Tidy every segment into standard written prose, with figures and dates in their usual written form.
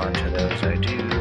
drawn to those I do.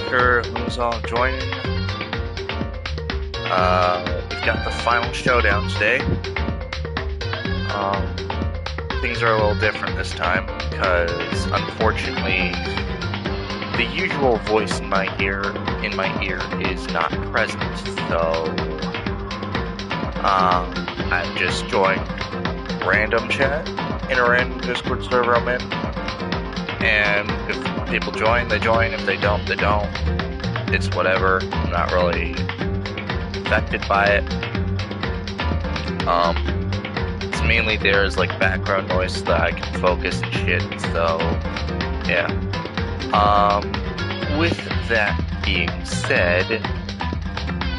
after who's all joining. We've got the final showdown today. Things are a little different this time because, unfortunately, the usual voice in my ear is not present. So, I've just joined random chat in a random Discord server I'm in, and if people join, they join. If they don't, they don't. It's whatever. I'm not really affected by it. It's mainly there's like background noise so that I can focus and shit. So, yeah. With that being said,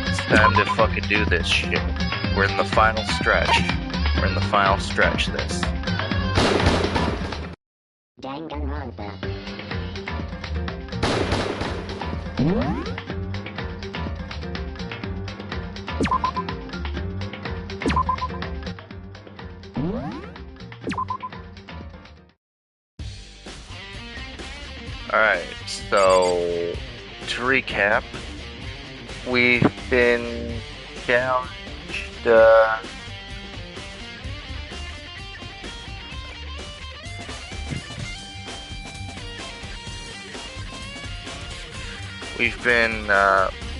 it's time to fucking do this shit. We're in the final stretch. This. Danganronpa. Alright, so to recap, we've been challenged,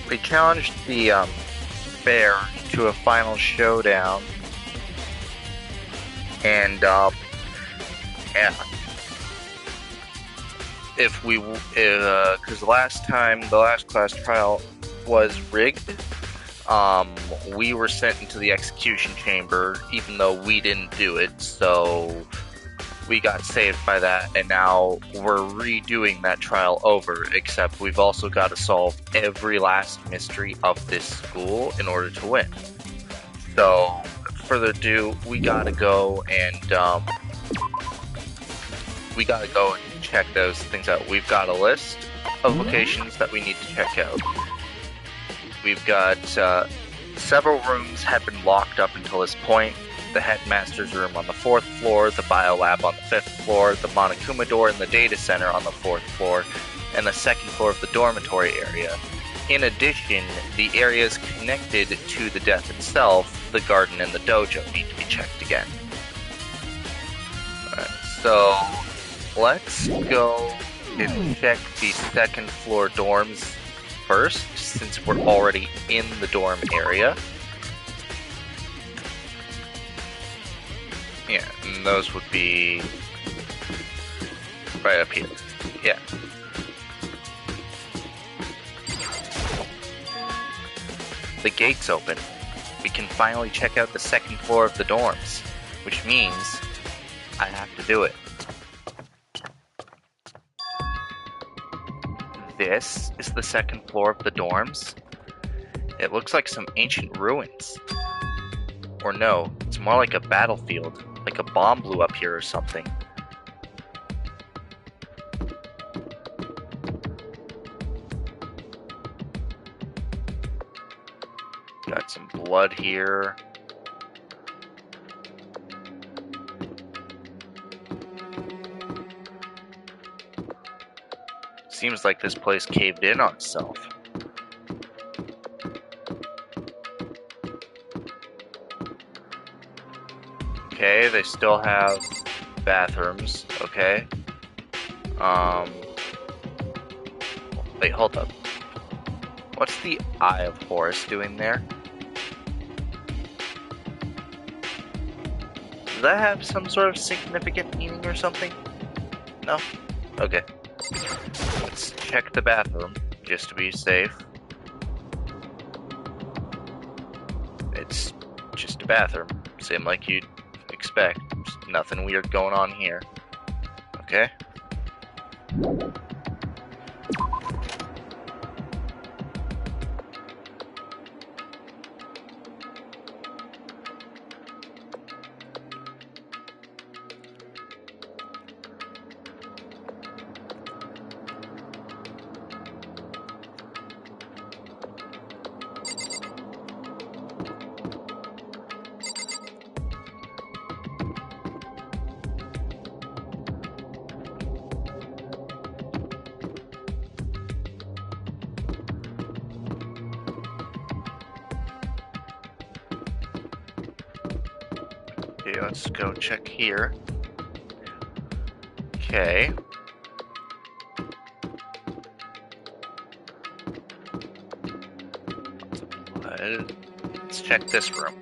we challenged the bear to a final showdown, and yeah. Because the last class trial was rigged, we were sent into the execution chamber, even though we didn't do it, so we got saved by that, and now we're redoing that trial over, except we've also got to solve every last mystery of this school in order to win. So, further ado, we gotta go and check those things out. We've got a list of locations that we need to check out. We've got several rooms have been locked up until this point. The headmaster's room on the 4th floor, the biolab on the 5th floor, the Monokuma door in the data center on the 4th floor, and the 2nd floor of the dormitory area. In addition, the areas connected to the death itself, the garden and the dojo, need to be checked again. Alright, so let's go and check the 2nd floor dorms first, since we're already in the dorm area. Yeah, and those would be right up here. Yeah. The gate's open. We can finally check out the 2nd floor of the dorms, which means I have to do it. This is the 2nd floor of the dorms. It looks like some ancient ruins. Or no, it's more like a battlefield, like a bomb blew up here or something. Got some blood here. Seems like this place caved in on itself. Okay, they still have bathrooms, okay. Wait, hold up. What's the Eye of Horus doing there? Does that have some sort of significant meaning or something? No? Okay. Let's check the bathroom, just to be safe. It's just a bathroom, same like you'd expect. There's nothing weird going on here. Okay? Okay, let's go check here. Okay. Let's check this room.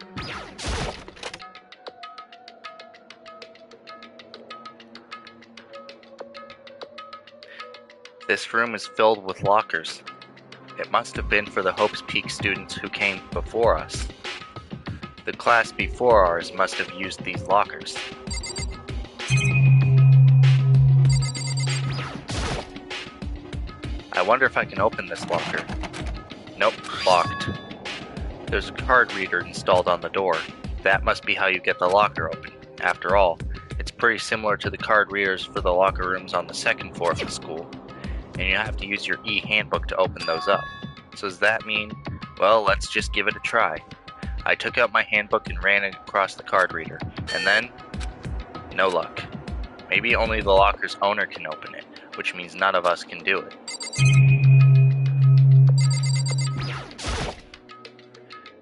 This room is filled with lockers. It must have been for the Hopes Peak students who came before us. The class before ours must have used these lockers. I wonder if I can open this locker. Nope, locked. There's a card reader installed on the door. That must be how you get the locker open. After all, it's pretty similar to the card readers for the locker rooms on the second floor of the school, and you have to use your e-handbook to open those up. So does that mean, well, let's just give it a try. I took out my handbook and ran it across the card reader, and then, no luck. Maybe only the locker's owner can open it, which means none of us can do it.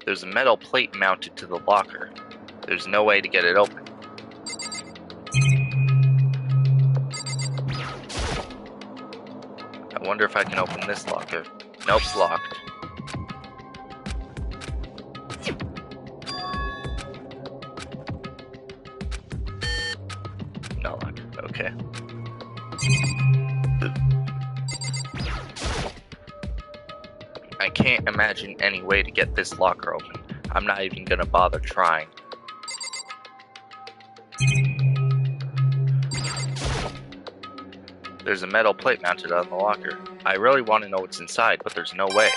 There's a metal plate mounted to the locker. There's no way to get it open. I wonder if I can open this locker. Nope, locked. No luck. Okay. I can't imagine any way to get this locker open. I'm not even gonna bother trying. There's a metal plate mounted on the locker. I really want to know what's inside, but there's no way.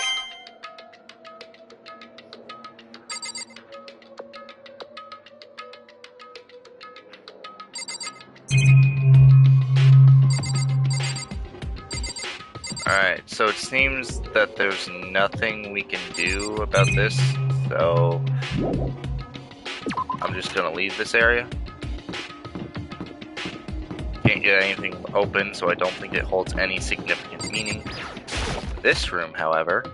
Alright, so it seems that there's nothing we can do about this, so I'm just gonna leave this area. Can't get anything open, so I don't think it holds any significant meaning. This room, however,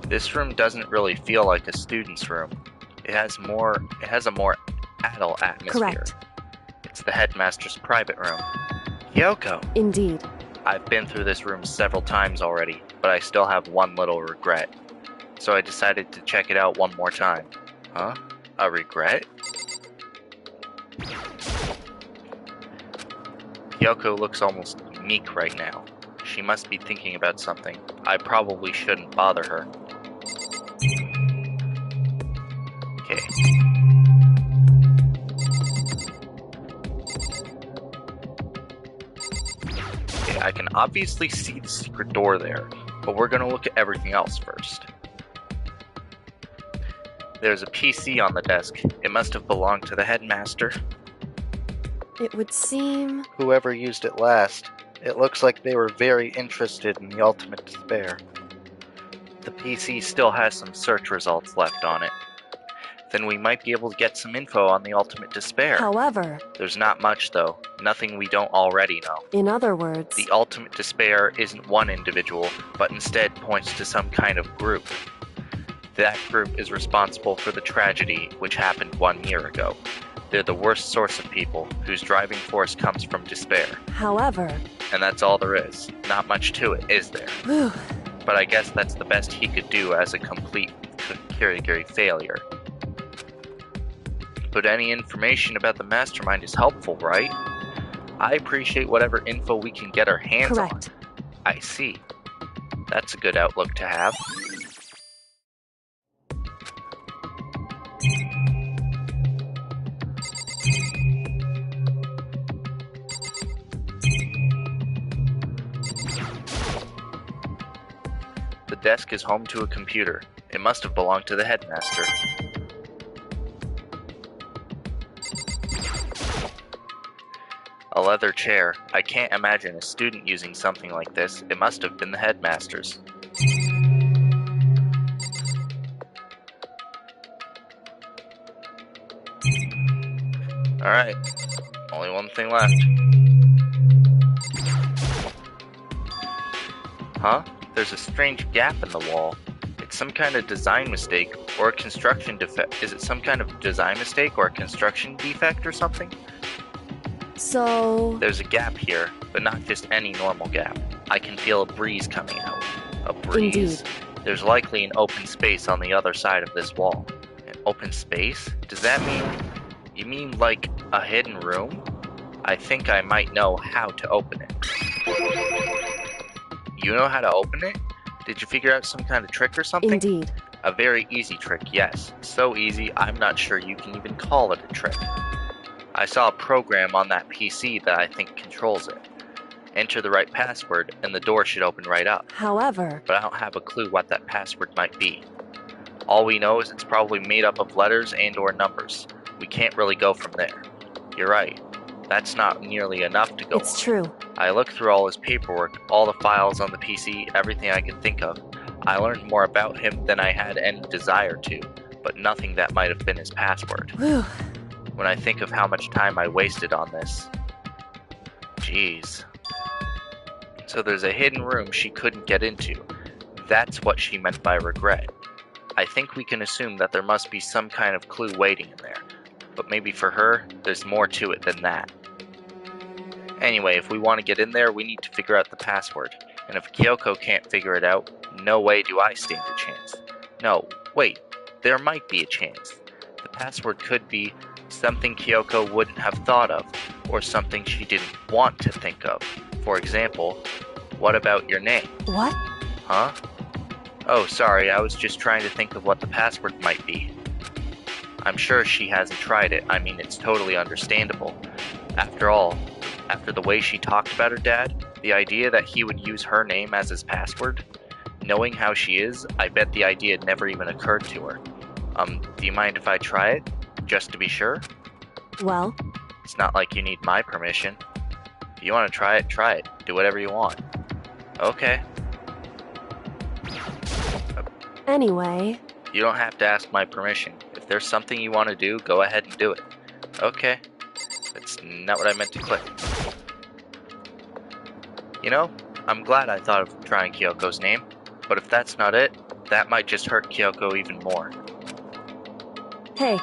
this room doesn't really feel like a student's room. It has a more adult atmosphere. Correct. It's the headmaster's private room. Yoko! Indeed. I've been through this room several times already, but I still have one little regret. So I decided to check it out one more time. Huh? A regret? Yoko looks almost meek right now. She must be thinking about something. I probably shouldn't bother her. Okay. Okay, I can obviously see the secret door there, but we're gonna look at everything else first. There's a PC on the desk. It must have belonged to the headmaster. It would seem... Whoever used it last. It looks like they were very interested in the ultimate despair. The PC still has some search results left on it. Then we might be able to get some info on the ultimate despair. However... There's not much though. Nothing we don't already know. In other words... The ultimate despair isn't one individual, but instead points to some kind of group. That group is responsible for the tragedy which happened 1 year ago. They're the worst source of people, whose driving force comes from despair. However... And that's all there is. Not much to it, is there? Whew. But I guess that's the best he could do as a complete Kirigiri failure. But any information about the mastermind is helpful, right? I appreciate whatever info we can get our hands Correct. on. I see. That's a good outlook to have. The desk is home to a computer. It must have belonged to the headmaster. A leather chair. I can't imagine a student using something like this. It must have been the headmaster's. Alright. Only one thing left. Huh? There's a strange gap in the wall. It It's some kind of design mistake or a construction defect. Is it some kind of design mistake or a construction defect or something? So, There's a gap here, but not just any normal gap. I can feel a breeze coming out. A breeze? Indeed. There's likely an open space on the other side of this wall. An open space? Does that mean... You mean like a hidden room? I think I might know how to open it. You know how to open it? Did you figure out some kind of trick or something? indeed. A very easy trick, yes. So easy, I'm not sure you can even call it a trick. I saw a program on that PC that I think controls it. Enter the right password, and the door should open right up. However, But I don't have a clue what that password might be. All we know is it's probably made up of letters and or numbers. We can't really go from there. You're right. That's not nearly enough to go it's on. true. I looked through all his paperwork, all the files on the PC, everything I could think of. I learned more about him than I had any desire to, but nothing that might have been his password. Whew. When I think of how much time I wasted on this. Jeez. So there's a hidden room she couldn't get into. That's what she meant by regret. I think we can assume that there must be some kind of clue waiting in there. But maybe for her, there's more to it than that. Anyway, if we want to get in there, we need to figure out the password. And if Kyoko can't figure it out, no way do I stand a chance. No, wait, there might be a chance. The password could be something Kyoko wouldn't have thought of, or something she didn't want to think of. For example, what about your name? What? Huh? Oh, sorry, I was just trying to think of what the password might be. I'm sure she hasn't tried it. I mean, it's totally understandable. After all, after the way she talked about her dad, the idea that he would use her name as his password, knowing how she is, I bet the idea never even occurred to her. Do you mind if I try it? Just to be sure? Well, It's not like you need my permission. If you want to try it. Do whatever you want. Okay. anyway, You don't have to ask my permission. If there's something you want to do, go ahead and do it. Okay. That's not what I meant to click. You know, I'm glad I thought of trying Kyoko's name, but if that's not it, that might just hurt Kyoko even more. hey,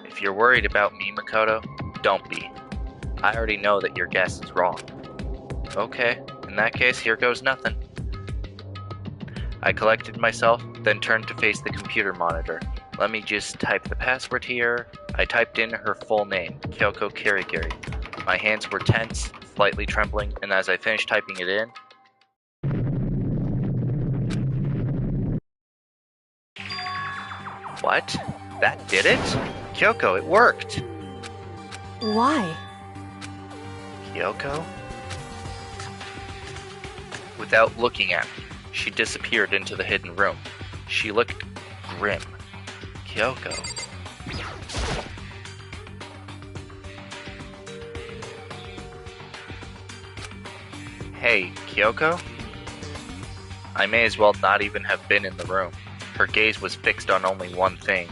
If you're worried about me, Makoto, don't be. I already know that your guess is wrong. Okay, in that case, here goes nothing. I collected myself, then turned to face the computer monitor. Let me just type the password here. I typed in her full name, Kyoko Kirigiri. My hands were tense, slightly trembling, and as I finished typing it in... What? That did it? Kyoko, it worked! why? Kyoko? Without looking at me, she disappeared into the hidden room. She looked grim. Kyoko. Hey, Kyoko? I may as well not even have been in the room. Her gaze was fixed on only one thing.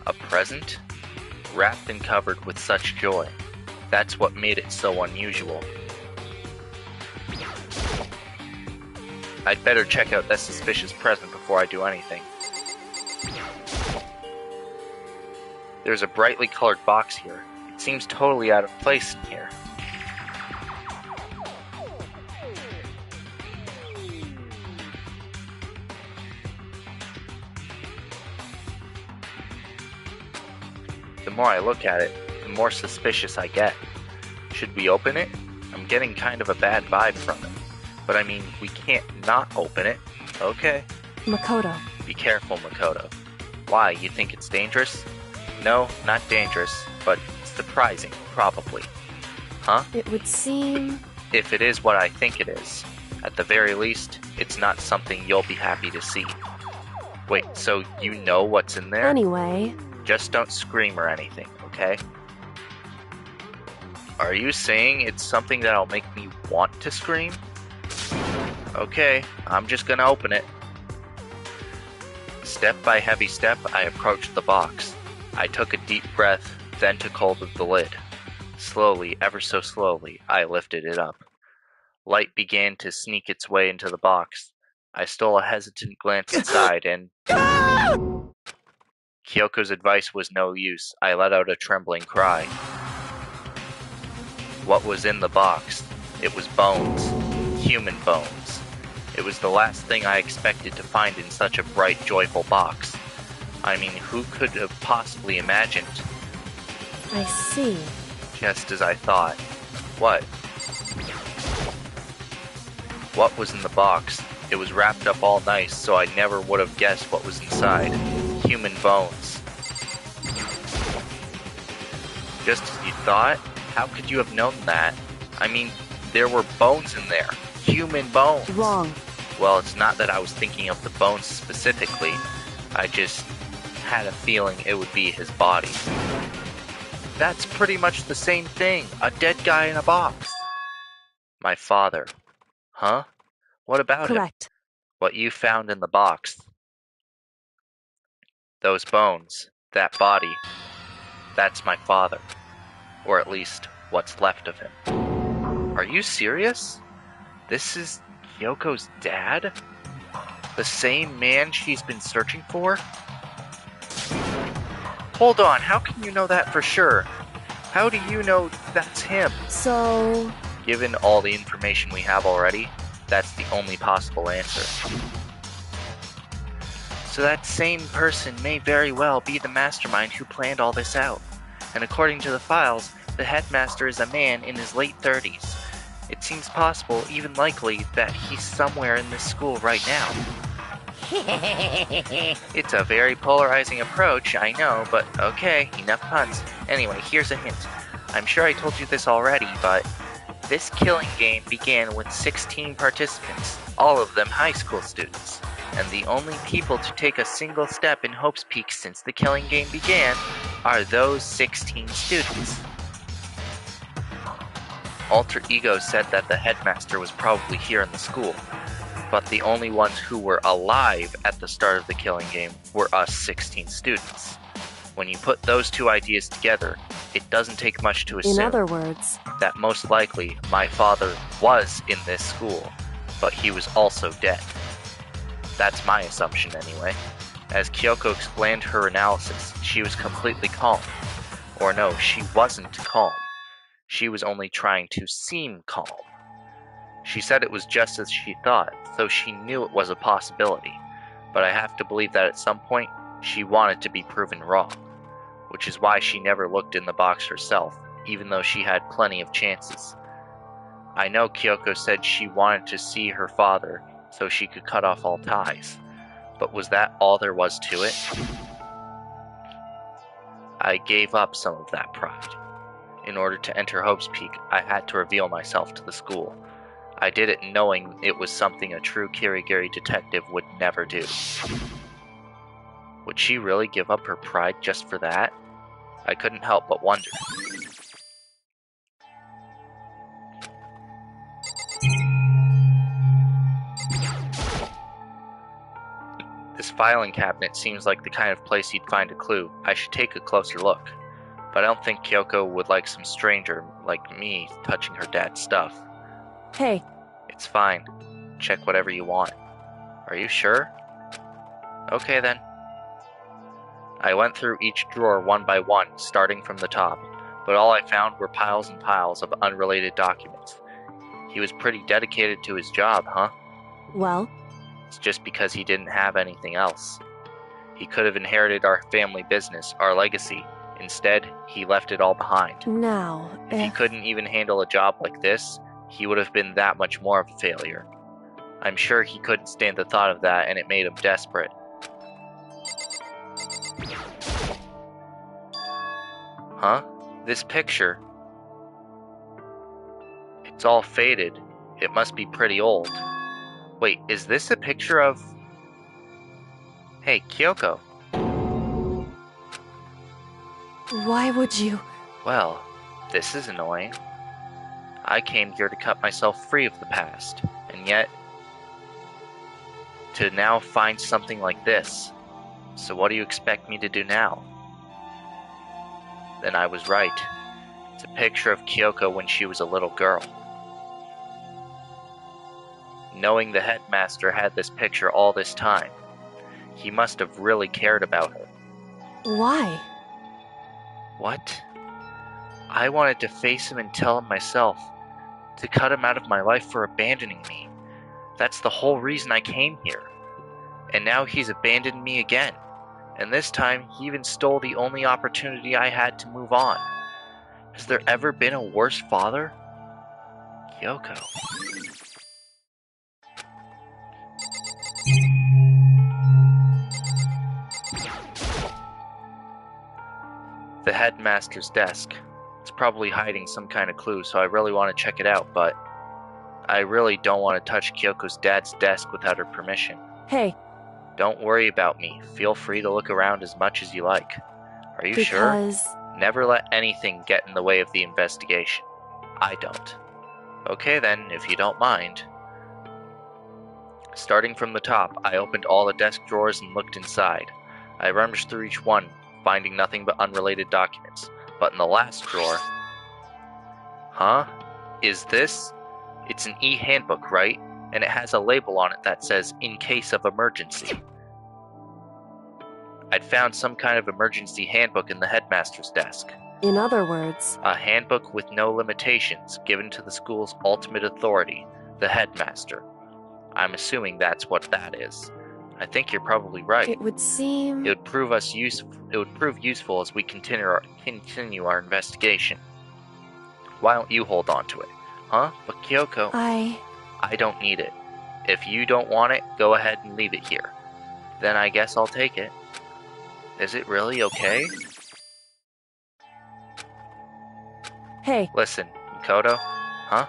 A present? Wrapped and covered with such joy. That's what made it so unusual. I'd better check out that suspicious present before I do anything. There's a brightly colored box here. It seems totally out of place in here. The more I look at it, the more suspicious I get. Should we open it? I'm getting kind of a bad vibe from it. But I mean, we can't not open it. Okay. Makoto, Be careful, Makoto. Why, you think it's dangerous? No, not dangerous, but surprising, probably. Huh? it would seem... If it is what I think it is, at the very least, it's not something you'll be happy to see. Wait, so you know what's in there? Anyway, Just don't scream or anything, okay? Are you saying it's something that'll make me want to scream? Okay, I'm just gonna open it. Step by heavy step, I approached the box. I took a deep breath, then took hold of the lid. Slowly, ever so slowly, I lifted it up. Light began to sneak its way into the box. I stole a hesitant glance inside, and Kyoko's advice was no use. I let out a trembling cry. What was in the box? It was bones. Human bones. It was the last thing I expected to find in such a bright, joyful box. I mean, who could have possibly imagined? I see. Just as I thought. What? What was in the box? It was wrapped up all nice, so I never would have guessed what was inside. Human bones. Just as you thought? How could you have known that? I mean, there were bones in there. Human bones. Wrong. Well, it's not that I was thinking of the bones specifically. I just had a feeling it would be his body. That's pretty much the same thing. A dead guy in a box. My father. Huh? What about him? Correct. What you found in the box. Those bones. That body. That's my father. Or at least, what's left of him. Are you serious? This is Kyoko's dad? The same man she's been searching for? Hold on, how can you know that for sure? How do you know that's him? So... Given all the information we have already, that's the only possible answer. So that same person may very well be the mastermind who planned all this out. And according to the files, the headmaster is a man in his late 30s. It seems possible, even likely, that he's somewhere in this school right now. It's a very polarizing approach, I know, but okay, enough puns. Anyway, here's a hint. I'm sure I told you this already, but this killing game began with 16 participants, all of them high school students. And the only people to take a single step in Hope's Peak since the killing game began are those 16 students. Alter Ego said that the headmaster was probably here in the school, but the only ones who were alive at the start of the killing game were us 16 students. When you put those two ideas together, it doesn't take much to assume In other words... that most likely my father was in this school, but he was also dead. That's my assumption anyway. As Kyoko explained her analysis, she was completely calm. Or no, she wasn't calm. She was only trying to seem calm. She said it was just as she thought, so she knew it was a possibility. But I have to believe that at some point, she wanted to be proven wrong. Which is why she never looked in the box herself, even though she had plenty of chances. I know Kyoko said she wanted to see her father, so she could cut off all ties. But was that all there was to it? I gave up some of that pride. In order to enter Hope's Peak, I had to reveal myself to the school. I did it knowing it was something a true Kirigiri detective would never do. Would she really give up her pride just for that? I couldn't help but wonder. This filing cabinet seems like the kind of place you'd find a clue. I should take a closer look. But I don't think Kyoko would like some stranger like me touching her dad's stuff. Hey, It's fine. Check whatever you want. Are you sure? Okay then. I went through each drawer one by one, starting from the top, but all I found were piles and piles of unrelated documents. He was pretty dedicated to his job, huh? well, It's just because he didn't have anything else. He could have inherited our family business, our legacy. Instead, he left it all behind. now, If he couldn't even handle a job like this, he would have been that much more of a failure. I'm sure he couldn't stand the thought of that, and it made him desperate. Huh? This picture. It's all faded. It must be pretty old. Wait, is this a picture of... Hey, Kyoko. why would you... Well, this is annoying. I came here to cut myself free of the past, and yet... to now find something like this. So what do you expect me to do now? Then I was right. It's a picture of Kyoko when she was a little girl. knowing the headmaster had this picture all this time. He must have really cared about her. Why? What? I wanted to face him and tell him myself, to cut him out of my life for abandoning me. That's the whole reason I came here. And now he's abandoned me again. And this time, he even stole the only opportunity I had to move on. Has there ever been a worse father? Kyoko. The headmaster's desk. It's probably hiding some kind of clue, so I really want to check it out, but I really don't want to touch Kyoko's dad's desk without her permission. Hey. Don't worry about me. Feel free to look around as much as you like. Are you sure? Because... Never let anything get in the way of the investigation. I don't. Okay then, if you don't mind. Starting from the top, I opened all the desk drawers and looked inside. I rummaged through each one, finding nothing but unrelated documents. But in the last drawer... Huh? Is this? It's an e-handbook, right? And it has a label on it that says, "In case of emergency." I'd found some kind of emergency handbook in the headmaster's desk. In other words... A handbook with no limitations, given to the school's ultimate authority, the headmaster. I'm assuming that's what that is. I think you're probably right. It would seem... It would prove useful as we continue our investigation. Why don't you hold on to it? Huh? But Kyoko... I don't need it. If you don't want it, go ahead and leave it here. Then I guess I'll take it. Is it really okay? Hey. Listen, Mikoto. Huh?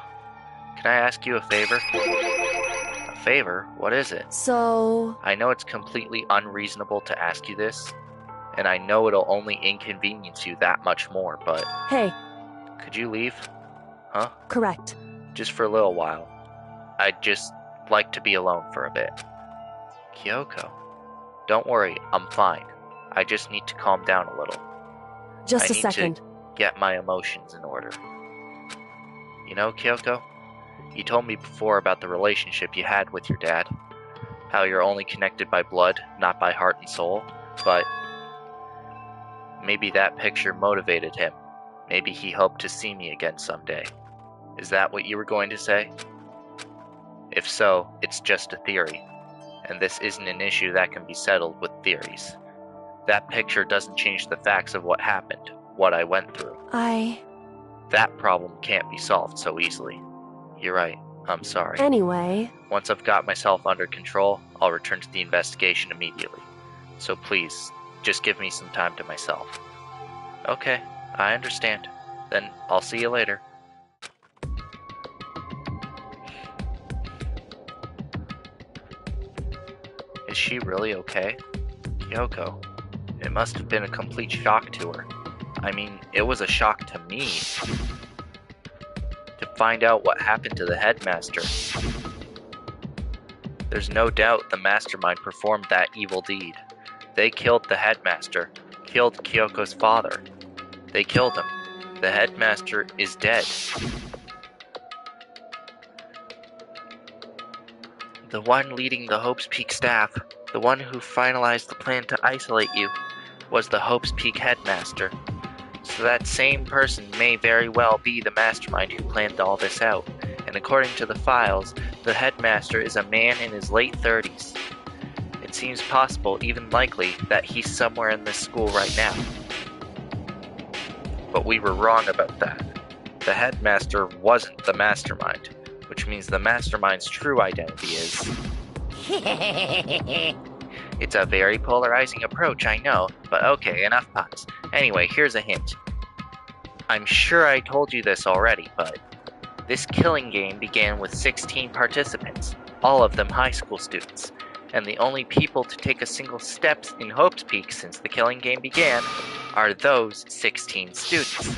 Can I ask you a favor? A favor? What is it? So... I know it's completely unreasonable to ask you this, and I know it'll only inconvenience you that much more, but... Hey. Could you leave? Huh? Correct. Just for a little while. I'd just like to be alone for a bit. Kyoko. Don't worry, I'm fine. I just need to calm down a little. Just a second. To get my emotions in order. You know, Kyoko, you told me before about the relationship you had with your dad. How you're only connected by blood, not by heart and soul. But maybe that picture motivated him. Maybe he hoped to see me again someday. Is that what you were going to say? If so, it's just a theory, and this isn't an issue that can be settled with theories. That picture doesn't change the facts of what happened, what I went through. That problem can't be solved so easily. You're right, I'm sorry. Anyway... Once I've got myself under control, I'll return to the investigation immediately. So please, just give me some time to myself. Okay, I understand. Then I'll see you later. Is she really okay? Kyoko. It must have been a complete shock to her. I mean, it was a shock to me. To find out what happened to the headmaster. There's no doubt the mastermind performed that evil deed. They killed the headmaster, killed Kyoko's father. They killed him. The headmaster is dead. The one leading the Hope's Peak staff, the one who finalized the plan to isolate you, was the Hope's Peak headmaster. So that same person may very well be the mastermind who planned all this out. And according to the files, the headmaster is a man in his late 30s. It seems possible, even likely, that he's somewhere in this school right now. But we were wrong about that. The headmaster wasn't the mastermind. Which means the mastermind's true identity is... It's a very polarizing approach, I know, but okay, enough puns. Anyway, here's a hint. I'm sure I told you this already, but this killing game began with 16 participants, all of them high school students, and the only people to take a single step in Hope's Peak since the killing game began are those 16 students.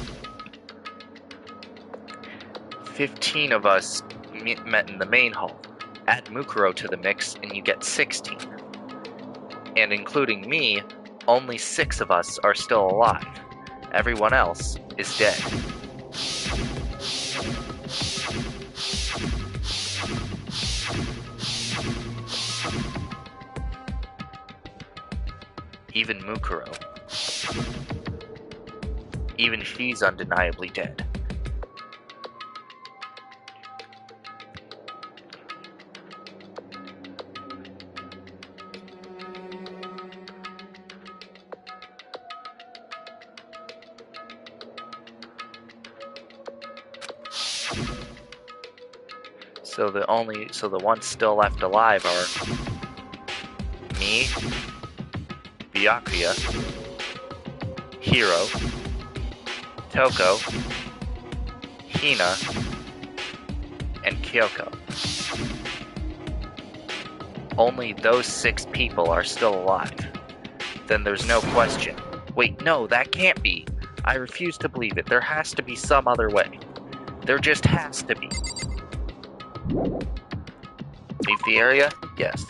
15 of us met in the main hall. Add Mukuro to the mix and you get 16. And including me, only 6 of us are still alive. Everyone else is dead. Even Mukuro. Even she's undeniably dead. So the ones still left alive are me, Byakuya, Hiro, Toko, Hina, and Kyoko. Only those 6 people are still alive. Then there's no question. Wait, no, that can't be. I refuse to believe it. There has to be some other way. There just has to be. Leave the area? Yes.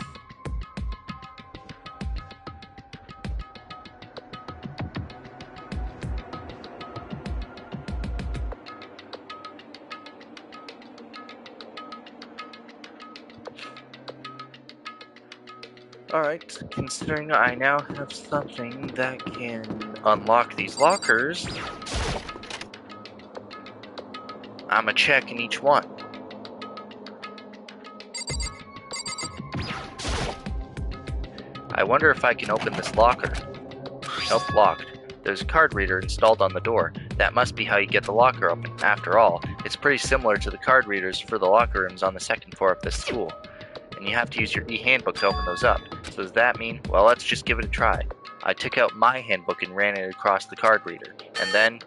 Alright, considering I now have something that can unlock these lockers, I'm a check in each one. I wonder if I can open this locker. Nope, locked. There's a card reader installed on the door. That must be how you get the locker open. After all, it's pretty similar to the card readers for the locker rooms on the 2nd floor of this school. And you have to use your e-handbook to open those up. So does that mean, well, let's just give it a try. I took out my handbook and ran it across the card reader. And then,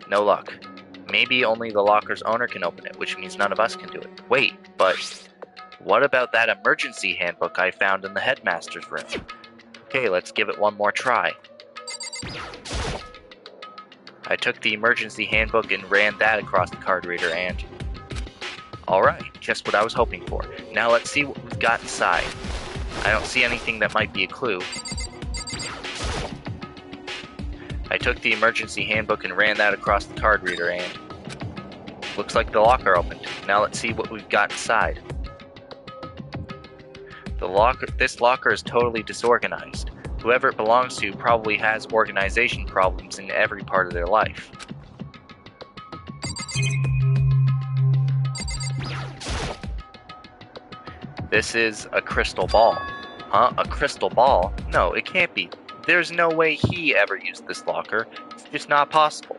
no luck. Maybe only the locker's owner can open it, which means none of us can do it. Wait, but what about that emergency handbook I found in the headmaster's room? Okay, let's give it one more try. I took the emergency handbook and ran that across the card reader and... Alright, just what I was hoping for. Now let's see what we've got inside. I don't see anything that might be a clue. I took the emergency handbook and ran that across the card reader and... Looks like the locker opened. Now let's see what we've got inside. This locker is totally disorganized. Whoever it belongs to probably has organization problems in every part of their life. This is a crystal ball. Huh? A crystal ball? No, it can't be. There's no way he ever used this locker. It's just not possible.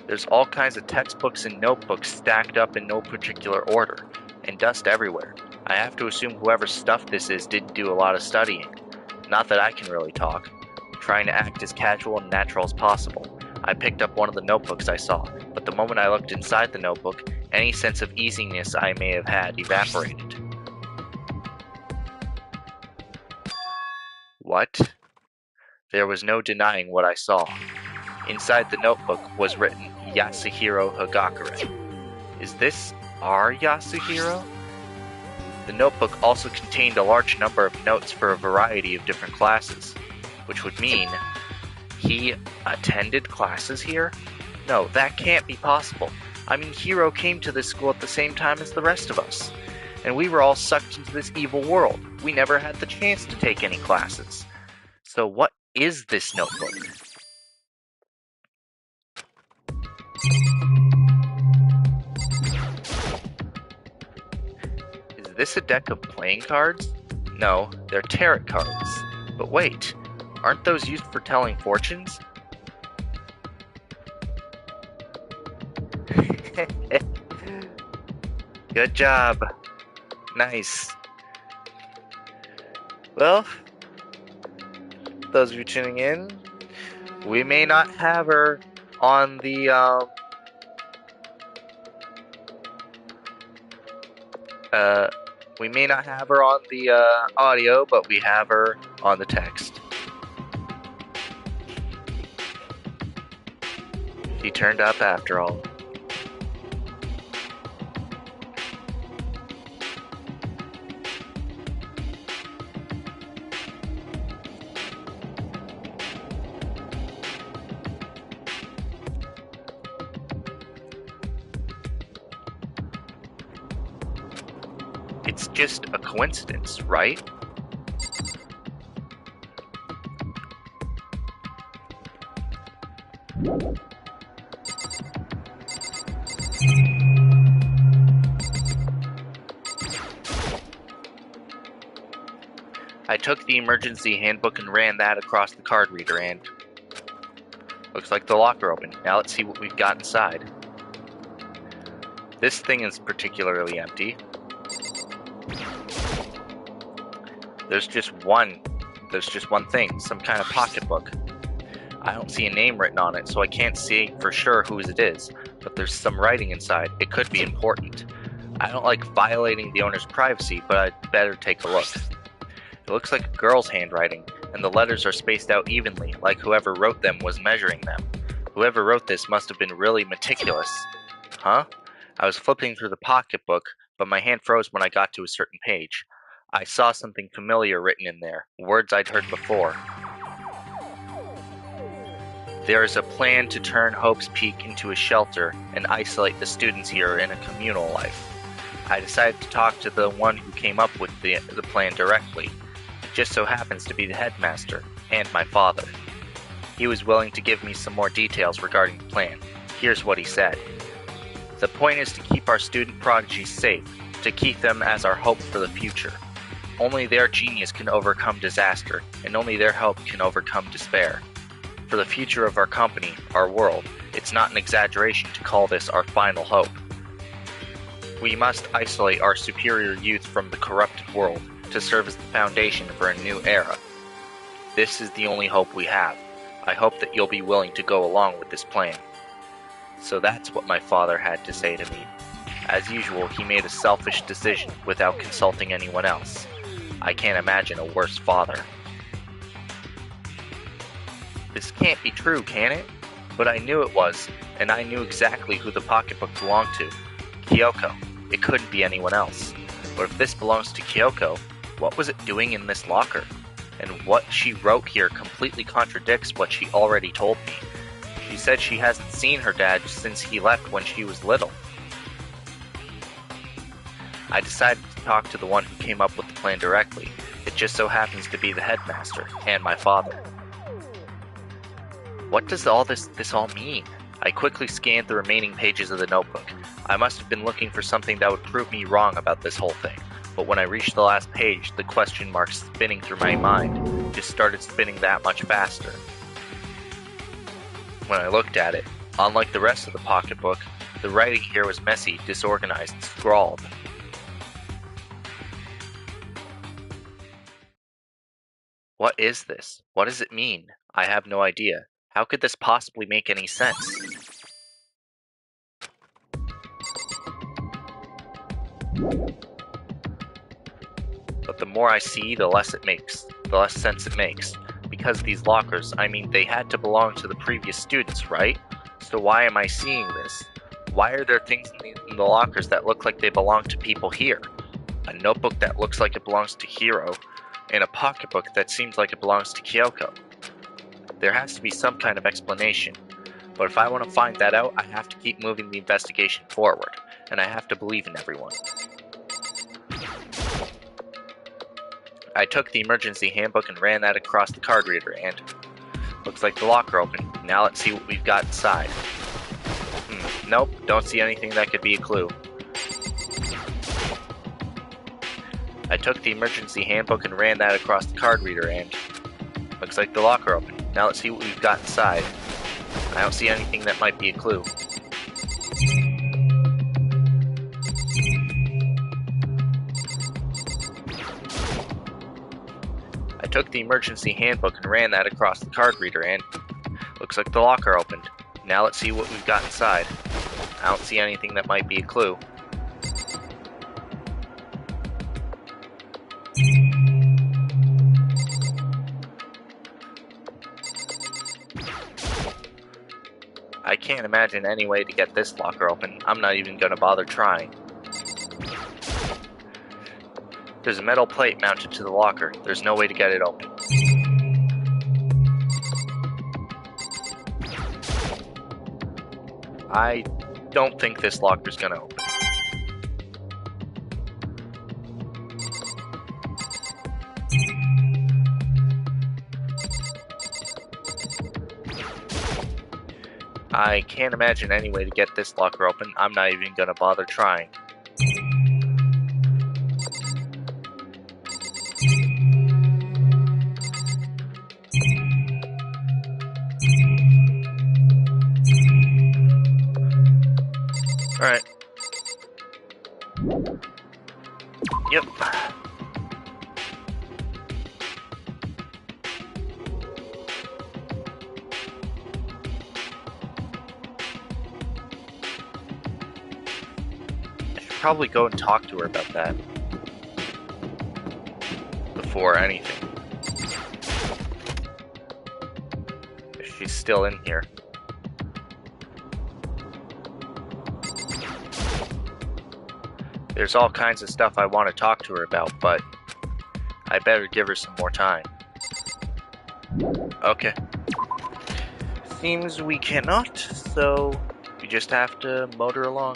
There's all kinds of textbooks and notebooks stacked up in no particular order, and dust everywhere. I have to assume whoever's stuff this is didn't do a lot of studying. Not that I can really talk. Trying to act as casual and natural as possible. I picked up one of the notebooks I saw, but the moment I looked inside the notebook, any sense of easiness I may have had evaporated. What? There was no denying what I saw. Inside the notebook was written Yasuhiro Hagakure. Is this our Yasuhiro? The notebook also contained a large number of notes for a variety of different classes, which would mean he attended classes here? No, that can't be possible. I mean, Hiro came to this school at the same time as the rest of us, and we were all sucked into this evil world. We never had the chance to take any classes. So what is this notebook? Is this a deck of playing cards? No, they're tarot cards. But wait, aren't those used for telling fortunes? Good job. Nice. Well, those of you tuning in, we may not have her on the audio, but we have her on the text. She turned up after all. It's just a coincidence, right? I took the emergency handbook and ran that across the card reader and... Looks like the locker opened. Now let's see what we've got inside. This thing is particularly empty. There's just one thing, some kind of pocketbook. I don't see a name written on it, so I can't see for sure whose it is, but there's some writing inside. It could be important. I don't like violating the owner's privacy, but I'd better take a look. It looks like a girl's handwriting, and the letters are spaced out evenly, like whoever wrote them was measuring them. Whoever wrote this must have been really meticulous. Huh? I was flipping through the pocketbook, but my hand froze when I got to a certain page. I saw something familiar written in there, words I'd heard before. There is a plan to turn Hope's Peak into a shelter and isolate the students here in a communal life. I decided to talk to the one who came up with the plan directly. It just so happens to be the headmaster, and my father. He was willing to give me some more details regarding the plan. Here's what he said. The point is to keep our student prodigies safe, to keep them as our hope for the future. Only their genius can overcome disaster, and only their help can overcome despair. For the future of our company, our world, it's not an exaggeration to call this our final hope. We must isolate our superior youth from the corrupted world to serve as the foundation for a new era. This is the only hope we have. I hope that you'll be willing to go along with this plan. So that's what my father had to say to me. As usual, he made a selfish decision without consulting anyone else. I can't imagine a worse father. This can't be true, can it? But I knew it was, and I knew exactly who the pocketbook belonged to. Kyoko. It couldn't be anyone else. But if this belongs to Kyoko, what was it doing in this locker? And what she wrote here completely contradicts what she already told me. She said she hasn't seen her dad since he left when she was little. I decided to talk to the one who came up with the plan directly. It just so happens to be the headmaster, and my father. What does all this all mean? I quickly scanned the remaining pages of the notebook. I must have been looking for something that would prove me wrong about this whole thing. But when I reached the last page, the question marks spinning through my mind just started spinning that much faster. When I looked at it, unlike the rest of the pocketbook, the writing here was messy, disorganized, scrawled. What is this? What does it mean? I have no idea. How could this possibly make any sense? But the more I see, the less sense it makes. Because these lockers, I mean, they had to belong to the previous students, right? So why am I seeing this? Why are there things in the lockers that look like they belong to people here? A notebook that looks like it belongs to Hiro, and a pocketbook that seems like it belongs to Kyoko. There has to be some kind of explanation. But if I want to find that out, I have to keep moving the investigation forward, and I have to believe in everyone. I took the emergency handbook and ran that across the card reader and... Looks like the locker opened. Now let's see what we've got inside. Nope, don't see anything that could be a clue. I took the emergency handbook and ran that across the card reader and... Looks like the locker opened. Now let's see what we've got inside. I don't see anything that might be a clue. I took the emergency handbook and ran that across the card reader and... Looks like the locker opened. Now let's see what we've got inside. I don't see anything that might be a clue. I can't imagine any way to get this locker open. I'm not even gonna bother trying. There's a metal plate mounted to the locker. There's no way to get it open. I don't think this locker's gonna open. I can't imagine any way to get this locker open. I'm not even gonna bother trying. Alright. Yep. Probably go and talk to her about that before anything. If she's still in here. There's all kinds of stuff I want to talk to her about, but I better give her some more time. Okay. Seems we cannot, so we just have to motor along.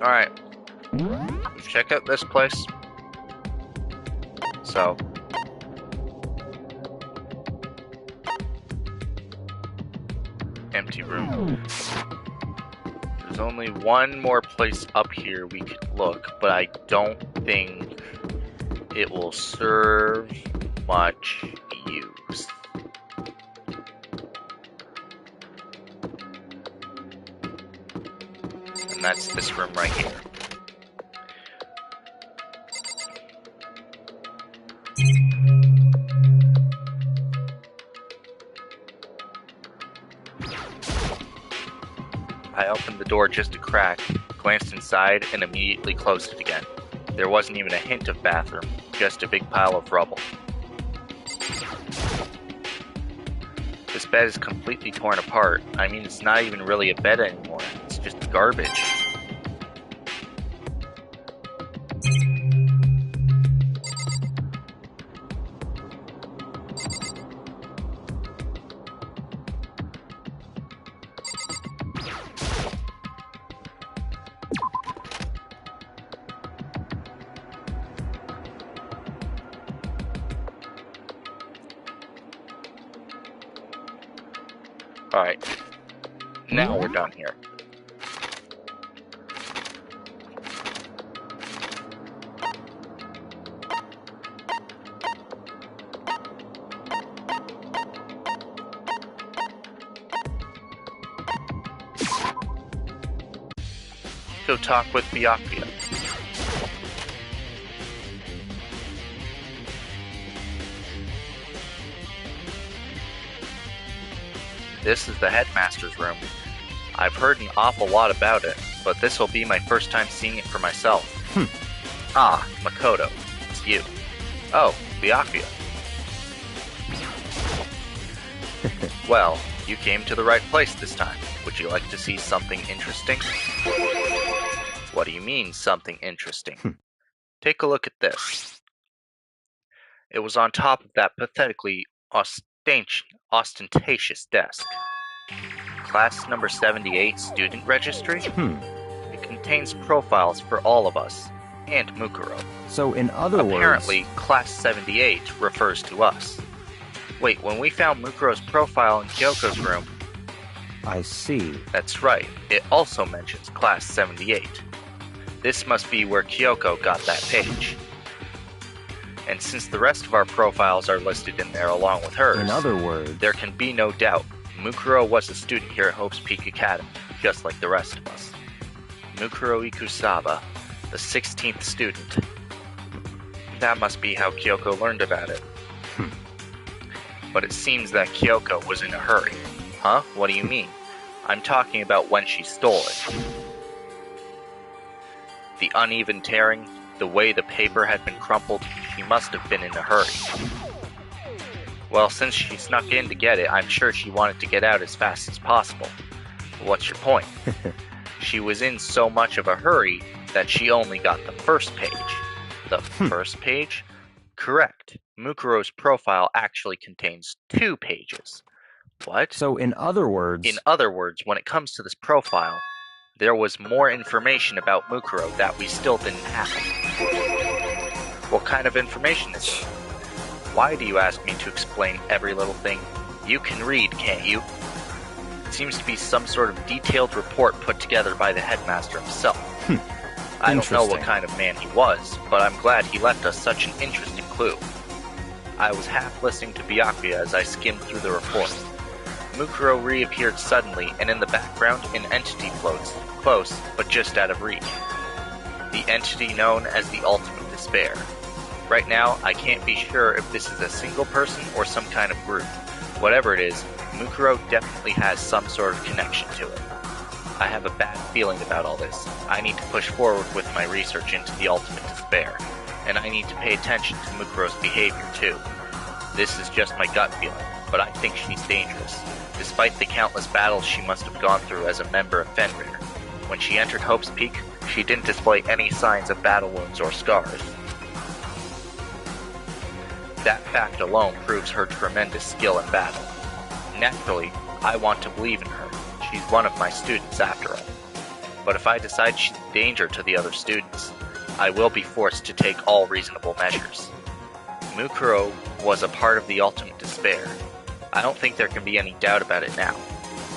Alright, let's check out this place. So, empty room. There's only one more place up here we could look, but I don't think it will serve much use. And that's this room right here. I opened the door just a crack, glanced inside, and immediately closed it again. There wasn't even a hint of bathroom, just a big pile of rubble. This bed is completely torn apart. I mean, it's not even really a bed anymore. It's just garbage. Alright, now we're done here. Go talk with Byakuya. This is the headmaster's room. I've heard an awful lot about it, but this will be my first time seeing it for myself. Ah, Makoto, it's you. Oh, Byakuya. Well, you came to the right place this time. Would you like to see something interesting? What do you mean, something interesting? Take a look at this. It was on top of that pathetically ostentatious desk. Class number 78 student registry? It contains profiles for all of us, and Mukuro. So in other Apparently, Class 78 refers to us. Wait, when we found Mukuro's profile in Kyoko's room... I see. That's right, it also mentions Class 78. This must be where Kyoko got that page. And since the rest of our profiles are listed in there along with hers, In other words, there can be no doubt Mukuro was a student here at Hope's Peak Academy, just like the rest of us. Mukuro Ikusaba, the 16th student. That must be how Kyoko learned about it. But it seems that Kyoko was in a hurry. Huh? What do you mean? I'm talking about when she stole it. The uneven tearing, the way the paper had been crumpled, she must have been in a hurry. Well, since she snuck in to get it, I'm sure she wanted to get out as fast as possible. What's your point? She was in so much of a hurry that she only got the first page. The first page? Correct. Mukuro's profile actually contains 2 pages. What? So in other words... In other words, when it comes to this profile, there was more information about Mukuro that we still didn't have. What kind of information is it? Why do you ask me to explain every little thing? You can read, can't you? It seems to be some sort of detailed report put together by the headmaster himself. I don't know what kind of man he was, but I'm glad he left us such an interesting clue. I was half listening to Byakuya as I skimmed through the report. Mukuro reappeared suddenly, and in the background an entity floats, close, but just out of reach. The entity known as the Ultimate Despair. Right now, I can't be sure if this is a single person or some kind of group. Whatever it is, Mukuro definitely has some sort of connection to it. I have a bad feeling about all this. I need to push forward with my research into the Ultimate Despair, and I need to pay attention to Mukuro's behavior too. This is just my gut feeling, but I think she's dangerous. Despite the countless battles she must have gone through as a member of Fenrir, when she entered Hope's Peak, she didn't display any signs of battle wounds or scars. That fact alone proves her tremendous skill in battle. Naturally, I want to believe in her. She's one of my students after all. But if I decide she's a danger to the other students, I will be forced to take all reasonable measures. Mukuro was a part of the Ultimate Despair. I don't think there can be any doubt about it now.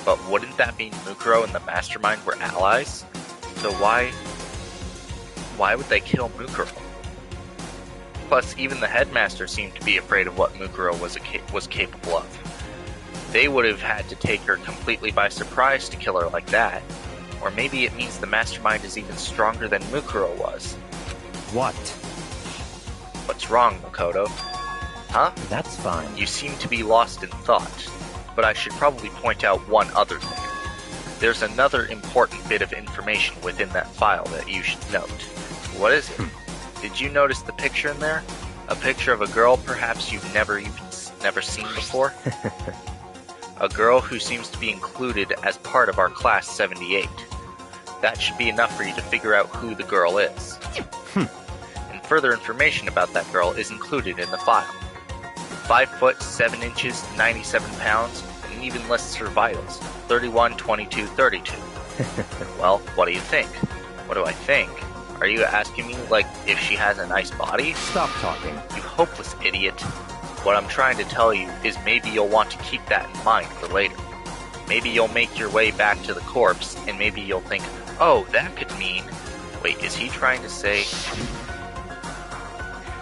But wouldn't that mean Mukuro and the Mastermind were allies? So why would they kill Mukuro? Plus, even the headmaster seemed to be afraid of what Mukuro was capable of. They would have had to take her completely by surprise to kill her like that. Or maybe it means the Mastermind is even stronger than Mukuro was. What? What's wrong, Makoto? Huh? That's fine. You seem to be lost in thought, but I should probably point out one other thing. There's another important bit of information within that file that you should note. What is it? Did you notice the picture in there? A picture of a girl perhaps you've never seen before? A girl who seems to be included as part of our class 78. That should be enough for you to figure out who the girl is. And further information about that girl is included in the file. 5 foot 7 inches, 97 pounds, and even lists her vitals, 31, 22, 32. Well, what do you think? What do I think? Are you asking me, like, if she has a nice body? Stop talking. You hopeless idiot. What I'm trying to tell you is maybe you'll want to keep that in mind for later. Maybe you'll make your way back to the corpse, and maybe you'll think, oh, that could mean... Wait, is he trying to say...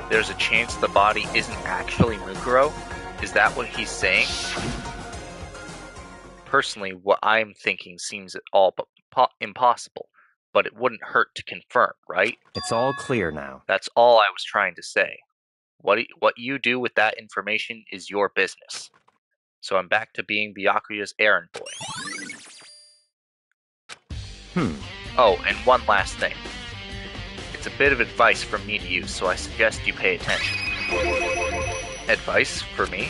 There's a chance the body isn't actually Mukuro? Is that what he's saying? Personally, what I'm thinking seems at all but impossible, but it wouldn't hurt to confirm, right? It's all clear now. That's all I was trying to say. What you do with that information is your business. So I'm back to being Byakuya's errand boy. Oh, and one last thing. It's a bit of advice from me to you, so I suggest you pay attention. Advice for me?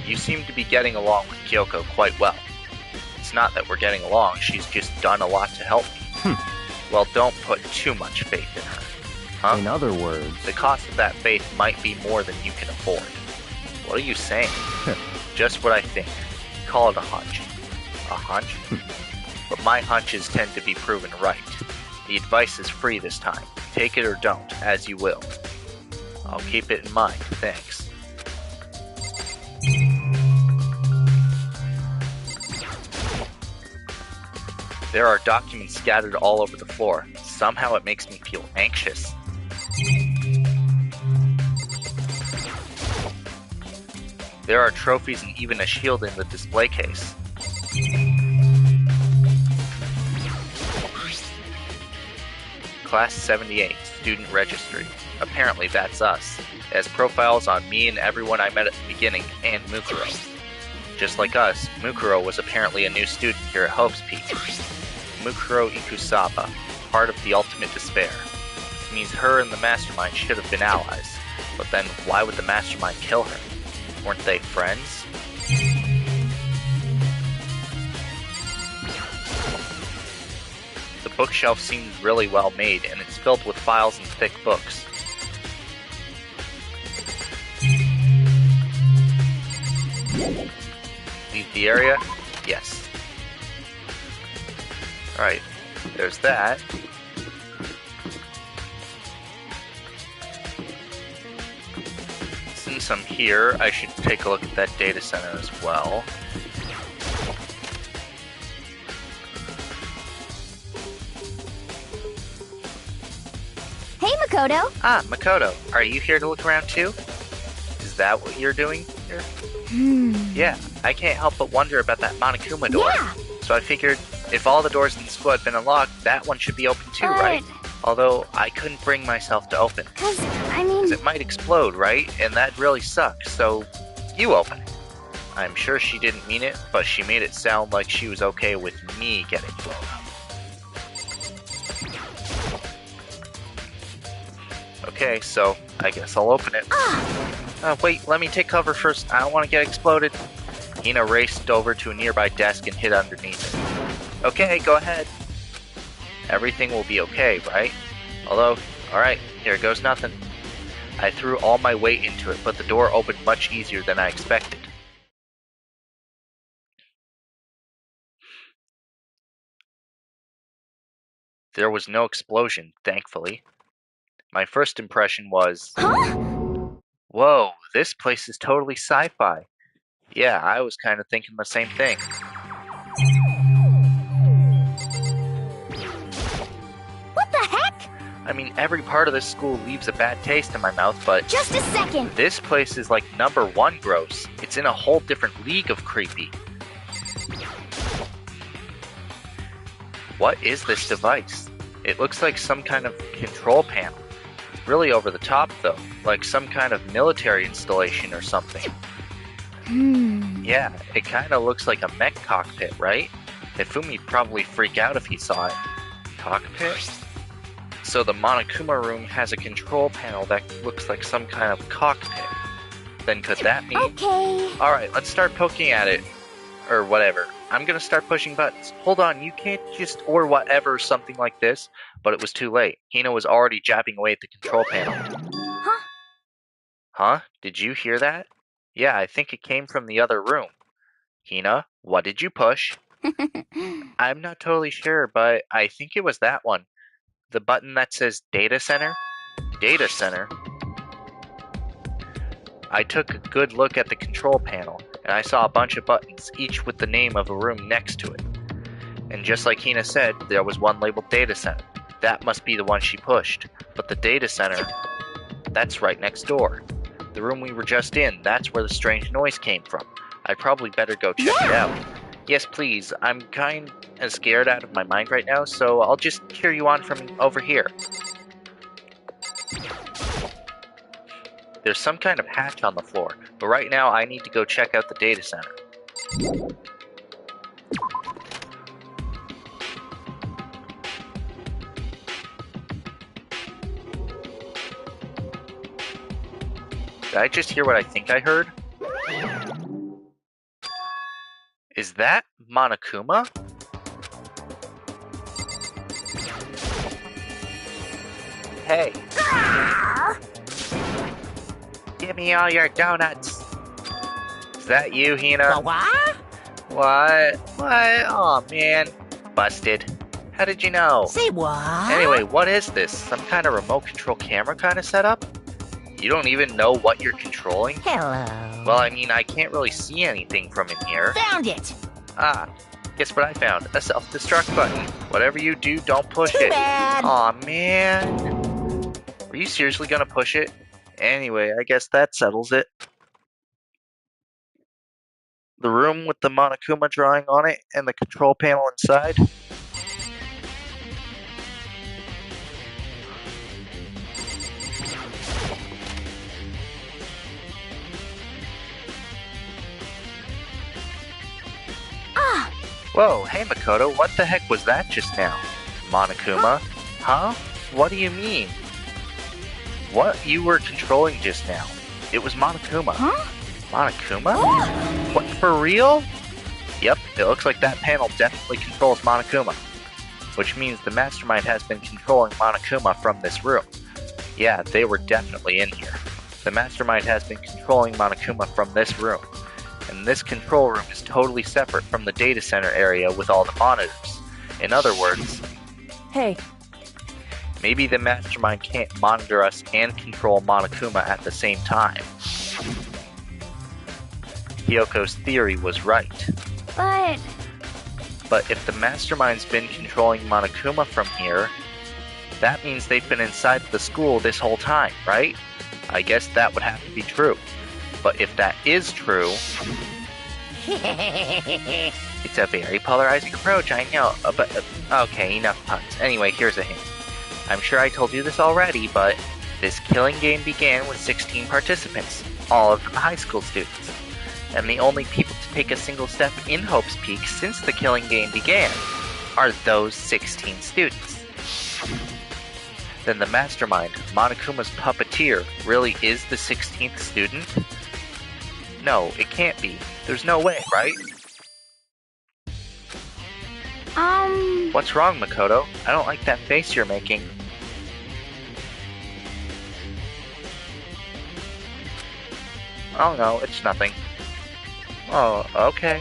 You seem to be getting along with Kyoko quite well. It's not that we're getting along, she's just done a lot to help me. Well, don't put too much faith in her. Huh? In other words... The cost of that faith might be more than you can afford. What are you saying? Just what I think. Call it a hunch. A hunch? But my hunches tend to be proven right. The advice is free this time. Take it or don't, as you will. I'll keep it in mind, thanks. There are documents scattered all over the floor. Somehow it makes me feel anxious. There are trophies and even a shield in the display case. Class 78, Student Registry. Apparently that's us. It has profiles on me and everyone I met at the beginning, and Mukuro. Just like us, Mukuro was apparently a new student here at Hope's Peak. Mukuro Ikusaba, part of the Ultimate Despair. It means her and the Mastermind should have been allies. But then, why would the Mastermind kill her? Weren't they friends? The bookshelf seems really well made, and it's filled with files and thick books. leave the area? Yes. Alright, there's that. Since I'm here, I should take a look at that data center as well. Hey, Makoto. Ah, Makoto, are you here to look around too? Is that what you're doing here? Yeah, I can't help but wonder about that Monokuma door. Yeah. So I figured if all the doors in the school had been unlocked, that one should be open too, right? Although I couldn't bring myself to open. Cause, I mean... It might explode, right? And that really sucks, so you open it. I'm sure she didn't mean it, but she made it sound like she was okay with me getting blown up. Okay, so I guess I'll open it. Wait, let me take cover first. I don't want to get exploded. Hina raced over to a nearby desk and hid underneath it. Okay, go ahead. Everything will be okay, right? Although, alright, here goes nothing. I threw all my weight into it, but the door opened much easier than I expected. There was no explosion, thankfully. My first impression was... Huh? Whoa, this place is totally sci-fi. Yeah, I was kind of thinking the same thing. What the heck? I mean, every part of this school leaves a bad taste in my mouth, but... Just a second. This place is like #1 gross. It's in a whole different league of creepy. What is this device? It looks like some kind of control panel. Really over the top, though. Like some kind of military installation or something. Yeah, it kind of looks like a mech cockpit, right? Hifumi'd probably freak out if he saw it. Cockpit? So the Monokuma room has a control panel that looks like some kind of cockpit. Then could that mean... Okay. Alright, let's start poking at it. Or whatever. I'm gonna start pushing buttons. Hold on, you can't just... Or whatever, something like this. But it was too late. Hina was already jabbing away at the control panel. Huh? Huh? Did you hear that? Yeah, I think it came from the other room. Hina, what did you push? I'm not totally sure, but I think it was that one. The button that says Data Center? Data Center? I took a good look at the control panel, and I saw a bunch of buttons, each with the name of a room next to it. And just like Hina said, there was one labeled Data Center. That must be the one she pushed. But the Data Center, that's right next door. The room we were just in, that's where the strange noise came from. I'd probably better go check it out. Yes, please. I'm kind of scared out of my mind right now, so I'll just cheer you on from over here. There's some kind of hatch on the floor, but right now I need to go check out the data center. Did I just hear what I think I heard? Is that Monokuma? Hey. Give me all your donuts. Is that you, Hina? What? What? Oh man. Busted. How did you know? Say what? Anyway, what is this? Some kind of remote control camera kind of setup? You don't even know what you're controlling? Hello. Well, I mean, I can't really see anything from in here. Found it. Ah, guess what I found? A self-destruct button. Whatever you do, don't push Too it. bad. Aw, man. Are you seriously gonna push it? Anyway, I guess that settles it. The room with the Monokuma drawing on it and the control panel inside. Whoa, hey Makoto, what the heck was that just now? Monokuma? Huh? What do you mean? What you were controlling just now? It was Monokuma. Huh? Monokuma? What, for real? Yep, it looks like that panel definitely controls Monokuma. Which means the mastermind has been controlling Monokuma from this room. Yeah, they were definitely in here. The mastermind has been controlling Monokuma from this room. and this control room is totally separate from the data center area with all the monitors. In other words, Hey, maybe the mastermind can't monitor us and control Monokuma at the same time. Hyoko's theory was right. But if the mastermind's been controlling Monokuma from here, that means they've been inside the school this whole time, right? I guess that would have to be true. But if that is true... It's a very polarizing approach, I know, but... okay, enough puns. Anyway, here's a hint. I'm sure I told you this already, but this killing game began with 16 participants, all of them high school students. And the only people to take a single step in Hope's Peak since the killing game began are those 16 students. Then the mastermind, Monokuma's puppeteer, really is the 16th student? No, it can't be. There's no way, right? What's wrong, Makoto? I don't like that face you're making. Oh no, it's nothing. Oh, okay.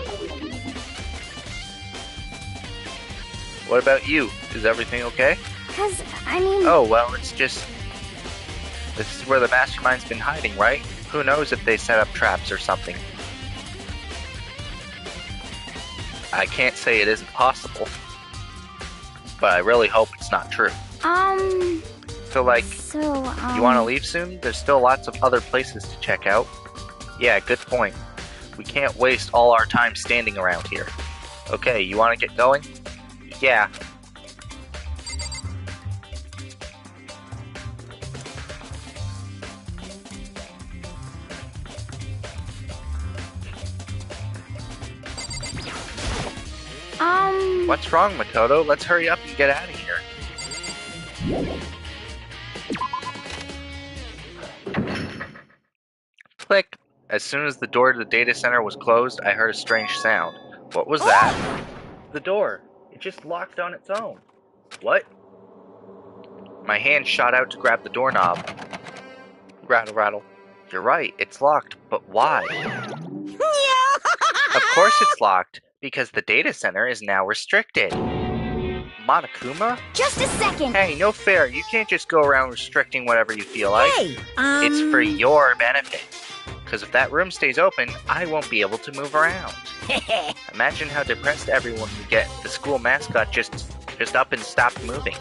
What about you? Is everything okay? Oh, well, it's just... This is where the mastermind's been hiding, right? Who knows if they set up traps or something. I can't say it isn't possible. But I really hope it's not true. So, like, you want to leave soon? There's still lots of other places to check out. Yeah, good point. We can't waste all our time standing around here. Okay, you want to get going? Yeah. What's wrong, Makoto? Let's hurry up and get out of here. Click. As soon as the door to the data center was closed, I heard a strange sound. What was that? The door. It just locked on its own. What? My hand shot out to grab the doorknob. Rattle, rattle. You're right, it's locked, but why? Of course it's locked, because the data center is now restricted. Monokuma? Just a second. Hey, no fair. You can't just go around restricting whatever you feel like. It's for your benefit. Because if that room stays open, I won't be able to move around. Imagine how depressed everyone would get if the school mascot just up and stopped moving.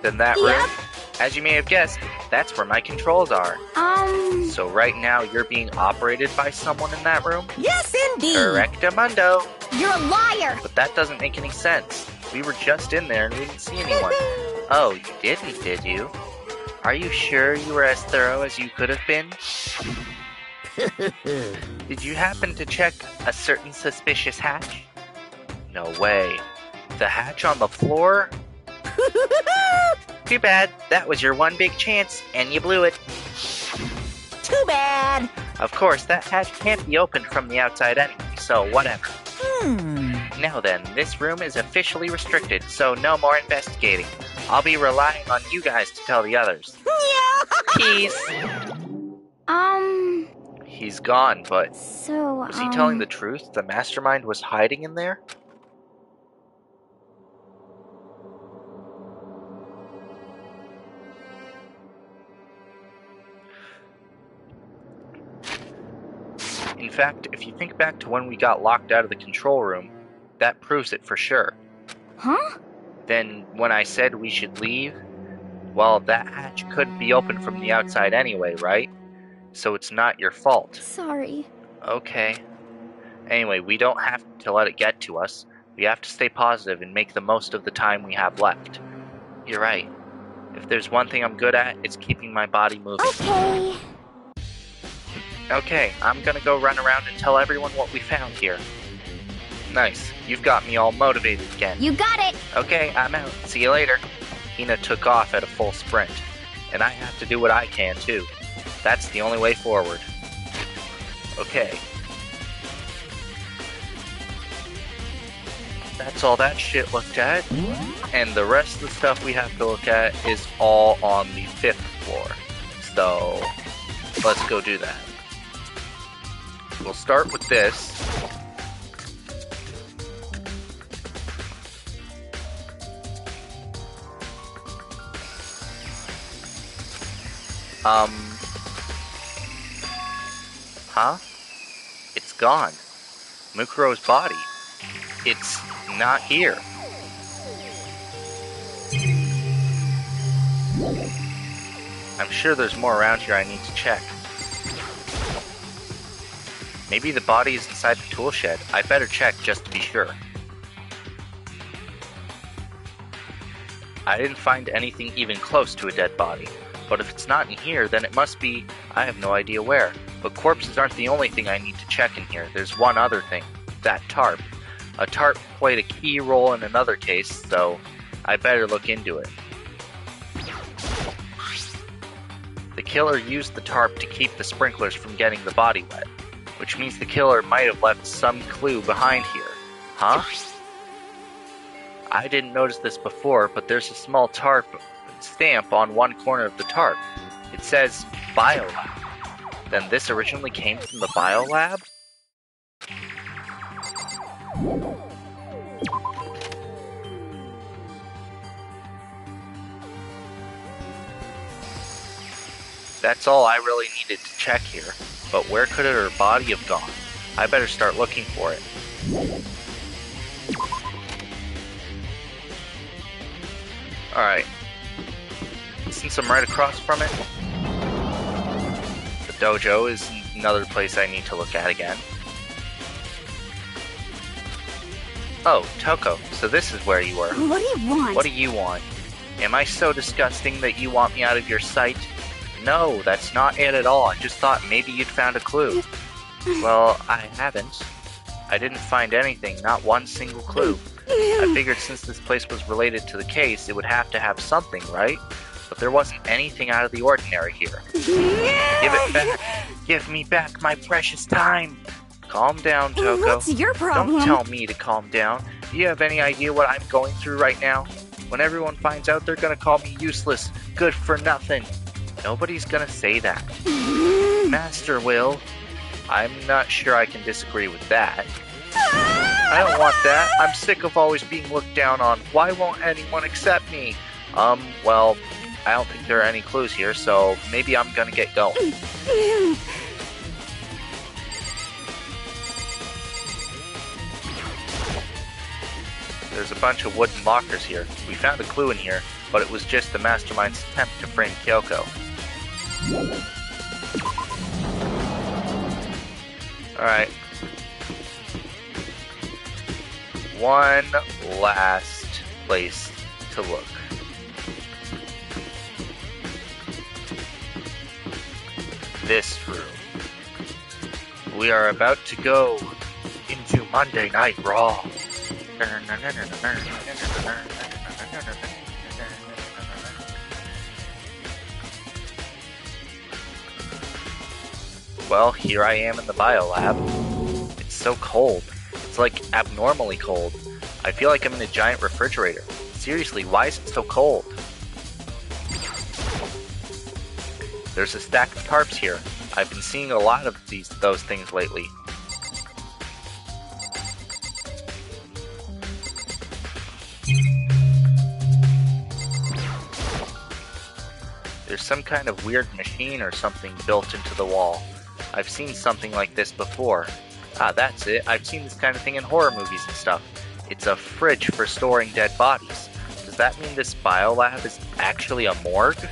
Then that room, as you may have guessed, that's where my controls are. So right now you're being operated by someone in that room? Yes, indeed. Correctamundo. You're a liar. But that doesn't make any sense. We were just in there and we didn't see anyone. Oh, you didn't, did you? Are you sure you were as thorough as you could have been? Did you happen to check a certain suspicious hatch? No way. The hatch on the floor? Too bad. That was your one big chance, and you blew it. Too bad. Of course, that hatch can't be opened from the outside anyway, so whatever. Now then, this room is officially restricted, so no more investigating. I'll be relying on you guys to tell the others. Peace. He's gone, but... Was he telling the truth? The mastermind was hiding in there? In fact, if you think back to when we got locked out of the control room, that proves it for sure. Huh? Then, when I said we should leave, well, that hatch could be open from the outside anyway, right? So it's not your fault. Sorry. Okay. Anyway, we don't have to let it get to us. We have to stay positive and make the most of the time we have left. You're right. If there's one thing I'm good at, it's keeping my body moving. Okay. Okay, I'm gonna go run around and tell everyone what we found here. Nice. You've got me all motivated again. You got it. Okay, I'm out. See you later. Hina took off at a full sprint. And I have to do what I can, too. That's the only way forward. Okay. That's all that shit looked at. And the rest of the stuff we have to look at is all on the 5th floor. So, let's go do that. we'll start with this. Huh? It's gone. Mukuro's body. It's not here. I'm sure there's more around here I need to check. Maybe the body is inside the tool shed. I better check just to be sure. I didn't find anything even close to a dead body. But if it's not in here, then it must be... I have no idea where. But corpses aren't the only thing I need to check in here. There's one other thing. That tarp. A tarp played a key role in another case, so I better look into it. The killer used the tarp to keep the sprinklers from getting the body wet, which means the killer might have left some clue behind here. Huh? I didn't notice this before, but there's a small tarp stamp on one corner of the tarp. It says Biolab. Then this originally came from the Biolab? That's all I really needed to check here, but where could her body have gone? I better start looking for it. Alright. Since I'm right across from it, the dojo is another place I need to look at again. Oh, Toko, so this is where you were. What do you want? What do you want? Am I so disgusting that you want me out of your sight? No, that's not it at all. I just thought maybe you'd found a clue. Well, I haven't. I didn't find anything, not one single clue. I figured since this place was related to the case, it would have to have something, right? But there wasn't anything out of the ordinary here. Give it back. Give me back my precious time. Calm down, Toko. What's your problem? Don't tell me to calm down. Do you have any idea what I'm going through right now? When everyone finds out, they're gonna call me useless, good for nothing. Nobody's gonna say that. Master will. I'm not sure I can disagree with that. I don't want that. I'm sick of always being looked down on. Why won't anyone accept me? Well, I don't think there are any clues here, so maybe I'm gonna get going. There's a bunch of wooden lockers here. We found a clue in here, but it was just the mastermind's attempt to frame Kyoko. Alright. One last place to look. This room. We are about to go into Monday Night Raw. Well, here I am in the biolab. It's so cold. It's like abnormally cold. I feel like I'm in a giant refrigerator. Seriously, why is it so cold? There's a stack of tarps here. I've been seeing a lot of those things lately. There's some kind of weird machine or something built into the wall. I've seen something like this before. Ah, that's it. I've seen this kind of thing in horror movies and stuff. It's a fridge for storing dead bodies. Does that mean this biolab is actually a morgue?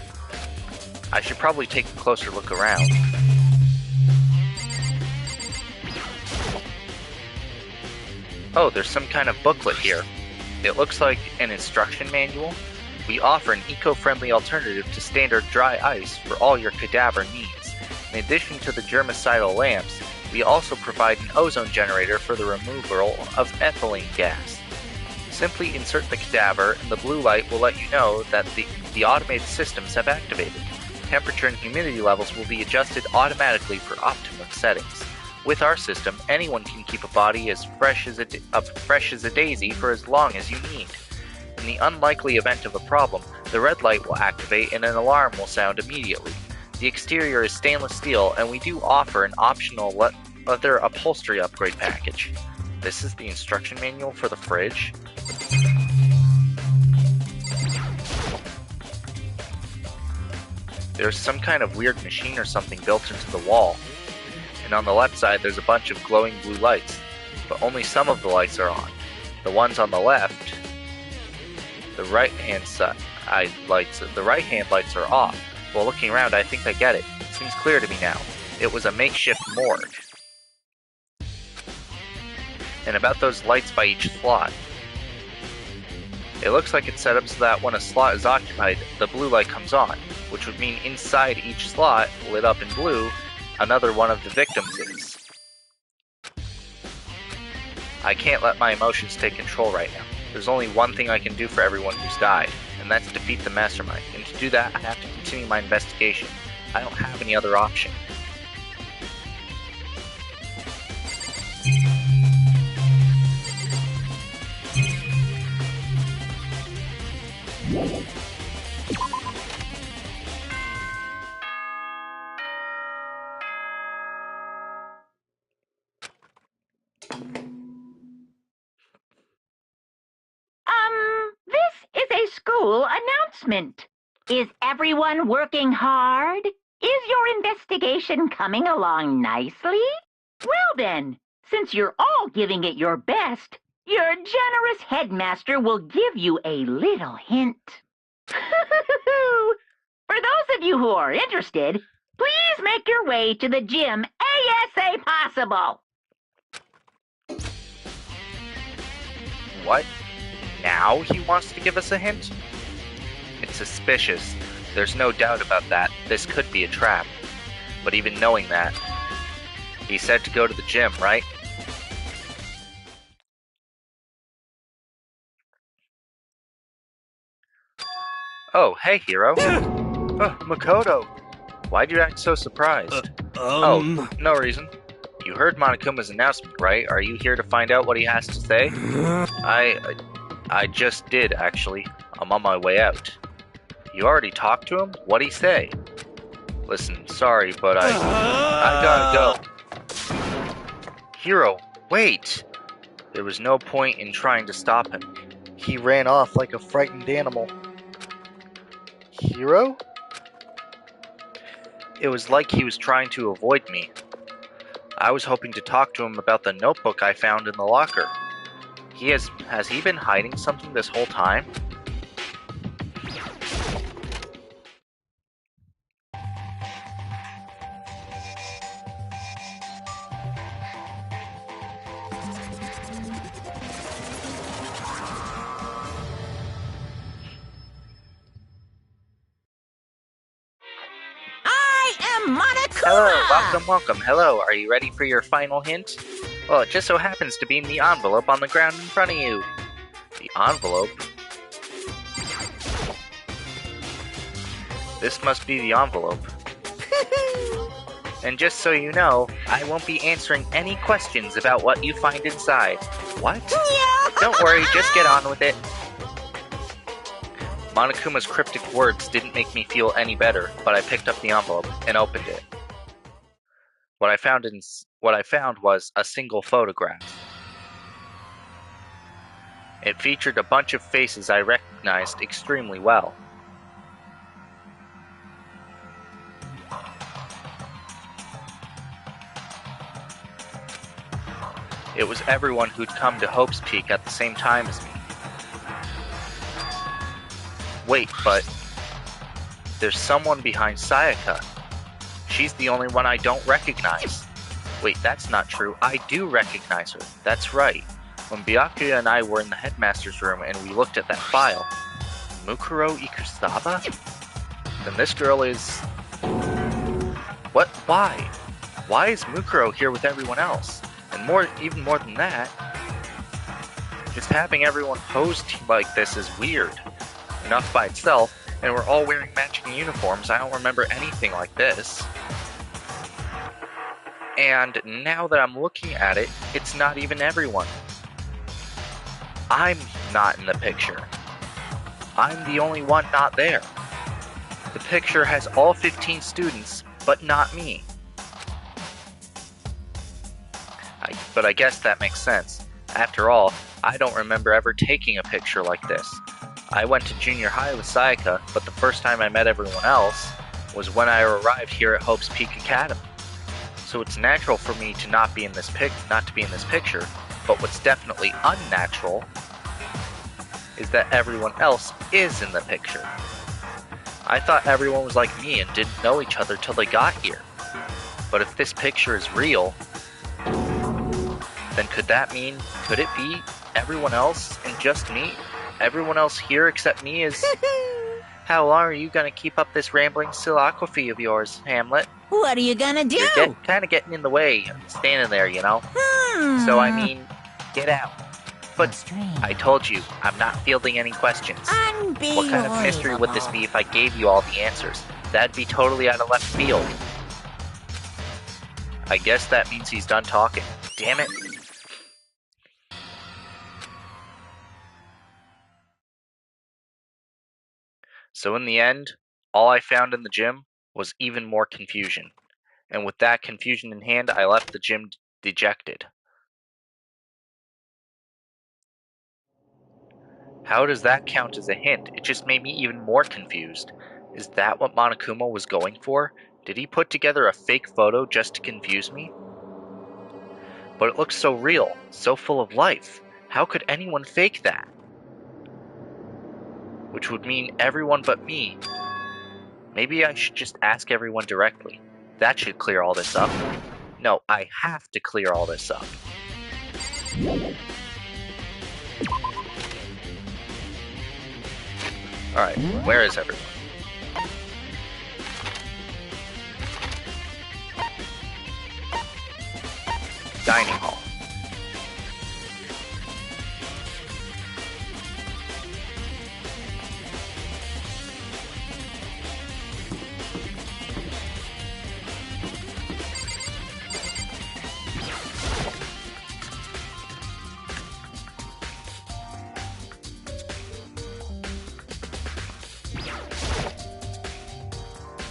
I should probably take a closer look around. Oh, there's some kind of booklet here. It looks like an instruction manual. We offer an eco-friendly alternative to standard dry ice for all your cadaver needs. In addition to the germicidal lamps, we also provide an ozone generator for the removal of ethylene gas. Simply insert the cadaver and the blue light will let you know that the automated systems have activated. Temperature and humidity levels will be adjusted automatically for optimum settings. With our system, anyone can keep a body as fresh as a daisy for as long as you need. In the unlikely event of a problem, the red light will activate and an alarm will sound immediately. The exterior is stainless steel, and we do offer an optional other upholstery upgrade package. This is the instruction manual for the fridge. There's some kind of weird machine or something built into the wall. And on the left side there's a bunch of glowing blue lights, but only some of the lights are on. The ones on the left, the right hand lights are off. Well, looking around, I think I get it. It seems clear to me now. It was a makeshift morgue. And about those lights by each slot. It looks like it's set up so that when a slot is occupied, the blue light comes on, which would mean inside each slot, lit up in blue, another one of the victims is. I can't let my emotions take control right now. There's only one thing I can do for everyone who's died, and that's defeat the mastermind. And to do that, I have to continue my investigation. I don't have any other option. This is a school announcement. Is everyone working hard? Is your investigation coming along nicely? Well then, since you're all giving it your best, your generous headmaster will give you a little hint. For those of you who are interested, please make your way to the gym ASA possible. What? Now he wants to give us a hint? It's suspicious. There's no doubt about that. This could be a trap. But even knowing that, he said to go to the gym, right? Oh, hey, Hiro. Oh, Makoto. Why'd you act so surprised? Oh, no reason. You heard Monokuma's announcement, right? Are you here to find out what he has to say? I just did, actually. I'm on my way out. You already talked to him? What'd he say? Listen, sorry, but I gotta go. Hiro, wait! There was no point in trying to stop him. He ran off like a frightened animal. Hiro? It was like he was trying to avoid me. I was hoping to talk to him about the notebook I found in the locker. Has he been hiding something this whole time? Hello, welcome. Hello, are you ready for your final hint? Well, it just so happens to be in the envelope on the ground in front of you. The envelope? This must be the envelope. And just so you know, I won't be answering any questions about what you find inside. What? Don't worry, just get on with it. Monokuma's cryptic words didn't make me feel any better, but I picked up the envelope and opened it. What I found was a single photograph. It featured a bunch of faces I recognized extremely well. It was everyone who'd come to Hope's Peak at the same time as me. Wait, but there's someone behind Sayaka. She's the only one I don't recognize. Wait, that's not true. I do recognize her. That's right. When Byakuya and I were in the headmaster's room and we looked at that file, Mukuro Ikusaba? Then this girl is... What? Why? Why is Mukuro here with everyone else? And even more than that, just having everyone posed like this is weird. Enough by itself, and we're all wearing matching uniforms. I don't remember anything like this. And now that I'm looking at it, it's not even everyone. I'm not in the picture. I'm the only one not there. The picture has all 15 students, but not me. but I guess that makes sense. After all, I don't remember ever taking a picture like this. I went to junior high with Sayaka, but the first time I met everyone else was when I arrived here at Hope's Peak Academy. So it's natural for me to not be in this picture, but what's definitely unnatural is that everyone else is in the picture. I thought everyone was like me and didn't know each other till they got here. But if this picture is real, then could it be everyone else and just me? Everyone else here except me is... How long are you gonna keep up this rambling soliloquy of yours, Hamlet? What are you gonna do? You're kind of getting in the way, standing there, you know? So I mean, get out. But I told you, I'm not fielding any questions. What kind of mystery would this be if I gave you all the answers? That'd be totally out of left field. I guess that means he's done talking. Damn it. So in the end, all I found in the gym was even more confusion. And with that confusion in hand, I left the gym dejected. How does that count as a hint? It just made me even more confused. Is that what Monokuma was going for? Did he put together a fake photo just to confuse me? But it looks so real, so full of life. How could anyone fake that? Which would mean everyone but me. Maybe I should just ask everyone directly. That should clear all this up. No, I have to clear all this up. Alright, where is everyone? Dining hall.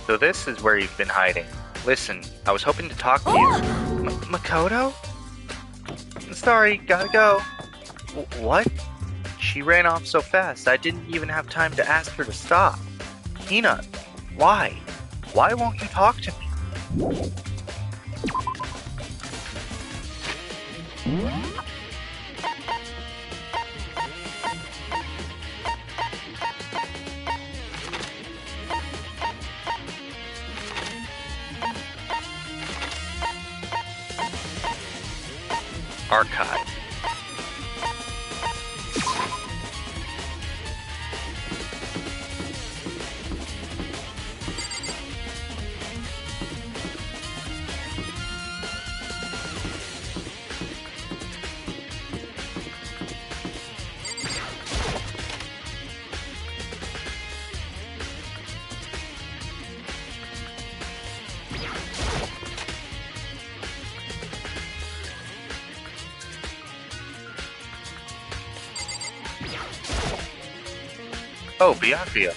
So this is where you've been hiding. Listen, I was hoping to talk to you. Makoto? Sorry, gotta go. What? She ran off so fast, I didn't even have time to ask her to stop. Hina, why? Why won't you talk to me? Archive. Oh, Byakuya.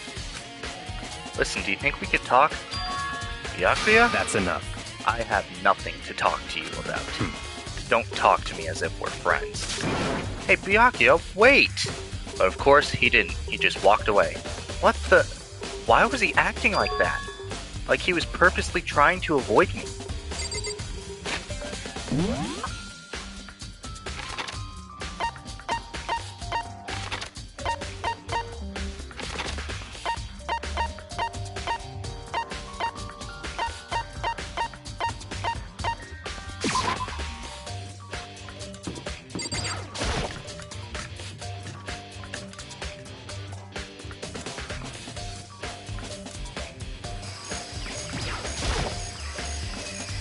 Listen, do you think we could talk? Byakuya? That's enough. I have nothing to talk to you about. Don't talk to me as if we're friends. Hey, Byakuya, wait! But of course, he didn't. He just walked away. What the... Why was he acting like that? Like he was purposely trying to avoid me.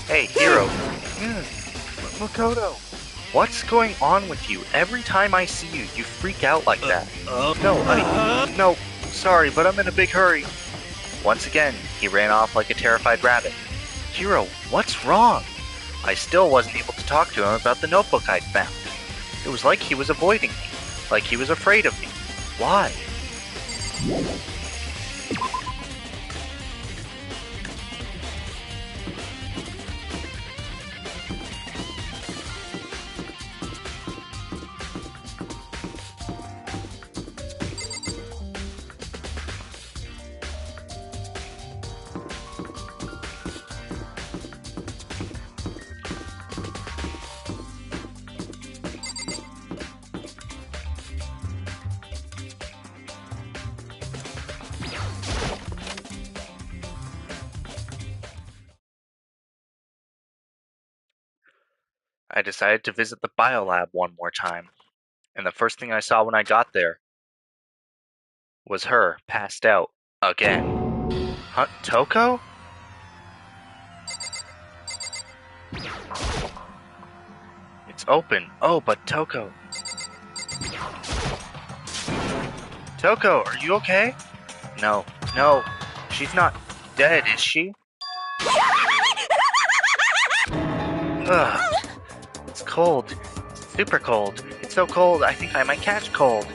Hey, Hiro. Makoto. What's going on with you? Every time I see you, you freak out like that. No, sorry, but I'm in a big hurry. Once again, he ran off like a terrified rabbit. Hiro, what's wrong? I still wasn't able to talk to him about the notebook I'd found. It was like he was avoiding me, like he was afraid of me. Why? I decided to visit the biolab one more time. And the first thing I saw when I got there was her, passed out, again. Huh? Toko? It's open. Oh, but Toko. Toko, are you okay? No, she's not dead, is she? Ugh. It's cold. It's super cold. It's so cold, I think I might catch cold.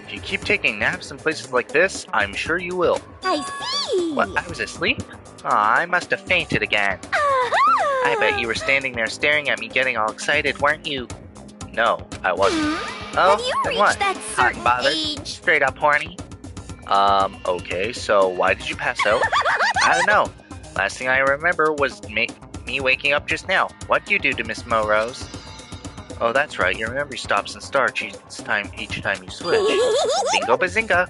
If you keep taking naps in places like this, I'm sure you will. I see. What, I was asleep? Aw, I must have fainted again. I bet you were standing there staring at me getting all excited, weren't you? No, I wasn't. Oh, Have you then reached what? that Hot certain bothered? age? Straight up horny? Okay, so why did you pass out? I don't know. Last thing I remember was me waking up just now. What'd you do to Miss Morose? Oh, that's right. Your memory stops and starts each time you switch. Bingo bazinga.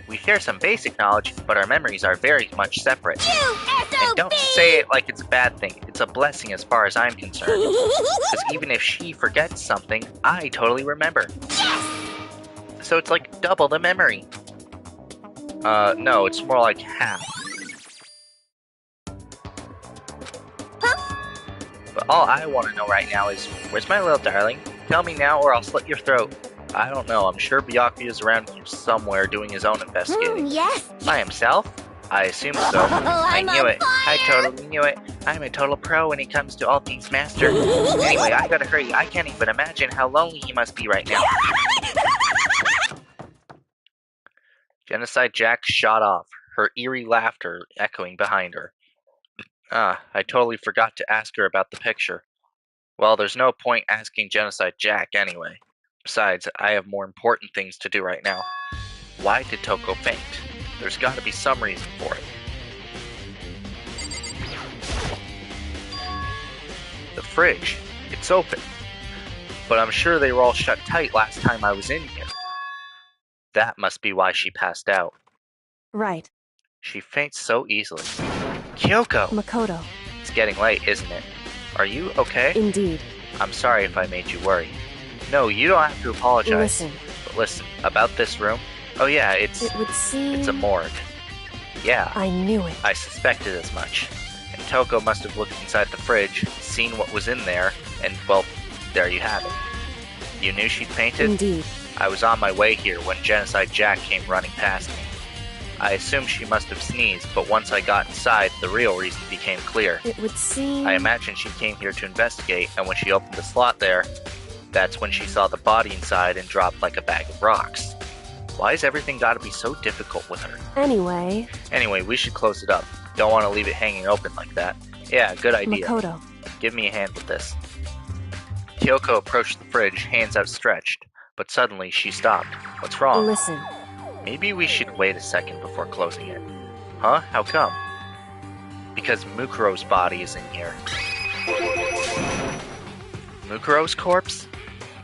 We share some basic knowledge, but our memories are very much separate. And don't say it like it's a bad thing. It's a blessing as far as I'm concerned. Because even if she forgets something, I totally remember. So it's like double the memory. No, it's more like half. But all I want to know right now is, where's my little darling? Tell me now or I'll slit your throat. I don't know, I'm sure Byakuya is around here somewhere doing his own investigating. Yes. By himself? I assume so. I I'm knew on it. I fire. totally knew it. I'm a total pro when it comes to all things master. Anyway, I gotta hurry. I can't even imagine how lonely he must be right now. Genocide Jack shot off, her eerie laughter echoing behind her. I totally forgot to ask her about the picture. Well, there's no point asking Genocide Jack anyway. Besides, I have more important things to do right now. Why did Toko faint? There's gotta be some reason for it. The fridge. It's open. But I'm sure they were all shut tight last time I was in here. That must be why she passed out. Right. She faints so easily. Kyoko! Makoto. It's getting late, isn't it? Are you okay? Indeed. I'm sorry if I made you worry. No, you don't have to apologize. Listen. But listen, about this room. Oh yeah, It would seem... it's a morgue. Yeah, I knew it. I suspected as much. And Toko must have looked inside the fridge, seen what was in there, and well, there you have it. You knew she'd fainted? Indeed. I was on my way here when Genocide Jack came running past me. I assumed she must have sneezed, but once I got inside, the real reason became clear. It would seem... I imagine she came here to investigate, and when she opened the slot there, that's when she saw the body inside and dropped like a bag of rocks. Why has everything gotta be so difficult with her? Anyway, We should close it up. Don't want to leave it hanging open like that. Yeah, good idea. Makoto. Give me a hand with this. Kyoko approached the fridge, hands outstretched, but suddenly she stopped. What's wrong? Listen. Maybe we should wait a second before closing it. Huh? How come? Because Mukuro's body is in here. Mukuro's corpse?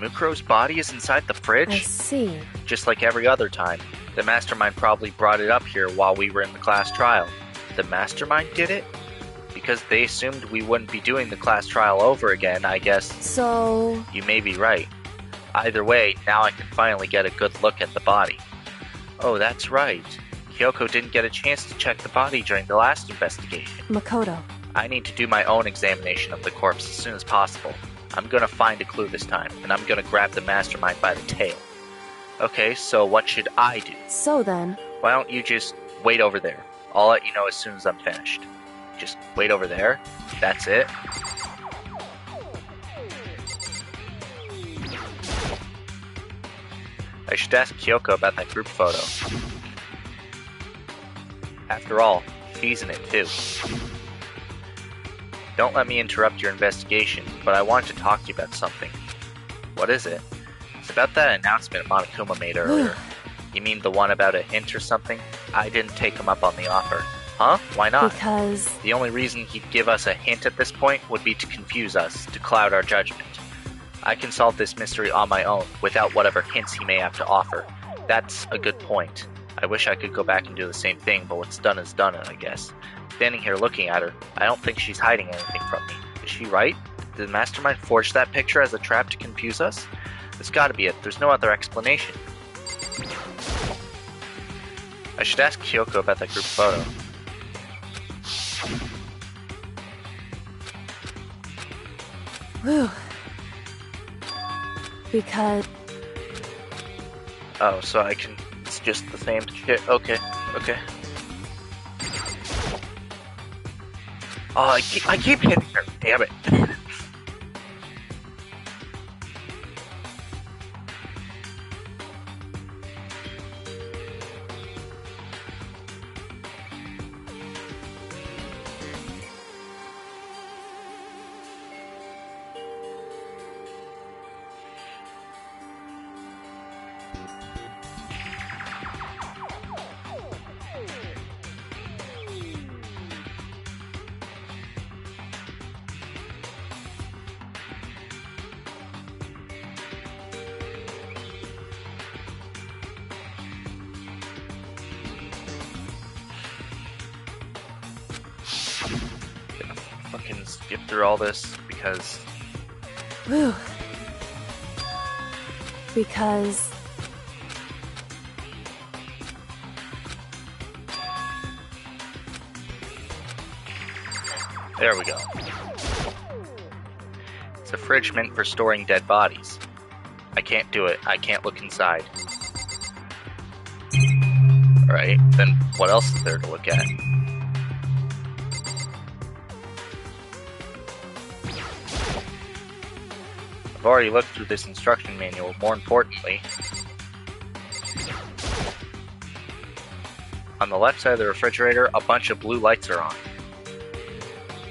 Mukuro's body is inside the I fridge? see. Just like every other time. The mastermind probably brought it up here while we were in the class trial. The mastermind did it? Because they assumed we wouldn't be doing the class trial over again, I guess. So... You may be right. Either way, now I can finally get a good look at the body. Oh, that's right. Kyoko didn't get a chance to check the body during the last investigation. Makoto. I need to do my own examination of the corpse as soon as possible. I'm gonna find a clue this time, and I'm gonna grab the mastermind by the tail. Okay, so what should I do? So then... Why don't you just wait over there? I'll let you know as soon as I'm finished. Just wait over there? That's it? I should ask Kyoko about that group photo. After all, she's in it too. Don't let me interrupt your investigation, but I want to talk to you about something. What is it? It's about that announcement Monokuma made earlier. You mean the one about a hint or something? I didn't take him up on the offer. Huh? Why not? Because... The only reason he'd give us a hint at this point would be to confuse us, to cloud our judgment. I can solve this mystery on my own, without whatever hints he may have to offer. That's a good point. I wish I could go back and do the same thing, but what's done is done, I guess. Standing here looking at her, I don't think she's hiding anything from me. Is she right? Did the mastermind forge that picture as a trap to confuse us? That's gotta be it. There's no other explanation. I should ask Kyoko about that group photo. Whew. Because... Oh, so I can... It's just the same shit. Okay, okay. Oh, I keep hitting her. Damn it. Fucking skip through all this because... Whew. Because... There we go. It's a fridge meant for storing dead bodies. I can't do it. I can't look inside. Alright, then what else is there to look at? I've already looked through this instruction manual. More importantly, on the left side of the refrigerator, a bunch of blue lights are on.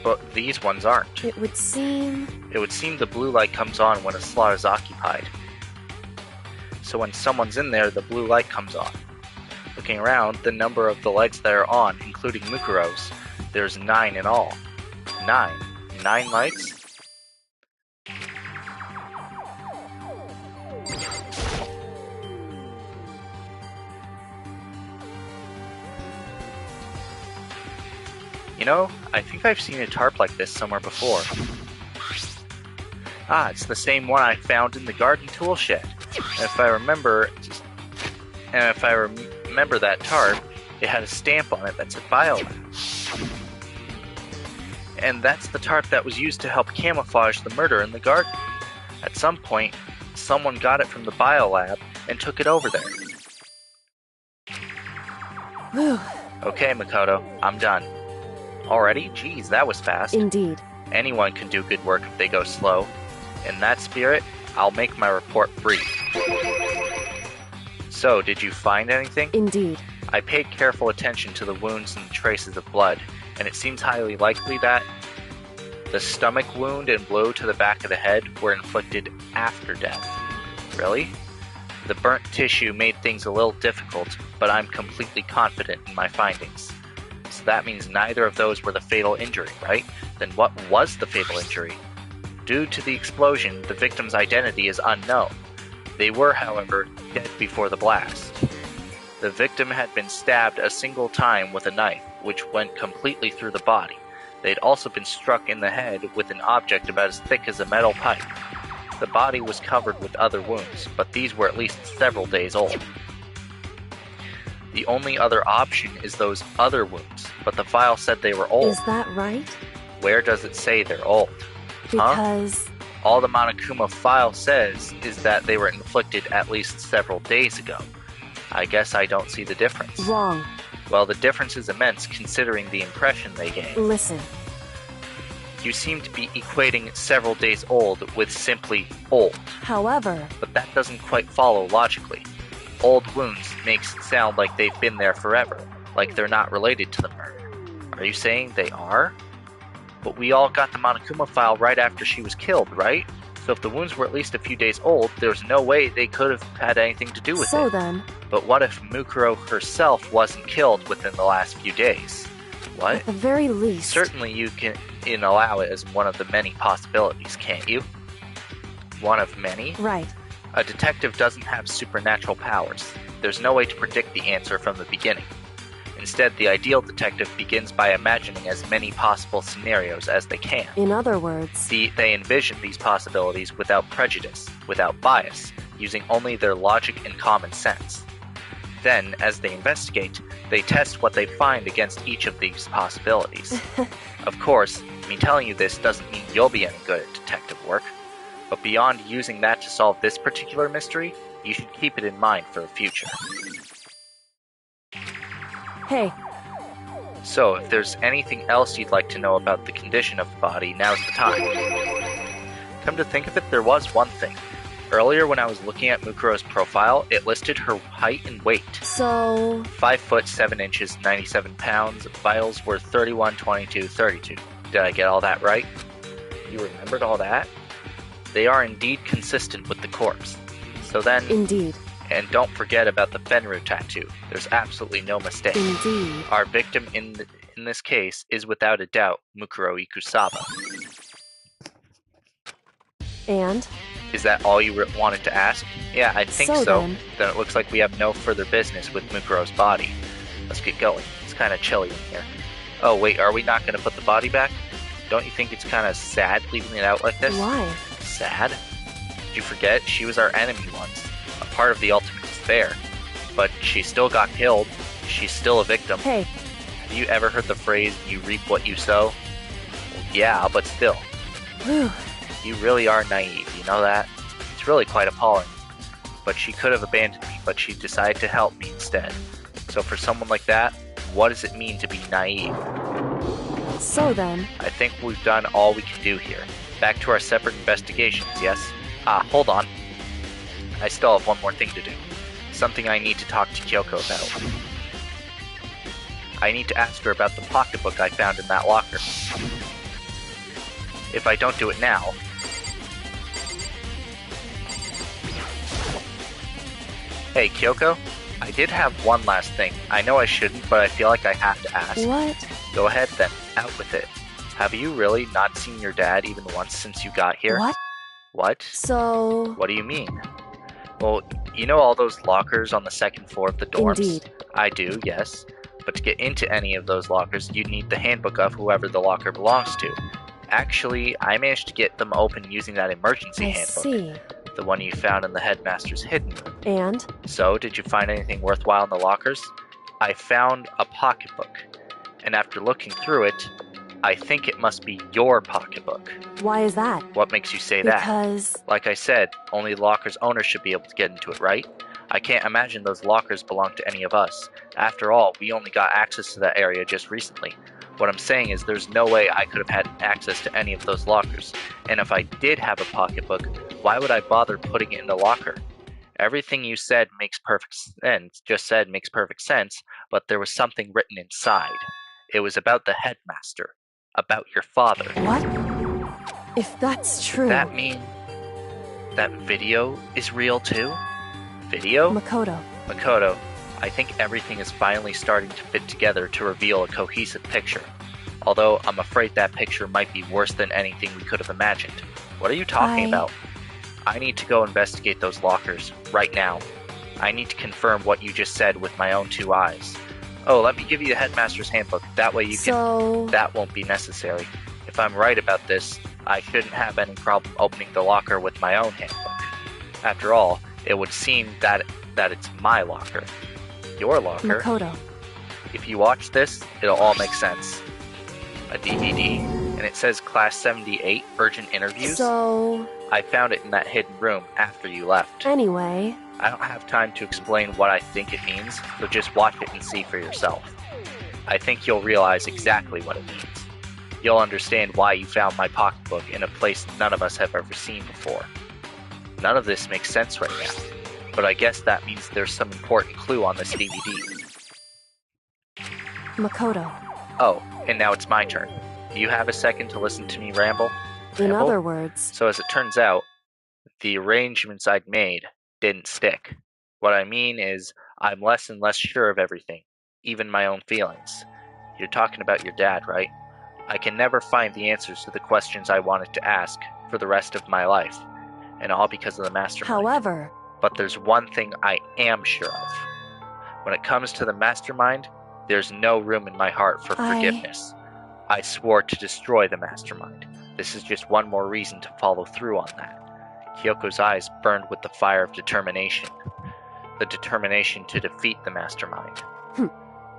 But these ones aren't. It would seem the blue light comes on when a slot is occupied. So when someone's in there, the blue light comes on. Looking around, the number of the lights that are on, including Mukuro's, there's 9 in all. 9. 9 lights? You know, I think I've seen a tarp like this somewhere before. Ah, it's the same one I found in the garden tool shed. And if I remember that tarp, it had a stamp on it that said Biolab. And that's the tarp that was used to help camouflage the murder in the garden. At some point, someone got it from the Biolab and took it over there. Whew. Okay, Makoto, I'm done. Already? Jeez, that was fast. Indeed. Anyone can do good work if they go slow. In that spirit, I'll make my report brief. So, did you find anything? Indeed. I paid careful attention to the wounds and the traces of blood, and it seems highly likely that the stomach wound and blow to the back of the head were inflicted after death. Really? The burnt tissue made things a little difficult, but I'm completely confident in my findings. So that means neither of those were the fatal injury, right? Then what was the fatal injury? Due to the explosion, the victim's identity is unknown. They were, however, dead before the blast. The victim had been stabbed a single time with a knife, which went completely through the body. They had also been struck in the head with an object about as thick as a metal pipe. The body was covered with other wounds, but these were at least several days old. The only other option is those other wounds, but the file said they were old. Is that right? Where does it say they're old? Because... All the Monokuma file says is that they were inflicted at least several days ago. I guess I don't see the difference. Wrong. Well, the difference is immense considering the impression they gave. Listen. You seem to be equating several days old with simply old. However... But that doesn't quite follow logically. Old wounds makes it sound like they've been there forever, like they're not related to the murder. Are you saying they are? But we all got the Monokuma file right after she was killed, right? So if the wounds were at least a few days old, there's no way they could have had anything to do with it. So then... But what if Mukuro herself wasn't killed within the last few days? What? At the very least... Certainly you can allow it as one of the many possibilities, can't you? One of many? Right. A detective doesn't have supernatural powers. There's no way to predict the answer from the beginning. Instead, the ideal detective begins by imagining as many possible scenarios as they can. In other words, They envision these possibilities without prejudice, without bias, using only their logic and common sense. Then, as they investigate, they test what they find against each of these possibilities. Of course, me telling you this doesn't mean you'll be any good at detective work, but beyond using that to solve this particular mystery, you should keep it in mind for the future. hey, So, if there's anything else you'd like to know about the condition of the body, now's the time. Come to think of it, there was one thing. Earlier when I was looking at Mukuro's profile, it listed her height and weight. so 5 foot 7 inches, 97 pounds, vitals were 31, 22, 32. Did I get all that right? You remembered all that? They are indeed consistent with the corpse. So then, indeed, and don't forget about the Fenrir tattoo. There's absolutely no mistake. indeed. Our victim in this case is without a doubt Mukuro Ikusaba. And Is that all you wanted to ask? Yeah, I think So so. then- Then it looks like we have no further business with Mukuro's body. Let's get going. It's kind of chilly in here. Oh wait, are we not going to put the body back? Don't you think it's kind of sad leaving it out like this? why? Sad? Did you forget? She was our enemy once. A part of the Ultimate Despair. But she still got killed. She's still a victim. Hey, Have you ever heard the phrase, you reap what you sow? Well, yeah, but still. whew, You really are naive, you know that? It's really quite appalling. But she could have abandoned me, but she decided to help me instead. So for someone like that, what does it mean to be naive? so then, I think we've done all we can do here. Back to our separate investigations, yes? Hold on. I still have one more thing to do. Something I need to talk to Kyoko about. I need to ask her about the pocketbook I found in that locker. If I don't do it now... Hey, Kyoko? I did have one last thing. I know I shouldn't, but I feel like I have to ask. what? Go ahead then, out with it. Have you really not seen your dad even once since you got here? What? What? So, What do you mean? Well, you know all those lockers on the second floor of the dorms? Indeed. I do, yes. But to get into any of those lockers, you'd need the handbook of whoever the locker belongs to. Actually, I managed to get them open using that emergency I handbook. see. The one you found in the headmaster's hidden room. And? So, did you find anything worthwhile in the lockers? I found a pocketbook. And after looking through it, I think it must be your pocketbook. Why is that? What makes you say that? Because, Like I said, only the locker's owner should be able to get into it, right? I can't imagine those lockers belong to any of us. After all, we only got access to that area just recently. What I'm saying is there's no way I could have had access to any of those lockers. And if I did have a pocketbook, why would I bother putting it in the locker? Everything you said makes perfect sense, but there was something written inside. It was about the headmaster. About your father. what? If that's true, That mean that video is real too? Video? Makoto, Makoto, I think everything is finally starting to fit together to reveal a cohesive picture. Although I'm afraid that picture might be worse than anything we could have imagined. What are you talking about? I need to go investigate those lockers, right now. I need to confirm what you just said with my own 2 eyes. Oh, let me give you the headmaster's handbook, that way you can... so, That won't be necessary. If I'm right about this, I shouldn't have any problem opening the locker with my own handbook. After all, it would seem that it's my locker. Your locker? Makoto, If you watch this, it'll all make sense. A DVD, and it says Class 78 Urgent Interviews. so, I found it in that hidden room after you left. anyway, I don't have time to explain what I think it means, so just watch it and see for yourself. I think you'll realize exactly what it means. You'll understand why you found my pocketbook in a place none of us have ever seen before. None of this makes sense right now, but I guess that means there's some important clue on this DVD. Makoto. Oh, and now it's my turn. Do you have a second to listen to me ramble? In Ramble? other words, So as it turns out, the arrangements I'd made didn't stick. What I mean is, I'm less and less sure of everything, even my own feelings. You're talking about your dad, right? I can never find the answers to the questions I wanted to ask for the rest of my life, and all because of the mastermind. however, But there's one thing I am sure of. When it comes to the mastermind, There's no room in my heart for I- forgiveness. I swore to destroy the mastermind. This is just one more reason to follow through on that. Kyoko's eyes burned with the fire of determination. The determination to defeat the mastermind. Hmm.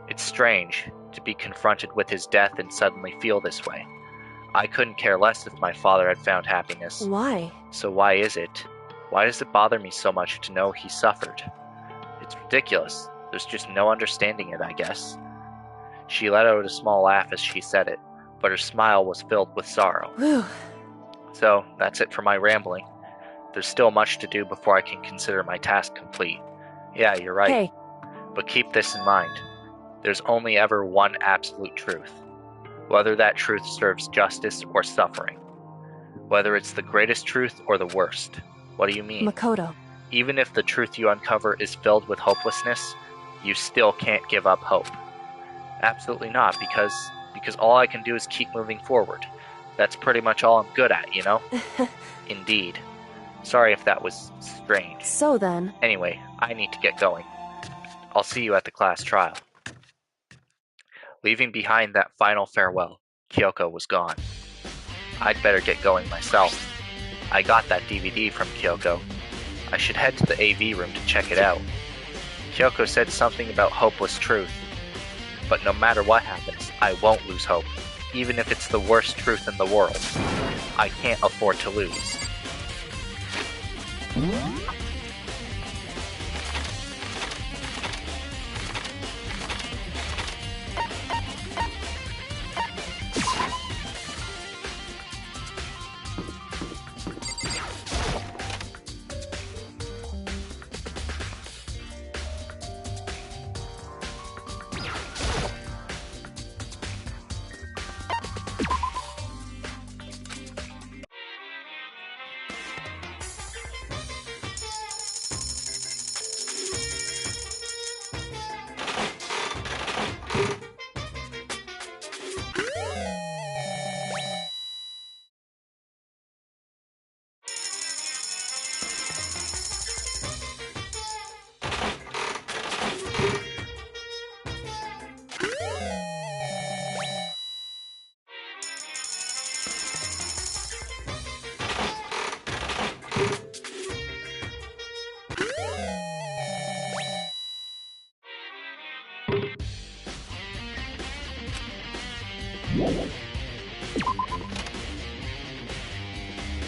It's strange to be confronted with his death and suddenly feel this way. I couldn't care less if my father had found happiness. Why? So why is it? Why does it bother me so much to know he suffered? It's ridiculous. There's just no understanding it, I guess. She let out a small laugh as she said it, but her smile was filled with sorrow. Whew. So, that's it for my rambling. There's still much to do before I can consider my task complete. Yeah, you're right. Hey, But keep this in mind. There's only ever one absolute truth. Whether that truth serves justice or suffering. Whether it's the greatest truth or the worst. What do you mean? Makoto. Even if the truth you uncover is filled with hopelessness, you still can't give up hope. Absolutely not, because all I can do is keep moving forward. That's pretty much all I'm good at, you know? Indeed. Sorry if that was strange. So then, Anyway, I need to get going. I'll see you at the class trial. Leaving behind that final farewell, Kyoko was gone. I'd better get going myself. I got that DVD from Kyoko. I should head to the AV room to check it out. Kyoko said something about hopeless truth. But no matter what happens, I won't lose hope, even if it's the worst truth in the world. I can't afford to lose.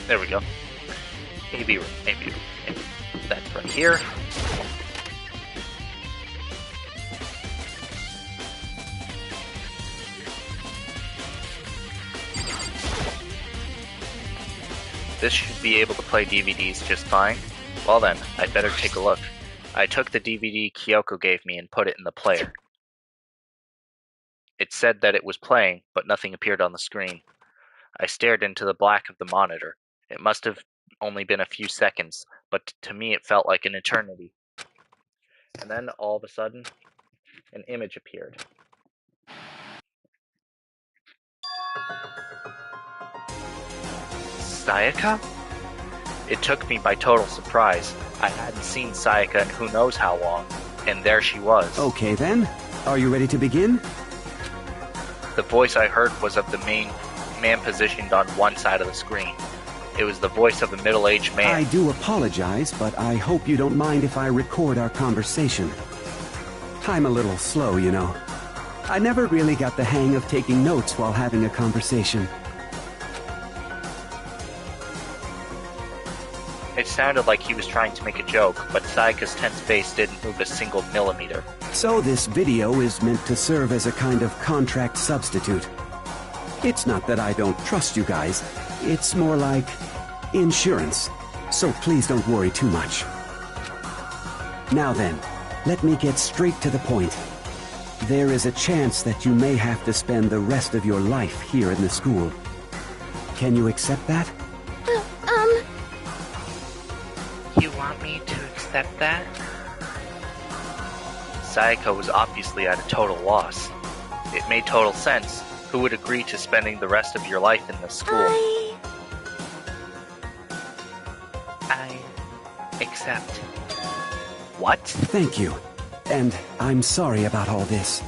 There we go. AV room, AV room, AV room. That's right here. This should be able to play DVDs just fine. Well then, I'd better take a look. I took the DVD Kyoko gave me and put it in the player. It said that it was playing, but nothing appeared on the screen. I stared into the black of the monitor. It must have only been a few seconds, but to me it felt like an eternity. And then, all of a sudden, an image appeared. Sayaka? It took me by total surprise. I hadn't seen Sayaka in who knows how long, and there she was. Okay then, are you ready to begin? The voice I heard was of the man positioned on one side of the screen. It was the voice of a middle-aged man. I do apologize, but I hope you don't mind if I record our conversation. I'm a little slow, you know. I never really got the hang of taking notes while having a conversation. It sounded like he was trying to make a joke, but Sayaka's tense face didn't move a single millimeter. So this video is meant to serve as a kind of contract substitute. It's not that I don't trust you guys. It's more like insurance. So please don't worry too much. Now then, let me get straight to the point. There is a chance that you may have to spend the rest of your life here in the school. Can you accept that? You want me to accept that? Sayaka was obviously at a total loss. It made total sense. Who would agree to spending the rest of your life in the school? I accept. What? Thank you. And I'm sorry about all this.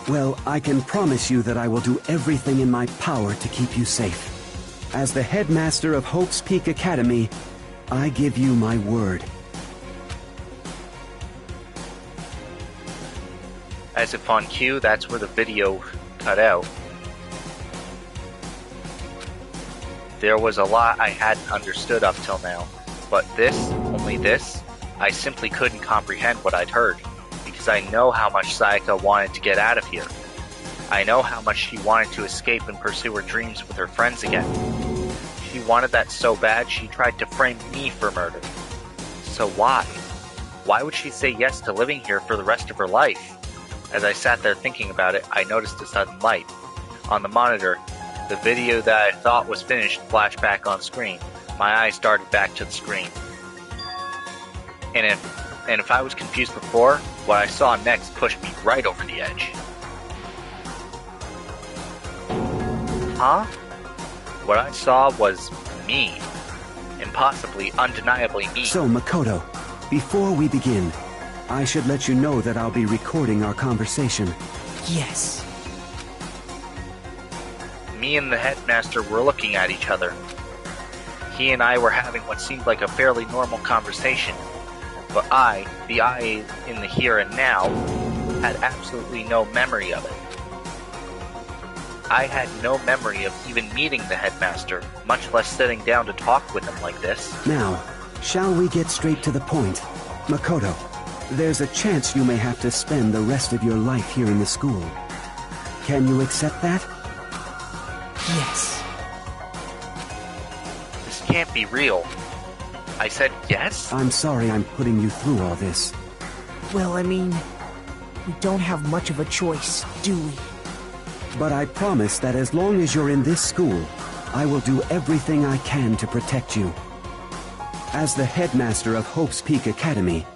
Well, I can promise you that I will do everything in my power to keep you safe. As the headmaster of Hope's Peak Academy, I give you my word. As if on cue, that's where the video cut out. There was a lot I hadn't understood up till now, but this, only this, I simply couldn't comprehend what I'd heard, because I know how much Sayaka wanted to get out of here. I know how much she wanted to escape and pursue her dreams with her friends again. She wanted that so bad she tried to frame me for murder. So why? Why would she say yes to living here for the rest of her life? As I sat there thinking about it, I noticed a sudden light. On the monitor, the video that I thought was finished flashed back on screen. My eyes darted back to the screen. And if I was confused before, what I saw next pushed me right over the edge. Huh? What I saw was me. Impossibly, undeniably me. So, Makoto, before we begin, I should let you know that I'll be recording our conversation. Yes. Me and the headmaster were looking at each other. He and I were having what seemed like a fairly normal conversation. But I, the I in the here and now, had absolutely no memory of it. I had no memory of even meeting the headmaster, much less sitting down to talk with him like this. Now, shall we get straight to the point? Makoto, there's a chance you may have to spend the rest of your life here in the school. Can you accept that? Yes. This can't be real. I said yes? I'm sorry I'm putting you through all this. Well, I mean, we don't have much of a choice, do we? But I promise that as long as you're in this school, I will do everything I can to protect you. As the headmaster of Hope's Peak Academy,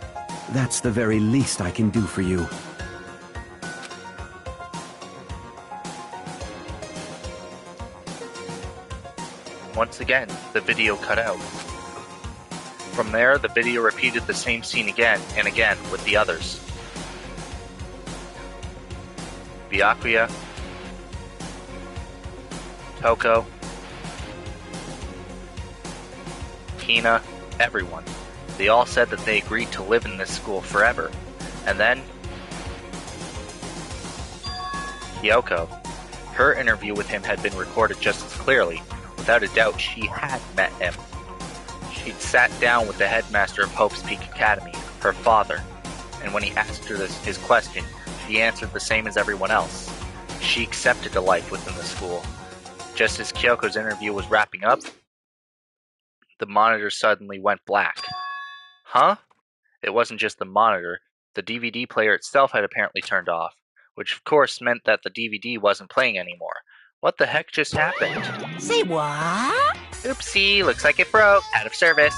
that's the very least I can do for you. Once again, the video cut out. From there, the video repeated the same scene again and again with the others. Byakuya, Toko, Hina, everyone. They all said that they agreed to live in this school forever. And then Kyoko. Her interview with him had been recorded just as clearly. Without a doubt, she had met him. She'd sat down with the headmaster of Hope's Peak Academy, her father, and when he asked her his question, she answered the same as everyone else. She accepted a life within the school. Just as Kyoko's interview was wrapping up, the monitor suddenly went black. Huh? It wasn't just the monitor. The DVD player itself had apparently turned off, which of course meant that the DVD wasn't playing anymore. What the heck just happened? Say what? Oopsie, looks like it broke. Out of service.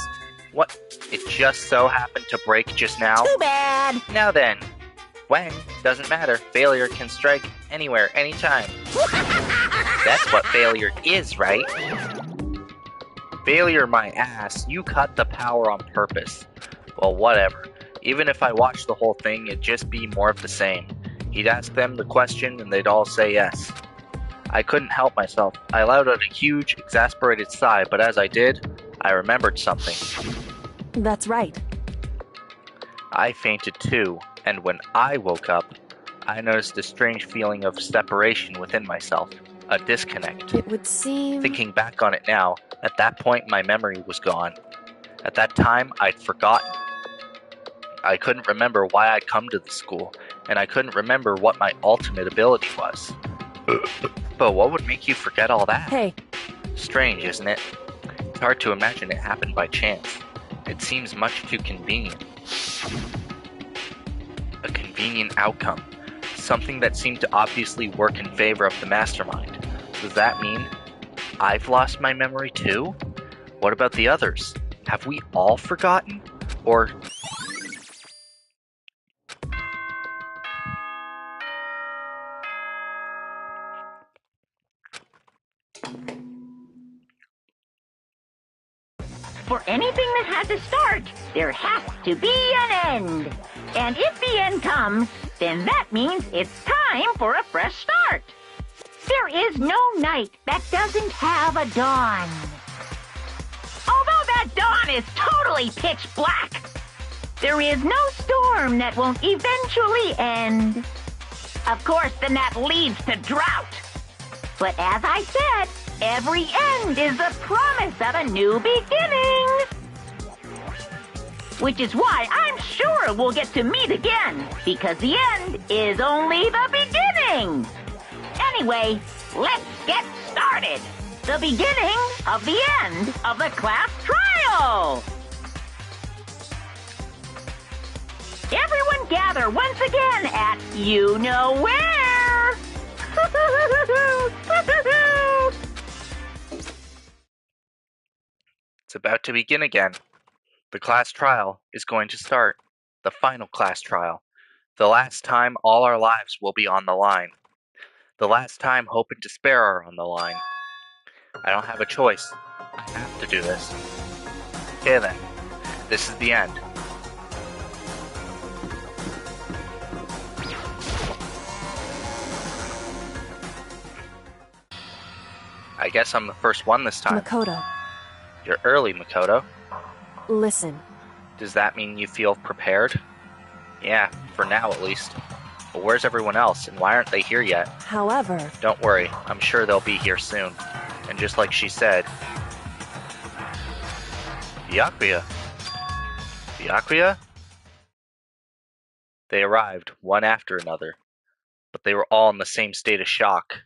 What? It just so happened to break just now? Too bad. Now then. When? Doesn't matter. Failure can strike anywhere, anytime. That's what failure is, right? Failure, my ass. You cut the power on purpose. Well, whatever. Even if I watched the whole thing, it'd just be more of the same. He'd ask them the question and they'd all say yes. I couldn't help myself. I let out a huge, exasperated sigh, but as I did, I remembered something. That's right. I fainted too, and when I woke up, I noticed a strange feeling of separation within myself, a disconnect. It would seem... Thinking back on it now, at that point my memory was gone. At that time, I'd forgotten. I couldn't remember why I'd come to the school, and I couldn't remember what my ultimate ability was. But what would make you forget all that? Hey. Strange, isn't it? It's hard to imagine it happened by chance. It seems much too convenient. A convenient outcome. Something that seemed to obviously work in favor of the mastermind. Does that mean I've lost my memory too? What about the others? Have we all forgotten? Or... For anything that has a start, there has to be an end. And if the end comes, then that means it's time for a fresh start. There is no night that doesn't have a dawn. Although that dawn is totally pitch black, there is no storm that won't eventually end. Of course, then that leads to drought. But as I said, every end is the promise of a new beginning. Which is why I'm sure we'll get to meet again, because the end is only the beginning. Anyway, let's get started. The beginning of the end of the class trial. Everyone gather once again at you know where. It's about to begin again. The class trial is going to start. The final class trial. The last time all our lives will be on the line. The last time hope and despair are on the line. I don't have a choice. I have to do this. Okay then. This is the end. I guess I'm the first one this time. Makoto, You're early, Makoto. listen. Does that mean you feel prepared? Yeah, for now at least. But where's everyone else, and why aren't they here yet? However, Don't worry, I'm sure they'll be here soon. And just like she said... Byakuya? Byakuya? They arrived, one after another. But they were all in the same state of shock.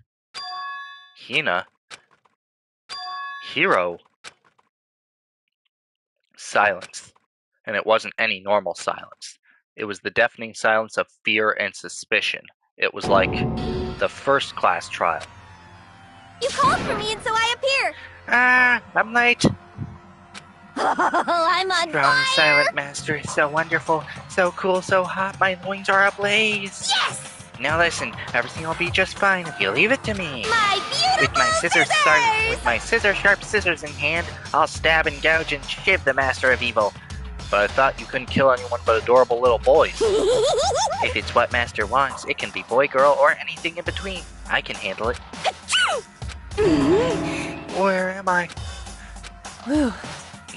Hina? Hiro? Silence. And it wasn't any normal silence. It was the deafening silence of fear and suspicion. It was like the first class trial. You called for me and so I appear. I'm late. Oh, I'm on Strong, fire. silent master, so wonderful, so cool, so hot, my loins are ablaze. Yes! Now listen, everything will be just fine if you leave it to me. My beautiful With my scissors-sharp scissors in hand, I'll stab and gouge and shiv the master of evil. But I thought you couldn't kill anyone but adorable little boys. If it's what master wants, it can be boy, girl, or anything in between. I can handle it. Where am I? whew,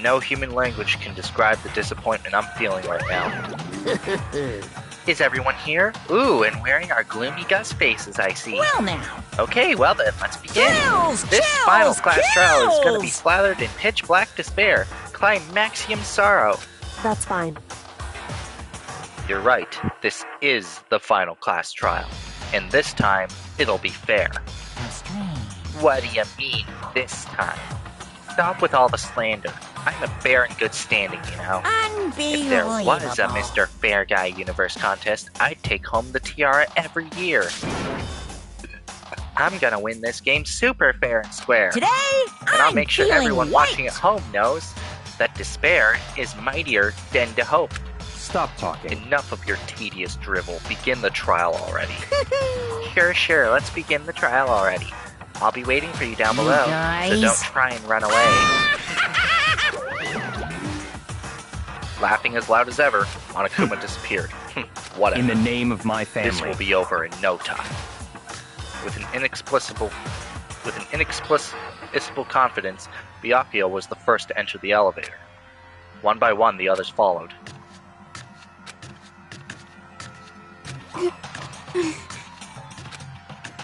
No human language can describe the disappointment I'm feeling right now. Is everyone here? Ooh, and wearing our gloomy Gus faces, I see. Well now. Okay, well then, let's begin. Kills, This kills, final class trial is going to be kills. slathered in pitch black despair, climaxium sorrow. that's fine. You're right, this is the final class trial. And this time, it'll be fair. How strange. What do you mean, this time? Stop with all the slander. I'm a fair and good standing, you know. If there was a Mr. Fair Guy Universe contest, I'd take home the tiara every year. I'm gonna win this game super fair and square. Today, And I'll I'm make sure feeling everyone white. watching at home knows that despair is mightier than to hope. Stop talking. Enough of your tedious drivel. Begin the trial already. Sure, let's begin the trial already. I'll be waiting for you down You below, so guys. don't try and run away. Laughing as loud as ever, Monokuma disappeared. Whatever. In the name of my This family. will be over in no time. With an inexplicable confidence, Byakuya was the first to enter the elevator. One by one, the others followed.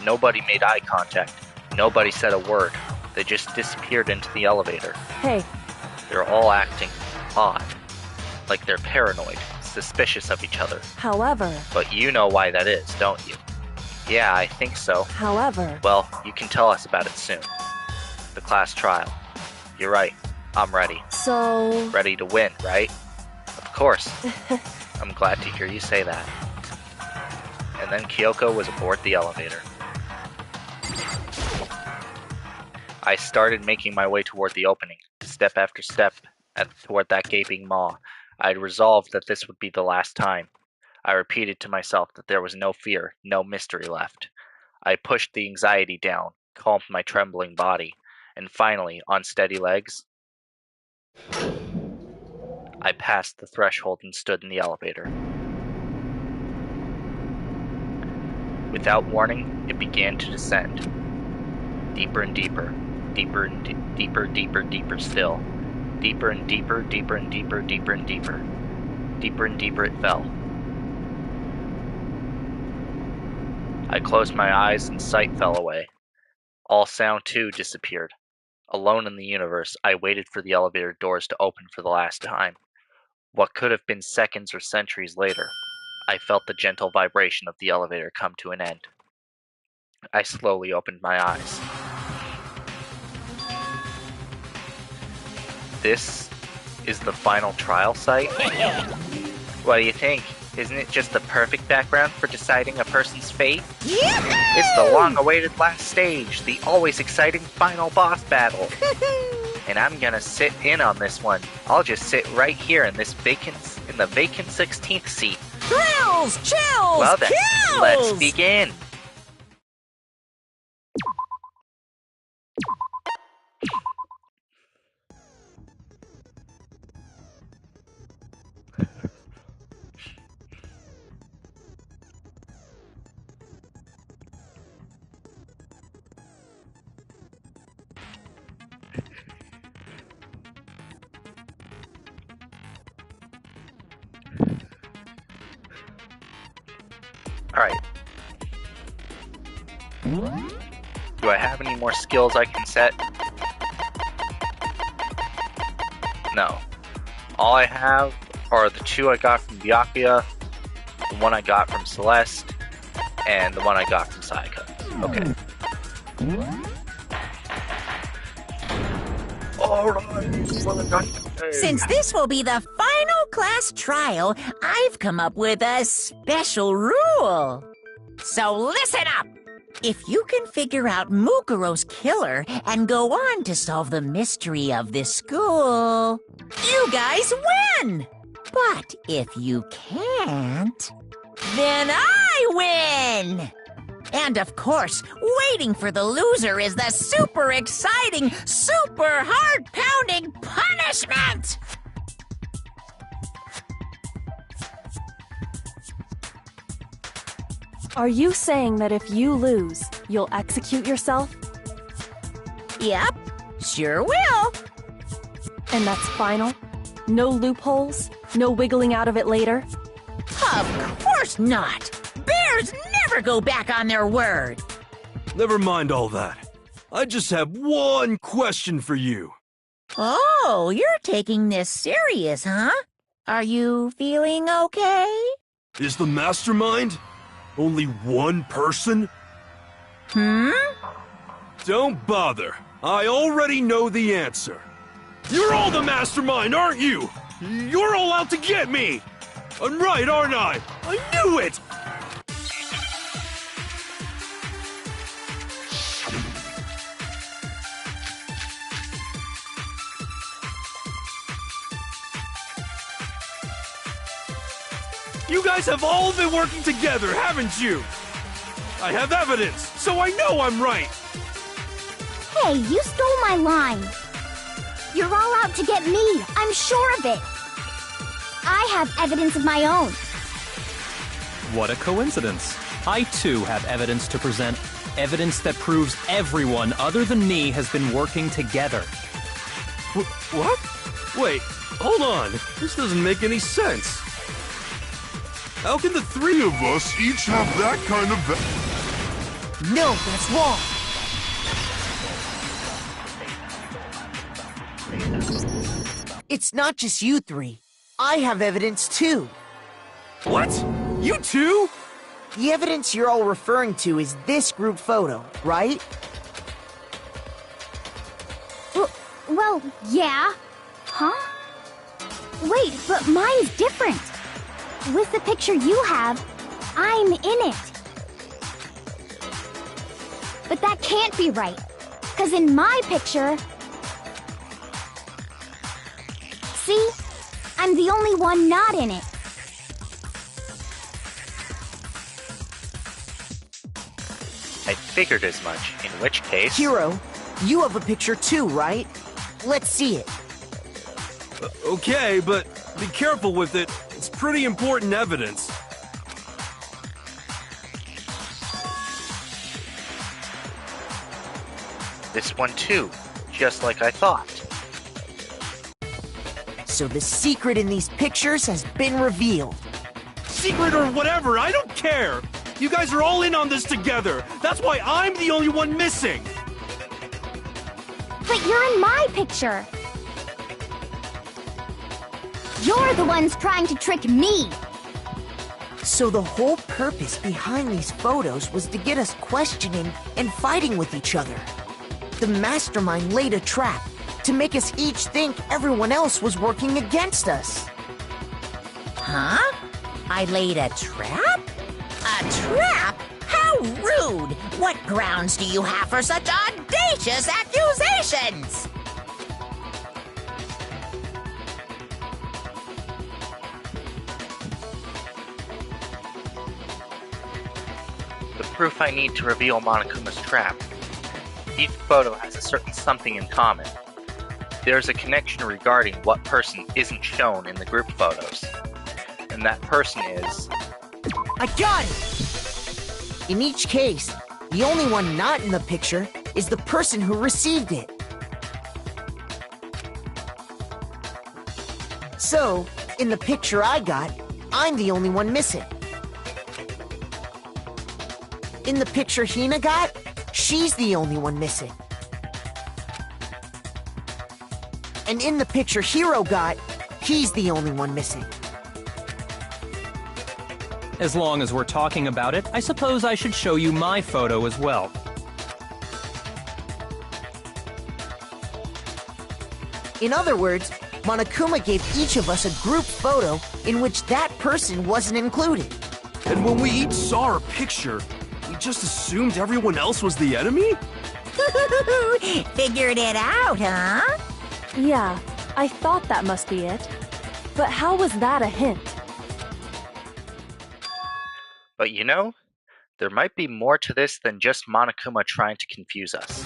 Nobody made eye contact. Nobody said a word. They just disappeared into the elevator. Hey, They're all acting odd. Like they're paranoid, suspicious of each other. however, But you know why that is, don't you? Yeah, I think so. however, Well, you can tell us about it soon. The class trial. You're right. I'm ready. so... Ready to win, right? Of course. I'm glad to hear you say that. And then Kyoko was aboard the elevator. I started making my way toward the opening, step after step, toward that gaping maw. I had resolved that this would be the last time. I repeated to myself that there was no fear, no mystery left. I pushed the anxiety down, calmed my trembling body, and finally, on steady legs, I passed the threshold and stood in the elevator. Without warning, it began to descend. Deeper and deeper. Deeper and deeper, deeper, deeper still. Deeper and deeper, deeper and deeper, deeper and deeper. Deeper and deeper it fell. I closed my eyes and sight fell away. All sound too disappeared. Alone in the universe, I waited for the elevator doors to open for the last time. What could have been seconds or centuries later, I felt the gentle vibration of the elevator come to an end. I slowly opened my eyes. This is the final trial site? What do you think? Isn't it just the perfect background for deciding a person's fate? Yahoo! It's the long-awaited last stage, the always exciting final boss battle. And I'm gonna sit in on this one. I'll just sit right here in the vacant 16th seat. Thrills! Chills! Well then, kills! let's begin. Alright. Do I have any more skills I can set? No. All I have are the two I got from Byakuya, the one I got from Celeste, and the one I got from Sayaka. Okay. Alright. Since this will be the final class trial, I've come up with a special rule. So listen up! If you can figure out Mukuro's killer and go on to solve the mystery of this school, you guys win! But if you can't, then I win! And of course, waiting for the loser is the super exciting, super heart-pounding punishment! Are you saying that if you lose, you'll execute yourself? Yep, sure will. And that's final? No loopholes? No wiggling out of it later? Of course not! Bears never go back on their word! Never mind all that. I just have one question for you. Oh, you're taking this serious, huh? Are you feeling okay? Is the mastermind only one person? Don't bother. I already know the answer. You're all the mastermind, aren't you? You're all out to get me! I'm right, aren't I? I knew it! You guys have all been working together, haven't you? I have evidence, so I know I'm right! Hey, you stole my line. You're all out to get me. I'm sure of it. I have evidence of my own. What a coincidence. I too have evidence to present. Evidence that proves everyone other than me has been working together. What? Wait, hold on. This doesn't make any sense. How can the three of us each have that kind of... No, that's wrong. It's not just you three. I have evidence too. What? You too? The evidence you're all referring to is this group photo, right? Well, yeah. Huh? Wait, but mine's different. With the picture you have, I'm in it. But that can't be right. 'Cause in my picture... See? I'm the only one not in it. I figured as much, in which case... Hiro, you have a picture too, right? Let's see it. Okay, but be careful with it. It's pretty important evidence. This one too, just like I thought. So the secret in these pictures has been revealed. Secret or whatever, I don't care! You guys are all in on this together! That's why I'm the only one missing! But you're in my picture. You're the ones trying to trick me. So the whole purpose behind these photos was to get us questioning and fighting with each other. The mastermind laid a trap to make us each think everyone else was working against us. Huh? I laid a trap? A trap? How rude! What grounds do you have for such audacious accusations? The proof I need to reveal Monokuma's trap. Each photo has a certain something in common. There's a connection regarding what person isn't shown in the group photos. And that person is... I got it! In each case, the only one not in the picture is the person who received it. So, in the picture I got, I'm the only one missing. In the picture Hina got, she's the only one missing. And in the picture Hiro got, he's the only one missing. As long as we're talking about it, I suppose I should show you my photo as well. In other words, Monokuma gave each of us a group photo in which that person wasn't included. And when we each saw our picture, we just assumed everyone else was the enemy? Figured it out, huh? Yeah, I thought that must be it. But how was that a hint? But you know, there might be more to this than just Monokuma trying to confuse us.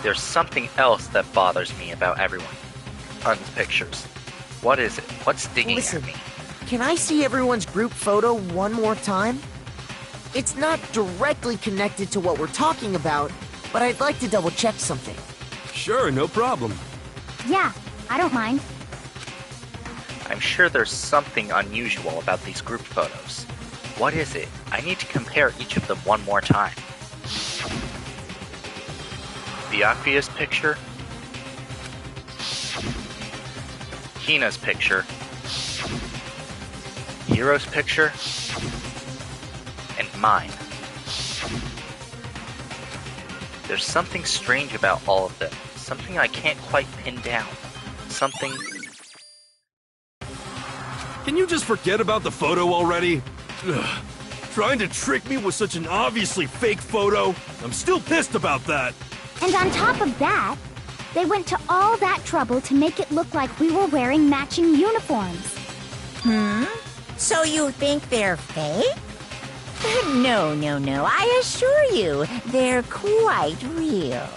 There's something else that bothers me about everyone on these pictures. What is it? What's digging Listen, at me? can I see everyone's group photo one more time? It's not directly connected to what we're talking about, but I'd like to double check something. Sure, no problem. Yeah, I don't mind. I'm sure there's something unusual about these group photos. What is it? I need to compare each of them one more time. Byakuya's picture, Hina's picture, Hiro's picture, and mine. There's something strange about all of them. Something I can't quite pin down. Something... Can you just forget about the photo already? Ugh. Trying to trick me with such an obviously fake photo? I'm still pissed about that. And on top of that, they went to all that trouble to make it look like we were wearing matching uniforms. So you think they're fake? No, I assure you, they're quite real.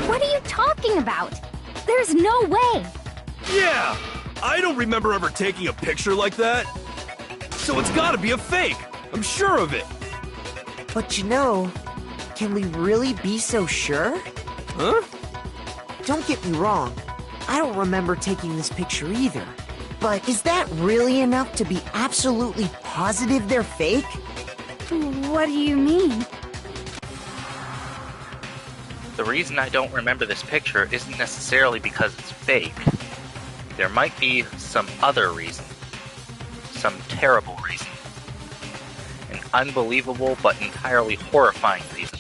What are you talking about? There's no way. Yeah! I don't remember ever taking a picture like that. So it's gotta be a fake. I'm sure of it. But you know, can we really be so sure? Huh? Don't get me wrong, I don't remember taking this picture either. But is that really enough to be absolutely positive they're fake? What do you mean? The reason I don't remember this picture isn't necessarily because it's fake. There might be some other reason. Some terrible reason. An unbelievable but entirely horrifying reason.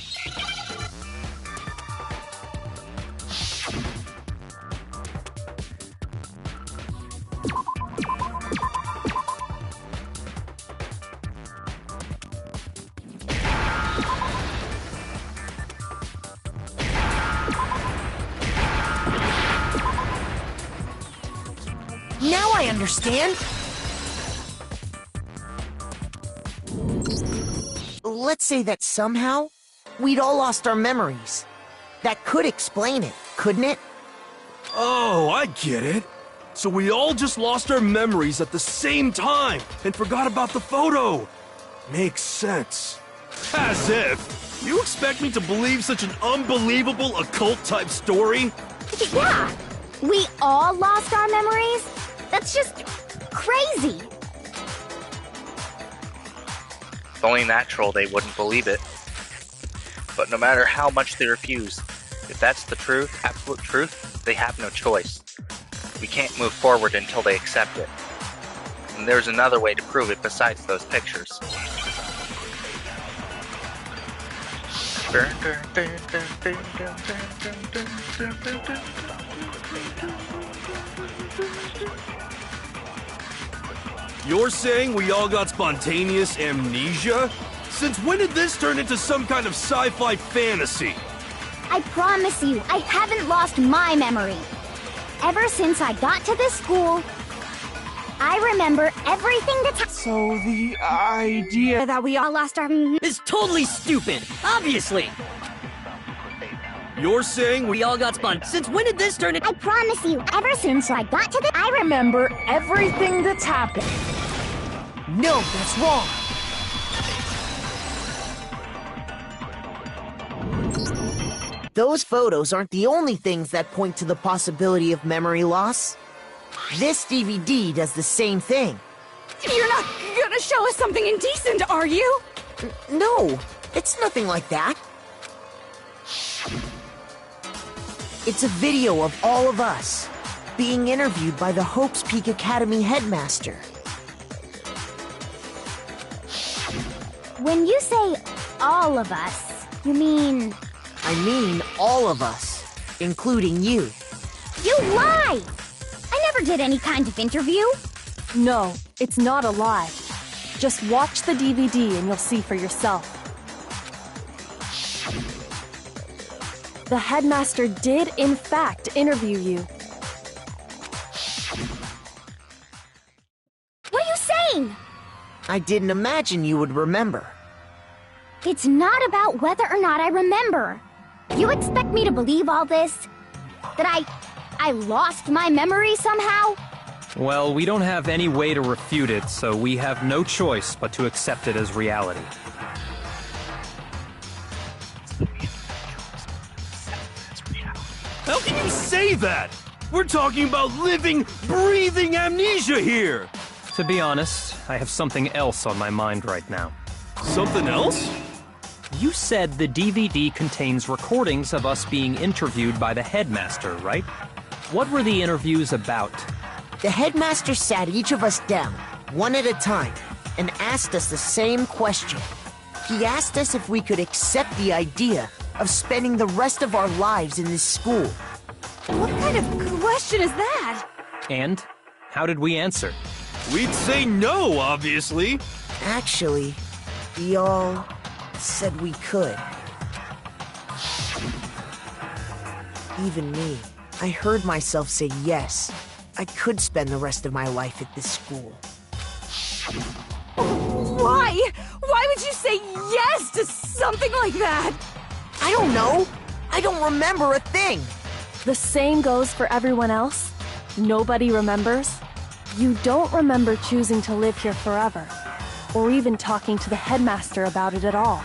Now I understand! Let's say that somehow, we'd all lost our memories. That could explain it, couldn't it? Oh, I get it. So we all just lost our memories at the same time and forgot about the photo. Makes sense. As if. You expect me to believe such an unbelievable occult-type story? Yeah, we all lost our memories? That's just crazy. If only natural they wouldn't believe it. But no matter how much they refuse, if that's the truth, absolute truth, they have no choice. We can't move forward until they accept it. And there's another way to prove it besides those pictures. You're saying we all got spontaneous amnesia? Since when did this turn into some kind of sci-fi fantasy? I promise you, I haven't lost my memory. Ever since I got to this school, I remember everything that's So the idea that we all lost our is totally stupid, obviously. You're saying We all got spun. Since when did this turn into... I promise you, ever since I got to the I remember everything that's happened. No, that's wrong. Those photos aren't the only things that point to the possibility of memory loss. This DVD does the same thing. You're not gonna show us something indecent, are you? No, it's nothing like that. It's a video of all of us being interviewed by the Hope's Peak Academy headmaster. When you say all of us, you mean... I mean all of us, including you. You lie! I never did any kind of interview. No, it's not a lie. Just watch the DVD and you'll see for yourself. The headmaster did, in fact, interview you. What are you saying? I didn't imagine you would remember. It's not about whether or not I remember. You expect me to believe all this? That I lost my memory somehow? Well, we don't have any way to refute it, so we have no choice but to accept it as reality. How can you say that? We're talking about living, breathing amnesia here! To be honest, I have something else on my mind right now. Something else? You said the DVD contains recordings of us being interviewed by the headmaster, right? What were the interviews about? The headmaster sat each of us down, one at a time, and asked us the same question. He asked us if we could accept the idea of spending the rest of our lives in this school. What kind of question is that? And how did we answer? We'd say no, obviously. Actually, we all said we could. Even me. I heard myself say yes. I could spend the rest of my life at this school. Why? Why would you say yes to something like that? I don't know. I don't remember a thing. The same goes for everyone else. Nobody remembers. You don't remember choosing to live here forever, or even talking to the headmaster about it at all.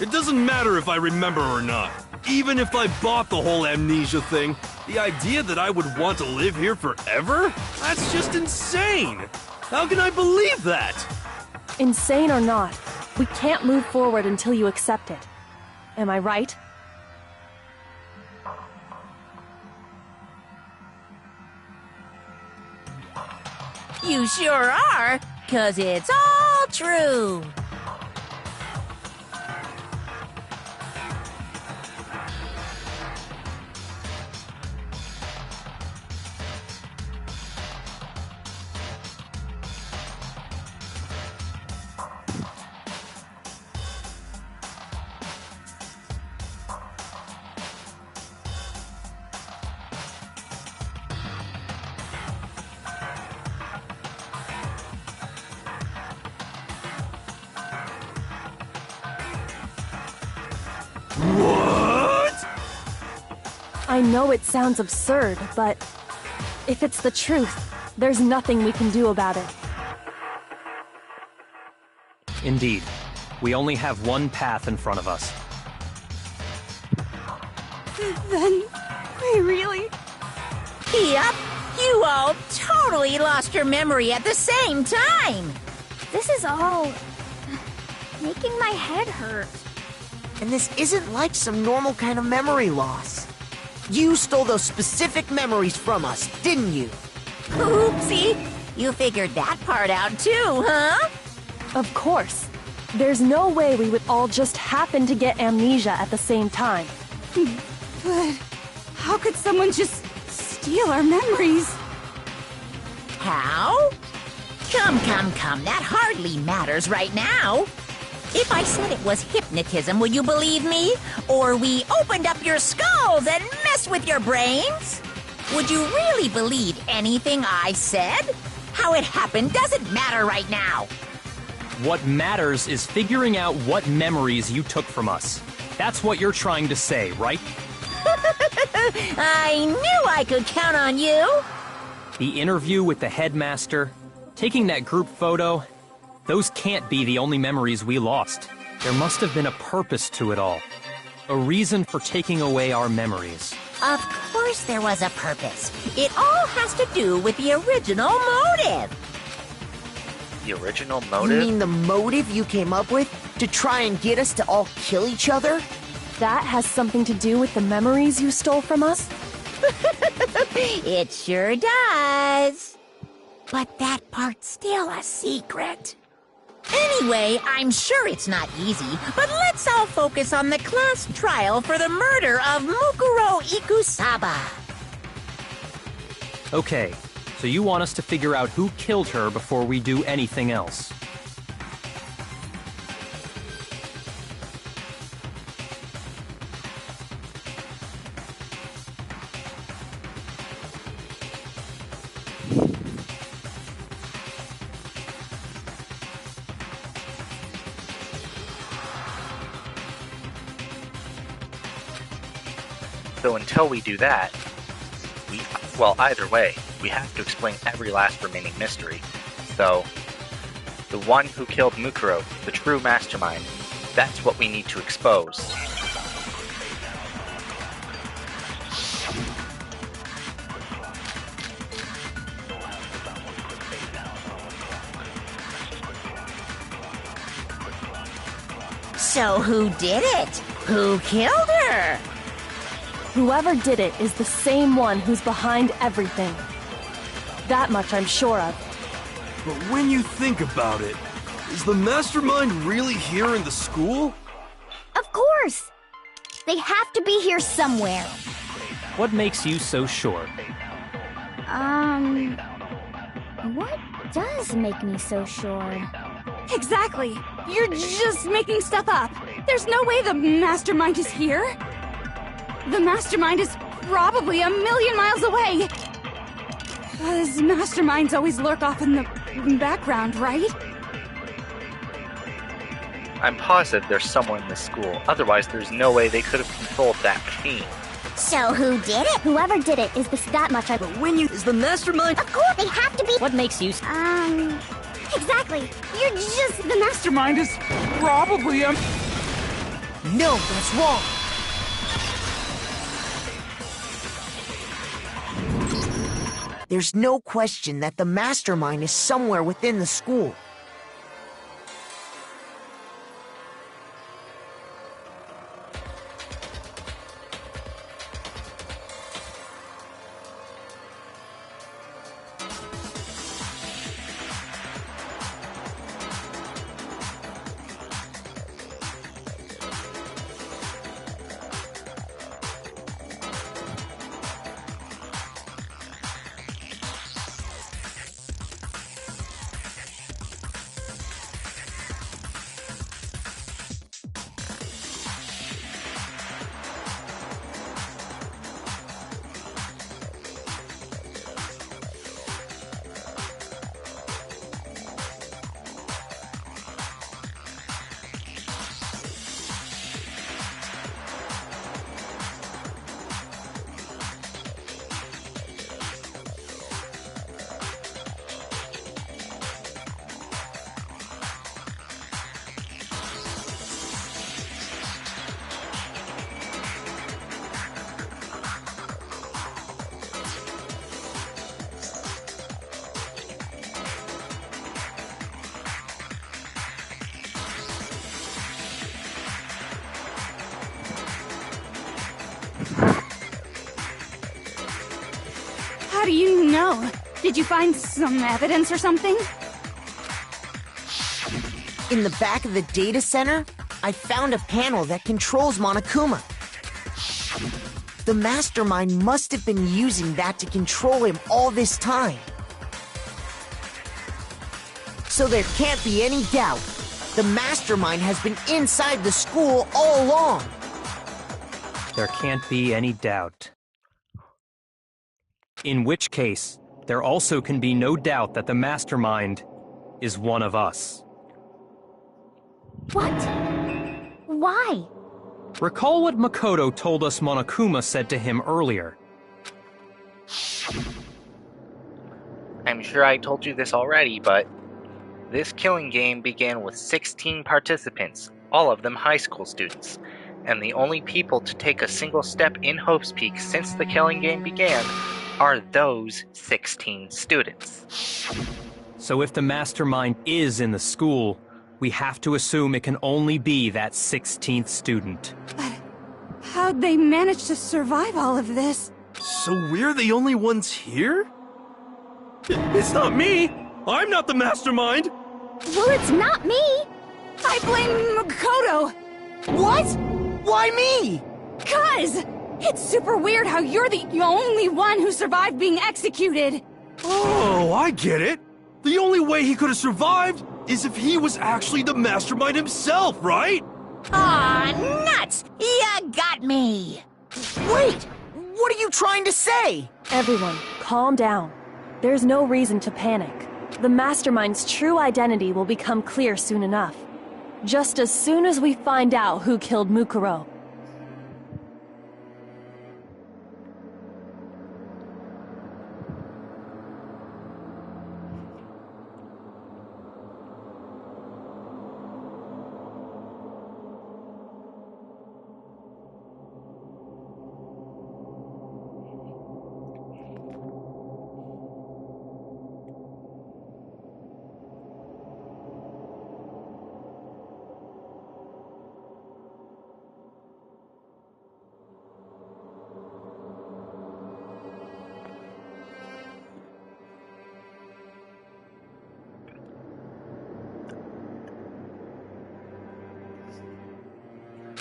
It doesn't matter if I remember or not. Even if I bought the whole amnesia thing, the idea that I would want to live here forever? That's just insane! How can I believe that? Insane or not, we can't move forward until you accept it. Am I right? You sure are, 'cause it's all true. What? I know it sounds absurd, but if it's the truth, there's nothing we can do about it. Indeed, we only have one path in front of us. Then we really... Yep, you all totally lost your memory at the same time. This is all... making my head hurt. And this isn't like some normal kind of memory loss. You stole those specific memories from us, didn't you? Oopsie, you figured that part out too, huh? Of course. There's no way we would all just happen to get amnesia at the same time. But how could someone just steal our memories? How? Come, that hardly matters right now. If I said it was hypnotism, would you believe me? Or we opened up your skulls and messed with your brains? Would you really believe anything I said? How it happened doesn't matter right now. What matters is figuring out what memories you took from us. That's what you're trying to say, right? I knew I could count on you. The interview with the headmaster, taking that group photo, those can't be the only memories we lost. There must have been a purpose to it all. A reason for taking away our memories. Of course there was a purpose. It all has to do with the original motive. The original You motive? mean the motive you came up with to try and get us to all kill each other? That has something to do with the memories you stole from us? It sure does. But that part's still a secret. Anyway, I'm sure it's not easy, but let's all focus on the class trial for the murder of Mukuro Ikusaba. Okay, so you want us to figure out who killed her before we do anything else. So until we do that, well, either way, we have to explain every last remaining mystery. So, the one who killed Mukuro, the true mastermind, that's what we need to expose. So who did it? Who killed her? Whoever did it is the same one who's behind everything. That much I'm sure of. But when you think about it, is the mastermind really here in the school? Of course! They have to be here somewhere. What makes you so sure? What does make me so sure? Exactly. You're just making stuff up. There's no way the mastermind is here. The mastermind is probably 1,000,000 miles away. Because masterminds always lurk off in the background, right? I'm positive there's someone in this school, otherwise there's no way they could have controlled that machine. So who did it? Whoever did it is that much I... But when you... Is the mastermind... Of course, they have to be... What makes you... Exactly. You're just... The mastermind is probably No, that's wrong. There's no question that the mastermind is somewhere within the school. do you know? Did you find some evidence or something? In the back of the data center, I found a panel that controls Monokuma. The mastermind must have been using that to control him all this time. So there can't be any doubt. The mastermind has been inside the school all along. There can't be any doubt. In which case, there also can be no doubt that the mastermind is one of us. What? Why? Recall what Makoto told us Monokuma said to him earlier. I'm sure I told you this already, but this killing game began with 16 participants, all of them high school students, and the only people to take a single step in Hope's Peak since the killing game began are those 16 students. So if the mastermind is in the school, we have to assume it can only be that 16th student. But how'd they manage to survive all of this? So we're the only ones here? It's not me! I'm not the mastermind! Well, it's not me! I blame Makoto! What? Why me? 'Cause it's super weird how you're the only one who survived being executed! Oh, I get it! The only way he could have survived is if he was actually the mastermind himself, right? Aw, nuts! You got me! Wait! What are you trying to say? Everyone, calm down. There's no reason to panic. The mastermind's true identity will become clear soon enough. Just as soon as we find out who killed Mukuro.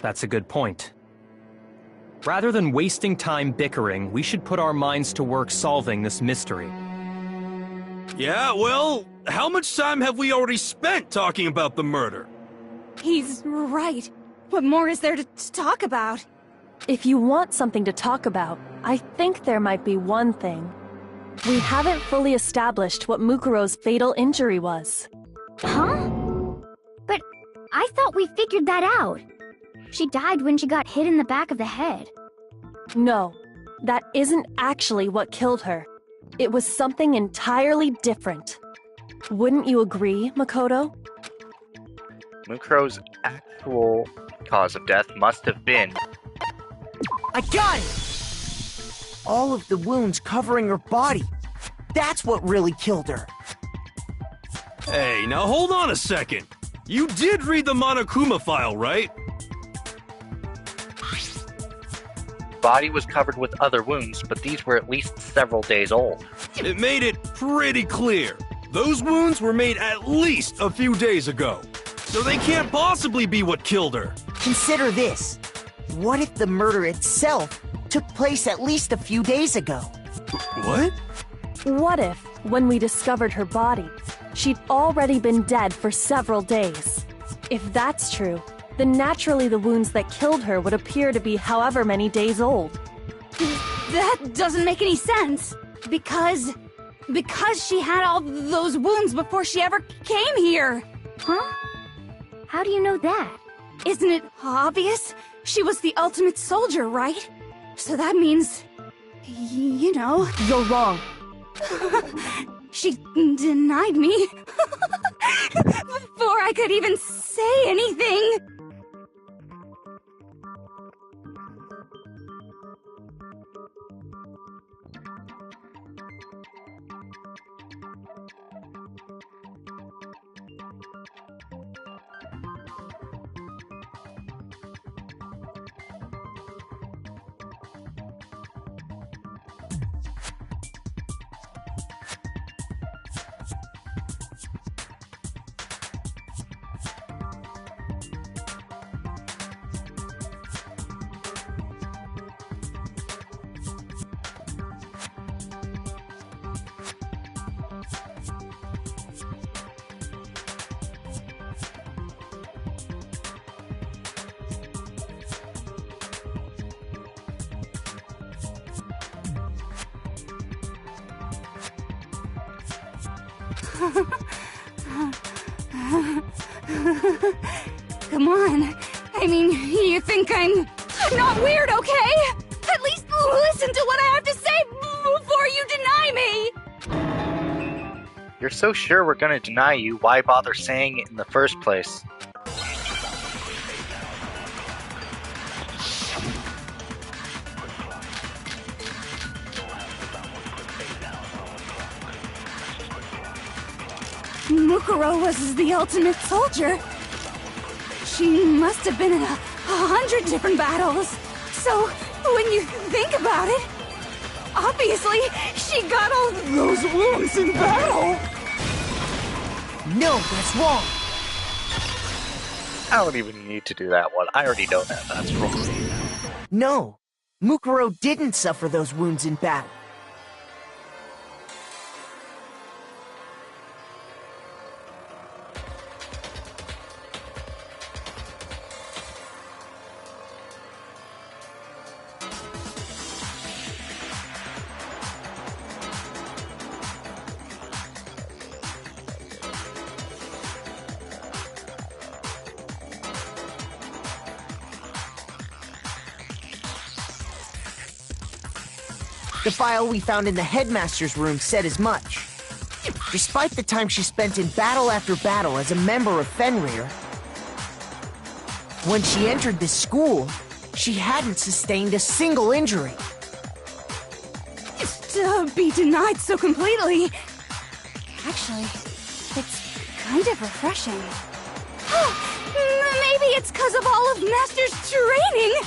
That's a good point. Rather than wasting time bickering, we should put our minds to work solving this mystery. Yeah, well, how much time have we already spent talking about the murder? He's right. What more is there to talk about? If you want something to talk about, I think there might be one thing. We haven't fully established what Mukuro's fatal injury was. Huh? But I thought we figured that out. She died when she got hit in the back of the head. No, that isn't actually what killed her. It was something entirely different. Wouldn't you agree, Makoto? Mukuro's actual cause of death must have been... I got it! All of the wounds covering her body. That's what really killed her. Hey, now hold on a second. You did read the Monokuma file, right? Body was covered with other wounds, but these were at least several days old. It made it pretty clear. Those wounds were made at least a few days ago. So they can't possibly be what killed her. Consider this. What if the murder itself took place at least a few days ago? What? What if, when we discovered her body, she'd already been dead for several days? If that's true, then naturally the wounds that killed her would appear to be however many days old. That doesn't make any sense. Because she had all those wounds before she ever came here. Huh? How do you know that? Isn't it obvious? She was the ultimate soldier, right? So that means, you know... You're wrong. She denied me before I could even say anything. Come on. I mean, you think I'm not weird, okay? At least listen to what I have to say before you deny me! You're so sure we're gonna deny you, why bother saying it in the first place? Mukuro was the ultimate soldier. She must have been in 100 different battles. So, when you think about it, obviously, she got all those wounds in battle. No, that's wrong. I don't even need to do that one. I already know that. That's wrong. No, Mukuro didn't suffer those wounds in battle. The file we found in the headmaster's room said as much. Despite the time she spent in battle after battle as a member of Fenrir, when she entered this school, she hadn't sustained a single injury. To be denied so completely. Actually, it's kind of refreshing. Maybe it's because of all of Master's training.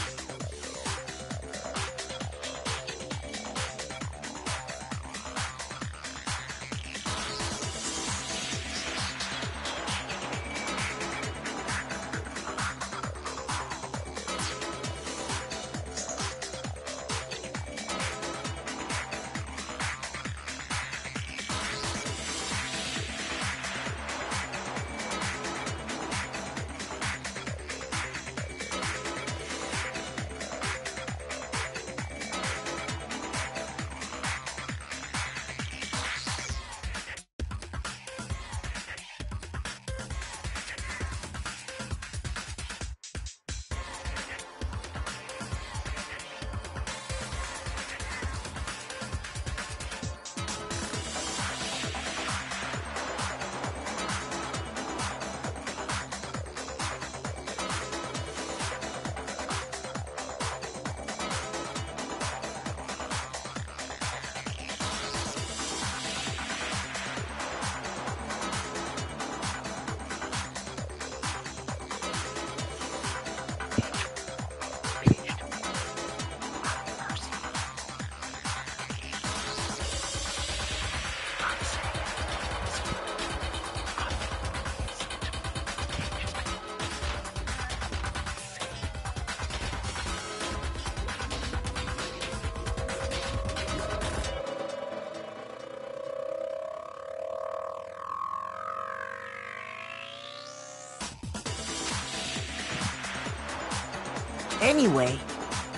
Anyway,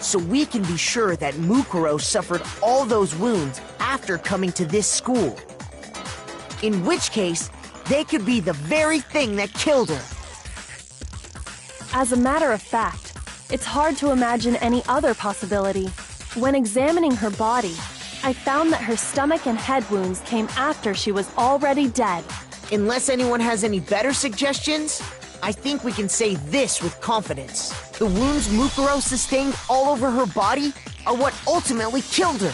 so we can be sure that Mukuro suffered all those wounds after coming to this school. In which case, they could be the very thing that killed her. As a matter of fact, it's hard to imagine any other possibility. When examining her body, I found that her stomach and head wounds came after she was already dead. Unless anyone has any better suggestions, I think we can say this with confidence. The wounds Mukuro sustained all over her body are what ultimately killed her.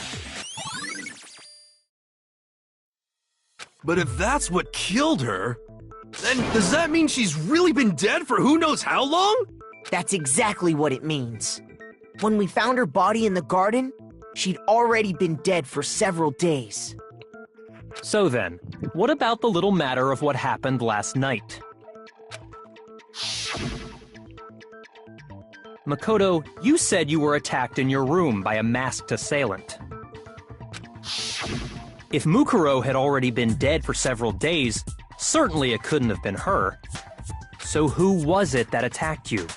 But if that's what killed her, then does that mean she's really been dead for who knows how long? That's exactly what it means. When we found her body in the garden, she'd already been dead for several days. So then, what about the little matter of what happened last night? Makoto, you said you were attacked in your room by a masked assailant. If Mukuro had already been dead for several days, certainly it couldn't have been her. So who was it that attacked you?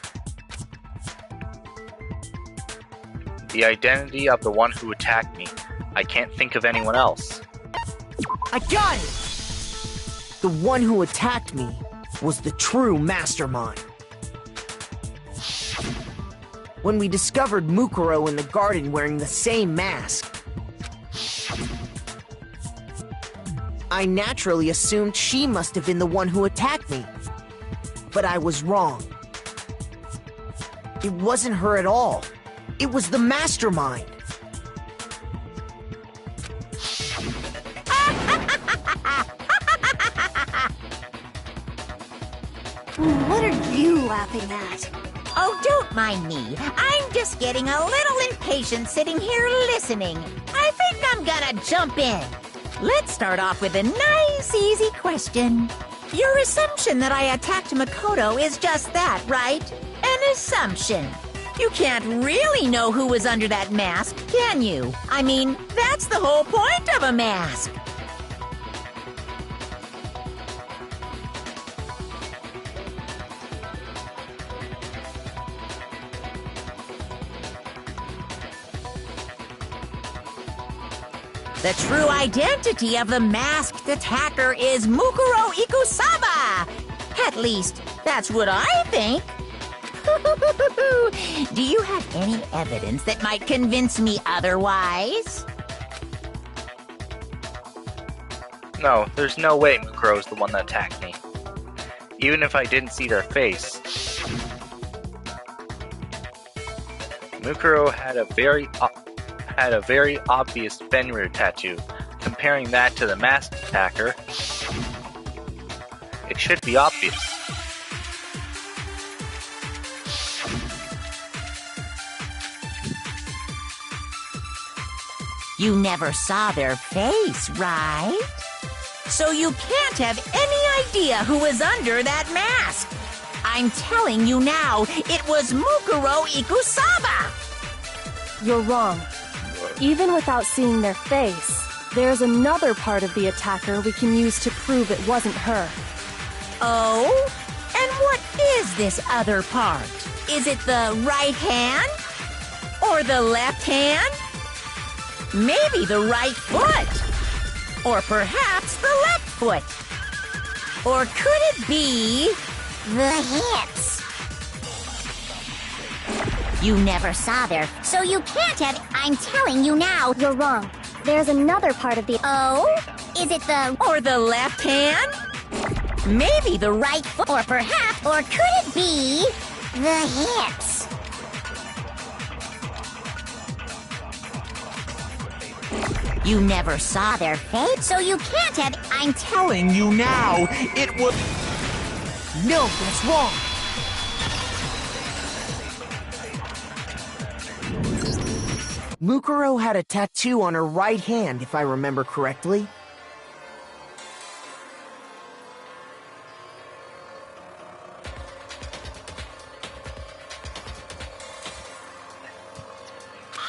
The identity of the one who attacked me. I can't think of anyone else. I got it! The one who attacked me was the true mastermind. When we discovered Mukuro in the garden wearing the same mask, I naturally assumed she must have been the one who attacked me. But I was wrong. It wasn't her at all. It was the mastermind. What are you laughing at? Oh, don't mind me. I'm just getting a little impatient sitting here listening. I think I'm gonna jump in. Let's start off with a nice, easy question. Your assumption that I attacked Makoto is just that, right? An assumption. You can't really know who was under that mask, can you? I mean, that's the whole point of a mask. The true identity of the masked attacker is Mukuro Ikusaba! At least, that's what I think. Do you have any evidence that might convince me otherwise? No, there's no way Mukuro's the one that attacked me. Even if I didn't see their face. Mukuro had a very obvious Fenrir tattoo. Comparing that to the masked attacker, it should be obvious. You never saw their face, right? So you can't have any idea who was under that mask. I'm telling you now, it was Mukuro Ikusaba! You're wrong. Even without seeing their face, there's another part of the attacker we can use to prove it wasn't her. Oh? And what is this other part? Is it the right hand? Or the left hand? Maybe the right foot? Or perhaps the left foot? Or could it be the hips? You never saw their, so you can't have. I'm telling you now. You're wrong. There's another part of the. Oh? Is it the. Or the left hand? Maybe the right foot? Or perhaps. Or could it be the hips? You never saw their face? So you can't have. I'm Telling you now, it was. No, that's wrong. Mukuro had a tattoo on her right hand, if I remember correctly.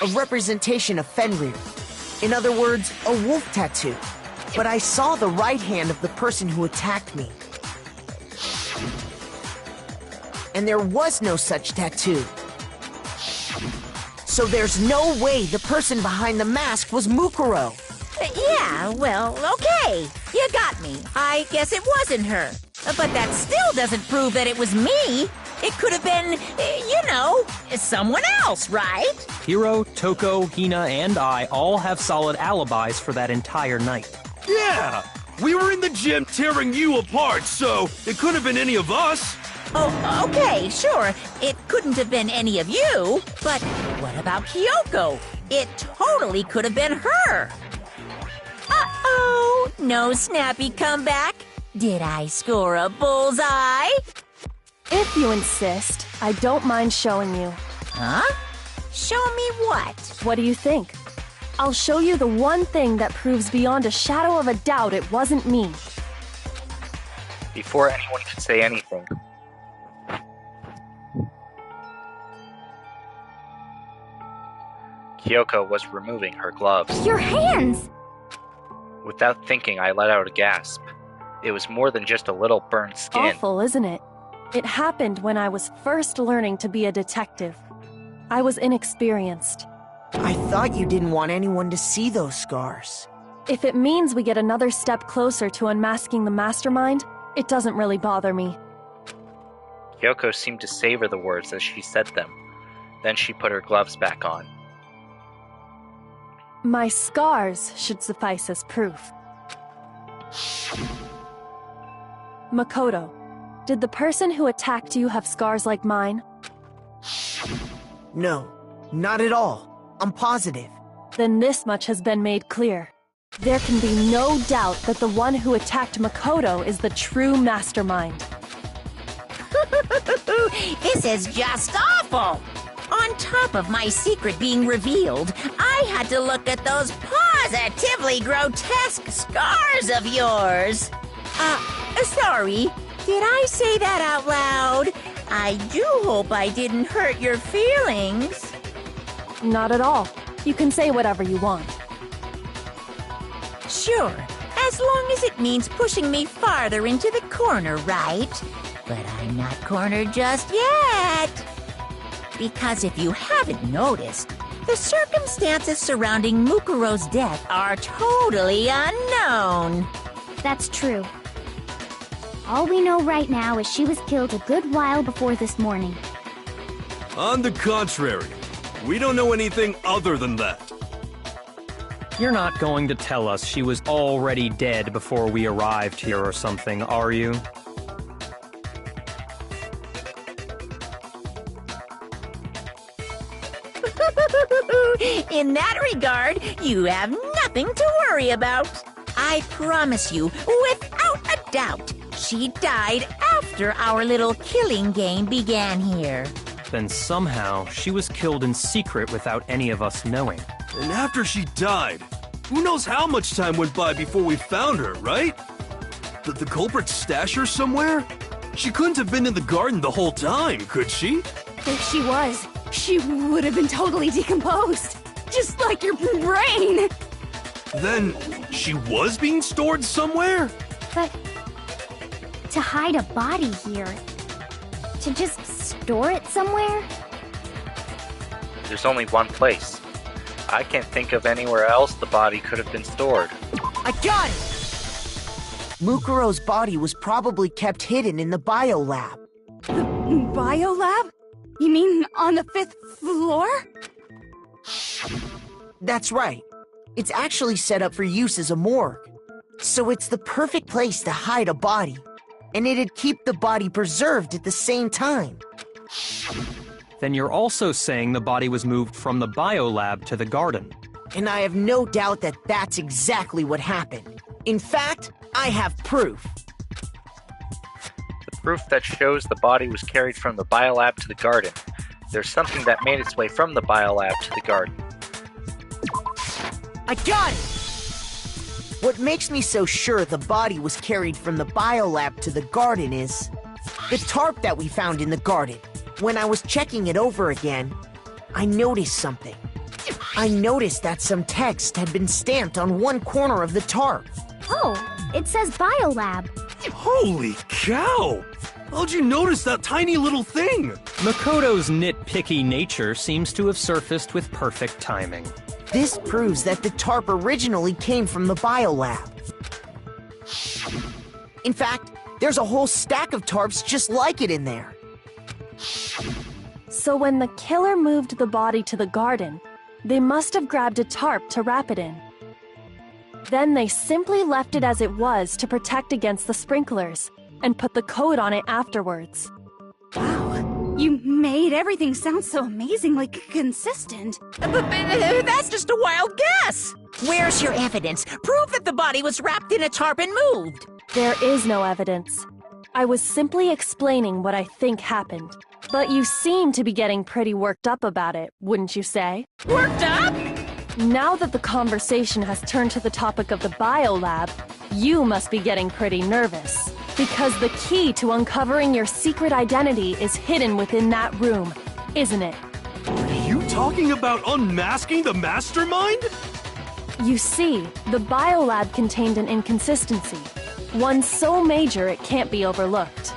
A representation of Fenrir. In other words, a wolf tattoo. But I saw the right hand of the person who attacked me. And there was no such tattoo. So there's no way the person behind the mask was Mukuro. Yeah, well, okay. You got me. I guess it wasn't her. But that still doesn't prove that it was me. It could have been, someone else, right? Hiro, Toko, Hina, and I all have solid alibis for that entire night. Yeah! We were in the gym tearing you apart, so it couldn't have been any of us. Oh, okay, sure. It couldn't have been any of you. But what about Kyoko? It totally could have been her. Uh-oh! No snappy comeback? Did I score a bullseye? If you insist, I don't mind showing you. Huh? Show me what? What do you think? I'll show you the one thing that proves beyond a shadow of a doubt it wasn't me. Before anyone could say anything, Kyoko was removing her gloves. Your hands! Without thinking, I let out a gasp. It was more than just a little burned skin. Awful, isn't it? It happened when I was first learning to be a detective. I was inexperienced. I thought you didn't want anyone to see those scars. If it means we get another step closer to unmasking the mastermind, it doesn't really bother me. Kyoko seemed to savor the words as she said them. Then she put her gloves back on. My scars should suffice as proof. Makoto, did the person who attacked you have scars like mine? No, not at all. I'm positive. Then this much has been made clear. There can be no doubt that the one who attacked Makoto is the true mastermind. This is just awful! On top of my secret being revealed, I had to look at those positively grotesque scars of yours. Sorry, did I say that out loud? I do hope I didn't hurt your feelings. Not at all. You can say whatever you want. Sure, as long as it means pushing me farther into the corner, right? But I'm not cornered just yet. Because if you haven't noticed, the circumstances surrounding Mukuro's death are totally unknown. That's true. All we know right now is she was killed a good while before this morning. On the contrary, we don't know anything other than that. You're not going to tell us she was already dead before we arrived here or something, are you? In that regard, you have nothing to worry about. I promise you, without a doubt, she died after our little killing game began here. Then somehow she was killed in secret without any of us knowing. And after she died, who knows how much time went by before we found her, right? Did the culprit stash her somewhere? She couldn't have been in the garden the whole time, could she? If she was, she would have been totally decomposed. Just like your brain. Then, she was being stored somewhere? But to hide a body here, to just store it somewhere? There's only one place. I can't think of anywhere else the body could have been stored. I got it! Mukuro's body was probably kept hidden in the biolab. The biolab? You mean on the 5th floor? That's right. It's actually set up for use as a morgue. So it's the perfect place to hide a body. And it'd keep the body preserved at the same time. Then you're also saying the body was moved from the biolab to the garden. And I have no doubt that that's exactly what happened. In fact, I have proof. The proof that shows the body was carried from the biolab to the garden. There's something that made its way from the biolab to the garden. I got it! What makes me so sure the body was carried from the biolab to the garden is the tarp that we found in the garden. When I was checking it over again, I noticed something. I noticed that some text had been stamped on one corner of the tarp. Oh, it says biolab. Holy cow! How'd you notice that tiny little thing? Makoto's nitpicky nature seems to have surfaced with perfect timing. This proves that the tarp originally came from the biolab. In fact, there's a whole stack of tarps just like it in there. So when the killer moved the body to the garden, they must have grabbed a tarp to wrap it in. Then they simply left it as it was to protect against the sprinklers, and put the coat on it afterwards. Wow, you made everything sound so amazingly consistent. But that's just a wild guess. Where's your evidence? Prove that the body was wrapped in a tarp and moved. There is no evidence. I was simply explaining what I think happened. But you seem to be getting pretty worked up about it, wouldn't you say? Worked up? Now that the conversation has turned to the topic of the biolab, you must be getting pretty nervous. Because the key to uncovering your secret identity is hidden within that room, isn't it? Are you talking about unmasking the mastermind? You see, the biolab contained an inconsistency. One so major it can't be overlooked.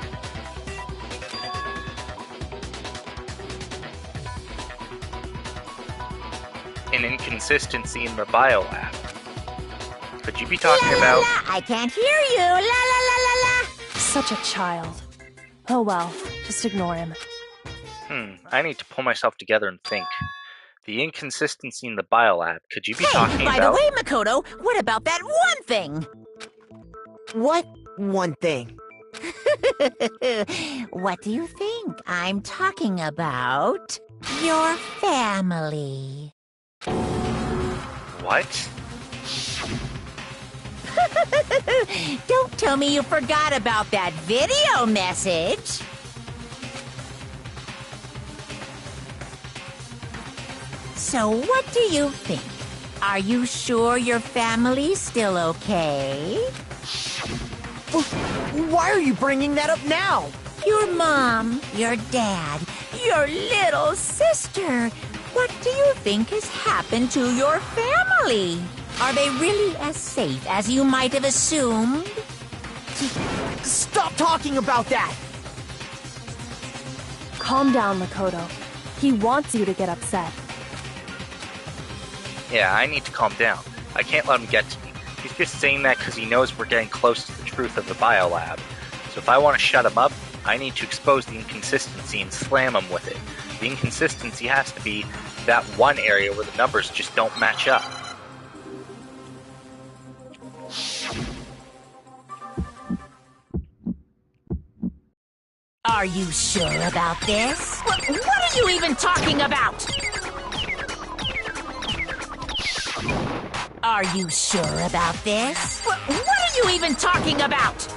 An inconsistency in the biolab. Could you be talking about... I can't hear you. La la la la la. Such a child. Oh well, just ignore him. I need to pull myself together and think. The inconsistency in the biolab, could you be talking by about... the way, Makoto, what about that one thing? What one thing? What do you think? I'm talking about your family. What? Don't tell me you forgot about that video message. So what do you think? Are you sure your family's still okay? Why are you bringing that up now? Your mom, your dad, your little sister. What do you think has happened to your family? Are they really as safe as you might have assumed? Stop talking about that! Calm down, Makoto. He wants you to get upset. Yeah, I need to calm down. I can't let him get to me. He's just saying that because he knows we're getting close to the truth of the biolab. So if I want to shut him up, I need to expose the inconsistency and slam him with it. The inconsistency has to be that one area where the numbers just don't match up. Are you sure about this? What are you even talking about? Are you sure about this? What are you even talking about?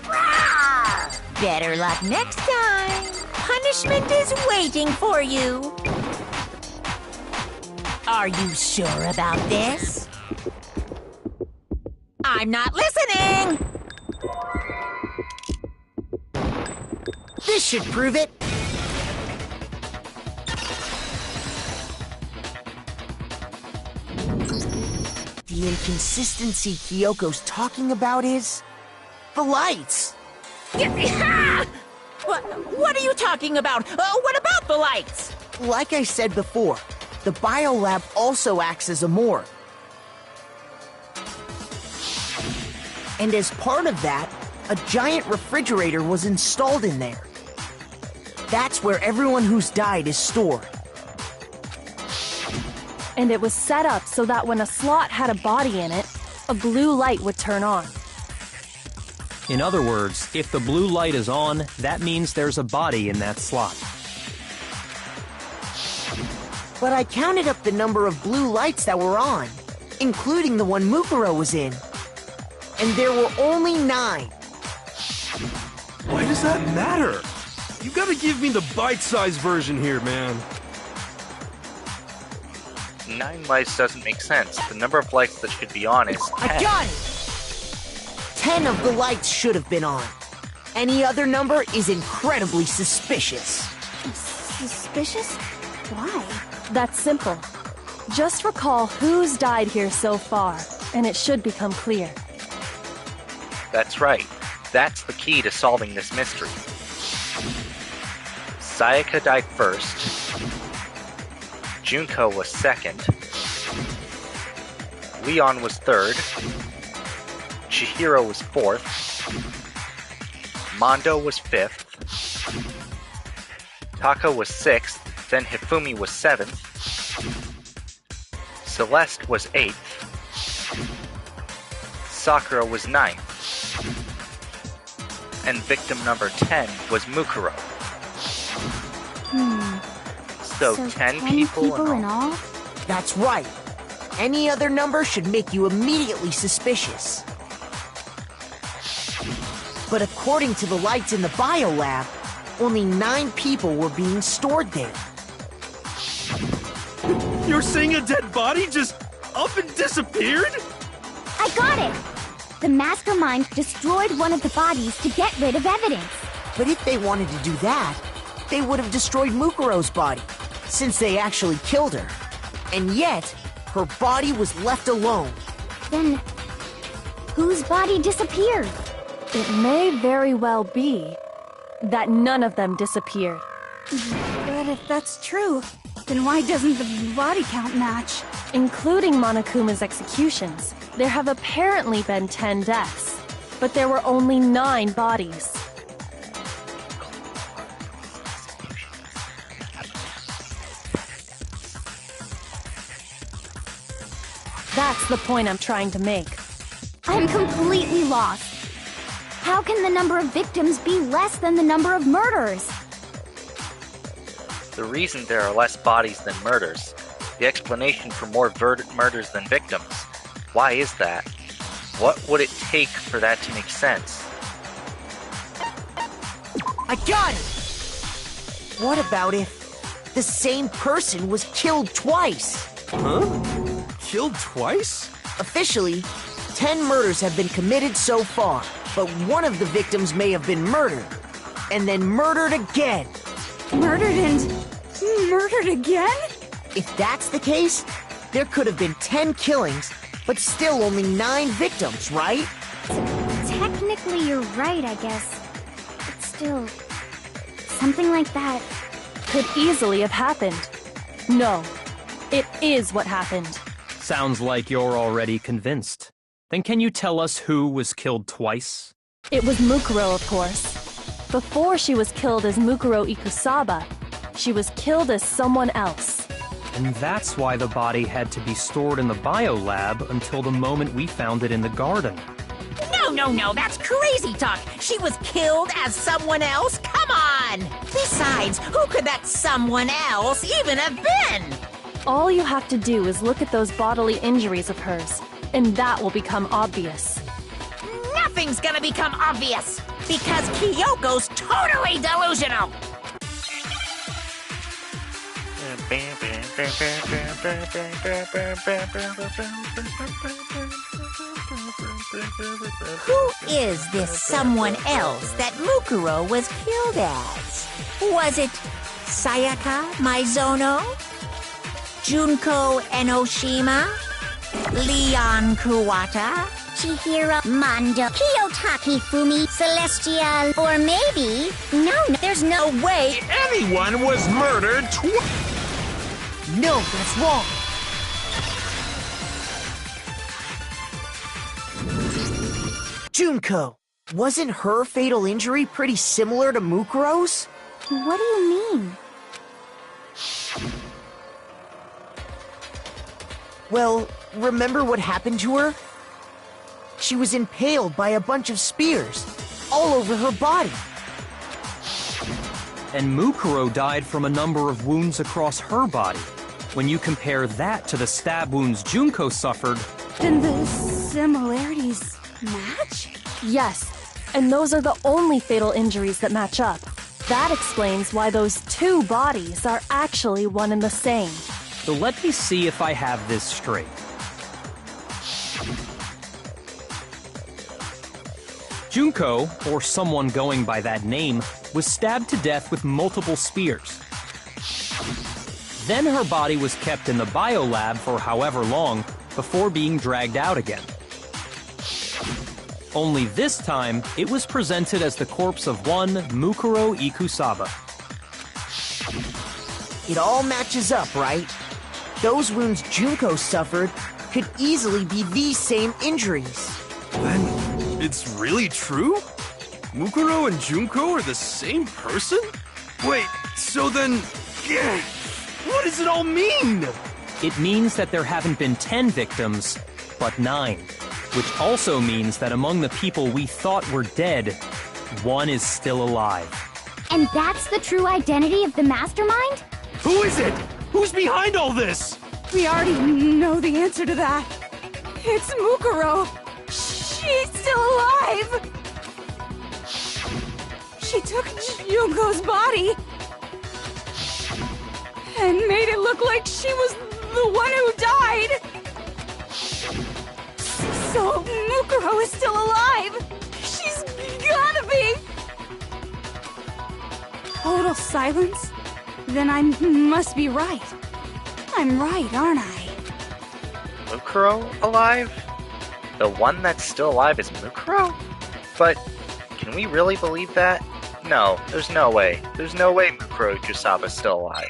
Rawr! Better luck next time. Punishment is waiting for you. Are you sure about this? I'm not listening! This should prove it. The inconsistency Kyoko's talking about is... the lights! What are you talking about? What about the lights? Like I said before, the biolab also acts as a morgue. And as part of that, a giant refrigerator was installed in there. That's where everyone who's died is stored. And it was set up so that when a slot had a body in it, a blue light would turn on. In other words, if the blue light is on, that means there's a body in that slot. But I counted up the number of blue lights that were on, including the one Mukuro was in. And there were only 9. Why does that matter? You gotta give me the bite-sized version here, man. 9 lights doesn't make sense. The number of lights that should be on is 10. I got it! 10 of the lights should have been on. Any other number is incredibly suspicious. Suspicious? Why? That's simple. Just recall who's died here so far, and it should become clear. That's right. That's the key to solving this mystery. Sayaka died first. Junko was second. Leon was third. Chihiro was fourth. Mondo was fifth. Taka was sixth. Then Hifumi was seventh. Celeste was eighth. Sakura was ninth. And victim number 10 was Mukuro. So 10 people in all? That's right. Any other number should make you immediately suspicious. But according to the lights in the biolab, only 9 people were being stored there. You're saying a dead body just up and disappeared? I got it! The mastermind destroyed one of the bodies to get rid of evidence. But if they wanted to do that, they would have destroyed Mukuro's body, since they actually killed her. And yet, her body was left alone. Then, whose body disappeared? It may very well be that none of them disappeared. But if that's true, Then why doesn't the body count match? Including Monokuma's executions, there have apparently been 10 deaths, but there were only 9 bodies. That's the point I'm trying to make. I'm completely lost. How can the number of victims be less than the number of murders? The reason there are less bodies than murders. The explanation for more murders than victims. Why is that? What would it take for that to make sense? I got it! What about if the same person was killed twice? Huh? Killed twice? Officially, 10 murders have been committed so far, but one of the victims may have been murdered, and then murdered again. Murdered and murdered again? If that's the case, there could have been 10 killings, but still only 9 victims, right? Technically, you're right, I guess. But still, something like that could easily have happened. No, it is what happened. Sounds like you're already convinced. Then can you tell us who was killed twice? It was Mukuro, of course. Before she was killed as Mukuro Ikusaba, she was killed as someone else. And that's why the body had to be stored in the biolab until the moment we found it in the garden. No, that's crazy talk. She was killed as someone else? Come on! Besides, who could that someone else even have been? All you have to do is look at those bodily injuries of hers, and that will become obvious. Nothing's gonna become obvious, because Kyoko's totally delusional! Who is this someone else that Mukuro was killed as? Was it Sayaka Maizono? Junko Enoshima? Leon Kuwata? Chihiro Mondo, Kiyotaki Fumi, Celestial, or maybe... No, there's no way Anyone was murdered twice! No, that's wrong. Junko, wasn't her fatal injury pretty similar to Mukuro's? What do you mean? Well, remember what happened to her? She was impaled by a bunch of spears, all over her body. And Mukuro died from a number of wounds across her body. When you compare that to the stab wounds Junko suffered... Then the similarities match? Yes, and those are the only fatal injuries that match up. That explains why those 2 bodies are actually one and the same. So let me see if I have this straight. Junko, or someone going by that name, was stabbed to death with multiple spears. Then her body was kept in the biolab for however long before being dragged out again. Only this time, it was presented as the corpse of one Mukuro Ikusaba. It all matches up, right? Those wounds Junko suffered could easily be these same injuries. Then, it's really true? Mukuro and Junko are the same person? Wait, so then... What does it all mean? It means that there haven't been 10 victims, but 9. Which also means that among the people we thought were dead, 1 is still alive. And that's the true identity of the mastermind? Who is it? Who's behind all this? We already know the answer to that. It's Mukuro. She's still alive. She took Junko's body and made it look like she was the one who died. So Mukuro is still alive. She's gotta be. Total silence? Then I must be right. I'm right, aren't I? Mukuro alive? The one that's still alive is Mukuro? But can we really believe that? No, there's no way. There's no way Mukuro Icusaba's still alive.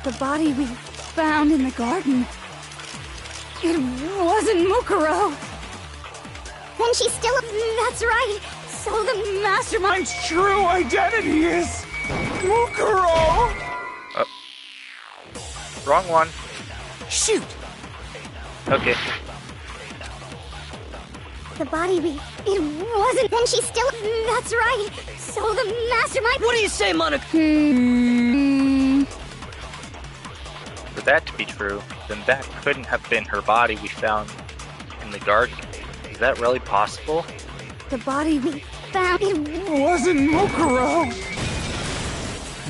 The body we found in the garden. It wasn't Mukuro. Then she's still. That's right. So the mastermind's True identity is Mukuro! Wrong one. Shoot! Okay. The body we. It wasn't. Then she's still. That's right. So the mastermind. What do you say, Monica? For that to be true, then that couldn't have been her body we found in the garden. Is that really possible? The body we found. It wasn't Mukuro!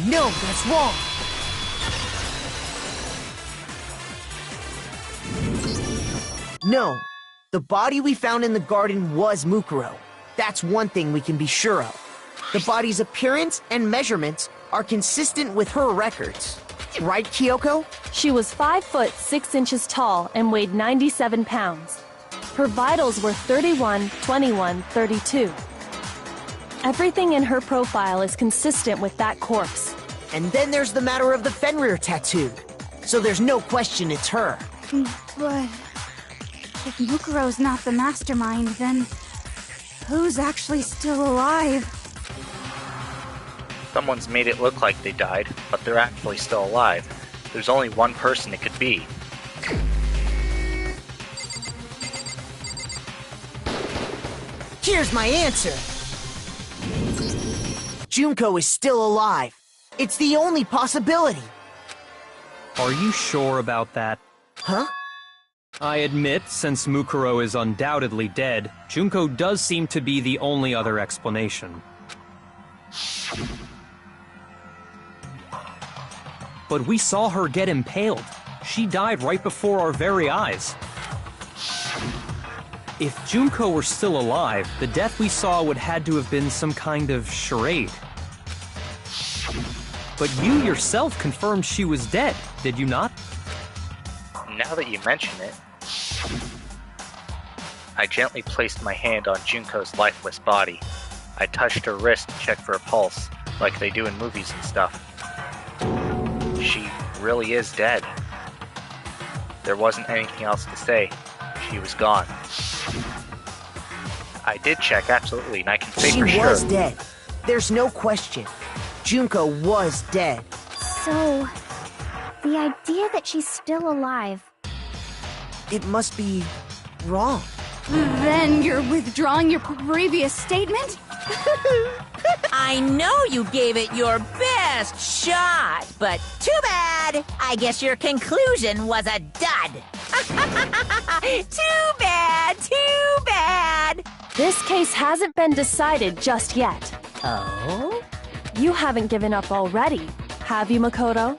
No, that's wrong! No, the body we found in the garden was Mukuro. That's one thing we can be sure of. The body's appearance and measurements are consistent with her records. Right, Kyoko? She was 5 foot 6 inches tall and weighed 97 pounds. Her vitals were 31, 21, 32. Everything in her profile is consistent with that corpse. And then there's the matter of the Fenrir tattoo. So there's no question it's her. But if Mukuro's not the mastermind, then who's actually still alive? Someone's made it look like they died, but they're actually still alive. There's only one person it could be. Here's my answer. Junko is still alive. It's the only possibility. Are you sure about that? Huh? I admit, since Mukuro is undoubtedly dead, Junko does seem to be the only other explanation. But we saw her get impaled. She died right before our very eyes. If Junko were still alive, the death we saw would had to have been some kind of charade. But you yourself confirmed she was dead, did you not? Now that you mention it, I gently placed my hand on Junko's lifeless body. I touched her wrist to check for a pulse, like they do in movies and stuff. She really is dead. There wasn't anything else to say. She was gone. I did check, absolutely, and I can say for sure. She was dead. There's no question. Junko was dead. So, the idea that she's still alive. It must be wrong. Then you're withdrawing your previous statement? I know you gave it your best shot, but too bad. I guess your conclusion was a dud. Too bad, too bad. This case hasn't been decided just yet. Oh? You haven't given up already, have you, Makoto?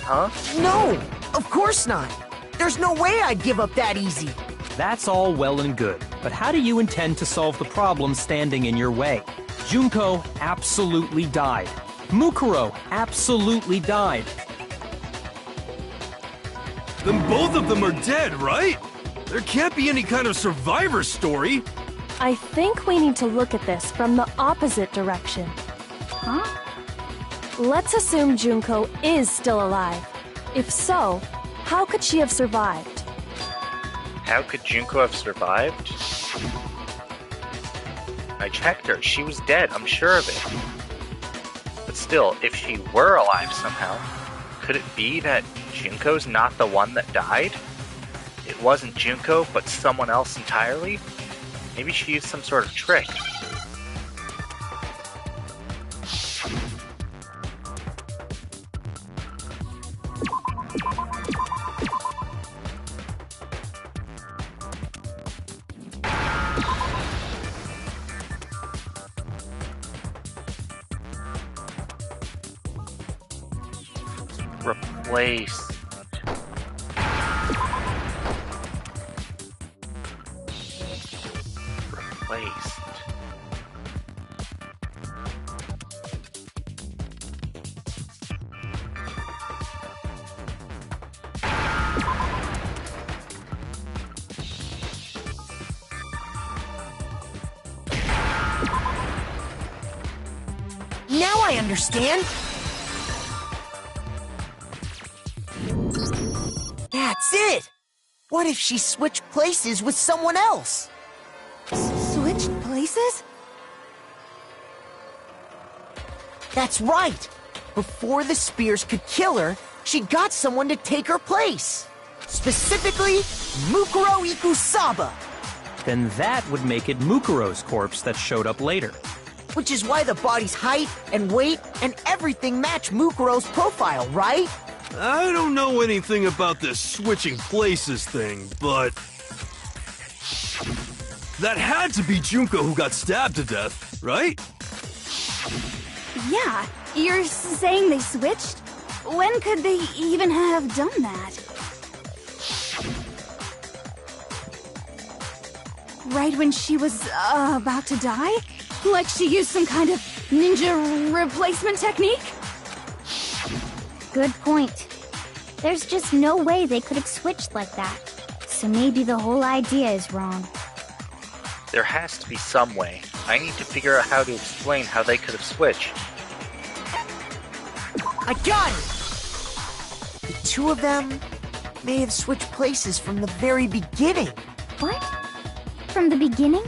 Huh? No, of course not. There's no way I'd give up that easy. That's all well and good, but how do you intend to solve the problem standing in your way? Junko absolutely died. Mukuro absolutely died. Then both of them are dead, right? There can't be any kind of survivor story. I think we need to look at this from the opposite direction. Huh? Let's assume Junko is still alive. If so, how could she have survived? How could Junko have survived? I checked her. She was dead, I'm sure of it. But still, if she were alive somehow, could it be that Junko's not the one that died? It wasn't Junko, but someone else entirely? Maybe she used some sort of trick. Replace. Replaced. Now I understand. That's it! What if she switched places with someone else? Switched places? That's right! Before the spears could kill her, she got someone to take her place. Specifically, Mukuro Ikusaba. Then that would make it Mukuro's corpse that showed up later. Which is why the body's height and weight and everything match Mukuro's profile, right? I don't know anything about this switching places thing, but... that had to be Junko who got stabbed to death, right? Yeah, you're saying they switched? When could they even have done that? Right when she was about to die? Like she used some kind of ninja replacement technique? Good point. There's just no way they could have switched like that. So maybe the whole idea is wrong. There has to be some way. I need to figure out how to explain how they could have switched. I got it! The two of them may have switched places from the very beginning. What? From the beginning?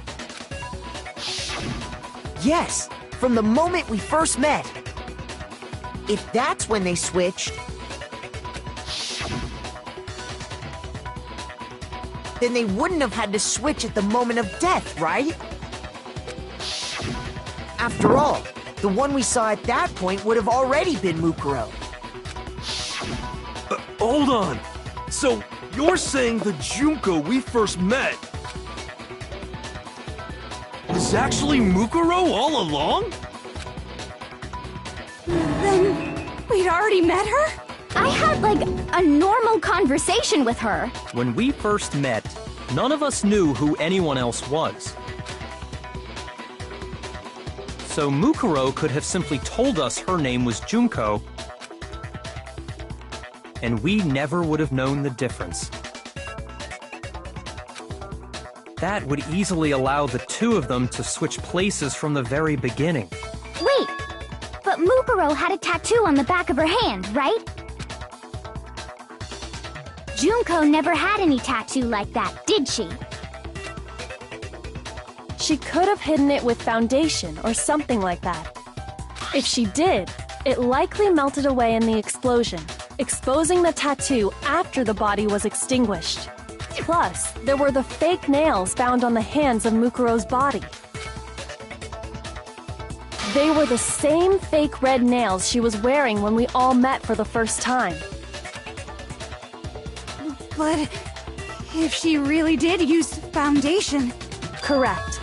Yes, from the moment we first met. If that's when they switched, then they wouldn't have had to switch at the moment of death, right? After all, the one we saw at that point would have already been Mukuro. Hold on. So, you're saying the Junko we first met is actually Mukuro all along? Then we'd already met her? I had, like, a normal conversation with her. When we first met, none of us knew who anyone else was. So Mukuro could have simply told us her name was Junko, and we never would have known the difference. That would easily allow the two of them to switch places from the very beginning. Wait, but Mukuro had a tattoo on the back of her hand, right? Junko never had any tattoo like that, did she? She could have hidden it with foundation or something like that. If she did, it likely melted away in the explosion, exposing the tattoo after the body was extinguished. Plus, there were the fake nails found on the hands of Mukuro's body. They were the same fake red nails she was wearing when we all met for the first time. But if she really did use foundation... Correct.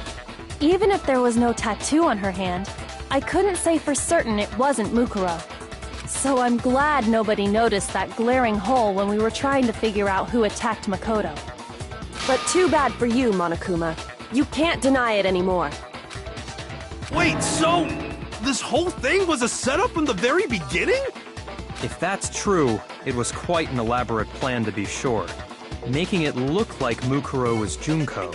Even if there was no tattoo on her hand, I couldn't say for certain it wasn't Mukuro. So I'm glad nobody noticed that glaring hole when we were trying to figure out who attacked Makoto. But too bad for you, Monokuma. You can't deny it anymore. Wait, so this whole thing was a setup from the very beginning? If that's true, it was quite an elaborate plan to be sure, making it look like Mukuro was Junko.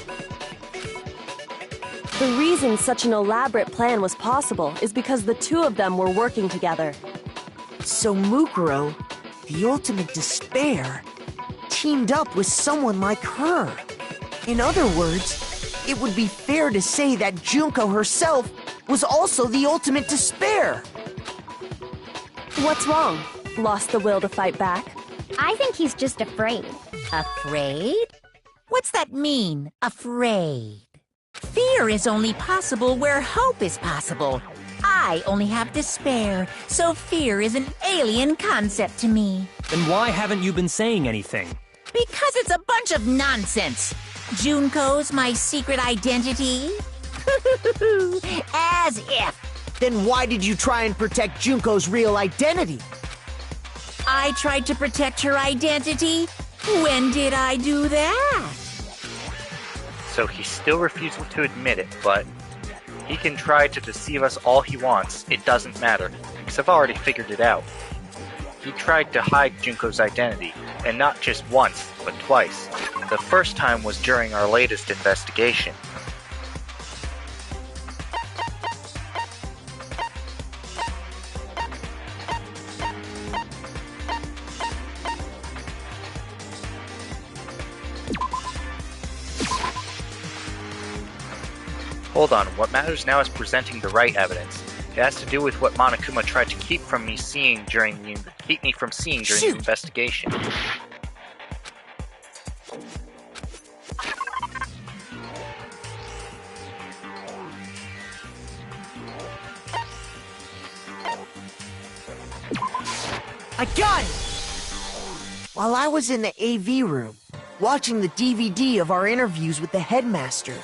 The reason such an elaborate plan was possible is because the two of them were working together. So Mukuro, the ultimate despair, teamed up with someone like her. In other words, it would be fair to say that Junko herself was also the ultimate despair. What's wrong? Lost the will to fight back? I think he's just afraid. Afraid? What's that mean, afraid? Fear is only possible where hope is possible. I only have despair, so fear is an alien concept to me. Then why haven't you been saying anything? Because it's a bunch of nonsense. Junko's my secret identity? As if. Then why did you try and protect Junko's real identity? I tried to protect her identity? When did I do that? So he's still refusing to admit it, but he can try to deceive us all he wants. It doesn't matter, because I've already figured it out. He tried to hide Junko's identity, and not just once, but twice. The first time was during our latest investigation. Hold on, what matters now is presenting the right evidence. It has to do with what Monokuma tried to keep me from seeing during the investigation. I got it! While I was in the AV room, watching the DVD of our interviews with the headmaster.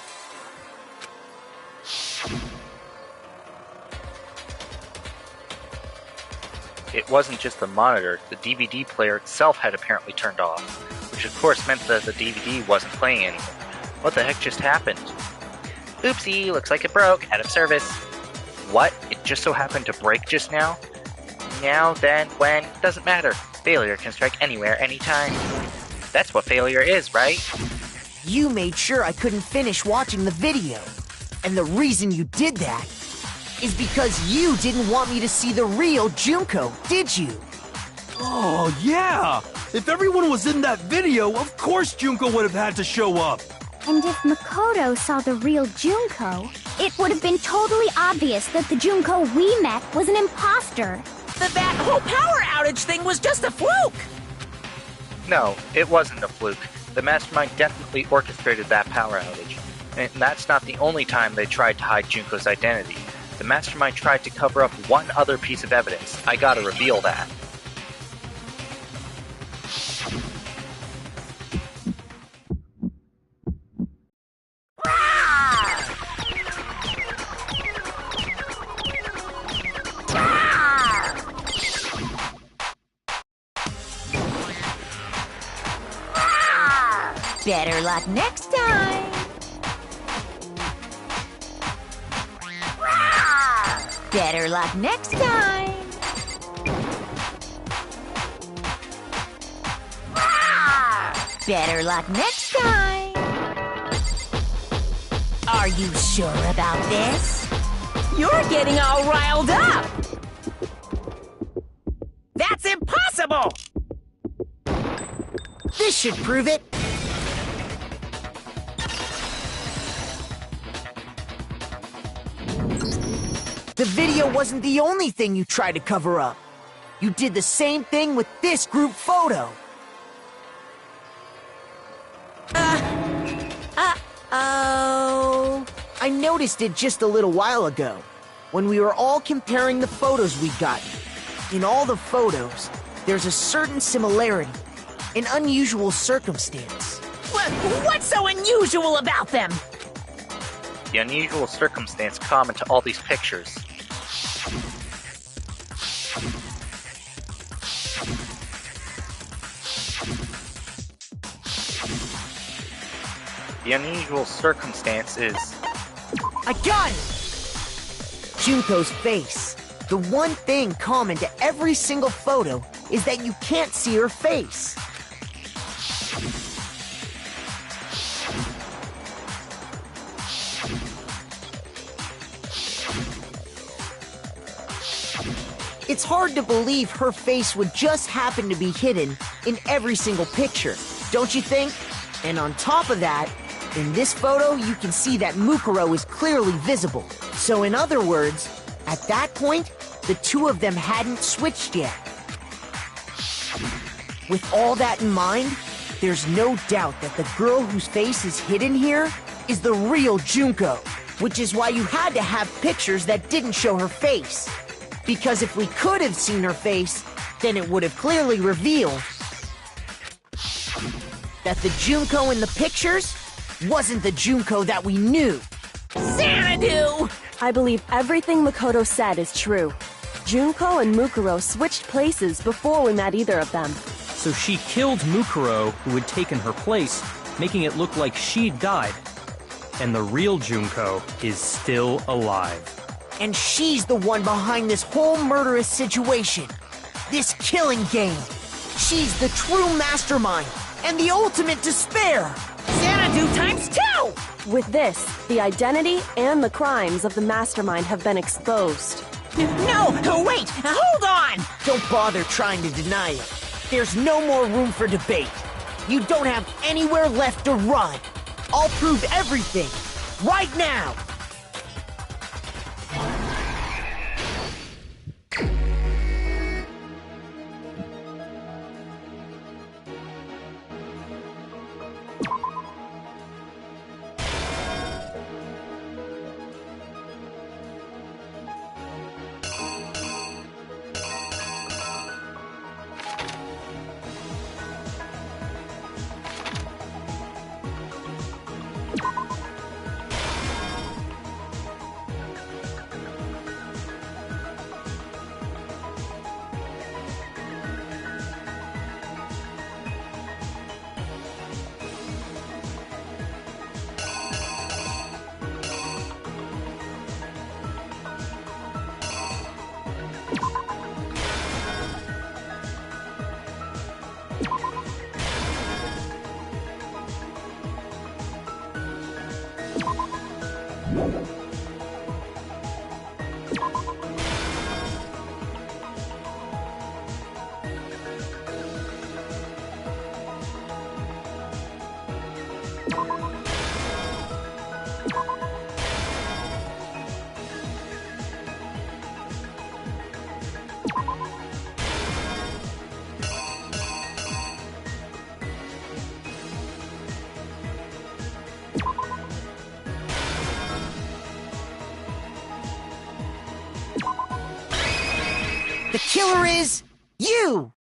It wasn't just the monitor, the DVD player itself had apparently turned off, which of course meant that the DVD wasn't playing anymore. What the heck just happened? Oopsie, looks like it broke, out of service. What? It just so happened to break just now? Now, then, when? Doesn't matter. Failure can strike anywhere, anytime. That's what failure is, right? You made sure I couldn't finish watching the video. And the reason you did that is because you didn't want me to see the real Junko, did you? Oh, yeah! If everyone was in that video, of course Junko would have had to show up! And if Makoto saw the real Junko, it would have been totally obvious that the Junko we met was an imposter. That whole power outage thing was just a fluke! No, it wasn't a fluke. The Mastermind definitely orchestrated that power outage. And that's not the only time they tried to hide Junko's identity. The Mastermind tried to cover up one other piece of evidence. I gotta reveal that. Better luck next time. Better luck next time. Better luck next time. Are you sure about this? You're getting all riled up. That's impossible. This should prove it. The video wasn't the only thing you tried to cover up. You did the same thing with this group photo. Uh-oh. I noticed it just a little while ago, when we were all comparing the photos we'd gotten. In all the photos, there's a certain similarity, an unusual circumstance. What's so unusual about them? The unusual circumstance common to all these pictures. The unusual circumstance is... I got it! Junko's face. The one thing common to every single photo is that you can't see her face. It's hard to believe her face would just happen to be hidden in every single picture, don't you think? And on top of that, in this photo, you can see that Mukuro is clearly visible. So in other words, at that point, the two of them hadn't switched yet. With all that in mind, there's no doubt that the girl whose face is hidden here is the real Junko, which is why you had to have pictures that didn't show her face. Because if we could have seen her face, then it would have clearly revealed that the Junko in the pictures wasn't the Junko that we knew. Xanadu! I believe everything Makoto said is true. Junko and Mukuro switched places before we met either of them. So she killed Mukuro, who had taken her place, making it look like she'd died. And the real Junko is still alive. And she's the one behind this whole murderous situation. This killing game. She's the true mastermind and the ultimate despair. Xanadu times 2! With this, the identity and the crimes of the mastermind have been exposed. No, wait, hold on! Don't bother trying to deny it. There's no more room for debate. You don't have anywhere left to run. I'll prove everything, right now. The killer is you!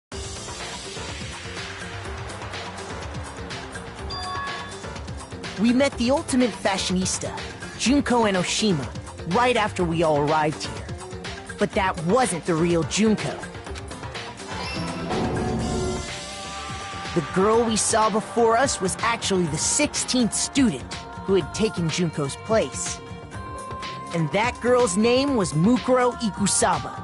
We met the ultimate fashionista, Junko Enoshima, right after we all arrived here. But that wasn't the real Junko. The girl we saw before us was actually the 16th student who had taken Junko's place. And that girl's name was Mukuro Ikusaba.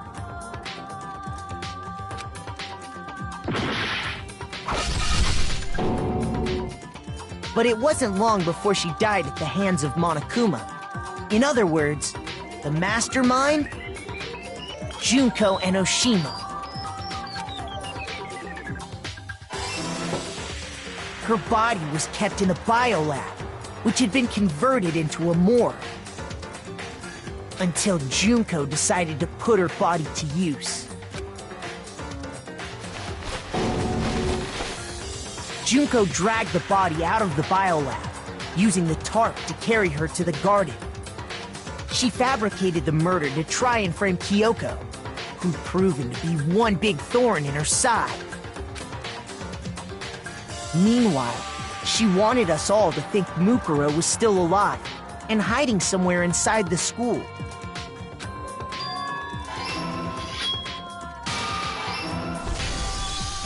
But it wasn't long before she died at the hands of Monokuma. In other words, the mastermind, Junko Enoshima. Her body was kept in a biolab, which had been converted into a morgue. Until Junko decided to put her body to use. Junko dragged the body out of the biolab, using the tarp to carry her to the garden. She fabricated the murder to try and frame Kyoko, who'd proven to be one big thorn in her side. Meanwhile, she wanted us all to think Mukuro was still alive and hiding somewhere inside the school.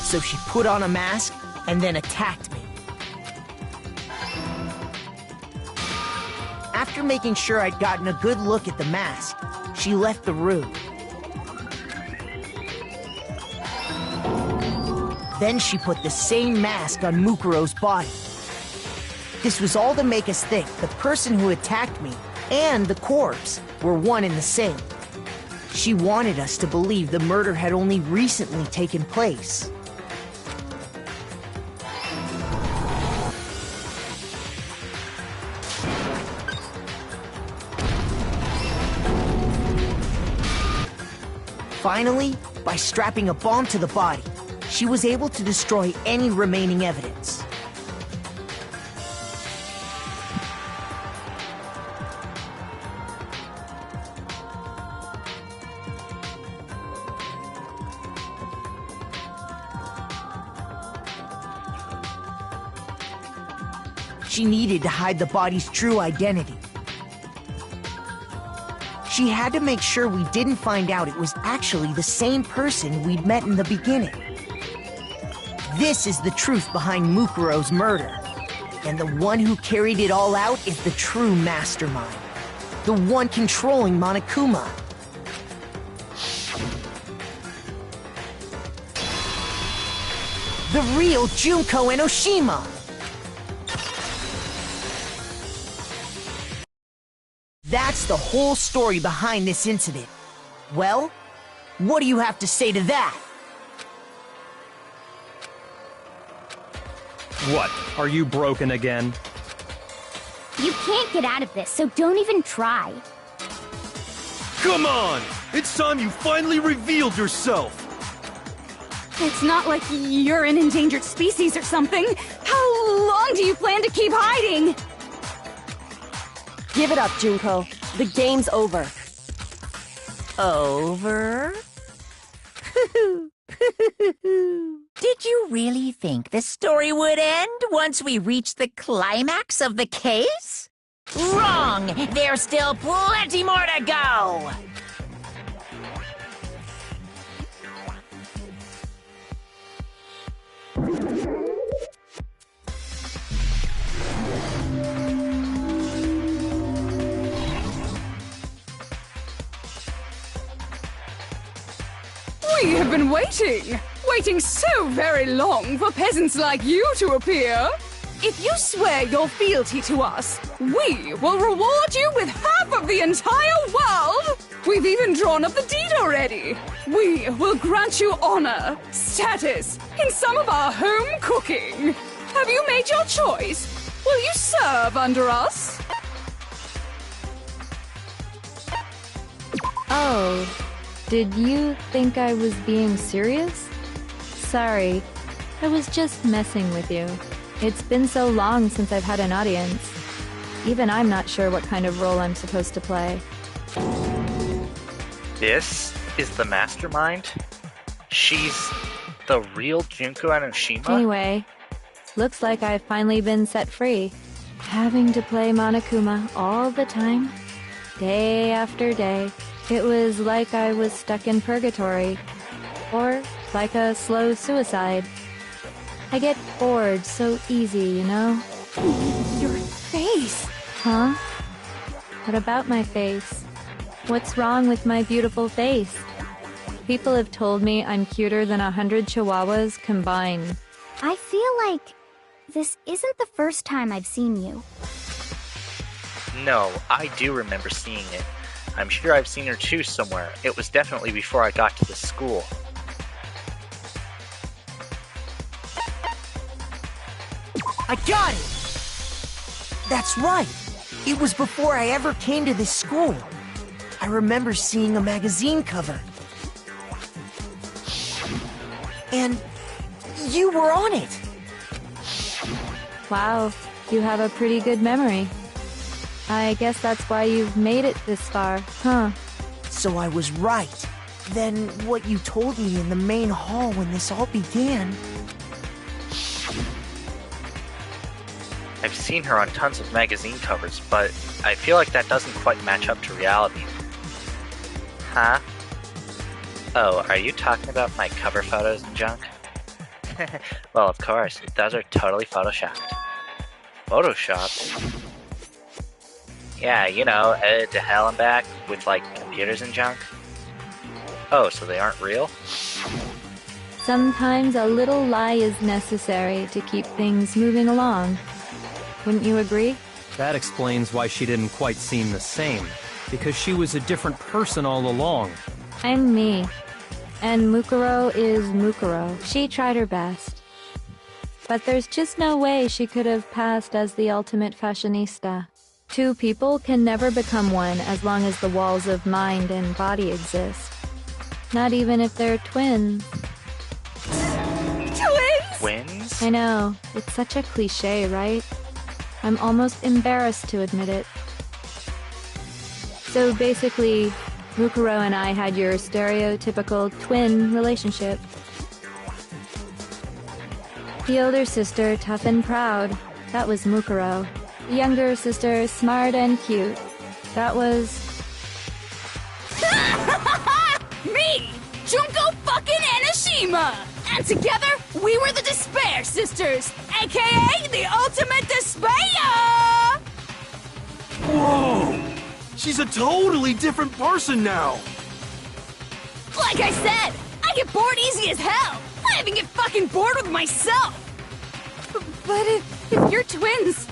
So she put on a mask and then attacked me. After making sure I'd gotten a good look at the mask, she left the room. Then she put the same mask on Mukuro's body. This was all to make us think the person who attacked me and the corpse were one and the same. She wanted us to believe the murder had only recently taken place. Finally, by strapping a bomb to the body, she was able to destroy any remaining evidence. She needed to hide the body's true identity. She had to make sure we didn't find out it was actually the same person we'd met in the beginning. This is the truth behind Mukuro's murder. And the one who carried it all out is the true mastermind. The one controlling Monokuma. The real Junko Enoshima! That's the whole story behind this incident. Well, what do you have to say to that? What? Are you broken again? You can't get out of this, so don't even try. Come on! It's time you finally revealed yourself! It's not like you're an endangered species or something. How long do you plan to keep hiding? Give it up, Junko. The game's over. Over? Did you really think the story would end once we reached the climax of the case? Wrong! There's still plenty more to go! We have been waiting so very long for peasants like you to appear. If you swear your fealty to us, we will reward you with half of the entire world! We've even drawn up the deed already. We will grant you honor, status, in some of our home cooking. Have you made your choice? Will you serve under us? Oh, did you think I was being serious? Sorry, I was just messing with you. It's been so long since I've had an audience. Even I'm not sure what kind of role I'm supposed to play. Yes, is the mastermind? She's the real Junko Enoshima? Anyway, looks like I've finally been set free. Having to play Monokuma all the time, day after day, it was like I was stuck in purgatory. Or like a slow suicide. I get bored so easy, you know? Your face! Huh? What about my face? What's wrong with my beautiful face? People have told me I'm cuter than 100 chihuahuas combined. I feel like this isn't the first time I've seen you. No, I do remember seeing it. I'm sure I've seen her too somewhere. It was definitely before I got to the school. I got it! That's right! It was before I ever came to this school. I remember seeing a magazine cover. And you were on it! Wow, you have a pretty good memory. I guess that's why you've made it this far, huh? So I was right. Then what you told me in the main hall when this all began... I've seen her on tons of magazine covers, but I feel like that doesn't quite match up to reality. Huh? Oh, are you talking about my cover photos and junk? Well, of course, those are totally photoshopped. Photoshopped? Yeah, you know, edited to hell and back with, like, computers and junk. Oh, so they aren't real? Sometimes a little lie is necessary to keep things moving along. Wouldn't you agree? That explains why she didn't quite seem the same. Because she was a different person all along. I'm me. And Mukuro is Mukuro. She tried her best. But there's just no way she could have passed as the ultimate fashionista. Two people can never become one as long as the walls of mind and body exist. Not even if they're twins. Twins? Twins? I know. It's such a cliche, right? I'm almost embarrassed to admit it. So basically, Mukuro and I had your stereotypical twin relationship. The older sister, tough and proud. That was Mukuro. The younger sister, smart and cute. That was... Me! Junko fucking Enoshima! And together, we were the Despair Sisters, aka the Ultimate Despair! Whoa! She's a totally different person now! Like I said, I get bored easy as hell! I even get fucking bored with myself! But if you're twins,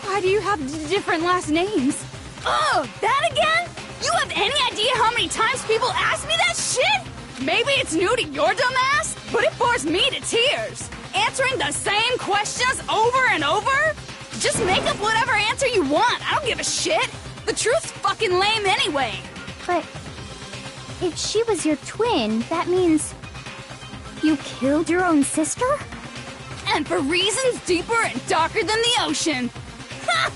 why do you have different last names? Oh, that again? You have any idea how many times people ask me that shit? Maybe it's new to your dumb ass, but it bores me to tears. Answering the same questions over and over? Just make up whatever answer you want. I don't give a shit. The truth's fucking lame anyway. But if she was your twin, that means you killed your own sister? And for reasons deeper and darker than the ocean. Ha!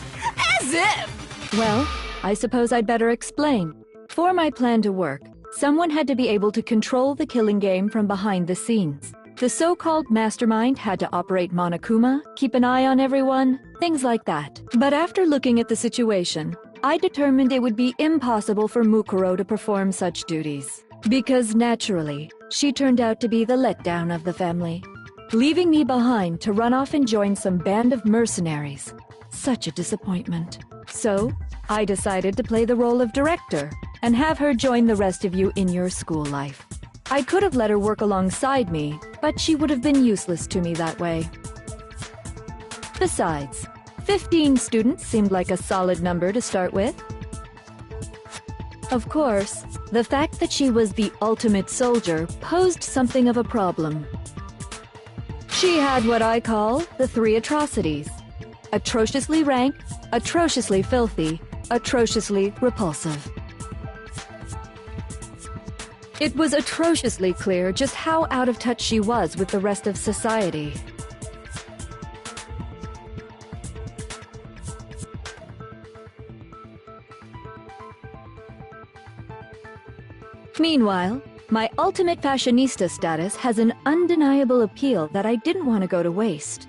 As if! Well, I suppose I'd better explain. For my plan to work, someone had to be able to control the killing game from behind the scenes. The so-called mastermind had to operate Monokuma, keep an eye on everyone, things like that. But after looking at the situation, I determined it would be impossible for Mukuro to perform such duties. Because naturally, she turned out to be the letdown of the family, leaving me behind to run off and join some band of mercenaries. Such a disappointment. So, I decided to play the role of director and have her join the rest of you in your school life. I could have let her work alongside me, but she would have been useless to me that way. Besides, 15 students seemed like a solid number to start with. Of course, the fact that she was the ultimate soldier posed something of a problem. She had what I call the three atrocities: atrociously rank, atrociously filthy, atrociously repulsive. It was atrociously clear just how out of touch she was with the rest of society. Meanwhile, My ultimate fashionista status has an undeniable appeal that I didn't want to go to waste.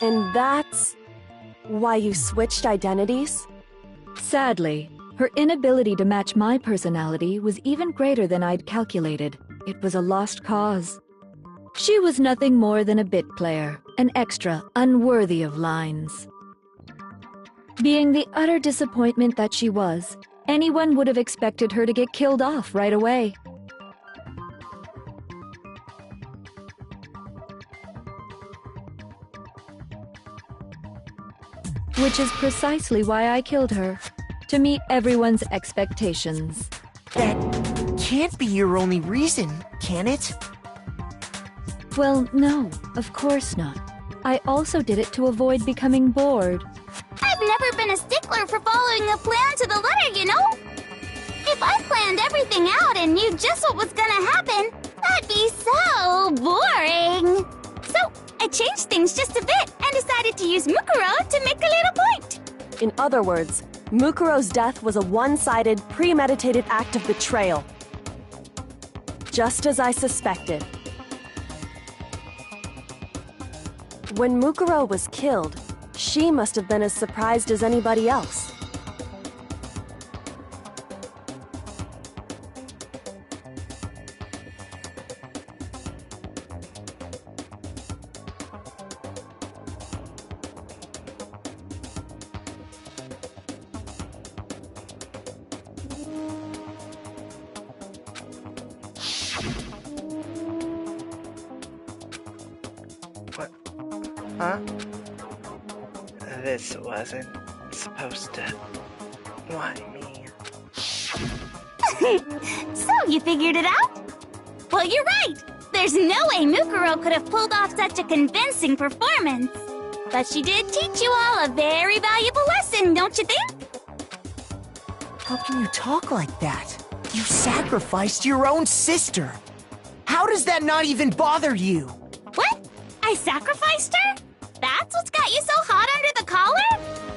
And that's why you switched identities? Sadly, her inability to match my personality was even greater than I'd calculated. It was a lost cause. She was nothing more than a bit player, an extra unworthy of lines. Being the utter disappointment that she was, anyone would have expected her to get killed off right away. Which is precisely why I killed her, to meet everyone's expectations. That can't be your only reason, can it? Well, no, of course not. I also did it to avoid becoming bored. I've never been a stickler for following a plan to the letter, you know? If I planned everything out and knew just what was gonna happen, that'd be so boring. So, I changed things just a bit and decided to use Mukuro to make a little point. In other words, Mukuro's death was a one-sided, premeditated act of betrayal. Just as I suspected. When Mukuro was killed, she must have been as surprised as anybody else. Huh? This wasn't supposed to... Why me? So, you figured it out? Well, you're right! There's no way Mukuro could have pulled off such a convincing performance. But she did teach you all a very valuable lesson, don't you think? How can you talk like that? You sacrificed your own sister! How does that not even bother you? What? I sacrificed her? That's what's got you so hot under the collar?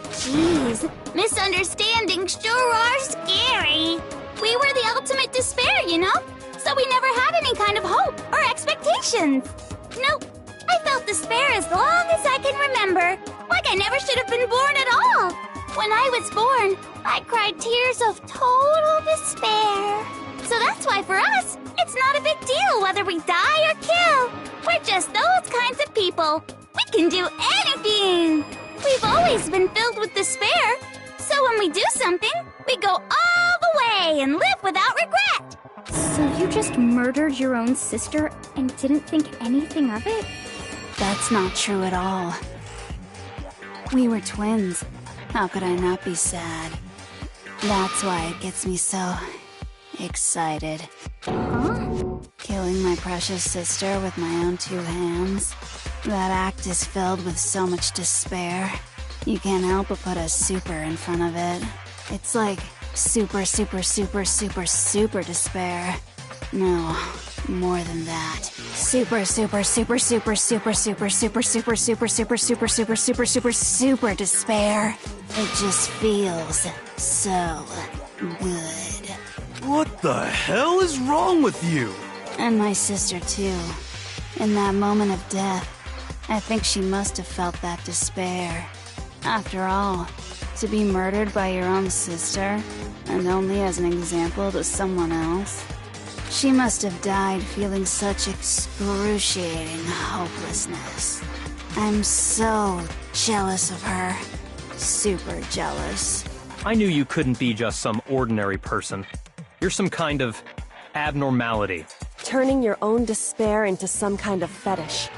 Jeez, misunderstandings sure are scary. We were the ultimate despair, you know? So we never had any kind of hope or expectations. Nope, I felt despair as long as I can remember. Like I never should have been born at all. When I was born, I cried tears of total despair. So that's why for us, it's not a big deal whether we die or kill. We're just those kinds of people. We can do anything. We've always been filled with despair. So when we do something, we go all the way and live without regret. So you just murdered your own sister and didn't think anything of it? That's not true at all. We were twins. How could I not be sad? That's why it gets me so excited. Huh? Killing my precious sister with my own two hands. That act is filled with so much despair. You can't help but put a super in front of it. It's like super, super, super, super, super despair. No, more than that. Super, super, super, super, super, super, super, super, super, super, super, super, super, super, super despair. It just feels so good. What the hell is wrong with you? And my sister too. In that moment of death, I think she must have felt that despair. After all, to be murdered by your own sister, and only as an example to someone else, she must have died feeling such excruciating hopelessness. I'm so jealous of her. Super jealous. I knew you couldn't be just some ordinary person. You're some kind of abnormality. Turning your own despair into some kind of fetish.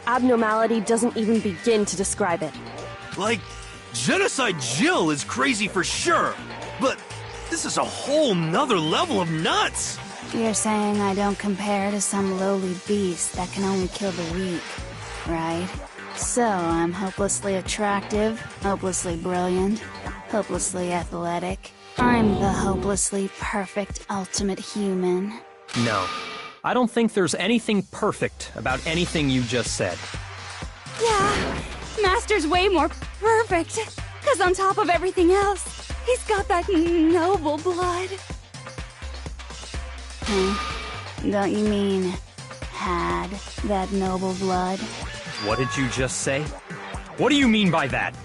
Abnormality doesn't even begin to describe it. Like, Genocide Jill is crazy for sure, but this is a whole nother level of nuts! You're saying I don't compare to some lowly beast that can only kill the weak, right? So I'm hopelessly attractive, hopelessly brilliant, hopelessly athletic. I'm the hopelessly perfect ultimate human. No, I don't think there's anything perfect about anything you just said. Yeah, Master's way more perfect. Because on top of everything else, he's got that noble blood. Huh? Don't you mean had that noble blood? What did you just say? What do you mean by that?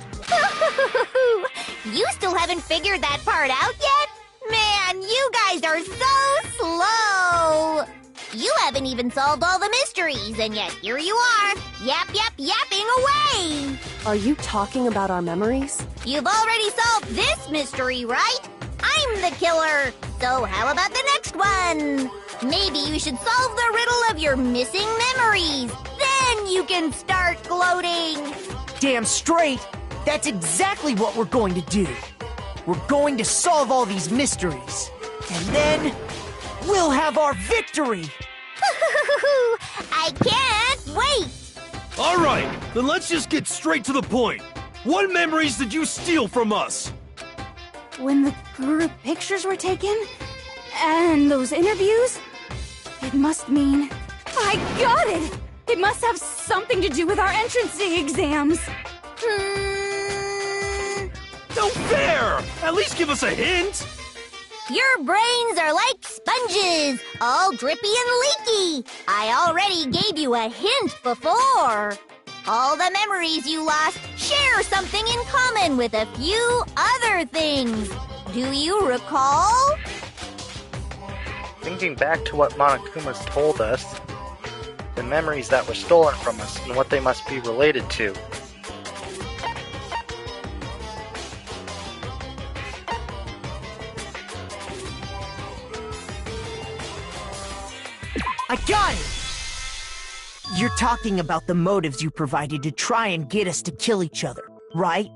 You still haven't figured that part out yet? Man, you guys are so slow! You haven't even solved all the mysteries, and yet here you are, yapping away! Are you talking about our memories? You've already solved this mystery, right? I'm the killer! So how about the next one? Maybe you should solve the riddle of your missing memories. Then you can start gloating! Damn straight! That's exactly what we're going to do. We're going to solve all these mysteries. And then, we'll have our victory! I can't wait! Alright, then let's just get straight to the point. What memories did you steal from us? When the group pictures were taken, and those interviews, it must mean... I got it! It must have something to do with our entrance exams. No fair! At least give us a hint! Your brains are like sponges, all drippy and leaky. I already gave you a hint before. All the memories you lost share something in common with a few other things. Do you recall? Thinking back to what Monokuma's told us, the memories that were stolen from us and what they must be related to. I got it! You're talking about the motives you provided to try and get us to kill each other, right?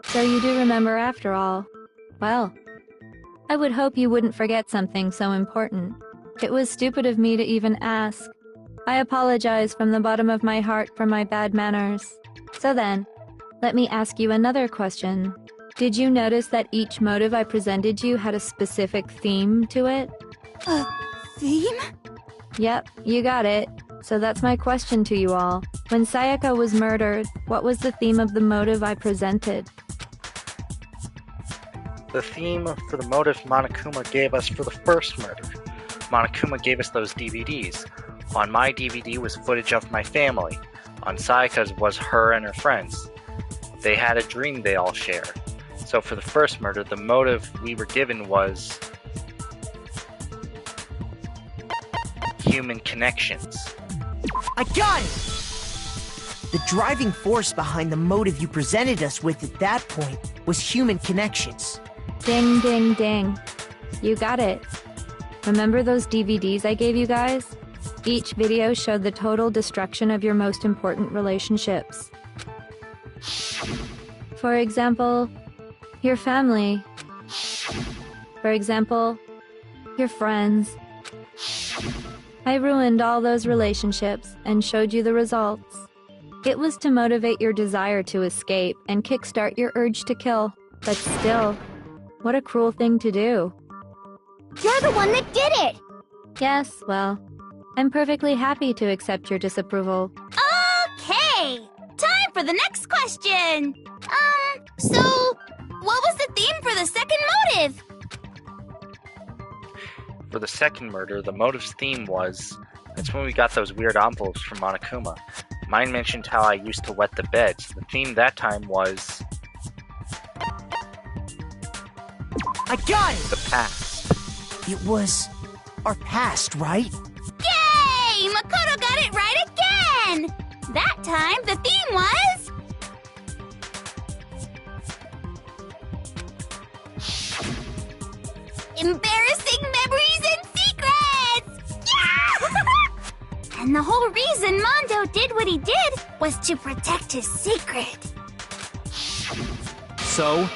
So you do remember after all. Well, I would hope you wouldn't forget something so important. It was stupid of me to even ask. I apologize from the bottom of my heart for my bad manners. So then, let me ask you another question. Did you notice that each motive I presented you had a specific theme to it? A theme? Yep, you got it. So that's my question to you all. When Sayaka was murdered, what was the theme of the motive I presented? The theme for the motive Monokuma gave us for the first murder. Monokuma gave us those DVDs. On my DVD was footage of my family. On Sayaka's was her and her friends. They had a dream they all share. So for the first murder, the motive we were given was human connections. I got it! The driving force behind the motive you presented us with at that point was human connections. Ding, ding, ding. You got it. Remember those DVDs I gave you guys? Each video showed the total destruction of your most important relationships. For example, your family. For example, your friends. I ruined all those relationships and showed you the results. It was to motivate your desire to escape and kickstart your urge to kill. But still, what a cruel thing to do. You're the one that did it! Yes, well, I'm perfectly happy to accept your disapproval. Okay! Time for the next question! So, what was the theme for the second motive? For the second murder, the motive's theme was... That's when we got those weird envelopes from Monokuma. Mine mentioned how I used to wet the beds. The theme that time was... I got it! the past. It was our past, right? Yay! Makoto got it right again! That time, the theme was... embarrassing memories and secrets! Yeah! And the whole reason Mondo did what he did was to protect his secret. So,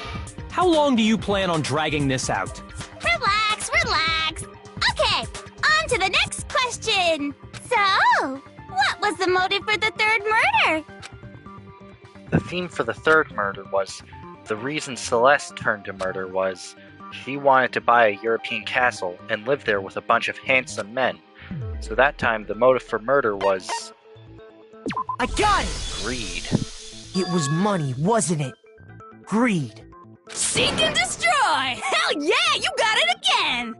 how long do you plan on dragging this out? Relax, relax. Okay, on to the next question. So, what was the motive for the third murder? The theme for the third murder was... The reason Celeste turned to murder was... She wanted to buy a European castle and live there with a bunch of handsome men. So that time, the motive for murder was... I got it! greed. It was money, wasn't it? Greed. Seek and destroy! Hell yeah, you got it again!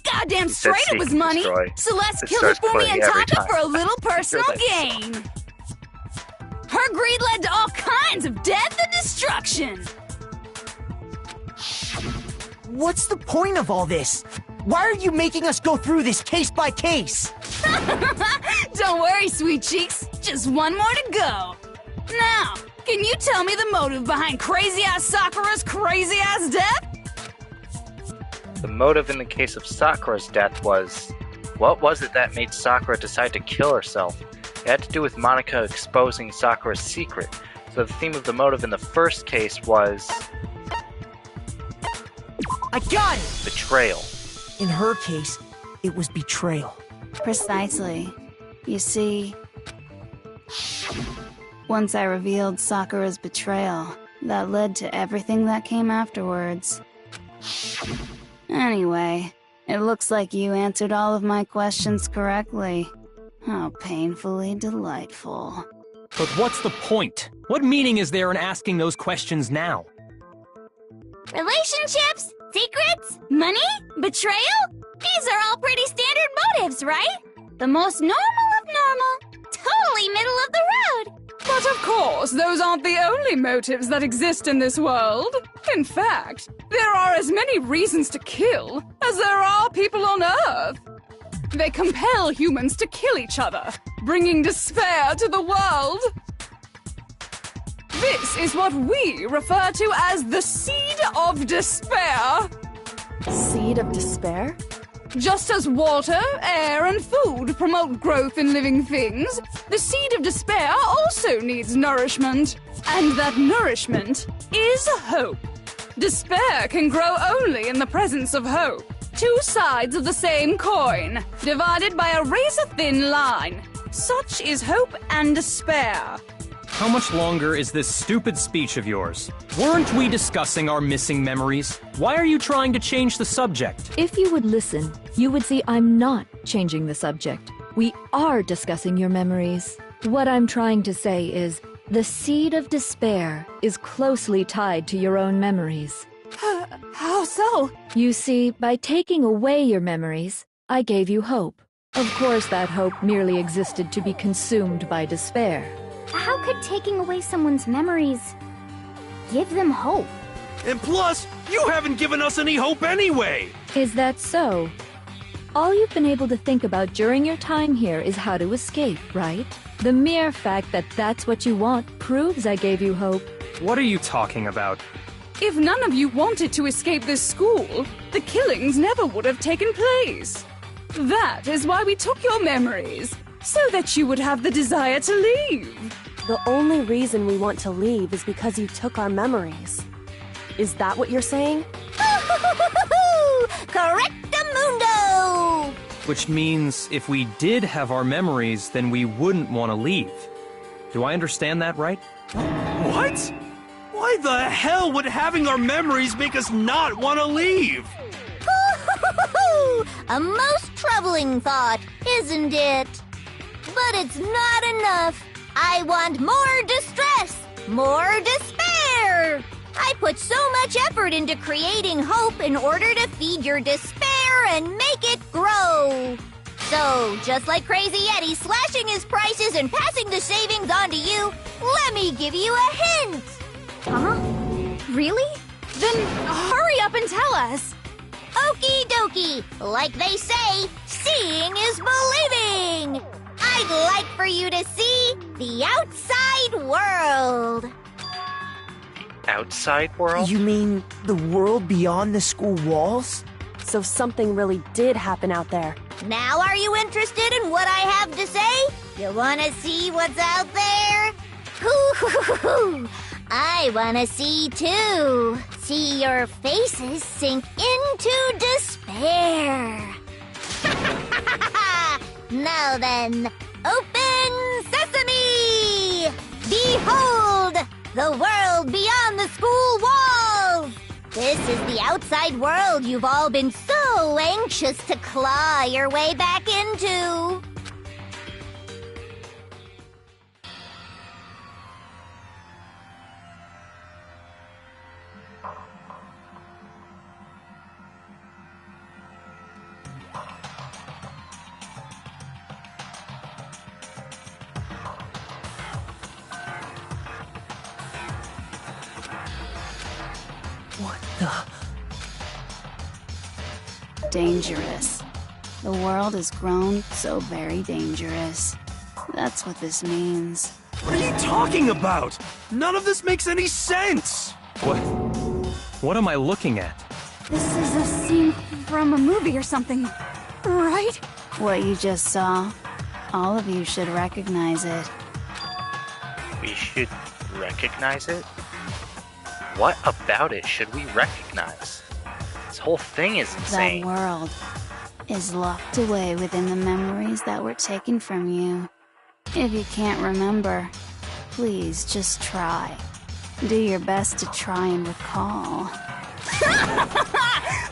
Goddamn straight it was money! Celeste killed it for me and topped it for a little personal gain! Her greed led to all kinds of death and destruction! What's the point of all this? Why are you making us go through this case by case? Don't worry, sweet cheeks. Just one more to go. Now, can you tell me the motive behind crazy-ass Sakura's crazy-ass death? The motive in the case of Sakura's death was... What was it that made Sakura decide to kill herself? It had to do with Monica exposing Sakura's secret. So the theme of the motive in the first case was... I got it! Betrayal. In her case, it was betrayal. Precisely. You see, once I revealed Sakura's betrayal, that led to everything that came afterwards. Anyway, it looks like you answered all of my questions correctly. How painfully delightful. But what's the point? What meaning is there in asking those questions now? Relationships? Secrets? Money? Betrayal? These are all pretty standard motives, right? The most normal of normal. Totally middle of the road. But of course, those aren't the only motives that exist in this world. In fact, there are as many reasons to kill as there are people on Earth. They compel humans to kill each other, bringing despair to the world. This is what we refer to as the seed of despair. Seed of despair? Just as water, air, and food promote growth in living things, the seed of despair also needs nourishment. And that nourishment is hope. Despair can grow only in the presence of hope. Two sides of the same coin, divided by a razor-thin line. Such is hope and despair. How much longer is this stupid speech of yours? Weren't we discussing our missing memories? Why are you trying to change the subject? If you would listen, you would see I'm not changing the subject. We are discussing your memories. What I'm trying to say is, the seed of despair is closely tied to your own memories. How so? You see, by taking away your memories, I gave you hope. Of course, that hope merely existed to be consumed by despair. How could taking away someone's memories give them hope? And plus, you haven't given us any hope anyway! Is that so? All you've been able to think about during your time here is how to escape, right? The mere fact that that's what you want proves I gave you hope. What are you talking about? If none of you wanted to escape this school, the killings never would have taken place. That is why we took your memories, so that you would have the desire to leave. The only reason we want to leave is because you took our memories. Is that what you're saying? Correctamundo! Which means if we did have our memories, then we wouldn't want to leave. Do I understand that right? What? Why the hell would having our memories make us not want to leave? A most troubling thought, isn't it? But it's not enough. I want more distress, more despair. I put so much effort into creating hope in order to feed your despair and make it grow. So, just like Crazy Eddie slashing his prices and passing the savings on to you, let me give you a hint. Huh? Really? Then hurry up and tell us. Okie dokie. Like they say, seeing is believing. I'd like for you to see the outside world. Outside world? You mean the world beyond the school walls? So something really did happen out there. Now are you interested in what I have to say? You wanna see what's out there? Hoo-hoo-hoo-hoo! I wanna see too. See your faces sink into despair. Now then, open sesame! Behold, the world beyond the school walls! This is the outside world you've all been so anxious to claw your way back into. What the? Dangerous. The world has grown so very dangerous. That's what this means. What are you talking about? None of this makes any sense! What am I looking at? This is a scene from a movie or something, right? What you just saw, all of you should recognize it. We should recognize it? What about it should we recognize? This whole thing is insane. That world is locked away within the memories that were taken from you. If you can't remember, please just try. Do your best to try and recall.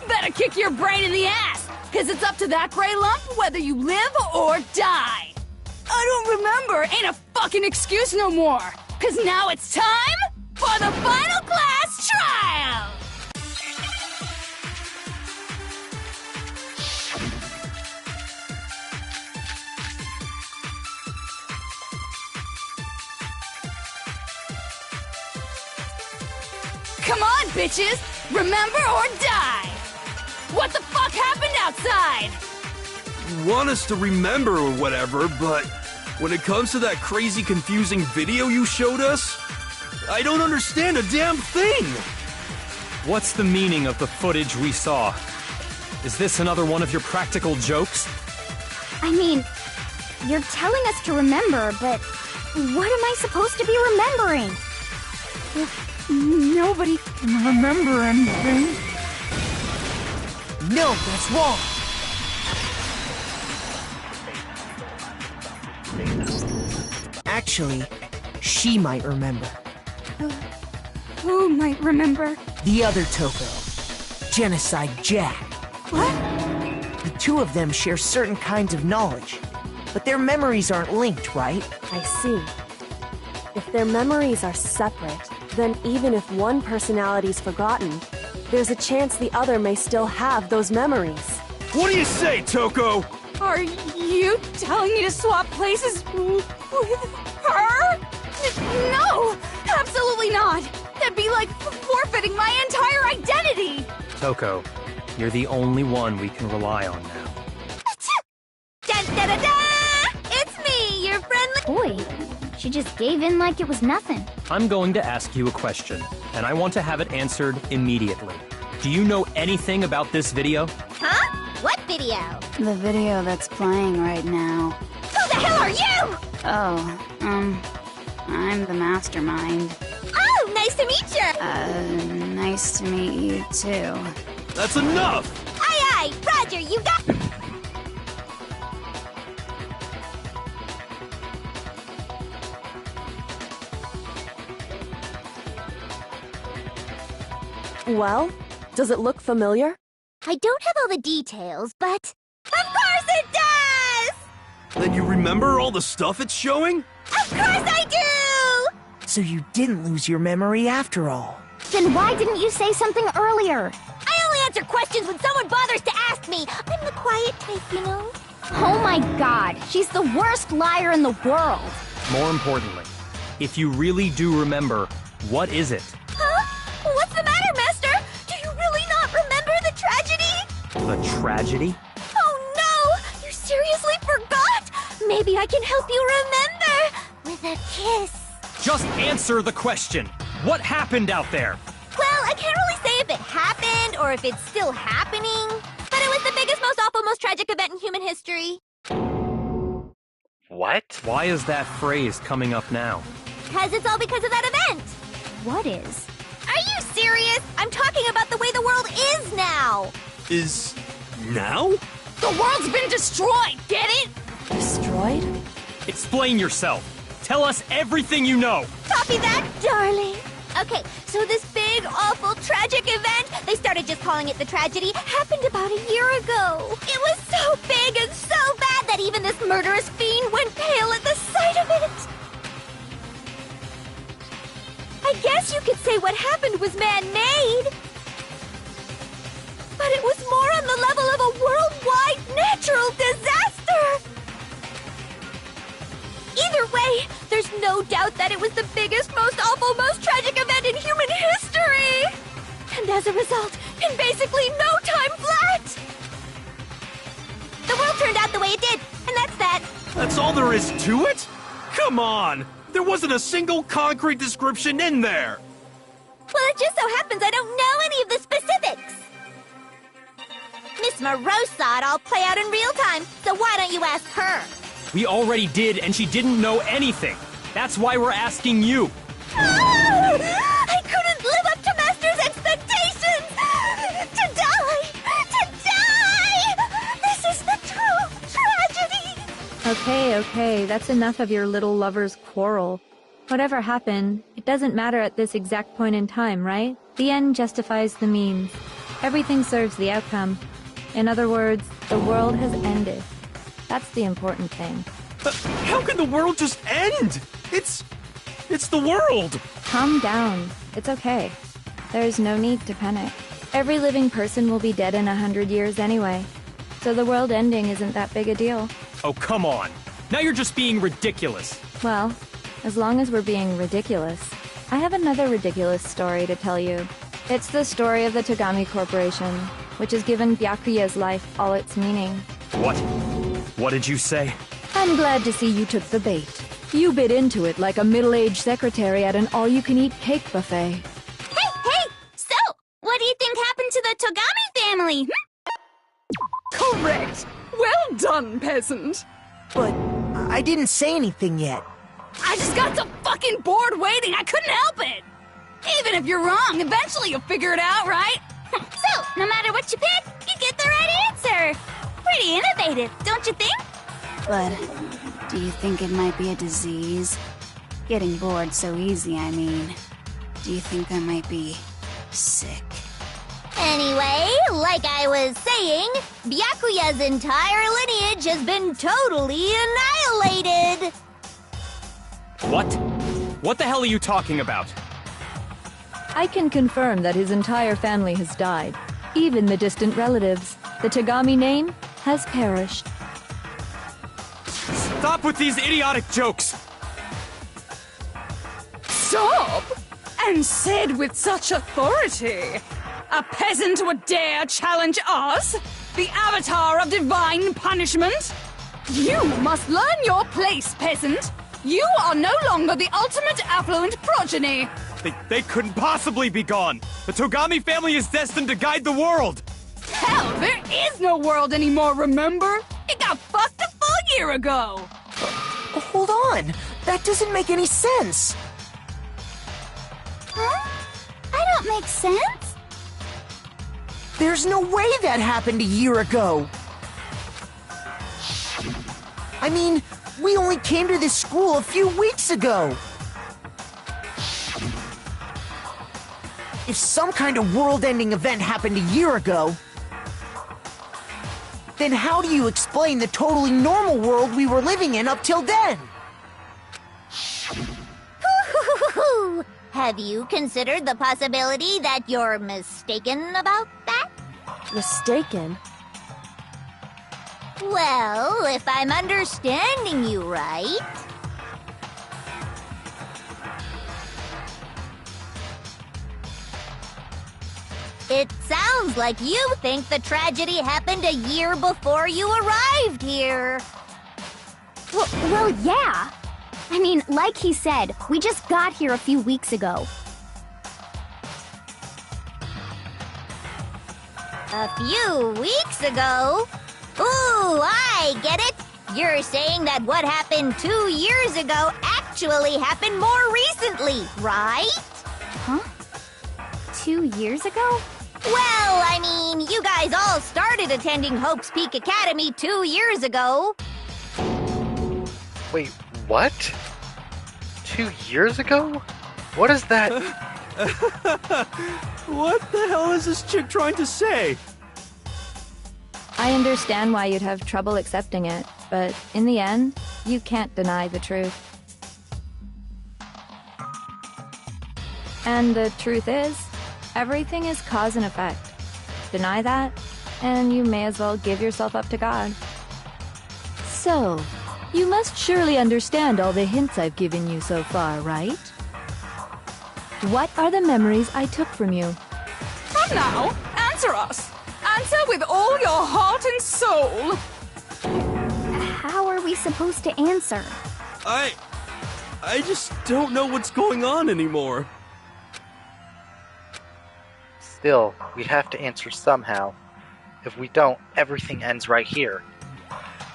Better kick your brain in the ass, because it's up to that gray lump whether you live or die. I don't remember ain't a fucking excuse no more, because now it's time for the final class trial! Come on, bitches! Remember or die! What the fuck happened outside? You want us to remember or whatever, but when it comes to that crazy confusing video you showed us, I don't understand a damn thing! What's the meaning of the footage we saw? Is this another one of your practical jokes? I mean, you're telling us to remember, but what am I supposed to be remembering? Nobody can remember anything. No, that's wrong. Actually, she might remember. Who might remember? The other Toko. Genocide Jack. What? The two of them share certain kinds of knowledge, but their memories aren't linked, right? I see. If their memories are separate, then even if one personality's forgotten, there's a chance the other may still have those memories. What do you say, Toko? Are you telling me to swap places with her? No! Absolutely not! That'd be like forfeiting my entire identity! Toko, you're the only one we can rely on now. Da-da-da-da! It's me, your friendly... Boy, she just gave in like it was nothing. I'm going to ask you a question, and I want to have it answered immediately. Do you know anything about this video? Huh? What video? The video that's playing right now. Who the hell are you? Oh, I'm the mastermind. Oh, nice to meet you! Nice to meet you too. That's enough! Aye, aye! Roger, you got... Well, does it look familiar? I don't have all the details, but... Of course it does! Then you remember all the stuff it's showing? Of course I do! So you didn't lose your memory after all. Then why didn't you say something earlier? I only answer questions when someone bothers to ask me. I'm the quiet type, you know? Oh my god, she's the worst liar in the world. More importantly, if you really do remember, what is it? Huh? What's the matter, Master? Do you really not remember the tragedy? The tragedy? Oh no! You seriously forgot? Maybe I can help you remember with a kiss. Just answer the question. What happened out there? Well, I can't really say if it happened or if it's still happening, but it was the biggest, most awful, most tragic event in human history. What? Why is that phrase coming up now? Because it's all because of that event. What is? Are you serious? I'm talking about the way the world is now. Is... now? The world's been destroyed, get it? Destroyed? Explain yourself. Tell us everything you know. Copy that, darling. Okay, so this big, awful, tragic event, they started just calling it the tragedy, happened about a year ago. It was so big and so bad that even this murderous fiend went pale at the sight of it. I guess you could say what happened was man-made. But it was more on the level of a worldwide natural disaster. Either way, there's no doubt that it was the biggest, most awful, most tragic event in human history! And as a result, in basically no time flat! The world turned out the way it did, and that's that. That's all there is to it? Come on! There wasn't a single concrete description in there! Well, it just so happens I don't know any of the specifics. Miss Morose saw it all play out in real time, so why don't you ask her? We already did, and she didn't know anything. That's why we're asking you. I couldn't live up to Master's expectations! To die! To die! This is the true tragedy! Okay, that's enough of your little lover's quarrel. Whatever happened, it doesn't matter at this exact point in time, right? The end justifies the means. Everything serves the outcome. In other words, the world has ended. That's the important thing. How can the world just end? It's the world! Calm down. It's okay. There's no need to panic. Every living person will be dead in 100 years anyway. So the world ending isn't that big a deal. Oh, come on. Now you're just being ridiculous. Well, as long as we're being ridiculous, I have another ridiculous story to tell you. It's the story of the Togami Corporation, which has given Byakuya's life all its meaning. What? What did you say? I'm glad to see you took the bait. You bit into it like a middle-aged secretary at an all-you-can-eat cake buffet. Hey! So, what do you think happened to the Togami family? Correct! Well done, peasant! But I didn't say anything yet. I just got so fucking bored waiting, I couldn't help it! Even if you're wrong, eventually you'll figure it out, right? So, no matter what you pick, you get the right answer! Pretty innovative, don't you think? But do you think it might be a disease? Getting bored so easy, I mean. Do you think I might be sick? Anyway, like I was saying, Byakuya's entire lineage has been totally annihilated! What? What the hell are you talking about? I can confirm that his entire family has died. Even the distant relatives. The Togami name has perished. Stop with these idiotic jokes! Stop? And said with such authority. A peasant would dare challenge us? The avatar of divine punishment? You must learn your place, peasant. You are no longer the ultimate affluent progeny. They couldn't possibly be gone! The Togami family is destined to guide the world! Hell, there is no world anymore, remember? It got fucked a full year ago! Hold on! That doesn't make any sense! Huh? I don't make sense? There's no way that happened a year ago! I mean, we only came to this school a few weeks ago! If some kind of world-ending event happened a year ago, then how do you explain the totally normal world we were living in up till then? Have you considered the possibility that you're mistaken about that? Mistaken? Well, if I'm understanding you right... It sounds like you think the tragedy happened a year before you arrived here. Well, yeah. I mean, like he said, we just got here a few weeks ago. A few weeks ago? Ooh, I get it. You're saying that what happened 2 years ago actually happened more recently, right? Huh? 2 years ago? Well, I mean, you guys all started attending Hope's Peak Academy 2 years ago. Wait, what? 2 years ago? What is that? What the hell is this chick trying to say? I understand why you'd have trouble accepting it, but in the end, you can't deny the truth. And the truth is, everything is cause and effect. Deny that, and you may as well give yourself up to God. So, you must surely understand all the hints I've given you so far, right? What are the memories I took from you? Come now, answer us! Answer with all your heart and soul! How are we supposed to answer? I just don't know what's going on anymore. Still, we have to answer somehow. If we don't, everything ends right here.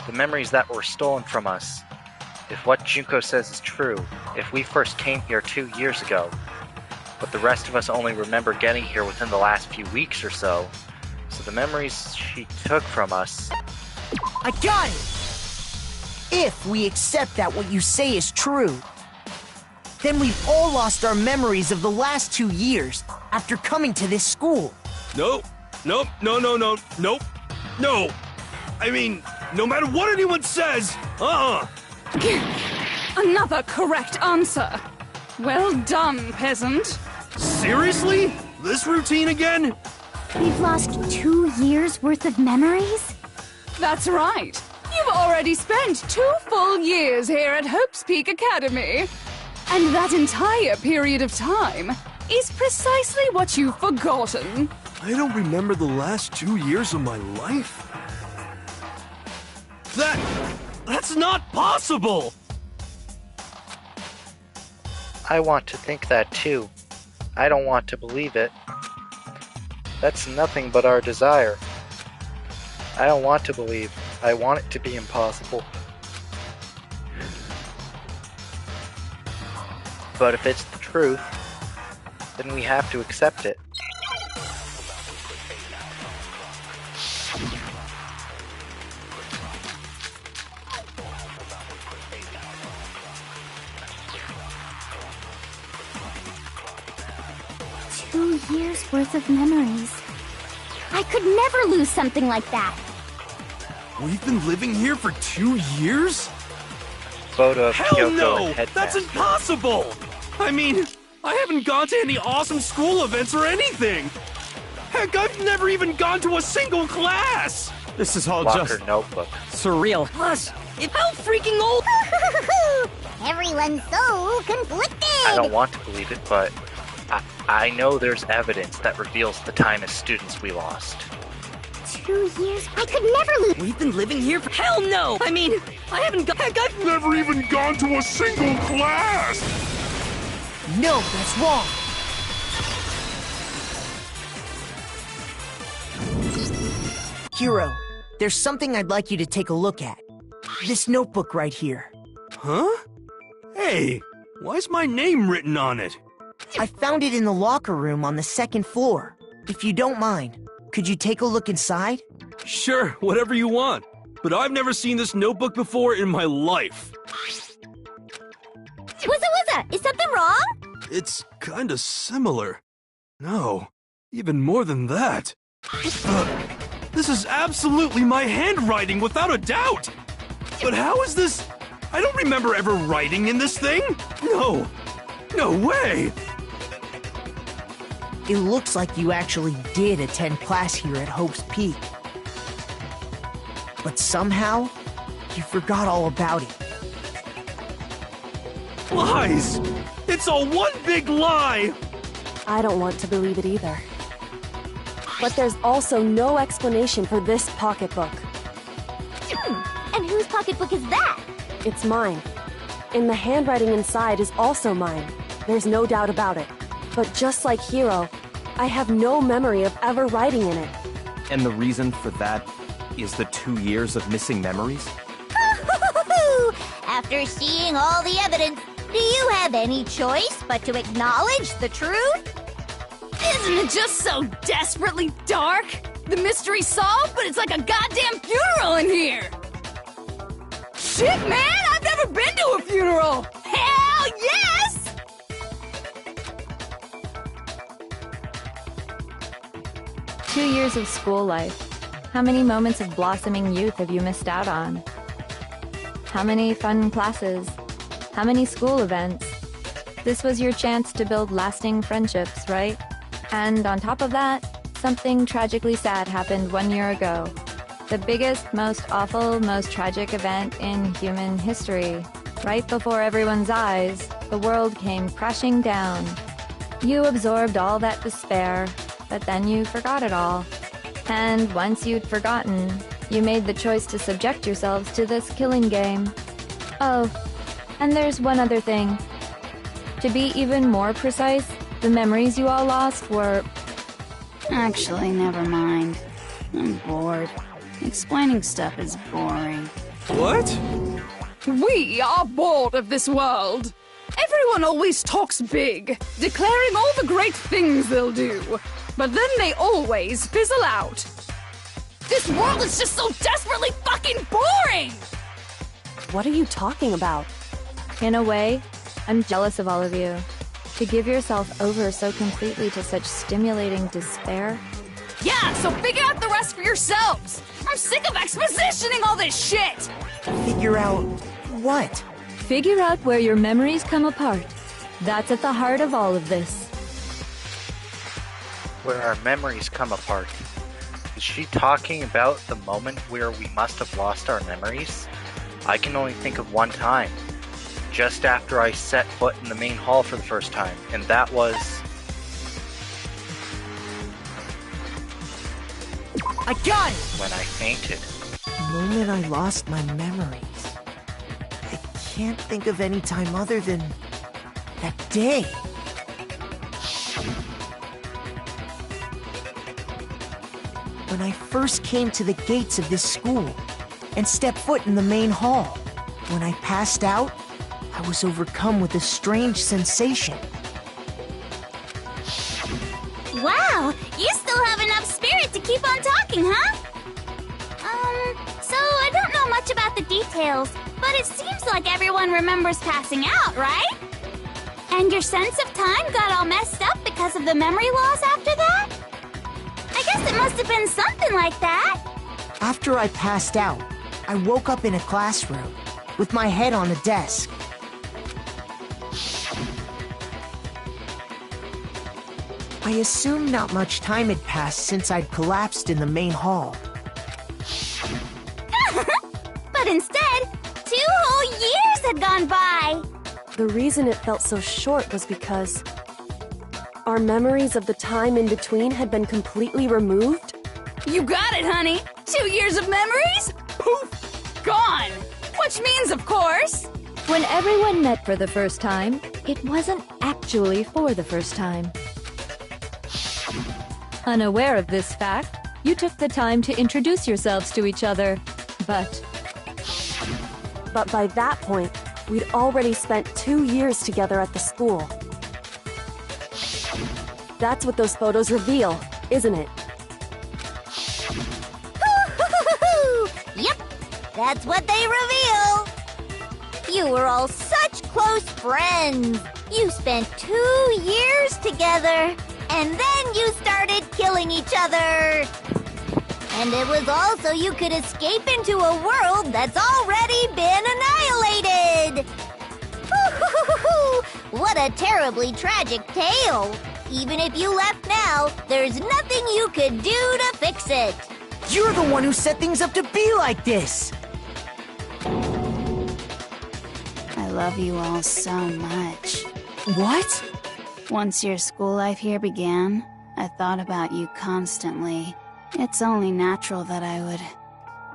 The memories that were stolen from us. If what Junko says is true, if we first came here 2 years ago, but the rest of us only remember getting here within the last few weeks or so, so the memories she took from us... I got it! If we accept that what you say is true, then we've all lost our memories of the last 2 years after coming to this school. Nope. No. I mean, no matter what anyone says, Another correct answer. Well done, peasant. Seriously? This routine again? We've lost 2 years worth of memories? That's right. You've already spent 2 full years here at Hope's Peak Academy. And that entire period of time is precisely what you've forgotten. I don't remember the last 2 years of my life? That's not possible! I want to think that too. I don't want to believe it. That's nothing but our desire. I don't want to believe. I want it to be impossible. But if it's the truth, then we have to accept it. Years worth of memories. I could never lose something like that. We've been living here for 2 years? Photo of Hell Kyoko no! and Headmaster. That's impossible! I mean, I haven't gone to any awesome school events or anything! Heck, I've never even gone to a single class! This is all Locker just notebook. surreal. Plus, it's how freaking old. Everyone's so conflicted. I don't want to believe it, but I know there's evidence that reveals the time as students we lost. 2 years? I could never lose. We've been living here for. Hell no! I mean, I haven't got. Heck, I've Never even gone to a single class! No, that's wrong. Hiro, there's something I'd like you to take a look at. This notebook right here. Huh? Hey, why's my name written on it? I found it in the locker room on the 2nd floor. If you don't mind, could you take a look inside? Sure, whatever you want. But I've never seen this notebook before in my life. Wuzza, is something wrong? It's kinda similar. No, even more than that. This is absolutely my handwriting without a doubt! But how is this? I don't remember ever writing in this thing! No way! It looks like you actually did attend class here at Hope's Peak. But somehow, you forgot all about it. Lies! It's all one big lie! I don't want to believe it either. But there's also no explanation for this pocketbook. And whose pocketbook is that? It's mine. And the handwriting inside is also mine. There's no doubt about it. But just like Hiro, I have no memory of ever writing in it. And the reason for that is the 2 years of missing memories? After seeing all the evidence, do you have any choice but to acknowledge the truth? Isn't it just so desperately dark? The mystery's solved, but it's like a goddamn funeral in here! Shit, man! I've never been to a funeral! Hell yes! 2 years of school life. How many moments of blossoming youth have you missed out on? How many fun classes? How many school events? This was your chance to build lasting friendships, right? And on top of that, something tragically sad happened 1 year ago. The biggest, most awful, most tragic event in human history. Right before everyone's eyes, the world came crashing down. You absorbed all that despair, but then you forgot it all. And once you'd forgotten, you made the choice to subject yourselves to this killing game. Oh, and there's one other thing. To be even more precise, the memories you all lost were... Actually, never mind. I'm bored. Explaining stuff is boring. What? We are bored of this world. Everyone always talks big, declaring all the great things they'll do. But then they always fizzle out. This world is just so desperately fucking boring! What are you talking about? In a way, I'm jealous of all of you. To give yourself over so completely to such stimulating despair. Yeah, so figure out the rest for yourselves! I'm sick of expositioning all this shit! Figure out what? Figure out where your memories come apart. That's at the heart of all of this. Where our memories come apart. Is she talking about the moment where we must have lost our memories? I can only think of one time. Just after I set foot in the main hall for the first time, and that was... I got it! when I fainted. The moment I lost my memories. I can't think of any time other than that day. When I first came to the gates of this school and stepped foot in the main hall. When I passed out, I was overcome with a strange sensation. Wow, you still have enough spirit to keep on talking, huh? So I don't know much about the details, but it seems like everyone remembers passing out, right? And your sense of time got all messed up because of the memory loss after that? I guess it must have been something like that. After I passed out, I woke up in a classroom with my head on a desk. I assumed not much time had passed since I'd collapsed in the main hall. But instead, 2 whole years had gone by. The reason it felt so short was because our memories of the time in between had been completely removed? You got it, honey! 2 years of memories? Poof! Gone! Which means, of course... When everyone met for the first time, it wasn't actually for the first time. Unaware of this fact, you took the time to introduce yourselves to each other, But by that point, we'd already spent 2 years together at the school. That's what those photos reveal, isn't it? Yep, that's what they reveal. You were all such close friends. You spent 2 years together, and then you started killing each other. And it was all so you could escape into a world that's already been annihilated. What a terribly tragic tale. Even if you left now, there's nothing you could do to fix it. You're the one who set things up to be like this! I love you all so much. What? Once your school life here began, I thought about you constantly. It's only natural that I would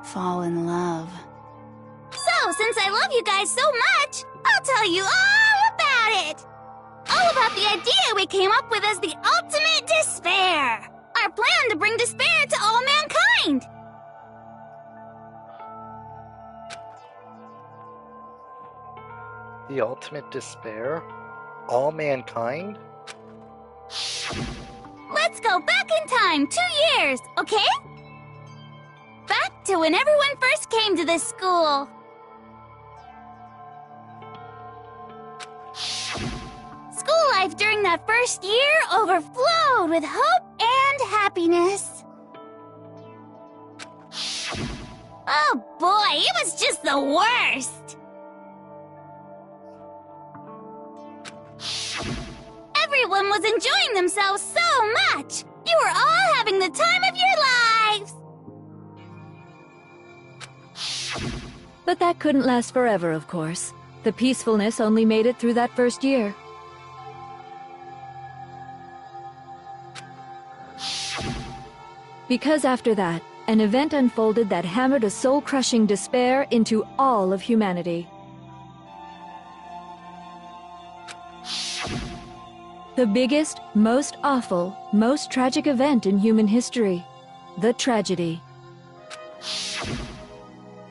fall in love. So, since I love you guys so much, I'll tell you all about it! All about the idea we came up with as the ultimate despair! Our plan to bring despair to all mankind! The ultimate despair? All mankind? Let's go back in time 2 years, okay? Back to when everyone first came to this school. School life during that first year overflowed with hope and happiness. Oh boy, it was just the worst! Everyone was enjoying themselves so much! You were all having the time of your lives! But that couldn't last forever, of course. The peacefulness only made it through that first year. Because after that, an event unfolded that hammered a soul-crushing despair into all of humanity. The biggest, most awful, most tragic event in human history. The tragedy.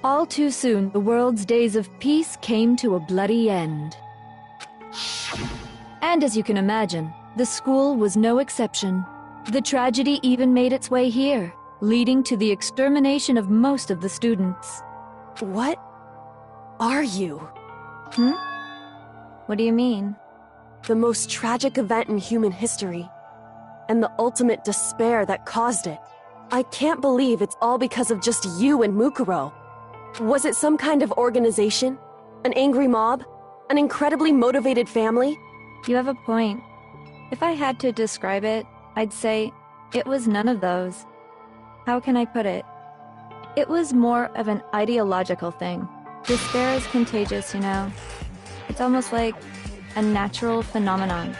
All too soon, the world's days of peace came to a bloody end. And as you can imagine, the school was no exception. The tragedy even made its way here, leading to the extermination of most of the students. What are you? What do you mean? The most tragic event in human history, and the ultimate despair that caused it. I can't believe it's all because of just you and Mukuro. Was it some kind of organization? An angry mob? An incredibly motivated family? You have a point. If I had to describe it, I'd say it was none of those. How can I put it? It was more of an ideological thing. Despair is contagious, you know. It's almost like a natural phenomenon.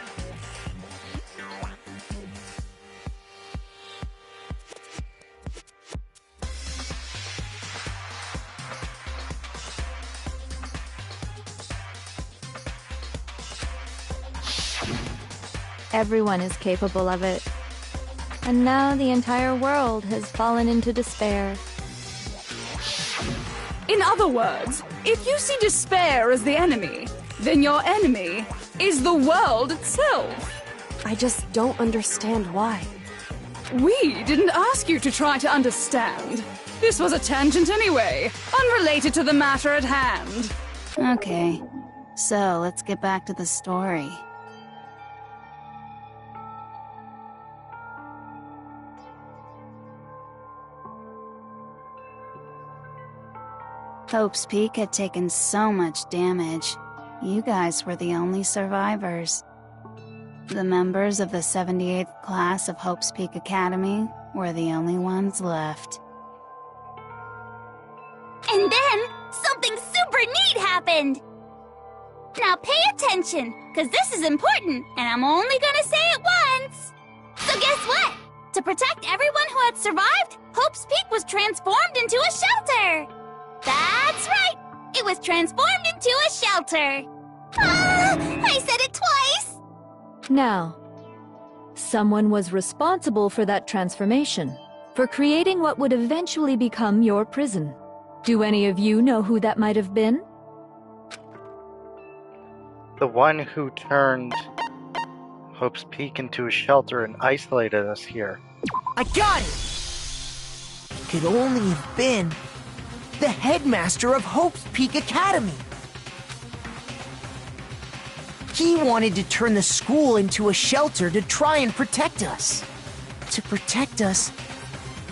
Everyone is capable of it. And now the entire world has fallen into despair. In other words, if you see despair as the enemy, then your enemy is the world itself. I just don't understand why. We didn't ask you to try to understand. This was a tangent anyway, unrelated to the matter at hand. Okay, so let's get back to the story. Hope's Peak had taken so much damage. You guys were the only survivors. The members of the 78th class of Hope's Peak Academy were the only ones left. And then, something super neat happened! Now pay attention, because this is important, and I'm only gonna say it once! So guess what? To protect everyone who had survived, Hope's Peak was transformed into a shelter! That's right! It was transformed into a shelter! Ah! I said it twice! Now, someone was responsible for that transformation, for creating what would eventually become your prison. Do any of you know who that might have been? The one who turned Hope's Peak into a shelter and isolated us here. I got it! It could only have been the headmaster of Hope's Peak Academy. He wanted to turn the school into a shelter to try and protect us. To protect us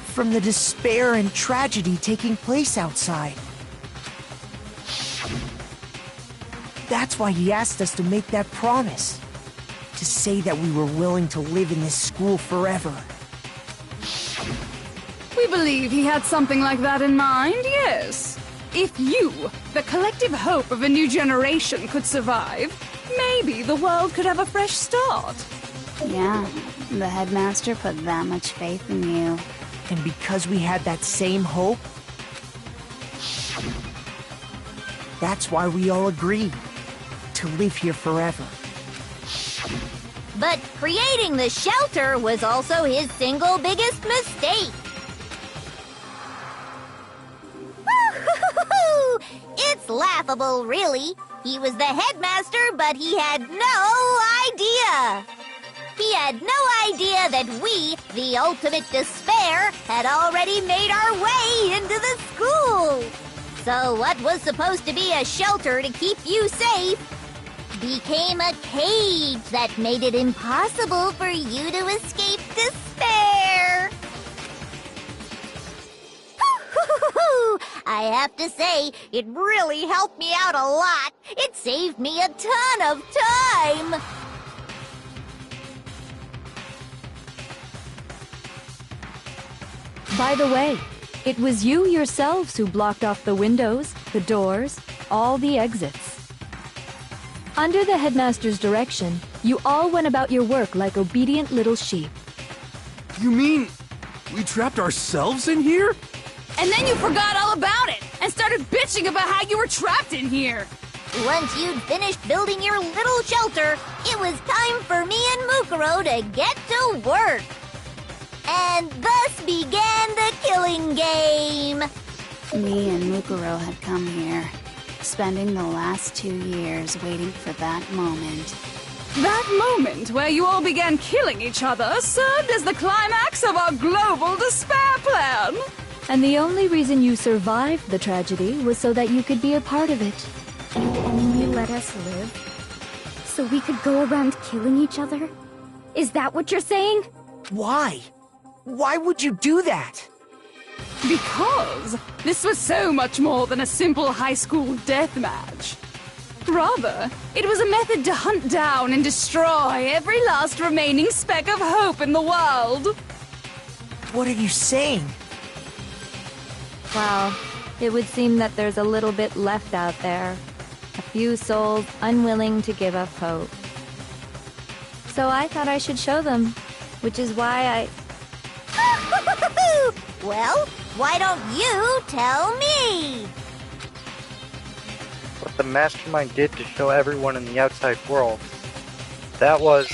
from the despair and tragedy taking place outside. That's why he asked us to make that promise. To say that we were willing to live in this school forever. We believe he had something like that in mind, yes. If you, the collective hope of a new generation, could survive, maybe the world could have a fresh start. Yeah, the headmaster put that much faith in you. And because we had that same hope, that's why we all agreed to live here forever. But creating the shelter was also his single biggest mistake. It's laughable, really. He was the headmaster, but he had no idea. He had no idea that we, the ultimate despair, had already made our way into the school. So what was supposed to be a shelter to keep you safe became a cage that made it impossible for you to escape despair. I have to say, it really helped me out a lot. It saved me a ton of time. By the way, it was you yourselves who blocked off the windows, the doors, all the exits. Under the headmaster's direction, you all went about your work like obedient little sheep. You mean we trapped ourselves in here? And then you forgot all about it and started bitching about how you were trapped in here. Once you'd finished building your little shelter, it was time for me and Mukuro to get to work. And thus began the killing game. Me and Mukuro had come here, spending the last 2 years waiting for that moment. That moment where you all began killing each other served as the climax of our global despair plan. And the only reason you survived the tragedy was so that you could be a part of it. You only let us live? So we could go around killing each other? Is that what you're saying? Why? Why would you do that? Because this was so much more than a simple high school death match. Rather, it was a method to hunt down and destroy every last remaining speck of hope in the world. What are you saying? Well, it would seem that there's a little bit left out there. A few souls unwilling to give up hope. So I thought I should show them, which is why I... Well, why don't you tell me? What the mastermind did to show everyone in the outside world, that was...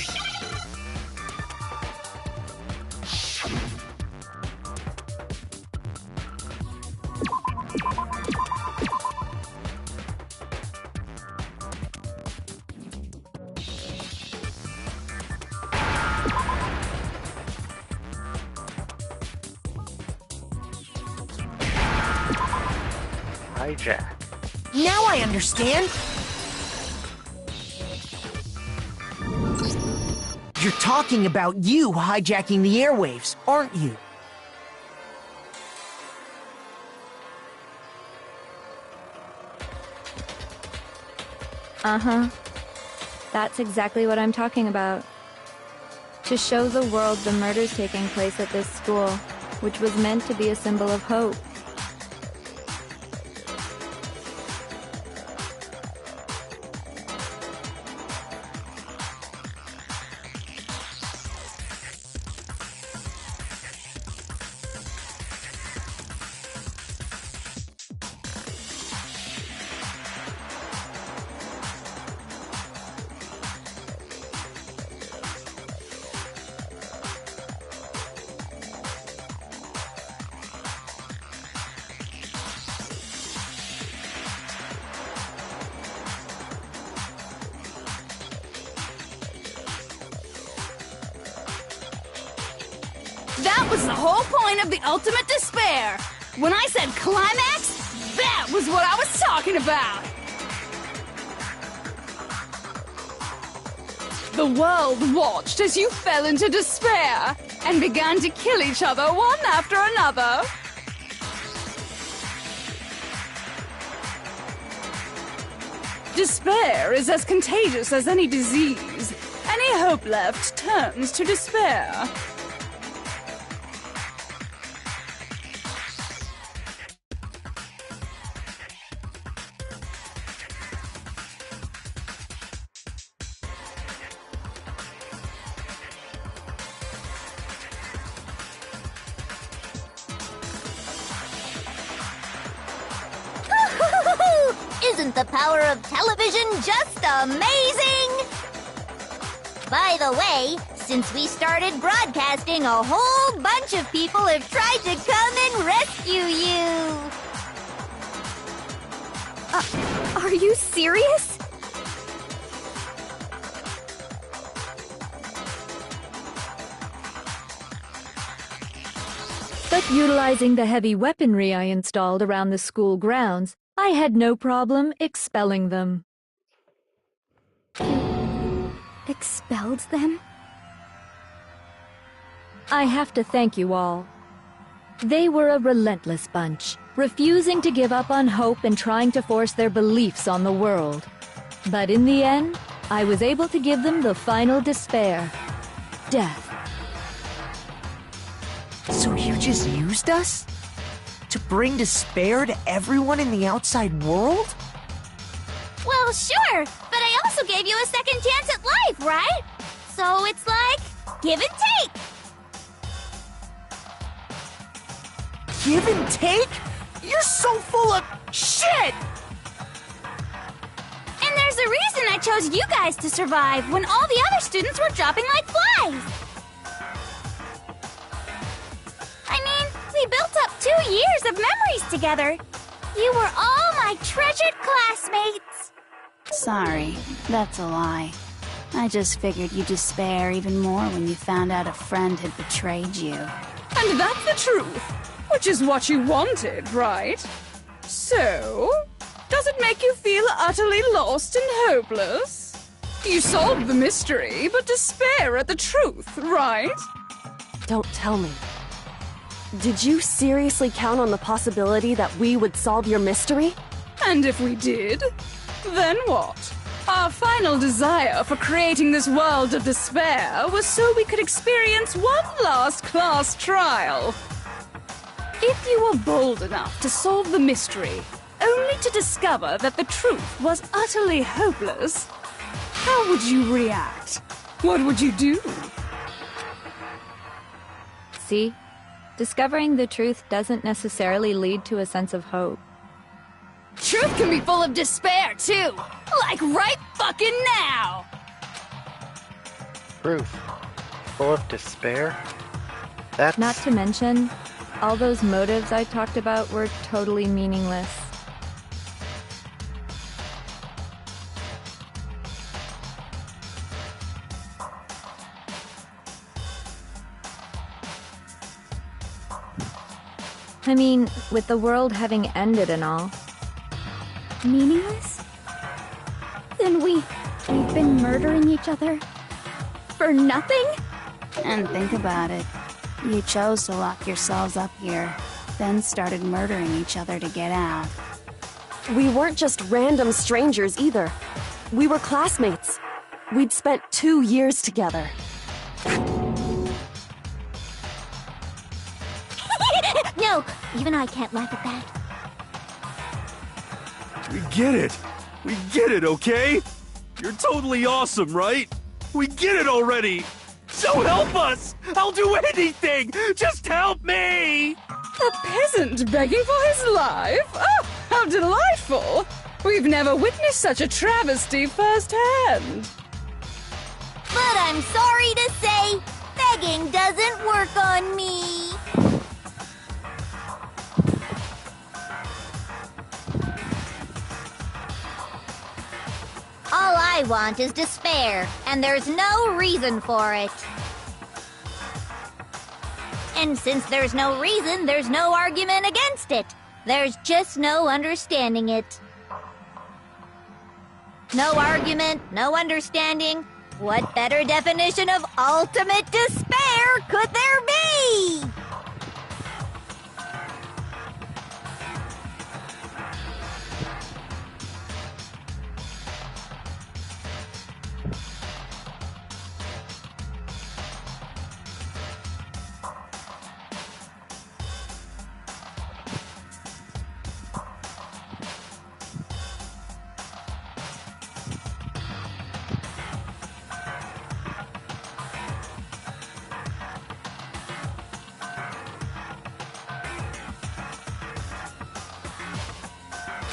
hijack. Now I understand! You're talking about you hijacking the airwaves, aren't you? Uh-huh. That's exactly what I'm talking about. To show the world the murders taking place at this school, which was meant to be a symbol of hope. That was the whole point of the ultimate despair. When I said climax, that was what I was talking about. The world watched as you fell into despair and began to kill each other one after another. Despair is as contagious as any disease. Any hope left turns to despair. Isn't the power of television just amazing? By the way, since we started broadcasting, a whole bunch of people have tried to come and rescue you. Are you serious? But utilizing the heavy weaponry I installed around the school grounds, I had no problem expelling them. Expelled them? I have to thank you all. They were a relentless bunch, refusing to give up on hope and trying to force their beliefs on the world. But in the end, I was able to give them the final despair. Death. So you just used us? To bring despair to everyone in the outside world? Well, sure, but I also gave you a second chance at life, right? So it's like, give and take. Give and take? You're so full of shit! And there's a reason I chose you guys to survive when all the other students were dropping like flies. I mean, we built up 2 years of memories together. You were all my treasured classmates. Sorry, that's a lie. I just figured you'd despair even more when you found out a friend had betrayed you. And that's the truth, which is what you wanted, right? So, does it make you feel utterly lost and hopeless? You solved the mystery, but despair at the truth, right? Don't tell me. Did you seriously count on the possibility that we would solve your mystery? And if we did, then what? Our final desire for creating this world of despair was so we could experience one last class trial. If you were bold enough to solve the mystery, only to discover that the truth was utterly hopeless, how would you react? What would you do? See? Discovering the truth doesn't necessarily lead to a sense of hope. Truth can be full of despair, too! Like right fucking now! Truth? Full of despair? That's... Not to mention, all those motives I talked about were totally meaningless. I mean, with the world having ended and all. Meaningless? Then we've been murdering each other? For nothing? And think about it. You chose to lock yourselves up here, then started murdering each other to get out. We weren't just random strangers either. We were classmates. We'd spent 2 years together. No, even I can't laugh at that. We get it! We get it, okay? You're totally awesome, right? We get it already! So help us! I'll do anything! Just help me! A peasant begging for his life? Oh, how delightful! We've never witnessed such a travesty firsthand. But I'm sorry to say, begging doesn't work on me. All I want is despair, and there's no reason for it. And since there's no reason, there's no argument against it. There's just no understanding it. No argument, no understanding. What better definition of ultimate despair could there be?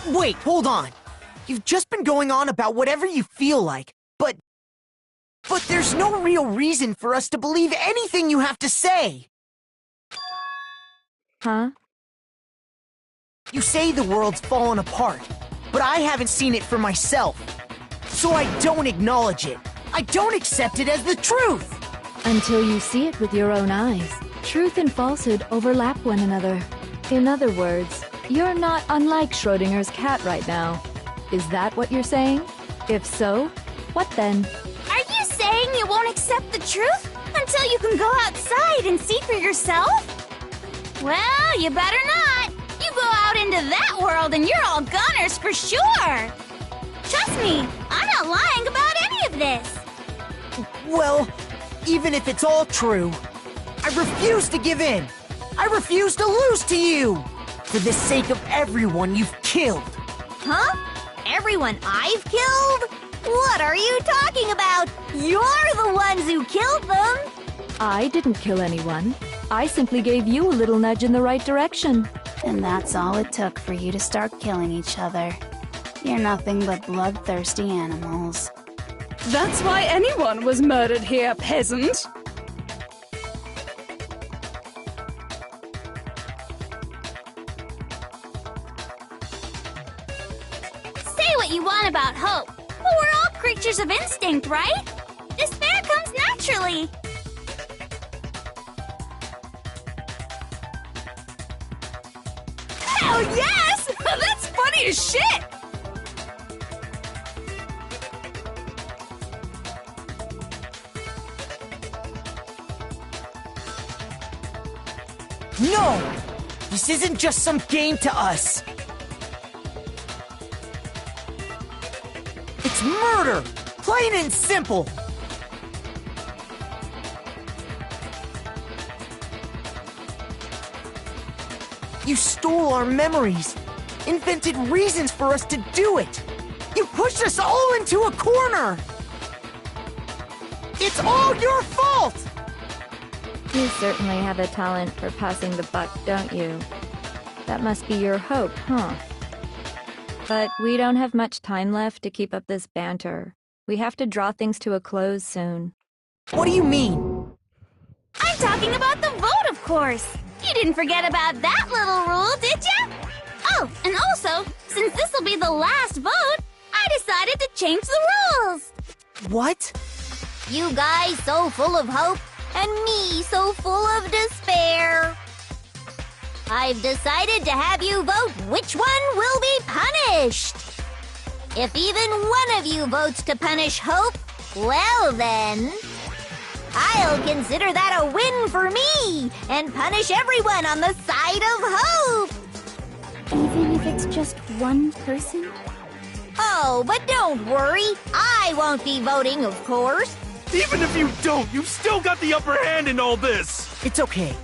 Wait, hold on. You've just been going on about whatever you feel like, but there's no real reason for us to believe anything you have to say. Huh? You say the world's fallen apart, but I haven't seen it for myself. So I don't acknowledge it. I don't accept it as the truth. Until you see it with your own eyes. Truth and falsehood overlap one another. In other words, you're not unlike Schrodinger's cat right now. Is that what you're saying? If so, what then? Are you saying you won't accept the truth until you can go outside and see for yourself? Well, you better not. You go out into that world and you're all goners for sure. Trust me, I'm not lying about any of this. Well, even if it's all true, I refuse to give in. I refuse to lose to you. For the sake of everyone you've killed. Huh? Everyone I've killed? What are you talking about? You're the ones who killed them. I didn't kill anyone. I simply gave you a little nudge in the right direction. And that's all it took for you to start killing each other. You're nothing but bloodthirsty animals. That's why anyone was murdered here, peasant. Say what you want about hope, but we're all creatures of instinct, right? Despair comes naturally. Hell yes! That's funny as shit! No! This isn't just some game to us. It's murder! Plain and simple! You stole our memories, invented reasons for us to do it. You pushed us all into a corner. It's all your fault! You certainly have a talent for passing the buck, don't you? That must be your hope, huh? But we don't have much time left to keep up this banter. We have to draw things to a close soon. What do you mean? I'm talking about the vote, of course. You didn't forget about that little rule, did ya? Oh, and also, since this will be the last vote, I decided to change the rules. What? You guys so full of hope, and me so full of despair. I've decided to have you vote which one will be punished. If even one of you votes to punish Hope, well then, I'll consider that a win for me and punish everyone on the side of Hope. Even if it's just one person? Oh, but don't worry. I won't be voting, of course. Even if you don't, you've still got the upper hand in all this! It's okay.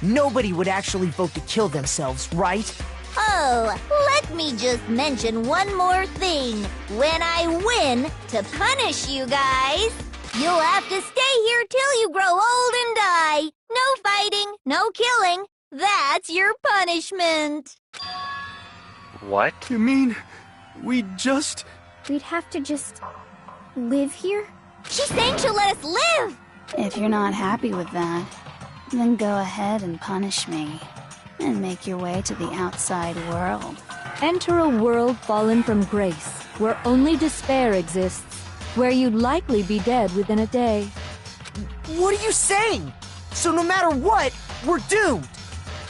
Nobody would actually vote to kill themselves, right? Oh, let me just mention one more thing. When I win to punish you guys, you'll have to stay here till you grow old and die. No fighting, no killing. That's your punishment. What? You mean, we'd have to just live here? She's saying she'll let us live! If you're not happy with that, then go ahead and punish me. And make your way to the outside world. Enter a world fallen from grace, where only despair exists, where you'd likely be dead within a day. What are you saying? So no matter what, we're doomed!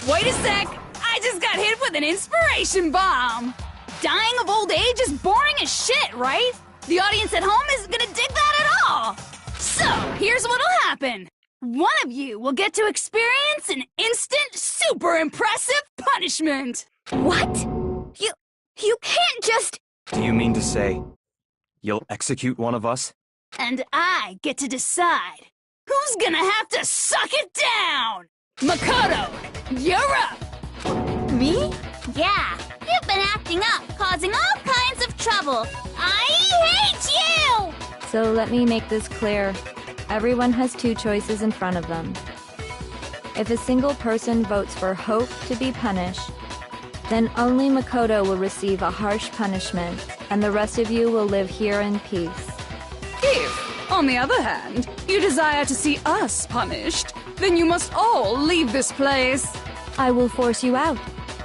Wait a sec! I just got hit with an inspiration bomb! Dying of old age is boring as shit, right? The audience at home isn't gonna dig that at all! So, here's what'll happen. One of you will get to experience an instant, super impressive punishment! What? You can't just... Do you mean to say you'll execute one of us? And I get to decide who's gonna have to suck it down! Makoto, you're up! Me? Yeah, you've been acting up, causing all kinds of trouble. I hate you! So let me make this clear. Everyone has two choices in front of them. If a single person votes for Hope to be punished, then only Makoto will receive a harsh punishment, and the rest of you will live here in peace. If, on the other hand, you desire to see us punished, then you must all leave this place. I will force you out,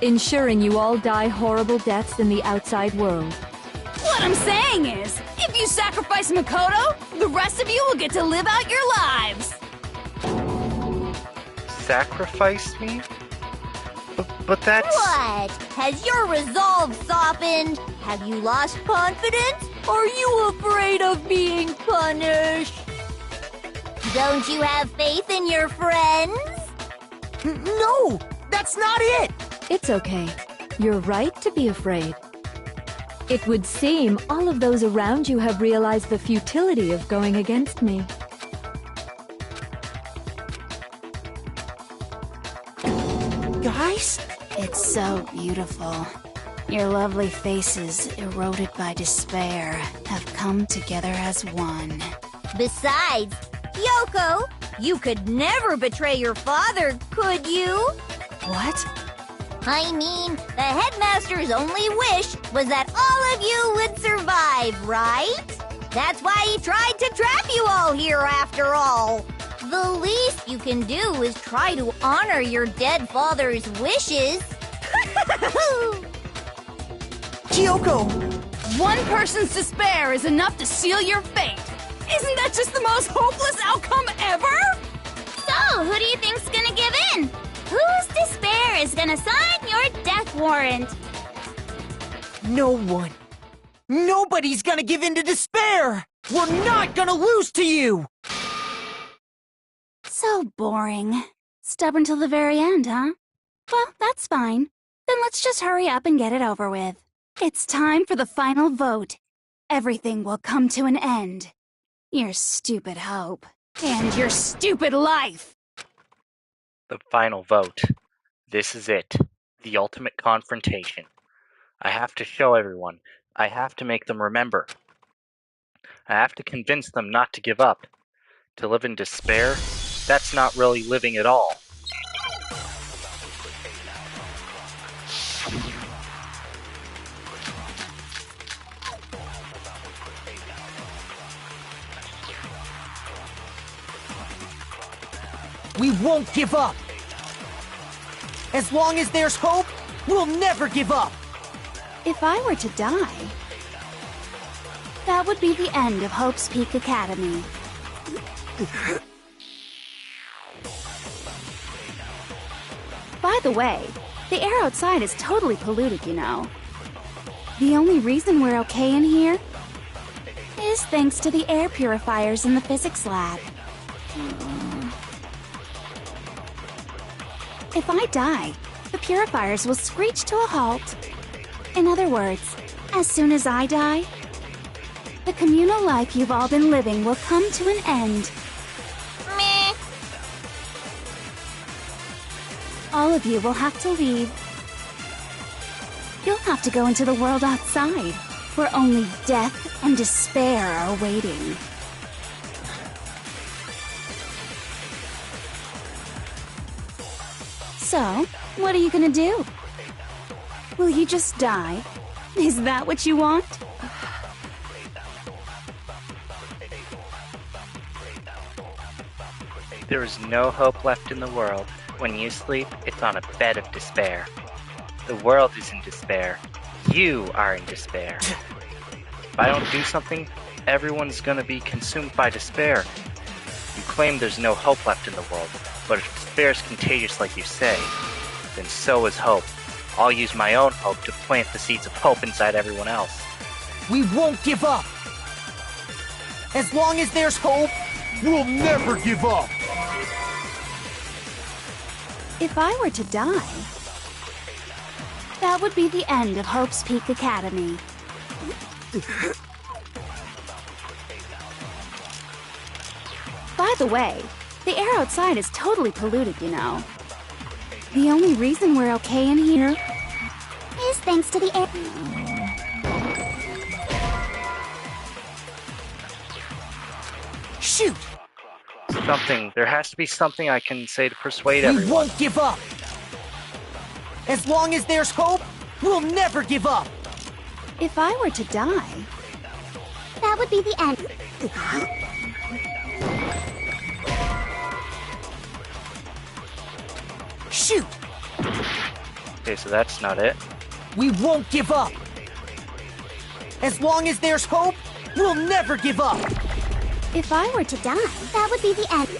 ensuring you all die horrible deaths in the outside world. What I'm saying is, if you sacrifice Makoto, the rest of you will get to live out your lives. Sacrifice me? But that's... What? Has your resolve softened? Have you lost confidence? Are you afraid of being punished? Don't you have faith in your friends? No! That's not it! It's okay. You're right to be afraid. It would seem all of those around you have realized the futility of going against me. Guys? It's so beautiful. Your lovely faces, eroded by despair, have come together as one. Besides, Yoko, you could never betray your father, could you? What? I mean, the headmaster's only wish was that all of you would survive, right? That's why he tried to trap you all here after all. The least you can do is try to honor your dead father's wishes. Kyoko! One person's despair is enough to seal your fate. Isn't that just the most hopeless outcome ever? So, who do you think's gonna give in? Whose despair is gonna sign your death warrant? No one. Nobody's gonna give in to despair! We're not gonna lose to you! So boring. Stubborn till the very end, huh? Well, that's fine. Then let's just hurry up and get it over with. It's time for the final vote. Everything will come to an end. Your stupid hope. And your stupid life! The final vote. This is it. The ultimate confrontation. I have to show everyone. I have to make them remember. I have to convince them not to give up. To live in despair, that's not really living at all. We won't give up! As long as there's hope, we'll never give up! If I were to die, that would be the end of Hope's Peak Academy. By the way, the air outside is totally polluted, you know. The only reason we're okay in here is thanks to the air purifiers in the physics lab. If I die, the purifiers will screech to a halt. In other words, as soon as I die, the communal life you've all been living will come to an end. Meh. All of you will have to leave. You'll have to go into the world outside, where only death and despair are waiting. So, what are you gonna do? Will you just die? Is that what you want? There is no hope left in the world. When you sleep, it's on a bed of despair. The world is in despair. You are in despair. If I don't do something, everyone's gonna be consumed by despair. You claim there's no hope left in the world, but if despair is contagious like you say, then so is hope. I'll use my own hope to plant the seeds of hope inside everyone else. We won't give up! As long as there's hope, we'll never give up! If I were to die, that would be the end of Hope's Peak Academy. By the way, the air outside is totally polluted, you know. The only reason we're okay in here is thanks to the air. Shoot! There has to be something I can say to persuade everyone. We won't give up! As long as there's hope, we'll never give up! If I were to die, that would be the end. Shoot! Okay, so that's not it. We won't give up! As long as there's hope, we'll never give up! If I were to die, that would be the end.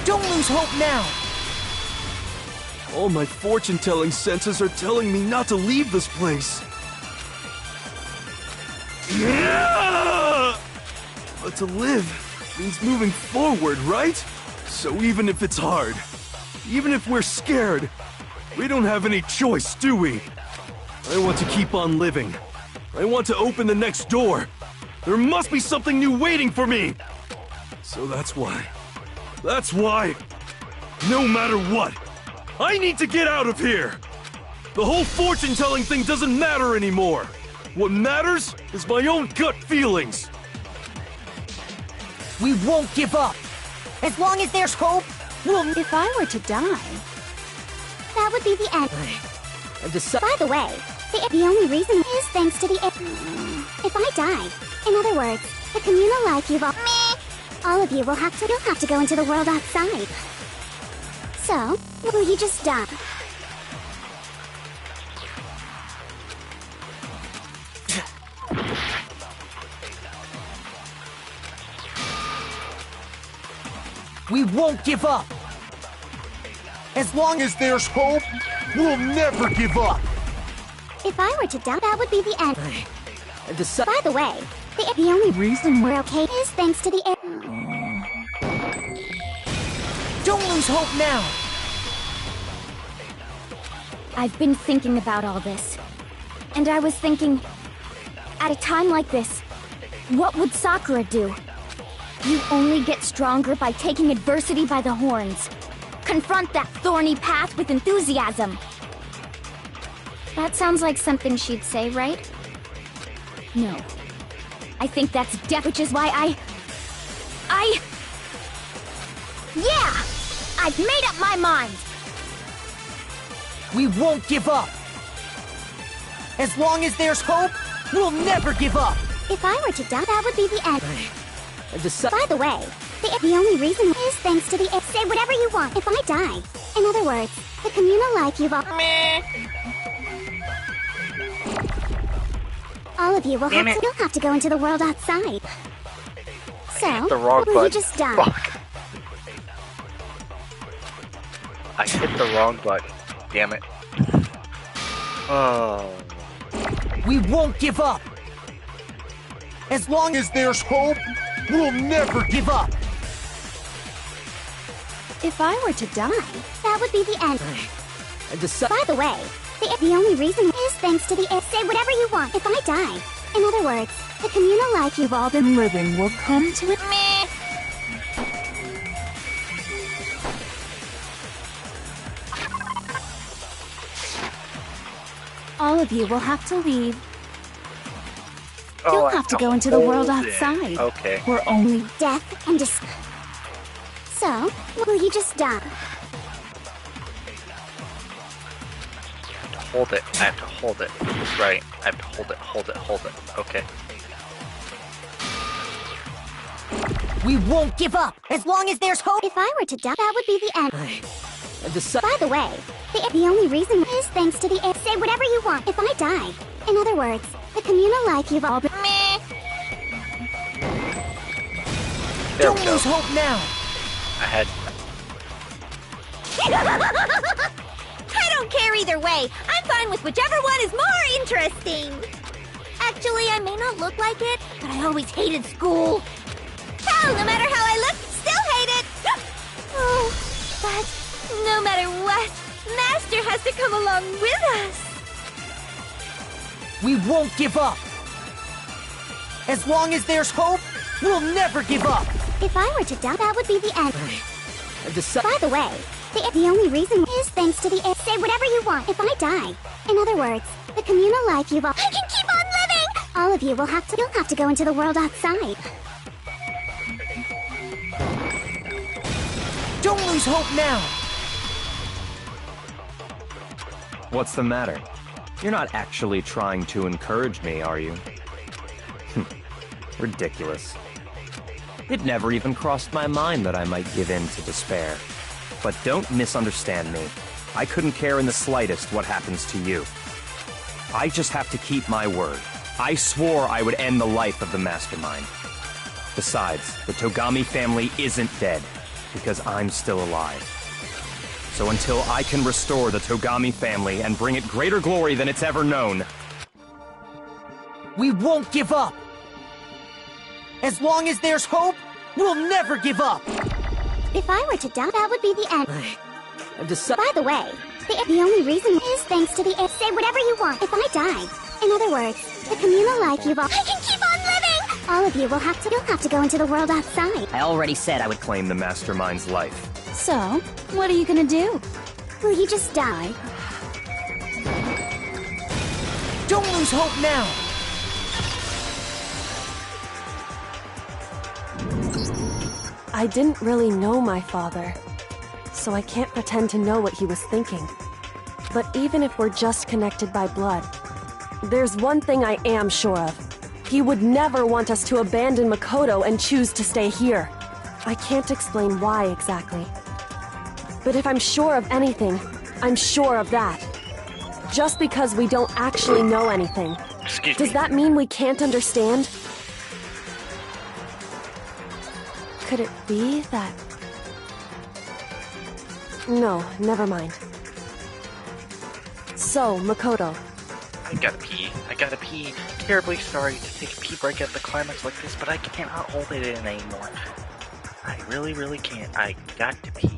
Don't lose hope now! All my fortune-telling senses are telling me not to leave this place. But to live means moving forward, right? So even if it's hard, Even if we're scared, we don't have any choice, do we? I want to keep on living. I want to open the next door. There must be something new waiting for me! So that's why, no matter what, I need to get out of here! The whole fortune-telling thing doesn't matter anymore! What matters is my own gut feelings! We won't give up! As long as there's hope, we'll... If I were to die, That would be the end. By the way, the only reason is thanks to the... If I die, in other words, the communal life you've all of you will have to go into the world outside. So, will you just die? We won't give up! As long as there's hope, we'll never give up! If I were to die, that would be the end. By the way, the only reason we're okay is thanks to the... Don't lose hope now! I've been thinking about all this. And I was thinking, at a time like this, what would Sakura do? You only get stronger by taking adversity by the horns. Confront that thorny path with enthusiasm. That sounds like something she'd say, right? No. I think that's which is why Yeah! I've made up my mind! We won't give up! As long as there's hope, we'll never give up! If I were to die, that would be the end. By the way, the only reason is thanks to the... Say whatever you want if I die. In other words, the communal life you've all... All of you will have to go into the world outside. So, the wrong will button. you just die? Fuck. I hit the wrong button. Damn it. Oh. We won't give up! As long as there's hope, we'll never give up! If I were to die, that would be the end. By the way, the only reason is thanks to the... Say whatever you want if I die. In other words, the communal life you've all been living will come to an... all of you will have to leave. Oh, You'll have to go into the world outside. Okay. Where only death and So, will you just die? Hold it. I have to hold it. Right. I have to hold it. Okay. We won't give up! As long as there's hope! If I were to die, that would be the end. By the way, the only reason is thanks to the... Say whatever you want if I die. In other words, the communal life you've all been... Don't lose hope now! I had... I don't care either way. I'm fine with whichever one is more interesting. Actually, I may not look like it, but I always hated school. Hell, no matter how I look, still hate it. Oh, but no matter what, Master has to come along with us. We won't give up! As long as there's hope, we'll never give up! If I were to die, that would be the end. By the way, the only reason is thanks to the... Say whatever you want if I die. In other words, the communal life you've all... I can keep on living! All of you will have to... You'll have to go into the world outside. Don't lose hope now! What's the matter? You're not actually trying to encourage me, are you? Ridiculous. It never even crossed my mind that I might give in to despair. But don't misunderstand me. I couldn't care in the slightest what happens to you. I just have to keep my word. I swore I would end the life of the Mastermind. Besides, the Togami family isn't dead, because I'm still alive. So until I can restore the Togami family and bring it greater glory than it's ever known... We won't give up! As long as there's hope, we'll never give up! If I were to die, that would be the end. By the way, the only reason is thanks to the say whatever you want if I die. In other words, the communal life you've all— I can keep on living! All of you will have to— you'll have to go into the world outside. I already said I would claim the Mastermind's life. So, what are you gonna do? Will you just die? Don't lose hope now! I didn't really know my father, so I can't pretend to know what he was thinking. But even if we're just connected by blood, there's one thing I am sure of. He would never want us to abandon Makoto and choose to stay here. I can't explain why exactly. But if I'm sure of anything, I'm sure of that. Just because we don't actually know anything, does that mean we can't understand? Could it be that... No, never mind. So, Makoto. I gotta pee. Terribly sorry to take a pee break at the climax like this, but I cannot hold it in anymore. I really, really can't. I got to pee.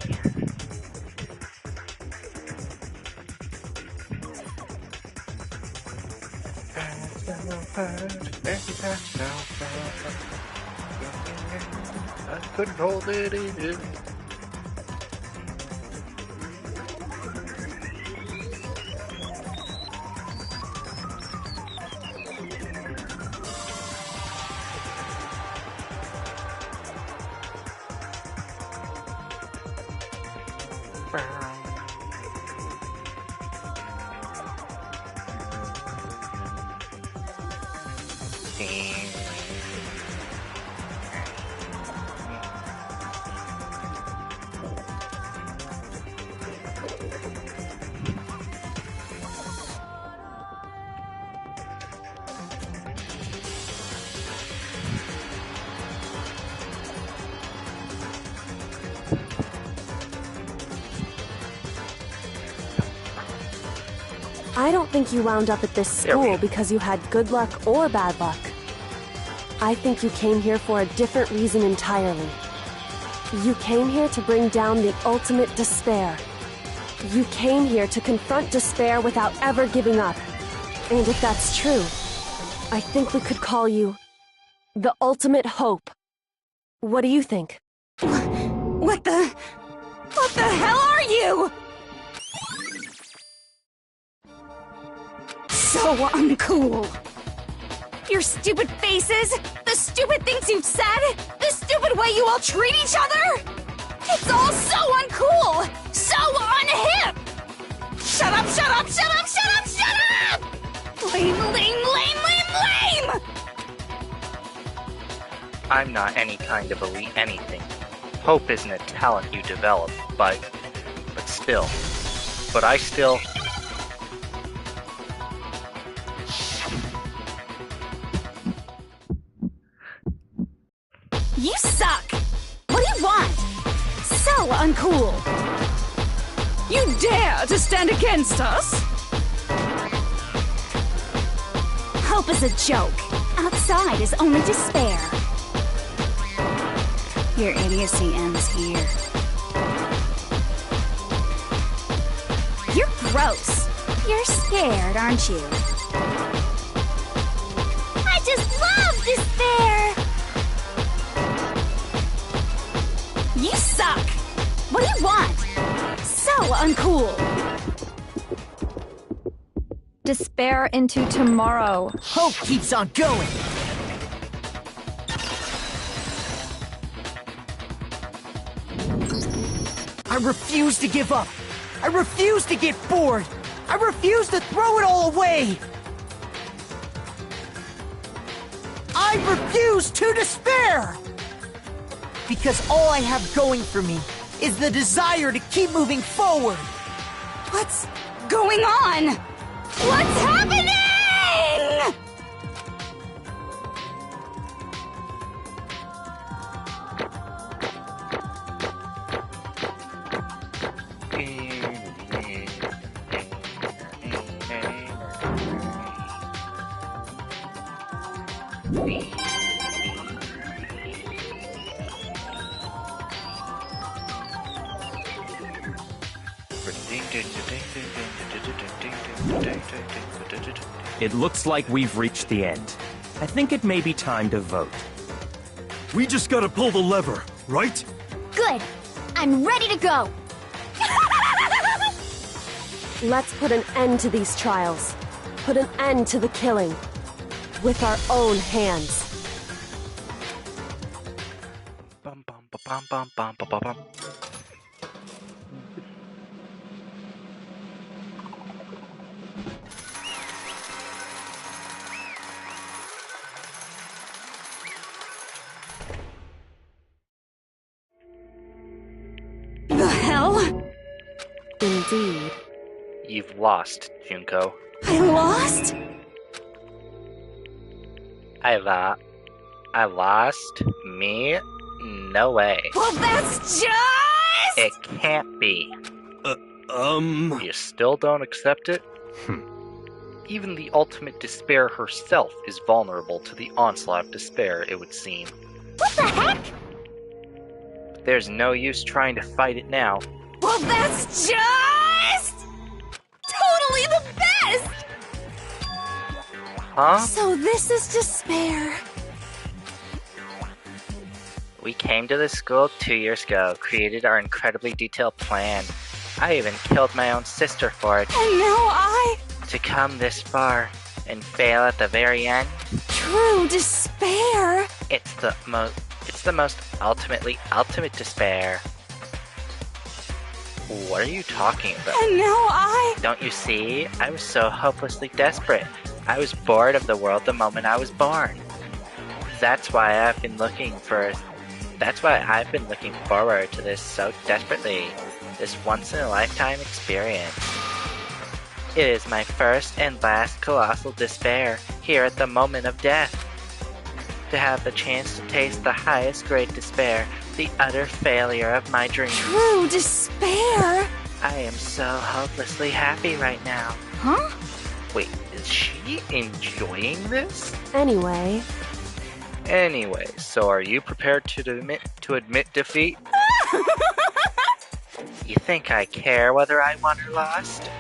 I couldn't hold it in. I don't think you wound up at this school because you had good luck or bad luck. I think you came here for a different reason entirely. You came here to bring down the ultimate despair. You came here to confront despair without ever giving up. And if that's true, I think we could call you the ultimate hope. What do you think? What the hell are you? So uncool. Your stupid faces, the stupid things you've said, the stupid way you all treat each other. It's all so uncool, so unhip. Shut up, shut up, shut up, shut up, shut up! Lame, lame, lame, lame, lame! I'm not any kind of elite anything. Hope isn't a talent you develop, but I still... You suck! What do you want? So uncool! You dare to stand against us? Hope is a joke. Outside is only despair. Your idiocy ends here. You're gross. You're scared, aren't you? I just love despair! You suck! What do you want? So uncool! Despair into tomorrow. Hope keeps on going! I refuse to give up! I refuse to get bored! I refuse to throw it all away! I refuse to despair! Because all I have going for me is the desire to keep moving forward! What's going on? What's happening? It looks like we've reached the end. I think it may be time to vote. We just gotta pull the lever, right? Good. I'm ready to go. Let's put an end to these trials. Put an end to the killing. With our own hands. Bum bum ba bum bum bum ba ba bum. The hell? Indeed. You've lost, Junko. I lost? I lost? Me? No way. Well, that's just... It can't be. You still don't accept it? Even the ultimate despair herself is vulnerable to the onslaught of despair, it would seem. What the heck? There's no use trying to fight it now. Well, that's just... totally the best! Huh? So this is despair. We came to this school 2 years ago, created our incredibly detailed plan. I even killed my own sister for it. And now To come this far and fail at the very end? True despair. It's the most ultimate despair. What are you talking about? And now Don't you see? I was so hopelessly desperate. I was bored of the world the moment I was born. That's why I've been looking forward to this so desperately. This once-in-a-lifetime experience. It is my first and last colossal despair here at the moment of death. To have the chance to taste the highest grade despair, the utter failure of my dreams. True despair. I am so hopelessly happy right now. Huh? Wait, is she enjoying this? Anyway, so are you prepared to admit defeat? You think I care whether I won or lost?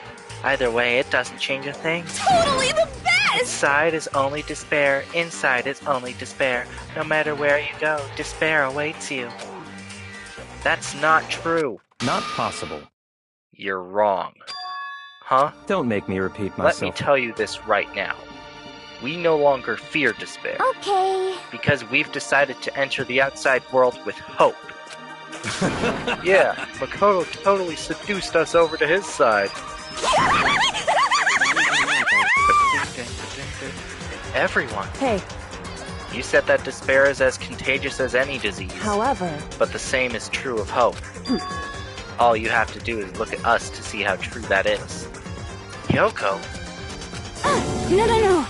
Either way, it doesn't change a thing. Totally the best! Outside is only despair, inside is only despair. No matter where you go, despair awaits you. That's not true. Not possible. You're wrong. Huh? Don't make me repeat myself. Let me tell you this right now. We no longer fear despair. Okay. Because we've decided to enter the outside world with hope. Yeah, Makoto totally seduced us over to his side. Everyone. Hey. You said that despair is as contagious as any disease. However. But the same is true of hope. All you have to do is look at us to see how true that is. Kyoko. No.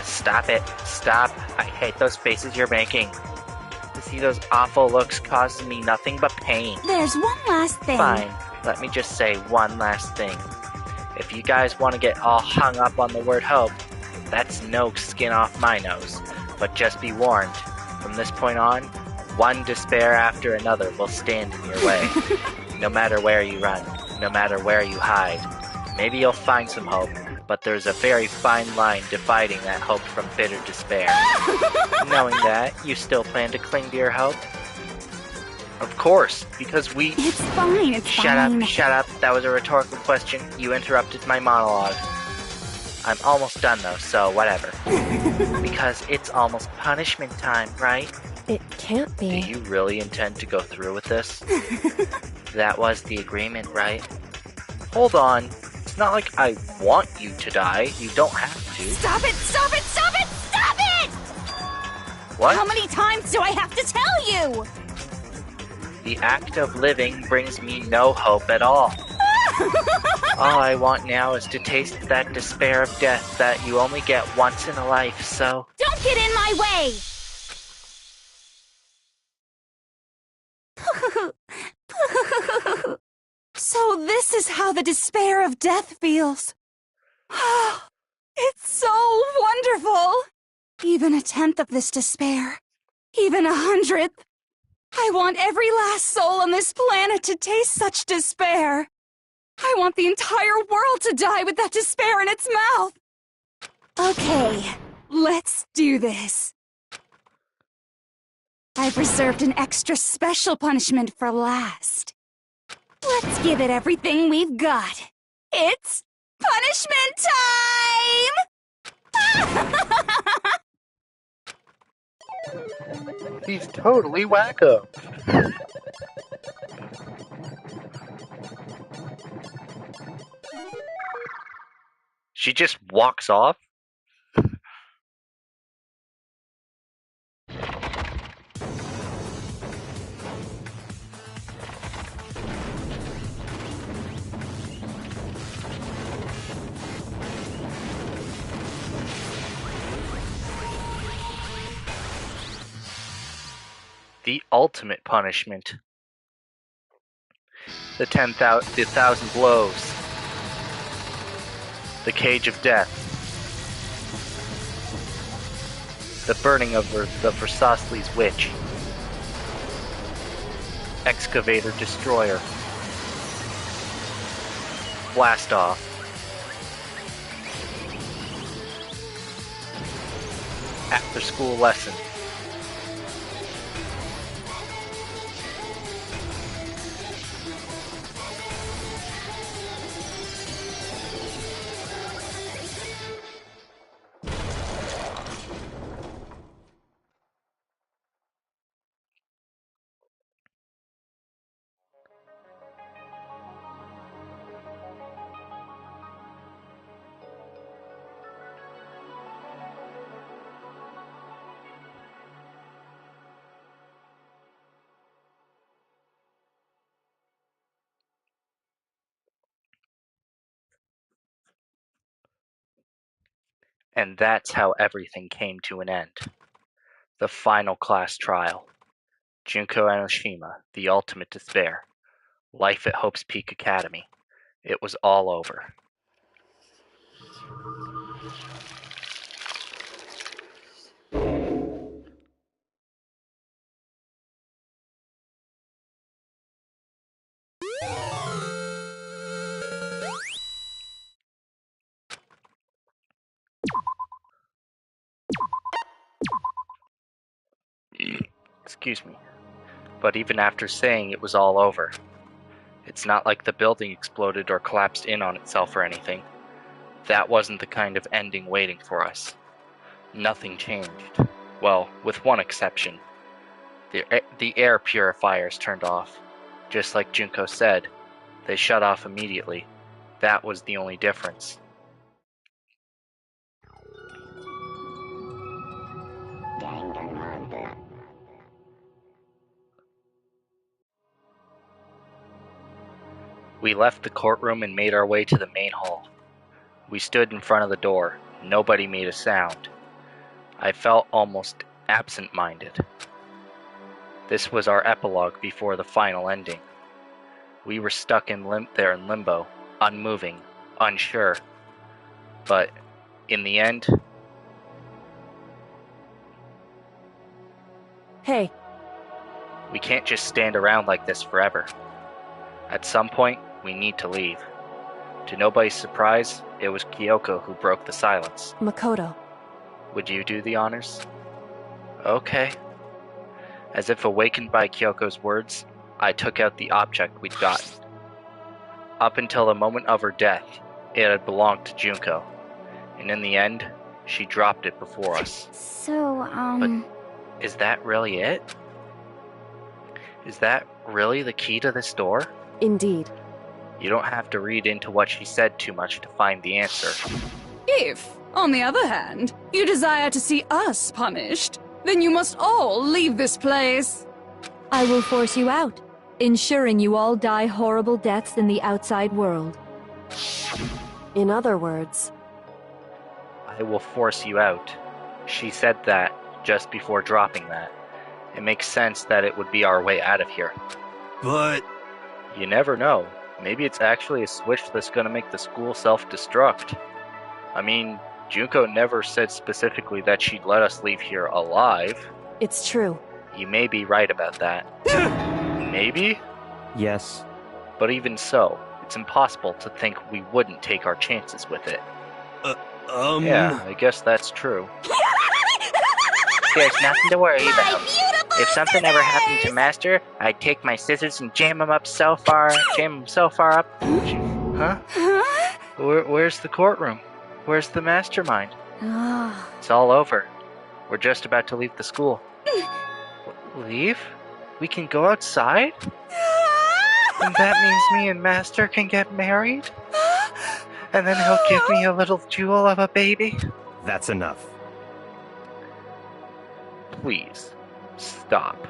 Stop it. Stop. I hate those faces you're making. To see those awful looks causes me nothing but pain. There's one last thing. Fine. Let me just say one last thing. If you guys want to get all hung up on the word hope, that's no skin off my nose. But just be warned, from this point on, one despair after another will stand in your way. No matter where you run, no matter where you hide. Maybe you'll find some hope, but there's a very fine line dividing that hope from bitter despair. Knowing that, you still plan to cling to your hope? Of course, because we... It's fine, Shut up. That was a rhetorical question. You interrupted my monologue. I'm almost done though, so whatever. Because it's almost punishment time, right? It can't be. Do you really intend to go through with this? That was the agreement, right? Hold on. It's not like I want you to die. You don't have to. Stop it! What? How many times do I have to tell you? The act of living brings me no hope at all. All I want now is to taste that despair of death that you only get once in a life, so... Don't get in my way! So this is how the despair of death feels. It's so wonderful! Even 1/10 of this despair, even 100th. I want every last soul on this planet to taste such despair. I want the entire world to die with that despair in its mouth! Okay, let's do this. I've reserved an extra special punishment for last. Let's give it everything we've got. It's punishment time! He's totally wacko. She just walks off? The ultimate punishment. The 1,000 blows. The cage of death. The burning of the Versasly's witch. Excavator destroyer. Blast off. After school lesson. And that's how everything came to an end. The final class trial. Junko Enoshima, the ultimate despair. Life at Hope's Peak Academy. It was all over. Excuse me. But even after saying it was all over, it's not like the building exploded or collapsed in on itself or anything. That wasn't the kind of ending waiting for us. Nothing changed. Well, with one exception. The air purifiers turned off. Just like Junko said, they shut off immediately. That was the only difference. Danganronpa. We left the courtroom and made our way to the main hall. We stood in front of the door. Nobody made a sound. I felt almost absent-minded. This was our epilogue before the final ending. We were stuck there in limbo, unmoving, unsure. But in the end... Hey. We can't just stand around like this forever. At some point, we need to leave. To nobody's surprise, it was Kyoko who broke the silence. Makoto. Would you do the honors? Okay. As if awakened by Kyoko's words, I took out the object we'd gotten. Up until the moment of her death, it had belonged to Junko. And in the end, she dropped it before us. So, But is that really it? Is that really the key to this door? Indeed. You don't have to read into what she said too much to find the answer. If, on the other hand, you desire to see us punished, then you must all leave this place. I will force you out, ensuring you all die horrible deaths in the outside world. In other words... I will force you out. She said that just before dropping that. It makes sense that it would be our way out of here. But... You never know. Maybe it's actually a switch that's gonna make the school self-destruct. I mean, Junko never said specifically that she'd let us leave here alive. It's true. You may be right about that. Maybe? Yes. But even so, it it's impossible to think we wouldn't take our chances with it. Yeah, I guess that's true. There's nothing to worry about. If something ever happened to Master, I'd take my scissors and jam him so far up. Huh? Where's the courtroom? Where's the mastermind? It's all over. We're just about to leave the school. Leave? We can go outside? And that means me and Master can get married? And then he'll give me a little jewel of a baby? That's enough. Please, stop.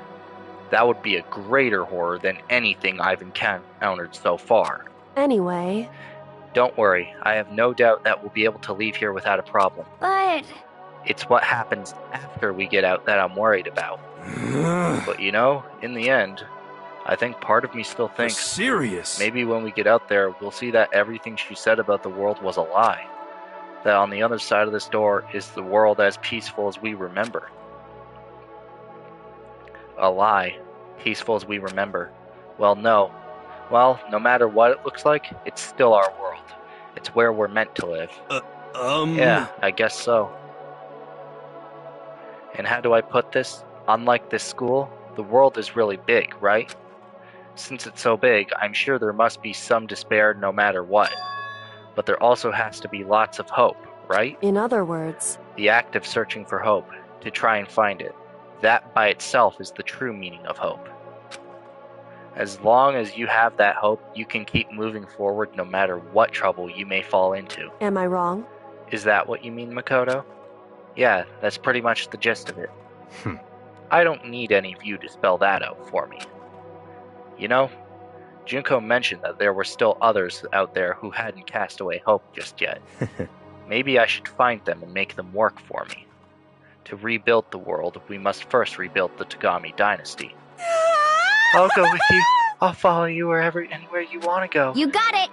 That would be a greater horror than anything I've encountered so far. Anyway... Don't worry, I have no doubt that we'll be able to leave here without a problem. But... It's what happens after we get out that I'm worried about. But you know, in the end, I think part of me still thinks... Serious? Maybe when we get out there, we'll see that everything she said about the world was a lie. That on the other side of this door is the world as peaceful as we remember. A lie. Peaceful as we remember. Well, no. Well, no matter what it looks like, it's still our world. It's where we're meant to live. Yeah, I guess so. And how do I put this? Unlike this school, the world is really big, right? Since it's so big, I'm sure there must be some despair no matter what. But there also has to be lots of hope, right? In other words... The act of searching for hope, to try and find it. That by itself is the true meaning of hope. As long as you have that hope, you can keep moving forward no matter what trouble you may fall into. Am I wrong? Is that what you mean, Makoto? Yeah, that's pretty much the gist of it. I don't need any of you to spell that out for me. You know, Junko mentioned that there were still others out there who hadn't cast away hope just yet. Maybe I should find them and make them work for me. To rebuild the world, we must first rebuild the Tagami dynasty. I'll go with you. I'll follow you anywhere you want to go. You got it!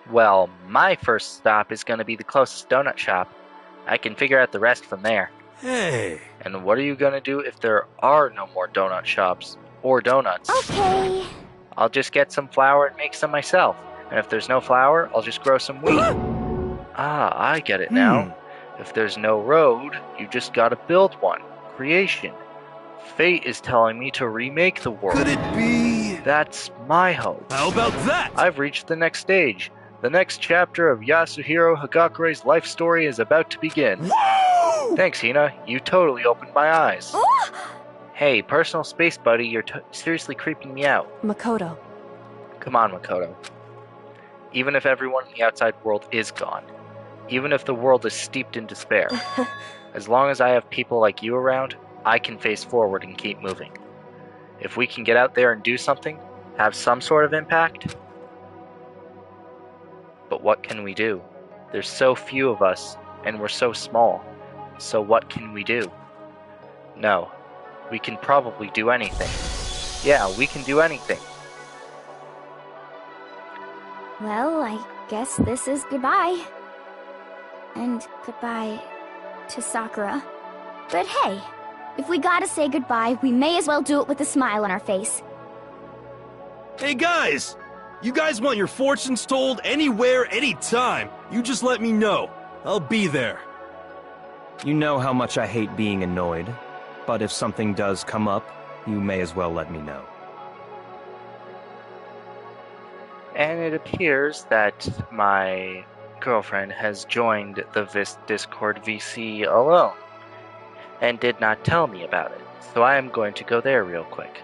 Well, my first stop is going to be the closest donut shop. I can figure out the rest from there. Hey! And what are you going to do if there are no more donut shops or donuts? Okay. I'll just get some flour and make some myself. And if there's no flour, I'll just grow some wheat. I get it now. If there's no road, you just gotta build one. Creation. Fate is telling me to remake the world. Could it be? That's my hope. How about that? I've reached the next stage. The next chapter of Yasuhiro Hagakure's life story is about to begin. Whoa! Thanks, Hina. You totally opened my eyes. Hey, personal space buddy, you're seriously creeping me out. Makoto. Come on, Makoto. Even if everyone in the outside world is gone, even if the world is steeped in despair, as long as I have people like you around, I can face forward and keep moving. If we can get out there and do something, have some sort of impact. But what can we do? There's so few of us, and we're so small. So what can we do? No, we can probably do anything. Yeah, we can do anything. Well, I guess this is goodbye. And goodbye to Sakura. But hey, if we gotta say goodbye, we may as well do it with a smile on our face. Hey guys! You guys want your fortunes told anywhere, anytime. You just let me know. I'll be there. You know how much I hate being annoyed, but if something does come up, you may as well let me know. And it appears that my girlfriend has joined the Discord VC alone, and did not tell me about it, so I am going to go there real quick.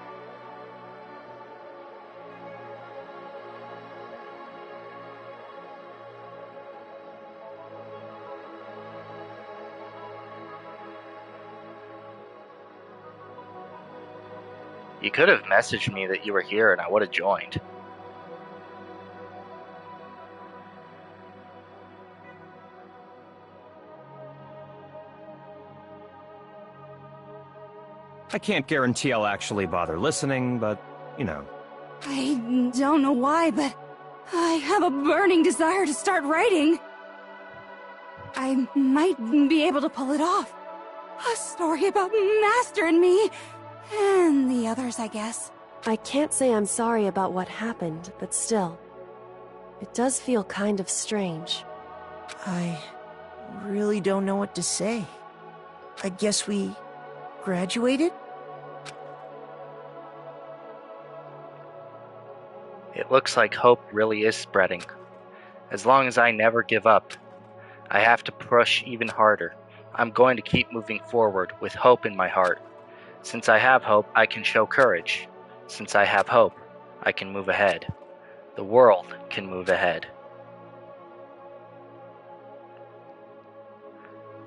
You could have messaged me that you were here and I would have joined. I can't guarantee I'll actually bother listening, but, you know. I don't know why, but I have a burning desire to start writing. I might be able to pull it off. A story about Master and me, and the others, I guess. I can't say I'm sorry about what happened, but still. It does feel kind of strange. I really don't know what to say. I guess we graduated? It looks like hope really is spreading. As long as I never give up, I have to push even harder. I'm going to keep moving forward with hope in my heart. Since I have hope, I can show courage. Since I have hope, I can move ahead. The world can move ahead.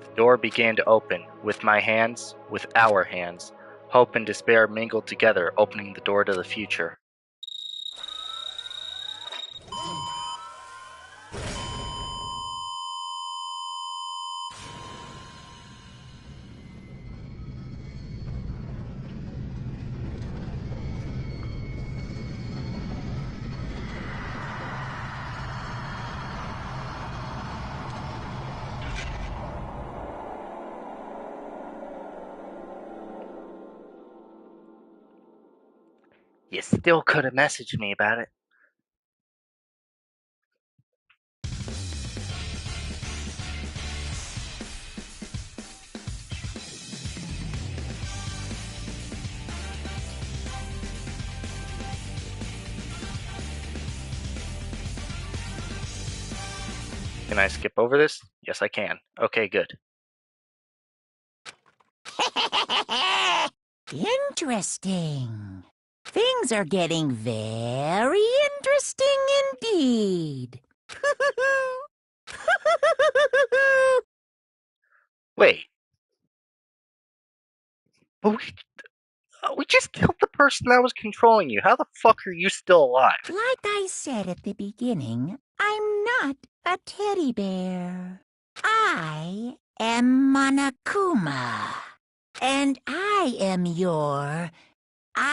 The door began to open, with my hands, with our hands. Hope and despair mingled together, opening the door to the future. You still could have messaged me about it. Can I skip over this? Yes, I can. Okay, good. Interesting. Things are getting very interesting indeed. Wait. But we just killed the person that was controlling you. How the fuck are you still alive? Like I said at the beginning, I'm not a teddy bear. I am Monokuma. And I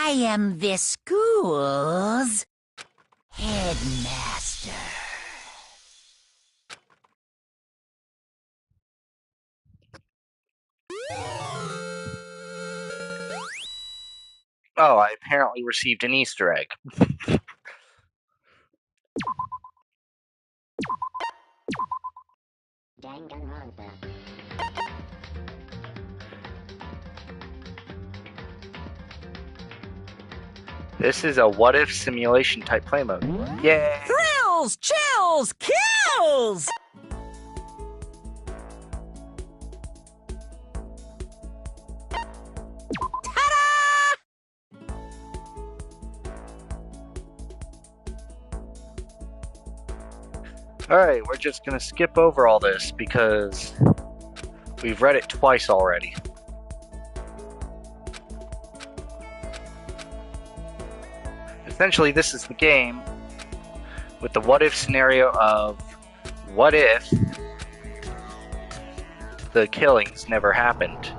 am this school's headmaster. Oh, I apparently received an Easter egg. Danganronpa. This is a what-if simulation type play mode. Yay! Thrills, chills, kills! Alright, we're just gonna skip over all this because we've read it twice already. Essentially, this is the game with the what-if scenario of what if the killings never happened.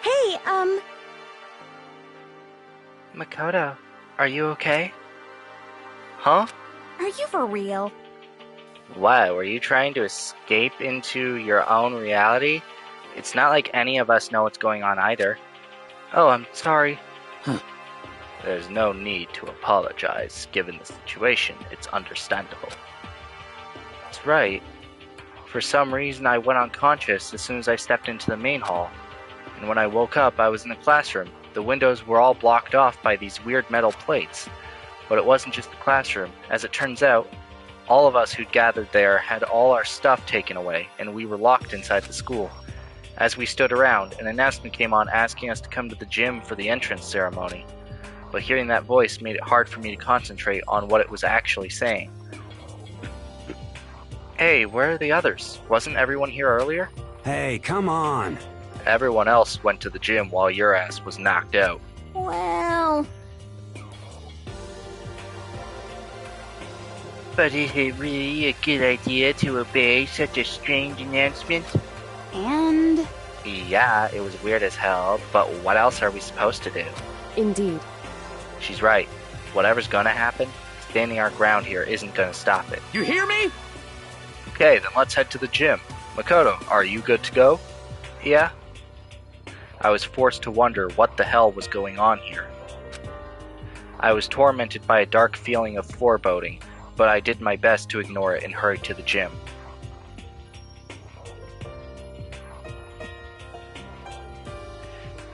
Hey, Makoto, are you okay? Huh? are you for real? Why, were you trying to escape into your own reality? It's not like any of us know what's going on either. Oh, I'm sorry. There's no need to apologize. Given the situation, it's understandable. That's right. For some reason, I went unconscious as soon as I stepped into the main hall. And when I woke up, I was in the classroom. The windows were all blocked off by these weird metal plates. But it wasn't just the classroom. As it turns out, all of us who'd gathered there had all our stuff taken away, and we were locked inside the school. As we stood around, an announcement came on asking us to come to the gym for the entrance ceremony. But hearing that voice made it hard for me to concentrate on what it was actually saying. Hey, where are the others? Wasn't everyone here earlier? Hey, come on. Everyone else went to the gym while your ass was knocked out. Well, But is it really a good idea to obey such a strange announcement? And? Yeah, it was weird as hell, but what else are we supposed to do? Indeed. She's right. Whatever's gonna happen, standing our ground here isn't gonna stop it. You hear me? Okay, then let's head to the gym. Makoto, are you good to go? Yeah? I was forced to wonder what the hell was going on here. I was tormented by a dark feeling of foreboding, but I did my best to ignore it and hurried to the gym.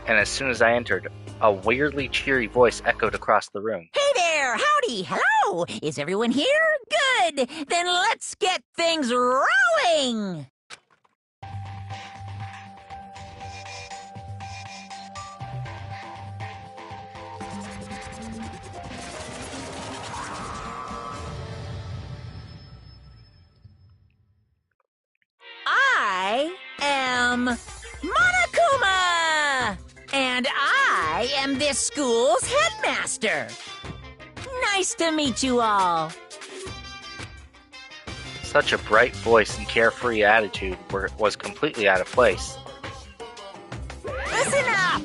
And as soon as I entered, a weirdly cheery voice echoed across the room. Hey there! Howdy! Hello! Is everyone here? Good! Then let's get things rolling! I am Monokuma! And I am this school's headmaster. Nice to meet you all. Such a bright voice and carefree attitude was completely out of place. Listen up!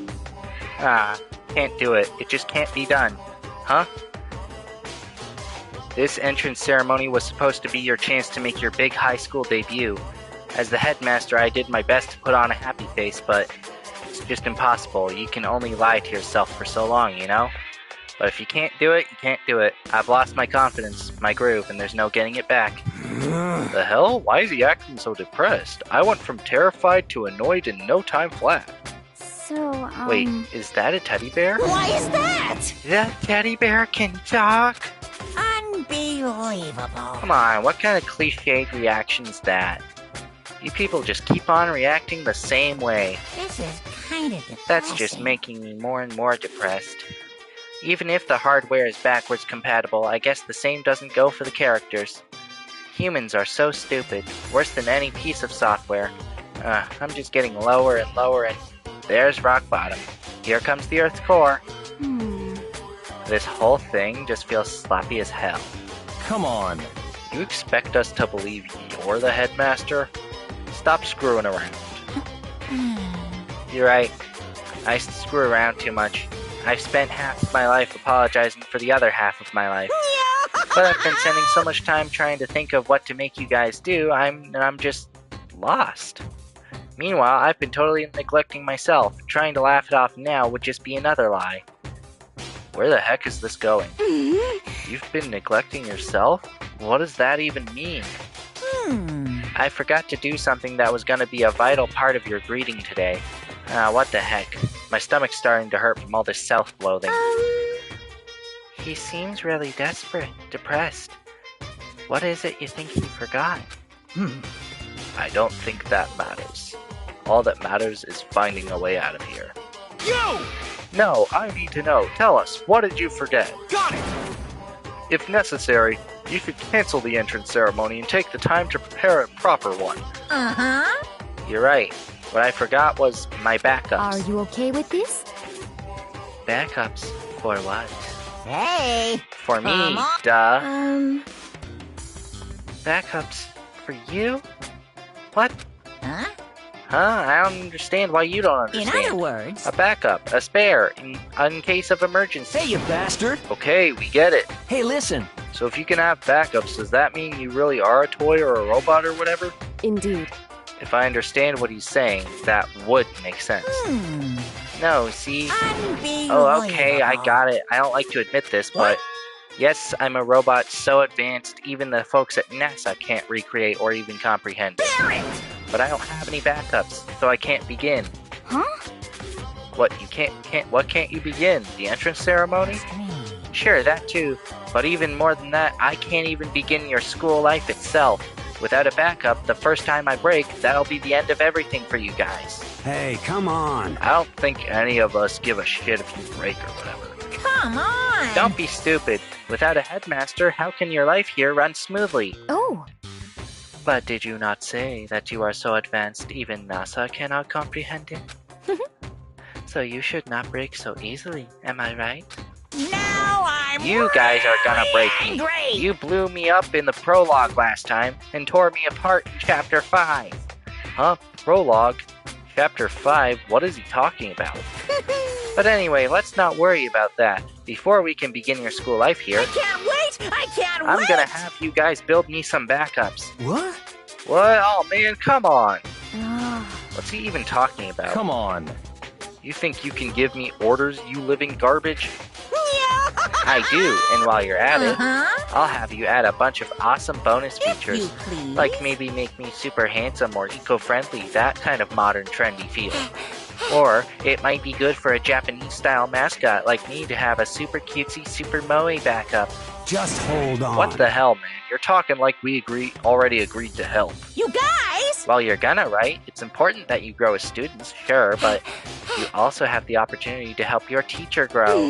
Ah, can't do it. It just can't be done. Huh? This entrance ceremony was supposed to be your chance to make your big high school debut. As the headmaster, I did my best to put on a happy face, but it's just impossible. You can only lie to yourself for so long, you know? But if you can't do it, you can't do it. I've lost my confidence, my groove, and there's no getting it back. The hell? Why is he acting so depressed? I went from terrified to annoyed in no time flat. So, Wait, is that a teddy bear? Why is that? That teddy bear can talk? Unbelievable. Come on, what kind of cliched reaction is that? You people just keep on reacting the same way. This is kind of depressing. That's just making me more and more depressed. Even if the hardware is backwards compatible, I guess the same doesn't go for the characters. Humans are so stupid, worse than any piece of software. I'm just getting lower and lower, and there's rock bottom. Here comes the Earth's core. This whole thing just feels sloppy as hell. Come on. You expect us to believe you're the headmaster? Stop screwing around. You're right. I screw around too much. I've spent half of my life apologizing for the other half of my life. But I've been spending so much time trying to think of what to make you guys do, I'm just lost. Meanwhile, I've been totally neglecting myself. Trying to laugh it off now would just be another lie. Where the heck is this going? You've been neglecting yourself? What does that even mean? I forgot to do something that was going to be a vital part of your greeting today. What the heck? My stomach's starting to hurt from all this self-loathing. He seems really desperate, depressed. What is it you think he forgot? I don't think that matters. All that matters is finding a way out of here. You! No, I need to know. Tell us, what did you forget? Got it! If necessary, you could cancel the entrance ceremony and take the time to prepare a proper one. You're right. What I forgot was my backups. Are you okay with this? Backups? For what? Hey! For me, Come on. duh. Backups? For you? What? Huh? I don't understand why you don't understand. In other words... A backup, a spare, in case of emergency. Hey, you bastard! Okay, we get it. Hey, listen! So if you can have backups, does that mean you really are a toy or a robot or whatever? Indeed. If I understand what he's saying, that would make sense. No, see? Oh, okay, I got it. I don't like to admit this, but... Yes, I'm a robot so advanced, even the folks at NASA can't recreate or even comprehend it. But I don't have any backups, so I can't begin. Huh? What can't you begin? The entrance ceremony? Sure, that too. But even more than that, I can't even begin your school life itself. Without a backup, the first time I break, that'll be the end of everything for you guys. Hey, come on. I don't think any of us give a shit if you break or whatever. Come on! Don't be stupid. Without a headmaster, how can your life here run smoothly? Oh. But did you not say that you are so advanced even NASA cannot comprehend it? So you should not break so easily, am I right? Now I'm You guys are gonna break me. angry. You blew me up in the prologue last time and tore me apart in Chapter 5. Huh? Prologue? Chapter 5? What is he talking about? But anyway, let's not worry about that. Before we can begin your school life here... I can't wait! I can't wait! I'm gonna have you guys build me some backups. What? What? Oh man, come on! What's he even talking about? Come on. You think you can give me orders, you living garbage? I do, and while you're at it, I'll have you add a bunch of awesome bonus features. Like maybe make me super handsome or eco-friendly, that kind of modern trendy feeling. Or it might be good for a Japanese-style mascot like me to have a super cutesy Super Moe backup. Just hold on. What the hell, man? You're talking like we already agreed to help. You guys! Well, you're gonna, right? It's important that you grow as students, sure, but you also have the opportunity to help your teacher grow.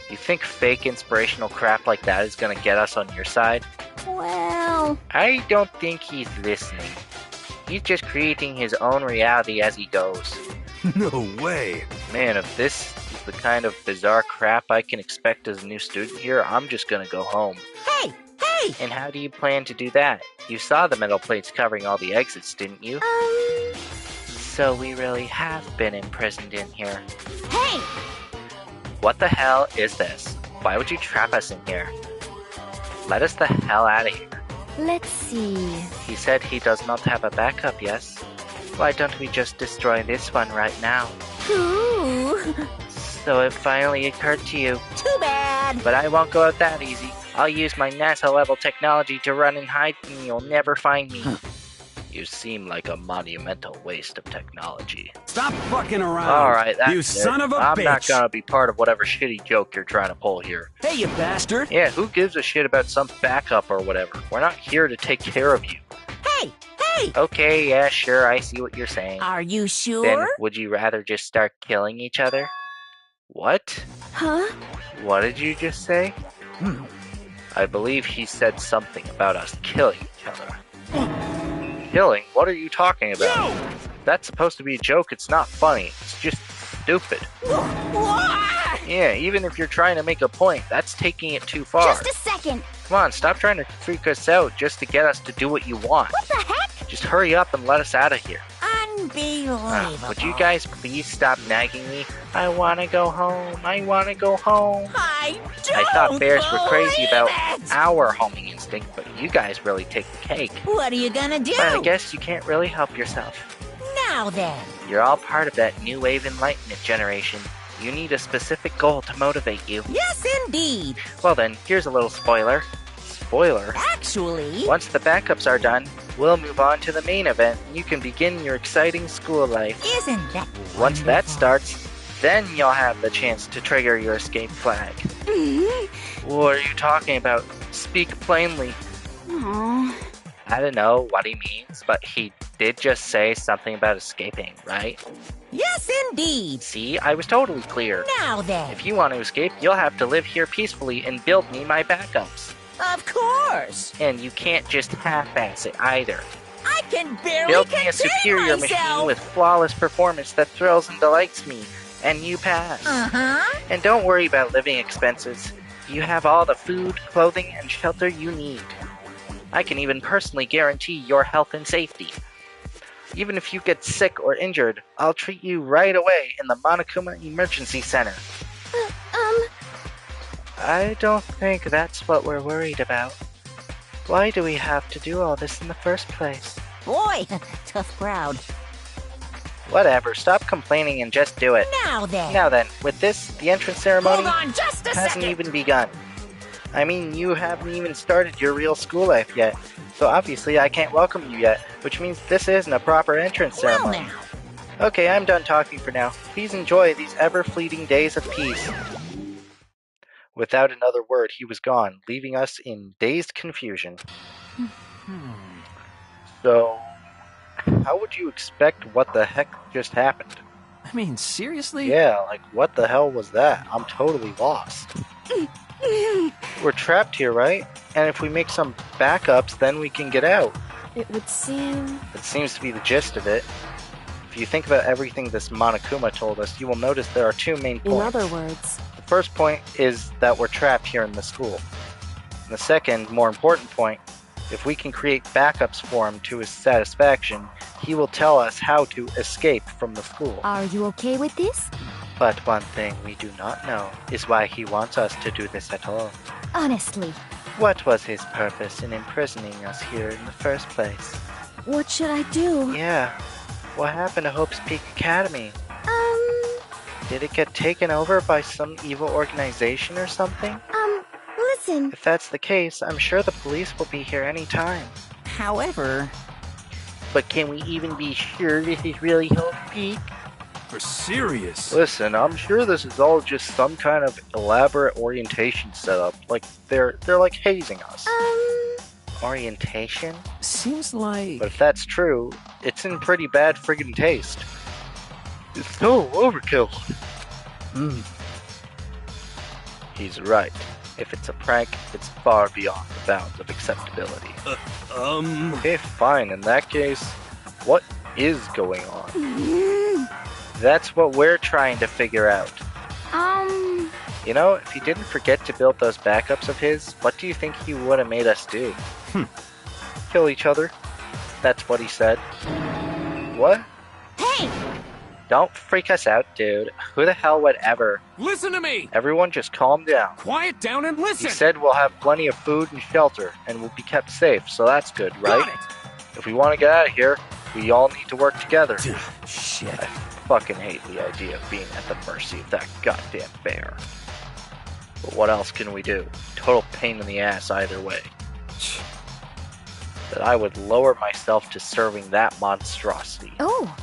You think fake inspirational crap like that is gonna get us on your side? Well... I don't think he's listening. He's just creating his own reality as he goes. No way. Man, if this is the kind of bizarre crap I can expect as a new student here, I'm just gonna go home. Hey! Hey! And how do you plan to do that? You saw the metal plates covering all the exits, didn't you? So we really have been imprisoned in here. Hey! What the hell is this? Why would you trap us in here? Let us the hell out of here. Let's see. He said he does not have a backup, yes? Why don't we just destroy this one right now? Ooh. So it finally occurred to you. Too bad. But I won't go out that easy. I'll use my NASA-level technology to run and hide and you'll never find me. You seem like a monumental waste of technology. Stop fucking around. Alright, that's you it. son of a I'm bitch. not gonna be part of whatever shitty joke you're trying to pull here. Hey, you bastard. Yeah, who gives a shit about some backup or whatever? We're not here to take care of you. Hey! Hey! Okay, yeah, sure, I see what you're saying. Are you sure? Then would you rather just start killing each other? What? Huh? What did you just say? I believe he said something about us killing each other. Killing? What are you talking about? That's supposed to be a joke, it's not funny. It's just stupid. Yeah, even if you're trying to make a point, that's taking it too far. Just a second. Come on, stop trying to freak us out just to get us to do what you want. What the heck? Just hurry up and let us out of here. Unbelievable. Would you guys please stop nagging me? I wanna go home. I wanna go home. I thought bears were crazy about it. our homing instinct, but you guys really take the cake. What are you gonna do? But I guess you can't really help yourself. Now then. You're all part of that new wave enlightenment generation. You need a specific goal to motivate you. Yes, indeed. Well then, here's a little spoiler. Spoiler. Actually... Once the backups are done, we'll move on to the main event and you can begin your exciting school life. Isn't that Once that starts, then you'll have the chance to trigger your escape flag. What are you talking about? Speak plainly. Aww. I don't know what he means, but he did just say something about escaping, right? Yes, indeed. See, I was totally clear. Now then. If you want to escape, you'll have to live here peacefully and build me my backups. Of course. And you can't just half-ass it either. I can barely Build me a contain superior myself. machine with flawless performance that thrills and delights me, and you pass. And don't worry about living expenses. You have all the food, clothing, and shelter you need. I can even personally guarantee your health and safety. Even if you get sick or injured, I'll treat you right away in the Monokuma Emergency Center. I don't think that's what we're worried about. Why do we have to do all this in the first place? Boy, tough crowd. Whatever, stop complaining and just do it. Now then. Now then, with this, the entrance ceremony Hold on just a hasn't second. even begun. I mean, you haven't even started your real school life yet, so obviously I can't welcome you yet, which means this isn't a proper entrance ceremony. Well now. Okay, I'm done talking for now. Please enjoy these ever-fleeting days of peace. Without another word, he was gone, leaving us in dazed confusion. So, how would you expect what the heck just happened? I mean, seriously? Yeah, like, what the hell was that? I'm totally lost. We're trapped here, right? And if we make some backups, then we can get out. It would seem... It seems to be the gist of it. If you think about everything this Monokuma told us, you will notice there are two main points. In other words... The first point is that we're trapped here in the school. And the second, more important point, if we can create backups for him to his satisfaction, he will tell us how to escape from the school. Are you okay with this? But one thing we do not know is why he wants us to do this at all. Honestly. What was his purpose in imprisoning us here in the first place? What should I do? Yeah, What happened to Hope's Peak Academy? Did it get taken over by some evil organization or something? Listen. If that's the case, I'm sure the police will be here any time. However... But can we even be sure this is really Hope's Peak? For serious? Listen, I'm sure this is all just some kind of elaborate orientation setup. Like, they're like hazing us. Orientation? Seems like... But if that's true, it's in pretty bad friggin' taste. It's so overkill. He's right. If it's a prank, it's far beyond the bounds of acceptability. Okay, fine. In that case, what is going on? That's what we're trying to figure out. You know, if he didn't forget to build those backups of his, what do you think he would have made us do? Kill each other? That's what he said. What? Hey! Don't freak us out, dude. Who the hell would ever? Listen to me! Everyone just calm down. Quiet down and listen! He said we'll have plenty of food and shelter, and we'll be kept safe, so that's good, right? Got it! If we want to get out of here, we all need to work together. Shit. I fucking hate the idea of being at the mercy of that goddamn bear. But what else can we do? Total pain in the ass either way. That I would lower myself to serving that monstrosity. Oh.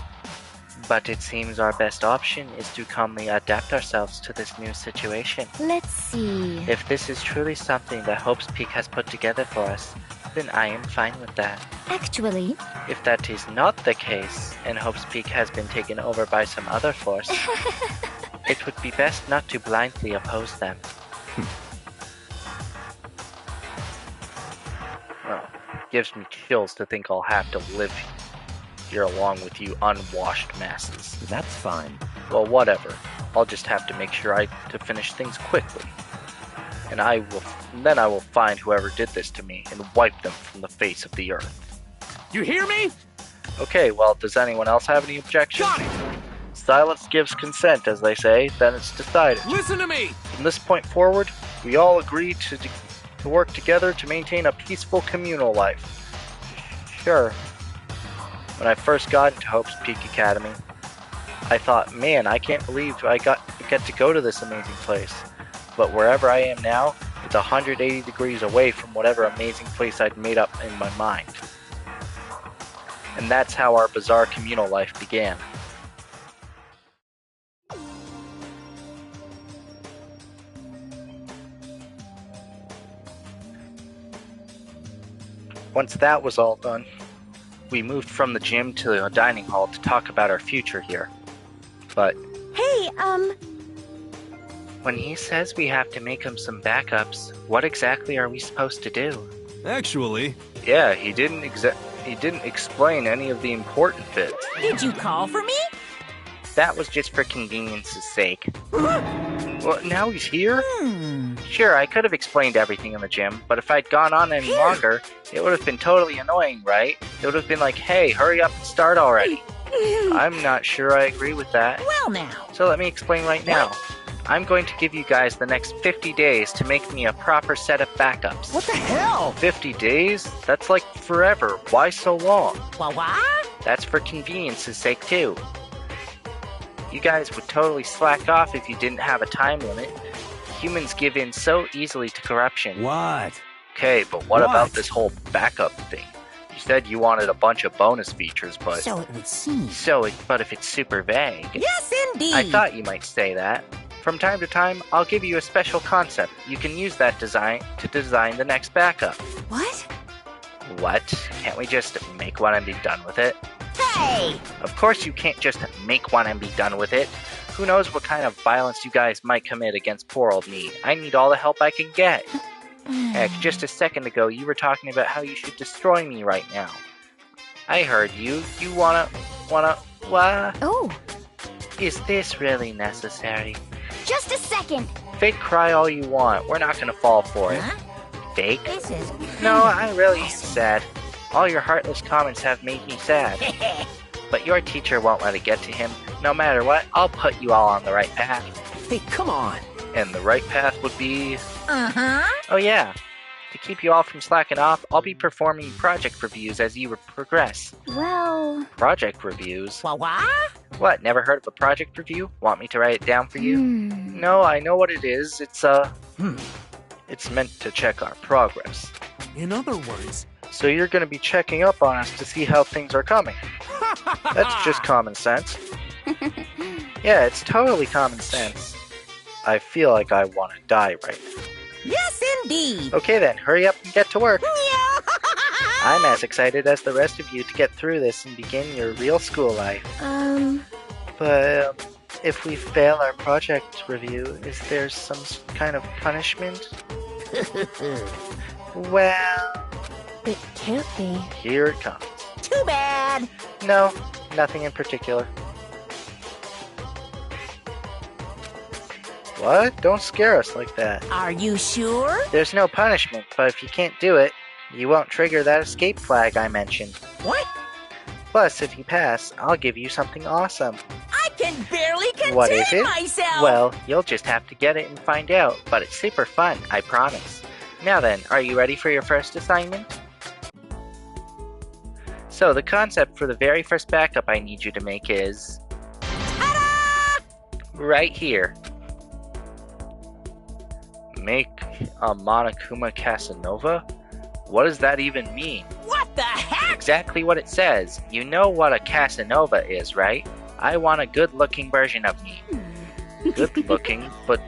But it seems our best option is to calmly adapt ourselves to this new situation. Let's see. If this is truly something that Hope's Peak has put together for us, then I am fine with that. Actually... If that is not the case, and Hope's Peak has been taken over by some other force, it would be best not to blindly oppose them. Oh, gives me chills to think I'll have to live here along with you unwashed masses. That's fine. Well, whatever. I'll just have to make sure to finish things quickly. And then I will find whoever did this to me and wipe them from the face of the earth. You hear me? Okay, well, does anyone else have any objections? Got it! Silence gives consent, as they say, then it's decided. Listen to me! From this point forward, we all agree to work together to maintain a peaceful communal life. Sure. When I first got into Hope's Peak Academy, I thought, man, I can't believe I get to go to this amazing place. But wherever I am now, it's 180 degrees away from whatever amazing place I'd made up in my mind. And that's how our bizarre communal life began. Once that was all done, we moved from the gym to the dining hall to talk about our future here. But... Hey, When he says we have to make him some backups, what exactly are we supposed to do? Actually... Yeah, he didn't explain any of the important bits. Did you call for me? That was just for convenience's sake. Well, now he's here? Sure, I could have explained everything in the gym, but if I'd gone on any longer, it would have been totally annoying, right? It would have been like, hey, hurry up and start already. I'm not sure I agree with that. Well now. So let me explain right now. I'm going to give you guys the next 50 days to make me a proper set of backups. What the hell? 50 days? That's like forever. Why so long? What? That's for convenience's sake too. You guys would totally slack off if you didn't have a time limit. Humans give in so easily to corruption. What? Okay, but what about this whole backup thing? You said you wanted a bunch of bonus features, but... So it would seem. But if it's super vague... Yes, indeed! I thought you might say that. From time to time, I'll give you a special concept. You can use that design to design the next backup. what? What? Can't we just make one and be done with it? Hey! Of course you can't just make one and be done with it. Who knows what kind of violence you guys might commit against poor old me. I need all the help I can get. Heck, just a second ago you were talking about how you should destroy me right now. I heard you. You wanna, what? Oh. Is this really necessary? Just a second. Fake cry all you want. We're not gonna fall for it. Huh? Fake? This is... No, I really am sad. All your heartless comments have made me sad. But your teacher won't let it get to him. No matter what, I'll put you all on the right path. Hey, come on. And the right path would be... Uh-huh. Oh yeah, To keep you all from slacking off, I'll be performing project reviews as you progress. Well... Project reviews? What? What, never heard of a project review? Want me to write it down for you? No, I know what it is. It's meant to check our progress. In other words... So you're gonna be checking up on us to see how things are coming. That's just common sense. Yeah, it's totally common sense. I feel like I want to die right now. Yes, indeed. Okay then, hurry up and get to work. I'm as excited as the rest of you to get through this and begin your real school life. But if we fail our project review, is there some kind of punishment? Well... It can't be. Here it comes. Too bad. No, nothing in particular. What? Don't scare us like that. Are you sure? There's no punishment, but if you can't do it, you won't trigger that escape flag I mentioned. What? Plus, if you pass, I'll give you something awesome. I can barely contain What is it? myself. Well, you'll just have to get it and find out, but it's super fun, I promise. Now then, are you ready for your first assignment? So, the concept for the very first backup I need you to make is... Ta-da! Right here. Make a Monokuma Casanova? What does that even mean? What the heck? Exactly what it says. You know what a Casanova is, right? I want a good-looking version of me. Good-looking, but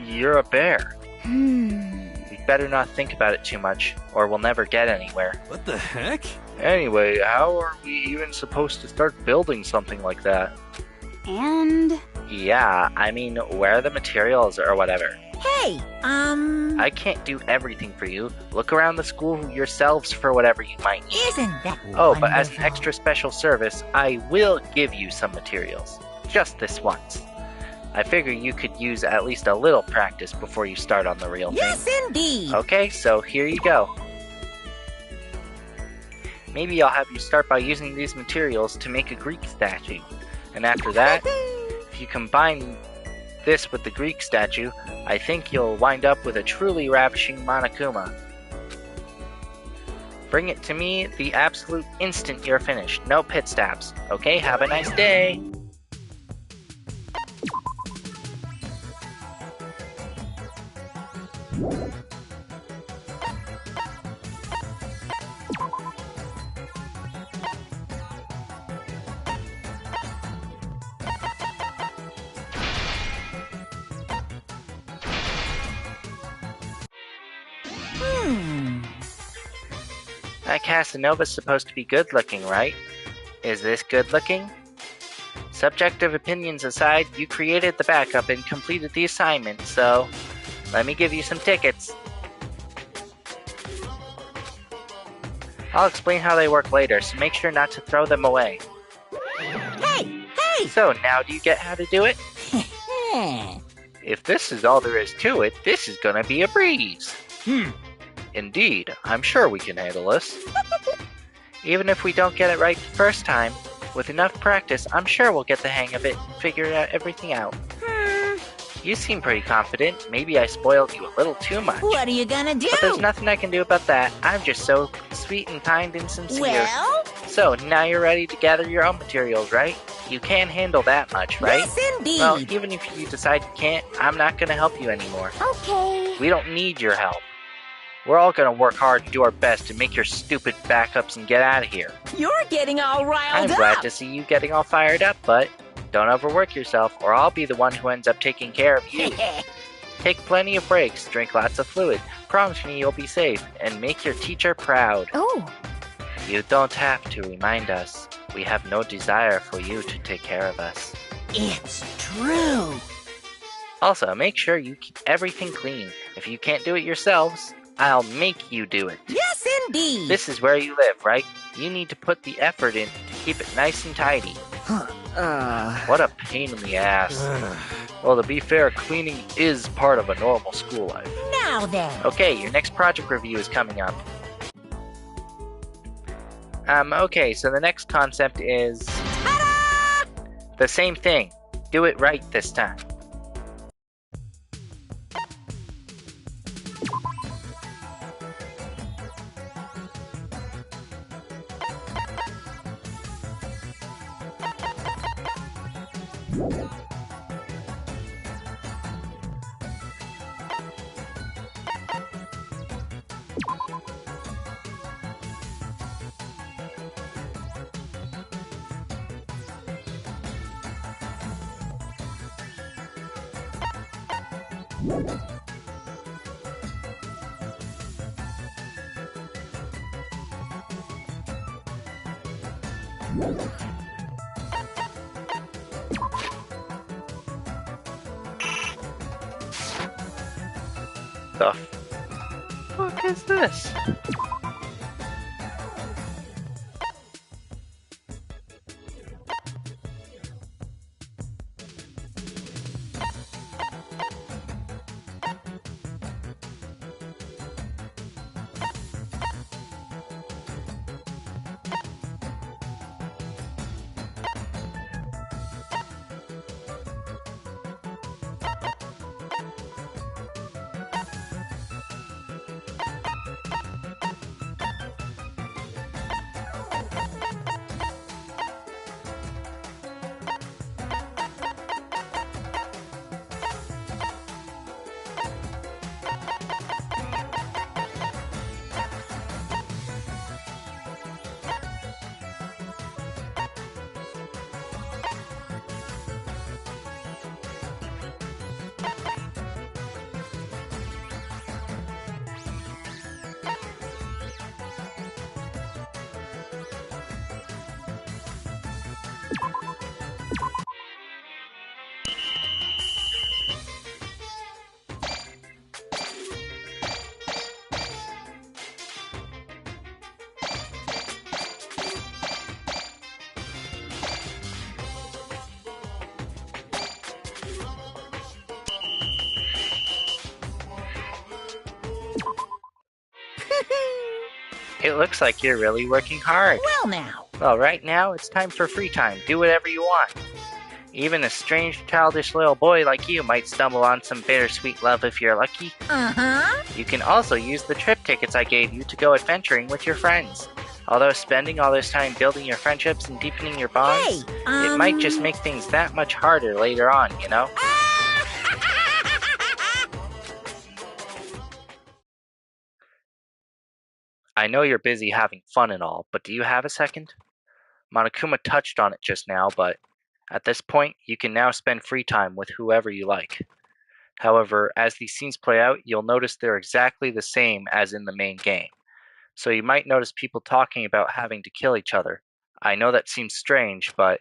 you're a bear. We better not think about it too much, or we'll never get anywhere. What the heck? Anyway, how are we even supposed to start building something like that? And... Yeah, I mean, where are the materials or whatever? Hey, I can't do everything for you. Look around the school yourselves for whatever you might need. Isn't that Oh, but as an wonderful? extra special service, I will give you some materials. Just this once. I figure you could use at least a little practice before you start on the real thing. Yes, indeed. Okay, so here you go. Maybe I'll have you start by using these materials to make a Greek statue. And after that, if you combine this with the Greek statue, I think you'll wind up with a truly ravishing Monokuma. Bring it to me the absolute instant you're finished. No pit stops. Okay, have a nice day. That Casanova's supposed to be good looking, right? Is this good looking? Subjective opinions aside, you created the backup and completed the assignment, so let me give you some tickets. I'll explain how they work later, so make sure not to throw them away. Hey! So now do you get how to do it? If this is all there is to it, this is gonna be a breeze. Indeed, I'm sure we can handle this. Even if we don't get it right the first time, with enough practice, I'm sure we'll get the hang of it and figure everything out. You seem pretty confident. Maybe I spoiled you a little too much. What are you gonna do? But there's nothing I can do about that. I'm just so sweet and kind and sincere. Well? So, now you're ready to gather your own materials, right? You can handle that much, right? Yes, indeed. Well, even if you decide you can't, I'm not gonna help you anymore. Okay. We don't need your help. We're all gonna work hard and do our best to make your stupid backups and get out of here. You're getting all riled I'm up. glad to see you getting all fired up, but don't overwork yourself or I'll be the one who ends up taking care of you. Take plenty of breaks, drink lots of fluid, promise me you'll be safe, and make your teacher proud. Oh. You don't have to remind us. We have no desire for you to take care of us. It's true. Also, make sure you keep everything clean. If you can't do it yourselves, I'll make you do it. Yes, indeed. This is where you live, right? You need to put the effort in to keep it nice and tidy. What a pain in the ass. Well, to be fair, cleaning is part of a normal school life. Now then. Okay, your next project review is coming up. Okay, so the next concept is... Ta-da! The same thing. Do it right this time. The fuck is this? It looks like you're really working hard. Well now. Well, right now, it's time for free time. Do whatever you want. Even a strange, childish little boy like you might stumble on some bittersweet love if you're lucky. Uh-huh. You can also use the trip tickets I gave you to go adventuring with your friends. Although spending all this time building your friendships and deepening your bonds, it might just make things that much harder later on, you know? I know you're busy having fun and all, but do you have a second? Monokuma touched on it just now, but at this point, you can now spend free time with whoever you like. However, as these scenes play out, you'll notice they're exactly the same as in the main game. So you might notice people talking about having to kill each other. I know that seems strange, but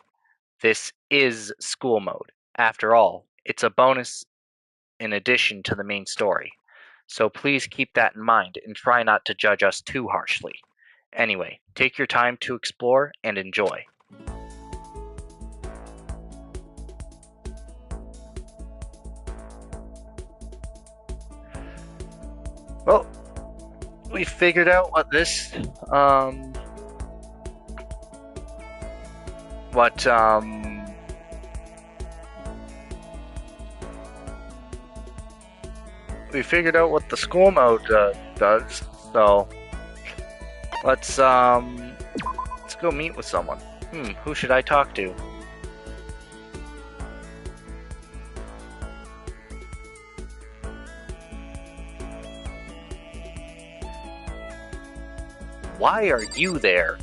this is school mode. After all, it's a bonus in addition to the main story. So please keep that in mind and try not to judge us too harshly. Anyway, take your time to explore and enjoy. Well, we figured out what this, we figured out what the school mode does, so let's go meet with someone. Who should I talk to? Why are you there?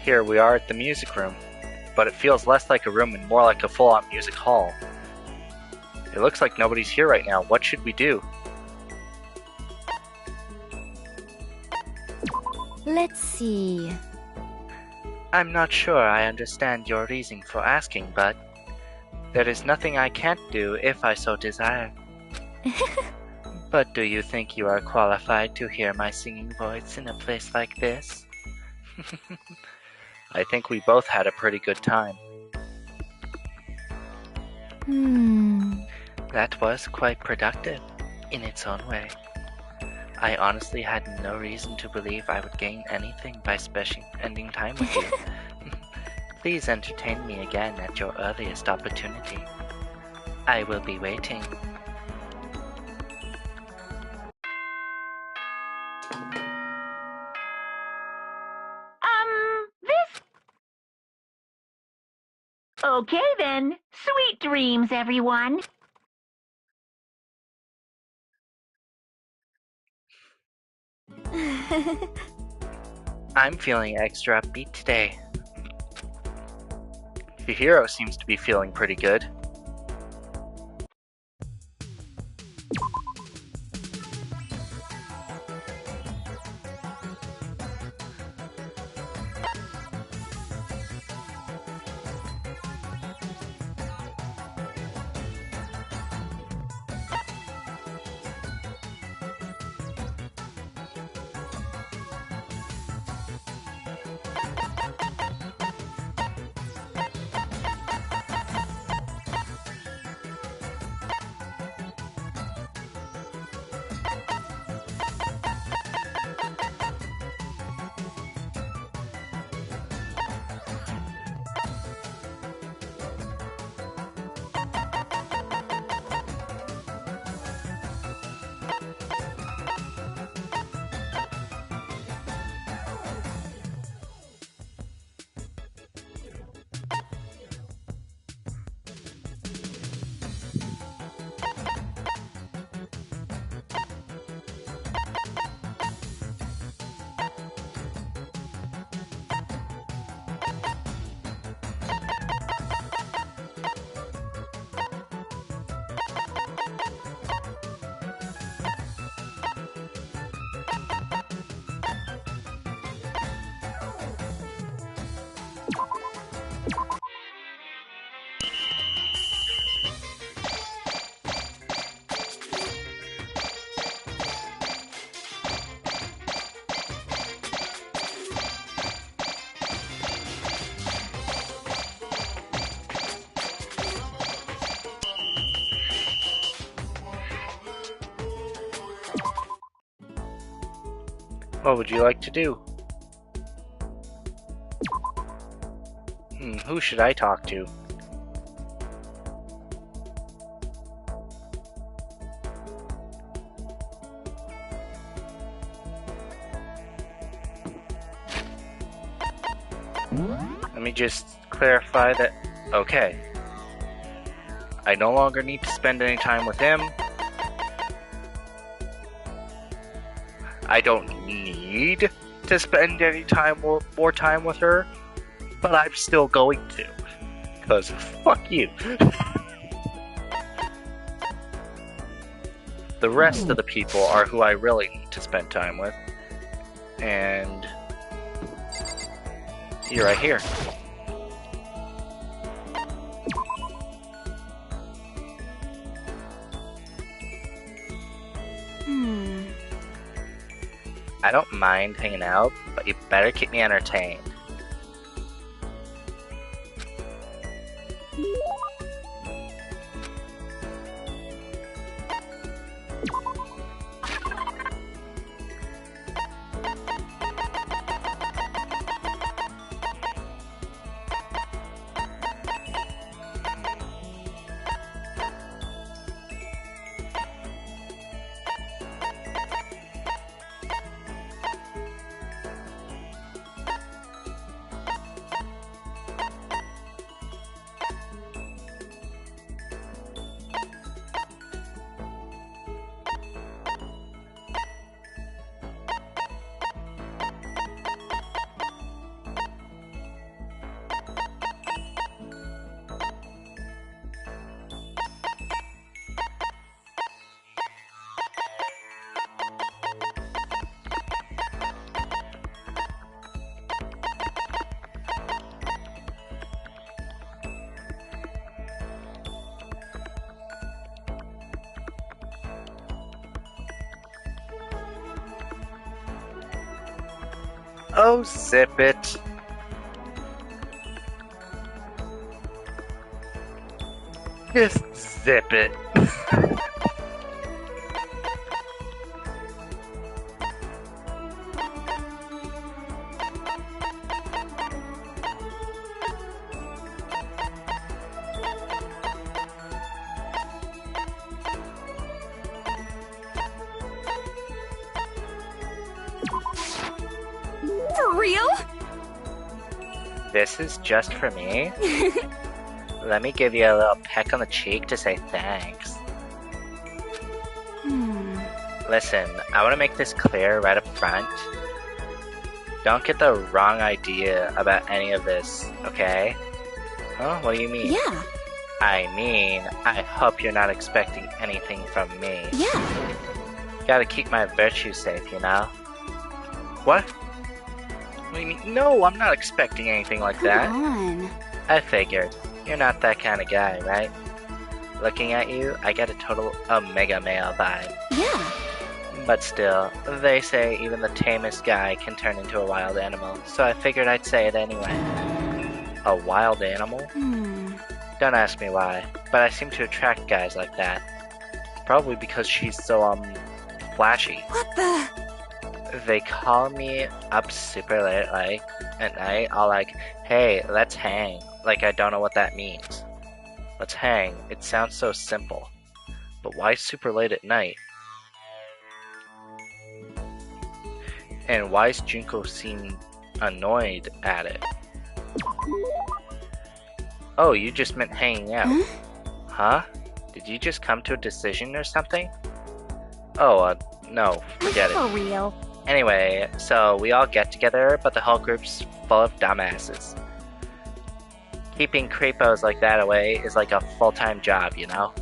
Here we are at the music room, but it feels less like a room and more like a full-on music hall. It looks like nobody's here right now. What should we do? Let's see. I'm not sure I understand your reason for asking, but There is nothing I can't do if I so desire. But do you think you are qualified to hear my singing voice in a place like this? I think we both had a pretty good time. That was quite productive, in its own way. I honestly had no reason to believe I would gain anything by spending time with you. Please entertain me again at your earliest opportunity. I will be waiting. This... Okay then. Sweet dreams, everyone. I'm feeling extra upbeat today. Chihiro seems to be feeling pretty good. What would you like to do? Who should I talk to? Let me just clarify that. Okay. I no longer need to spend any time with him. I don't need to spend any more time with her, but I'm still going to. Because fuck you. The rest of the people are who I really need to spend time with. And you're right here. I don't mind hanging out, but you better keep me entertained. Oh, zip it. Just zip it. For real? This is just for me? Let me give you a little peck on the cheek to say thanks. Listen, I want to make this clear right up front. Don't get the wrong idea about any of this, okay? Huh? What do you mean? Yeah. I mean, I hope you're not expecting anything from me. Yeah. Gotta keep my virtue safe, you know? What? What do you mean? No, I'm not expecting anything like that. Come on. I figured. You're not that kind of guy, right? Looking at you, I get a total omega male vibe. Yeah. But still, they say even the tamest guy can turn into a wild animal, so I figured I'd say it anyway. A wild animal? Don't ask me why, but I seem to attract guys like that. Probably because she's so, flashy. What the? They call me up super late, like, at night, all like, hey, let's hang. Like I don't know what that means. Let's hang. It sounds so simple. But why super late at night? And why does Junko seem annoyed at it? Oh, you just meant hanging out. Huh? Did you just come to a decision or something? Oh, no, forget it. For real. Anyway, so we all get together, but the whole group's full of dumbasses. Keeping creepos like that away is like a full-time job, you know?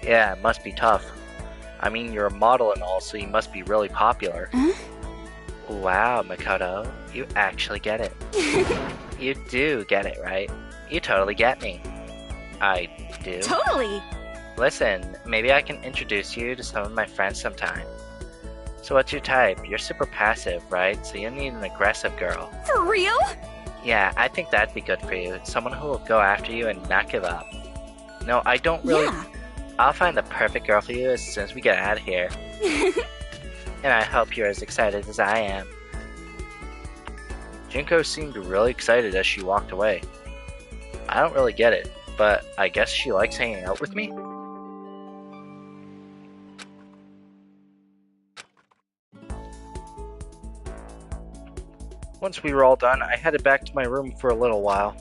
Yeah, it must be tough. I mean, you're a model and all, so you must be really popular. Wow, Makoto, you actually get it. You do get it, right? You totally get me. I do. Totally. Listen, maybe I can introduce you to some of my friends sometime. So what's your type? You're super passive, right? So you need an aggressive girl. For real? Yeah, I think that'd be good for you. Someone who will go after you and not give up. No, I don't really... Yeah. I'll find the perfect girl for you as soon as we get out of here. And I hope you're as excited as I am. Junko seemed really excited as she walked away. I don't really get it, but I guess she likes hanging out with me? Once we were all done, I headed back to my room for a little while.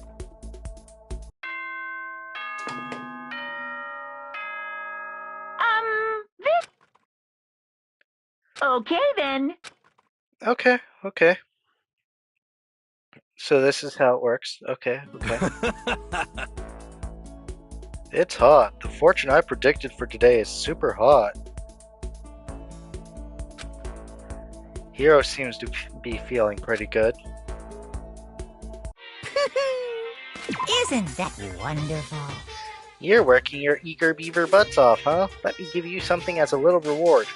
This... Okay, then. Okay. So this is how it works. Okay. It's hot. The fortune I predicted for today is super hot. Hiro seems to be feeling pretty good. Isn't that wonderful? You're working your eager beaver butts off, huh? Let me give you something as a little reward.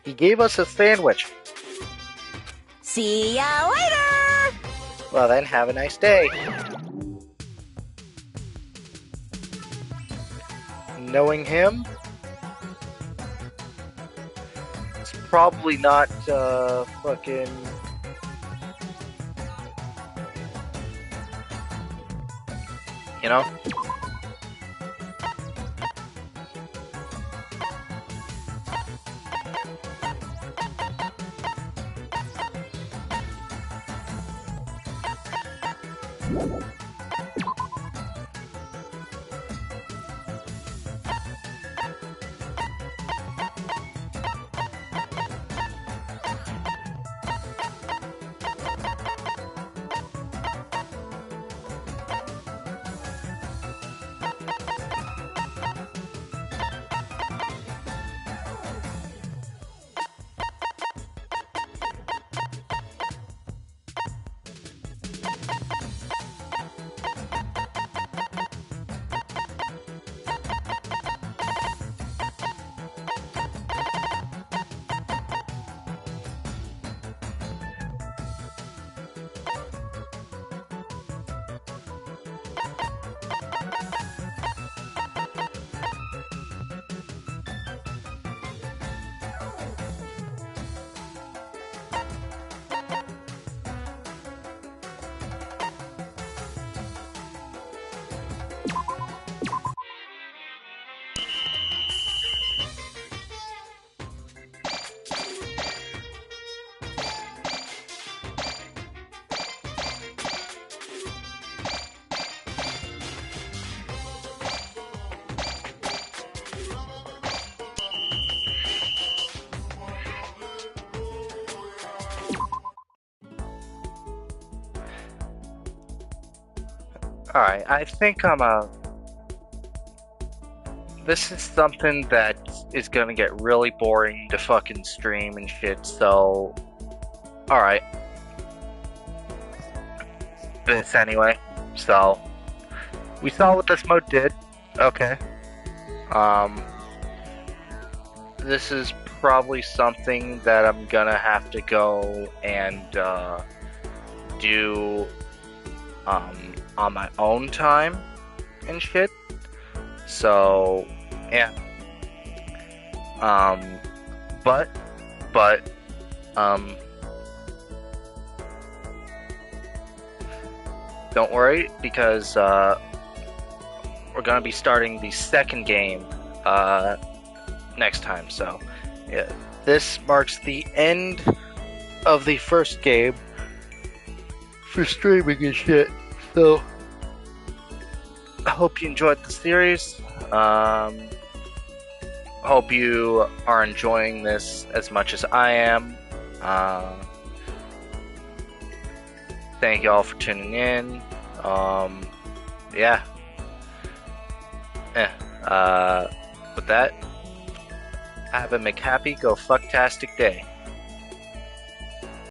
He gave us a sandwich. See ya later! Well then, have a nice day. Knowing him, it's probably not, fucking... You know? Alright, I think this is something that is gonna get really boring to fucking stream and shit, so... Alright. This anyway, so... We saw what this mode did. Okay. This is probably something that I'm gonna have to go and, do, on my own time and shit. So, yeah. But, don't worry, because, we're gonna be starting the second game, next time, so, yeah. This marks the end of the first game for streaming and shit, so I hope you enjoyed the series. Hope you are enjoying this as much as I am. Thank you all for tuning in. Yeah. With that, have a McHappy Go Fucktastic day.